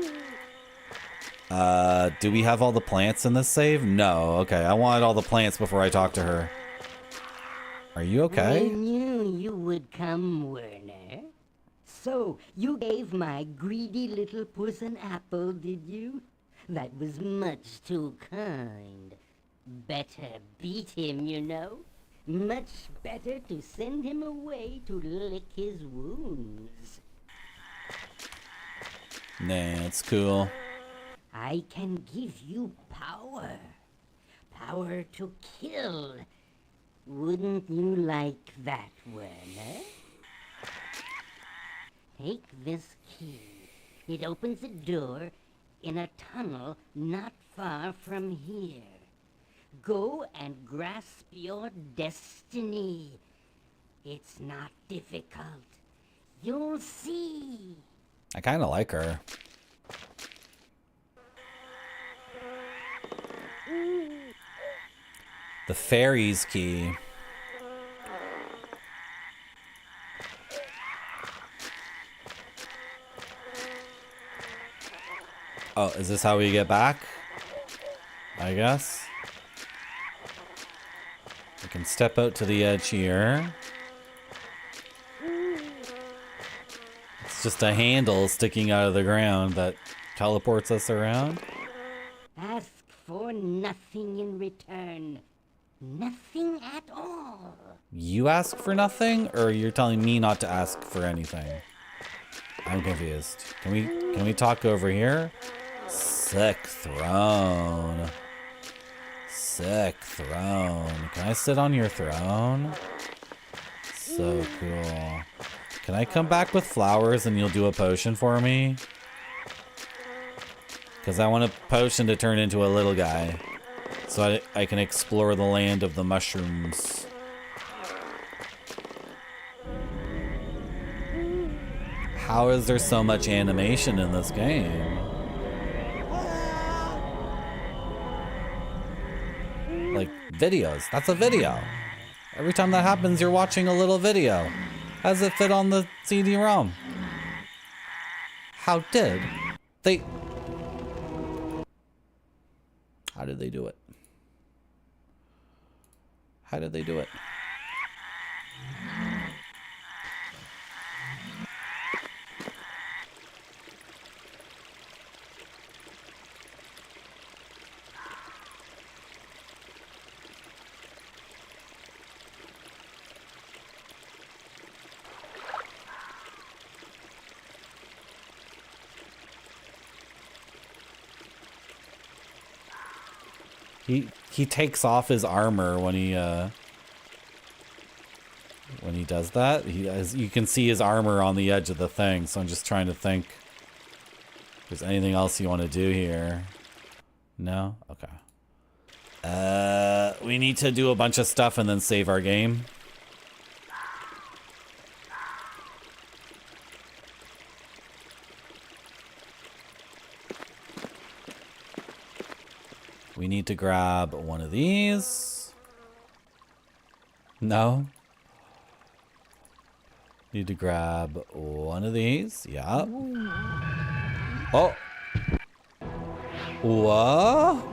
Do we have all the plants in this save? No. Okay, I wanted all the plants before I talked to her. Are you okay? I knew you would come, Werner. So, you gave my greedy little puss an apple, did you? That was much too kind. Better beat him, you know. Much better to send him away to lick his wounds. Nah, it's cool. I can give you power. Power to kill. Wouldn't you like that, Werner? Take this key. It opens a door in a tunnel not far from here. Go and grasp your destiny. It's not difficult. You'll see. I kind of like her. The fairy's key. Oh, is this how we get back? I guess. We can step out to the edge here. It's just a handle sticking out of the ground that teleports us around. Ask for nothing in return. Nothing at all. You ask for nothing, or you're telling me not to ask for anything? I'm confused. Can we talk over here? Sick throne. Sick throne. Can I sit on your throne? So cool. Can I come back with flowers and you'll do a potion for me? Because I want a potion to turn into a little guy. So I can explore the land of the mushrooms. How is there so much animation in this game? Like, videos. That's a video. Every time that happens, you're watching a little video. How does it fit on the CD-ROM? How did they... How did they do it? How did they do it? He takes off his armor when he does that. You can see his armor on the edge of the thing, so I'm just trying to think if there's anything else you want to do here. No? Okay. We need to do a bunch of stuff and then save our game. We need to grab one of these. No. Need to grab one of these. Yeah. Oh. What?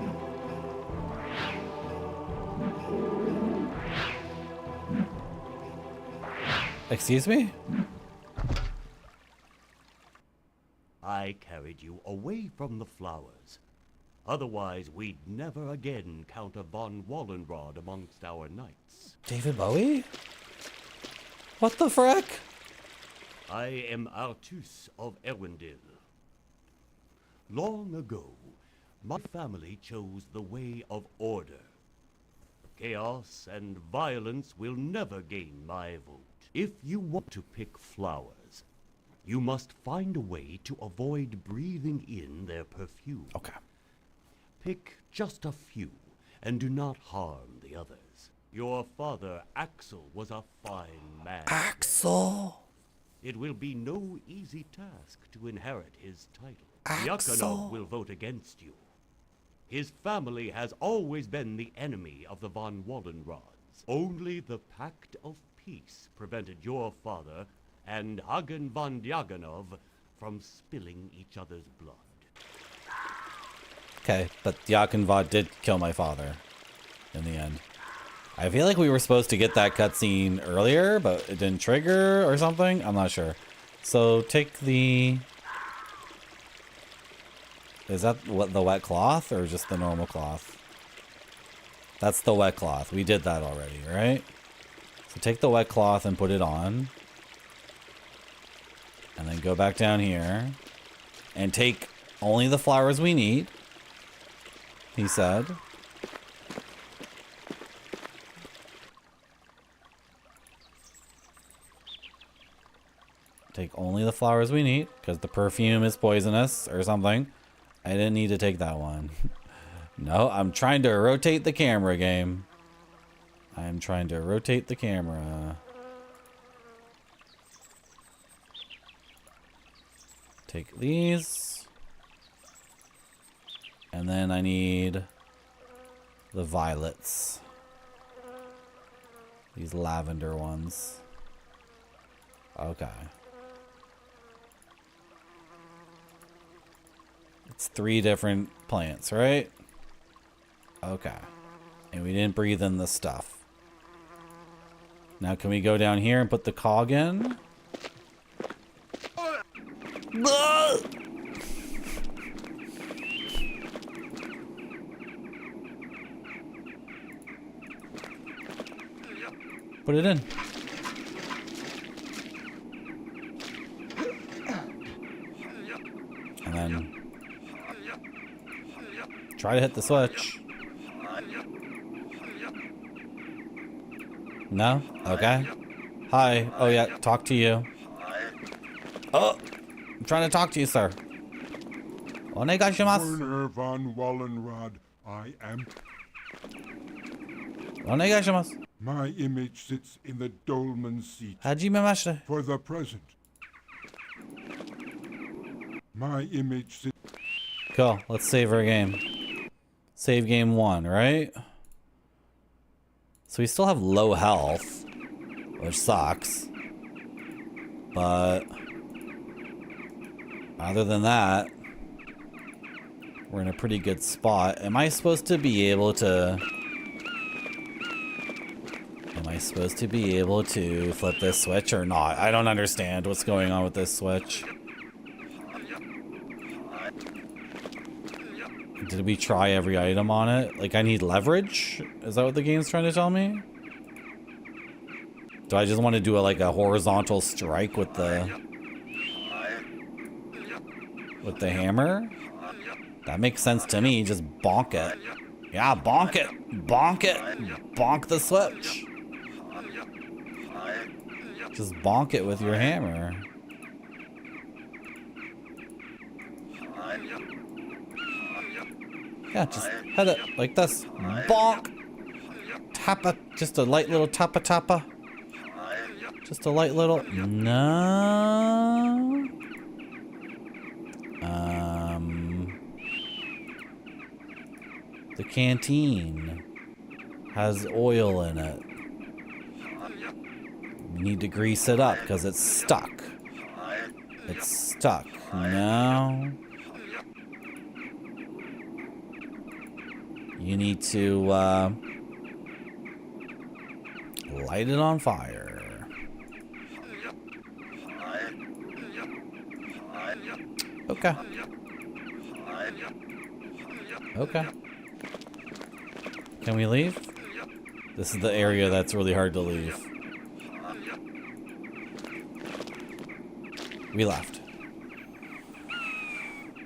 Excuse me? I carried you away from the flowers. Otherwise, we'd never again count a von Wallenrod amongst our knights. David Bowie? What the frick? I am Artus of Erwindil. Long ago, my family chose the way of order. Chaos and violence will never gain my vote. If you want to pick flowers, you must find a way to avoid breathing in their perfume. Okay. Pick just a few, and do not harm the others. Your father, Axel, was a fine man. Axel! It will be no easy task to inherit his title. Axel! Yakanov will vote against you. His family has always been the enemy of the von Wallenrods. Only the Pact of Peace prevented your father and Hagen von Dyagonov from spilling each other's blood. Okay, but Yakinvad did kill my father in the end. I feel like we were supposed to get that cutscene earlier, but it didn't trigger or something. I'm not sure. So take the... Is that what, the wet cloth or just the normal cloth? That's the wet cloth. We did that already, right? So take the wet cloth and put it on. And then go back down here. And take only the flowers we need. He said. Take only the flowers we need, because the perfume is poisonous or something. I didn't need to take that one. No, I'm trying to rotate the camera, game. I'm trying to rotate the camera. Take these. And then I need the violets. These lavender ones. Okay. It's 3 different plants, right? Okay. And we didn't breathe in the stuff. Now can we go down here and put the cog in? Put it in. And then try to hit the switch. No? Okay. Hi. Oh yeah, talk to you. Oh! I'm trying to talk to you, sir. Onegaishimasu. Werner von Wallenrod, I am. Onegaishimasu. My image sits in the dolman's seat. Hajimemashite. For the present. My image sits... Cool. Let's save our game. Save game 1, right? So we still have low health, which sucks. But other than that, we're in a pretty good spot. Am I supposed to be able to... Am I supposed to be able to flip this switch or not? I don't understand what's going on with this switch. Did we try every item on it? Like, I need leverage? Is that what the game's trying to tell me? Do I just want to do like a horizontal strike with the hammer? That makes sense to me. Just bonk it, Yeah, bonk it. Bonk it. Bonk the switch. Just bonk it with your hammer. Yeah, just hit it like this. Bonk. Tappa. Just a light little tappa tappa. Just a light little. No. The canteen has oil in it. You need to grease it up because it's stuck. It's stuck. No. You need to light it on fire. Okay. Okay. Can we leave? This is the area that's really hard to leave. We left.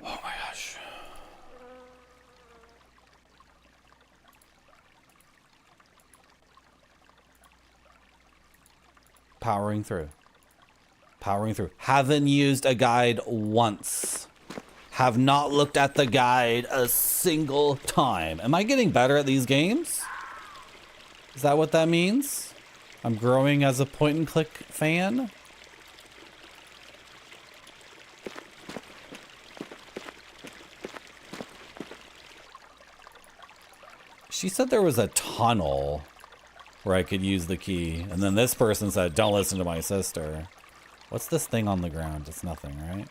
Oh my gosh. Powering through. Powering through. Haven't used a guide once. Have not looked at the guide a single time. Am I getting better at these games? Is that what that means? I'm growing as a point and click fan? She said there was a tunnel where I could use the key. And then this person said, don't listen to my sister. What's this thing on the ground? It's nothing, right?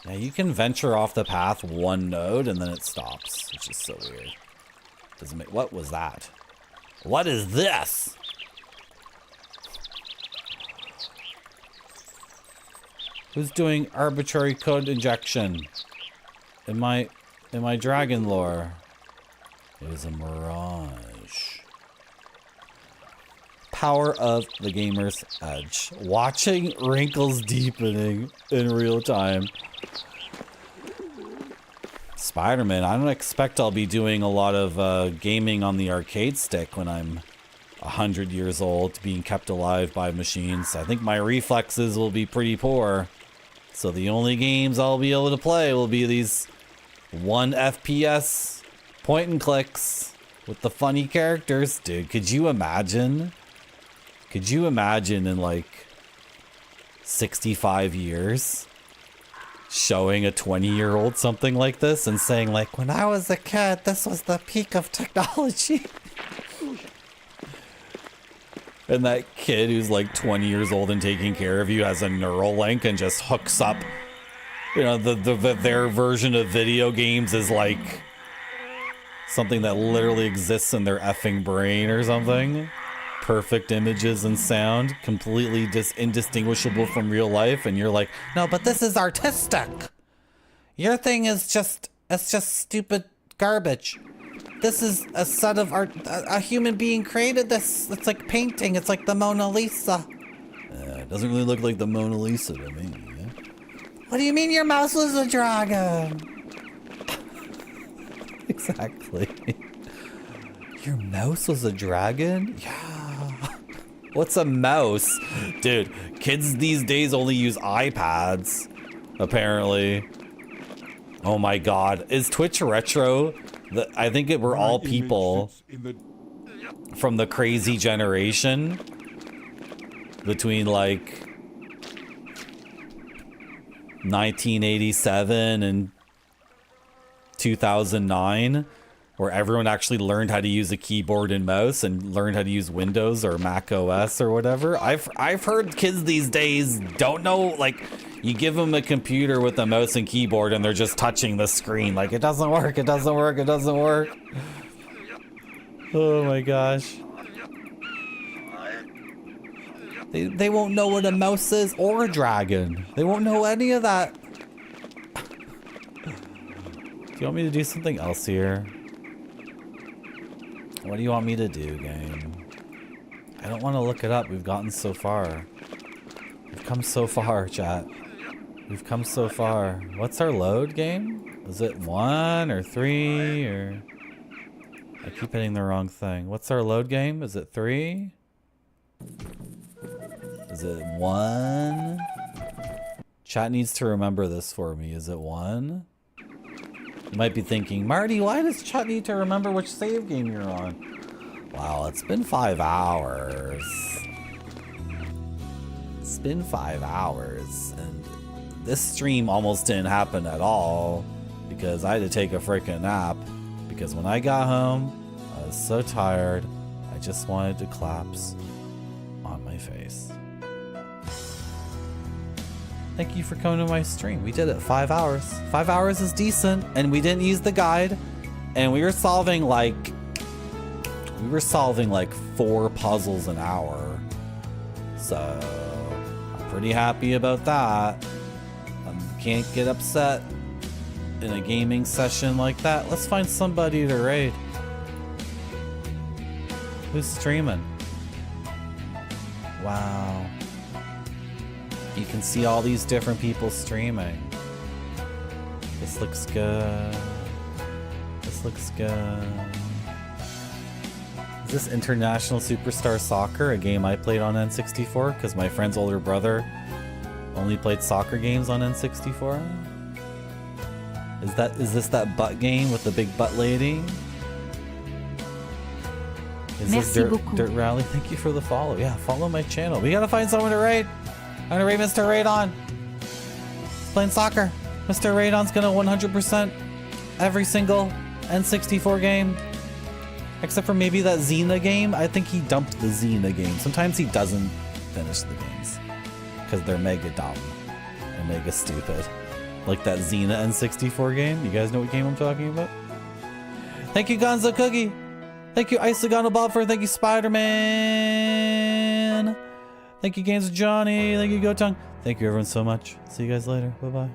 Yeah, you can venture off the path one node and then it stops, which is so weird. Doesn't make. What was that? What is this? Who's doing arbitrary code injection in my dragon lore? It is a mirage. Power of the gamer's edge. Watching wrinkles deepening in real time. Spider-Man, I don't expect I'll be doing a lot of gaming on the arcade stick when I'm 100 years old, being kept alive by machines. I think my reflexes will be pretty poor. So the only games I'll be able to play will be these 1 FPS point and clicks with the funny characters. Dude, could you imagine? Could you imagine in like 65 years showing a 20-year-old something like this and saying like, when I was a kid, this was the peak of technology. And that kid who's like 20 years old and taking care of you has a neural link and just hooks up, you know, their version of video games is like something that literally exists in their effing brain or something. Perfect images and sound, completely indistinguishable from real life, and you're like, no, but this is artistic. Your thing is just, it's just stupid garbage. This is a set of art, a human being created this. It's like painting, it's like the Mona Lisa. It doesn't really look like the Mona Lisa to me. Yeah? What do you mean your mouse was a dragon? Exactly. Your mouse was a dragon? Yeah. What's a mouse? Dude, kids these days only use iPads, apparently. Oh my god. Is Twitch retro? I think we're all people from the crazy generation between like 1987 and 2009, where everyone actually learned how to use a keyboard and mouse and learned how to use Windows or Mac OS or whatever. I've heard kids these days don't know, like, you give them a computer with a mouse and keyboard and they're just touching the screen like, it doesn't work, it doesn't work, it doesn't work. Oh my gosh. They won't know what a mouse is or a dragon. They won't know any of that. Do you want me to do something else here? What do you want me to do, game? I don't want to look it up. We've gotten so far. We've come so far, chat. We've come so far. What's our load, game? Is it 1 or 3 or... I keep hitting the wrong thing. What's our load game? Is it 3? Is it 1? Chat needs to remember this for me. Is it 1? You might be thinking, Marty, why does chat need to remember which save game you're on? Wow, it's been 5 hours. It's been 5 hours, and this stream almost didn't happen at all because I had to take a freaking nap. Because when I got home, I was so tired, I just wanted to collapse on my face. Thank you for coming to my stream. We did it 5 hours. 5 hours is decent, and we didn't use the guide, and we were solving like 4 puzzles an hour. So I'm pretty happy about that. Can't get upset in a gaming session like that. Let's find somebody to raid. Who's streaming? Wow. You can see all these different people streaming. This looks good. This looks good. Is this International Superstar Soccer, a game I played on N64? Because my friend's older brother only played soccer games on N64? Is this that butt game with the big butt lady? Is this Dirt Rally? Thank you for the follow. Yeah, follow my channel. We gotta find someone to raid. I'm gonna raid Mr. Raidon. He's playing soccer. Mr. Raidon's gonna 100% every single N64 game. Except for maybe that Xena game. I think he dumped the Xena game. Sometimes he doesn't finish the games. Because they're mega dumb. And mega stupid. Like that Xena N64 game. You guys know what game I'm talking about? Thank you, Gonzo Cookie. Thank you, Isogano Bobfer. Thank you, Spider-Man. Thank you, Games of Johnny. Thank you, Gotung. Thank you, everyone, so much. See you guys later. Bye-bye.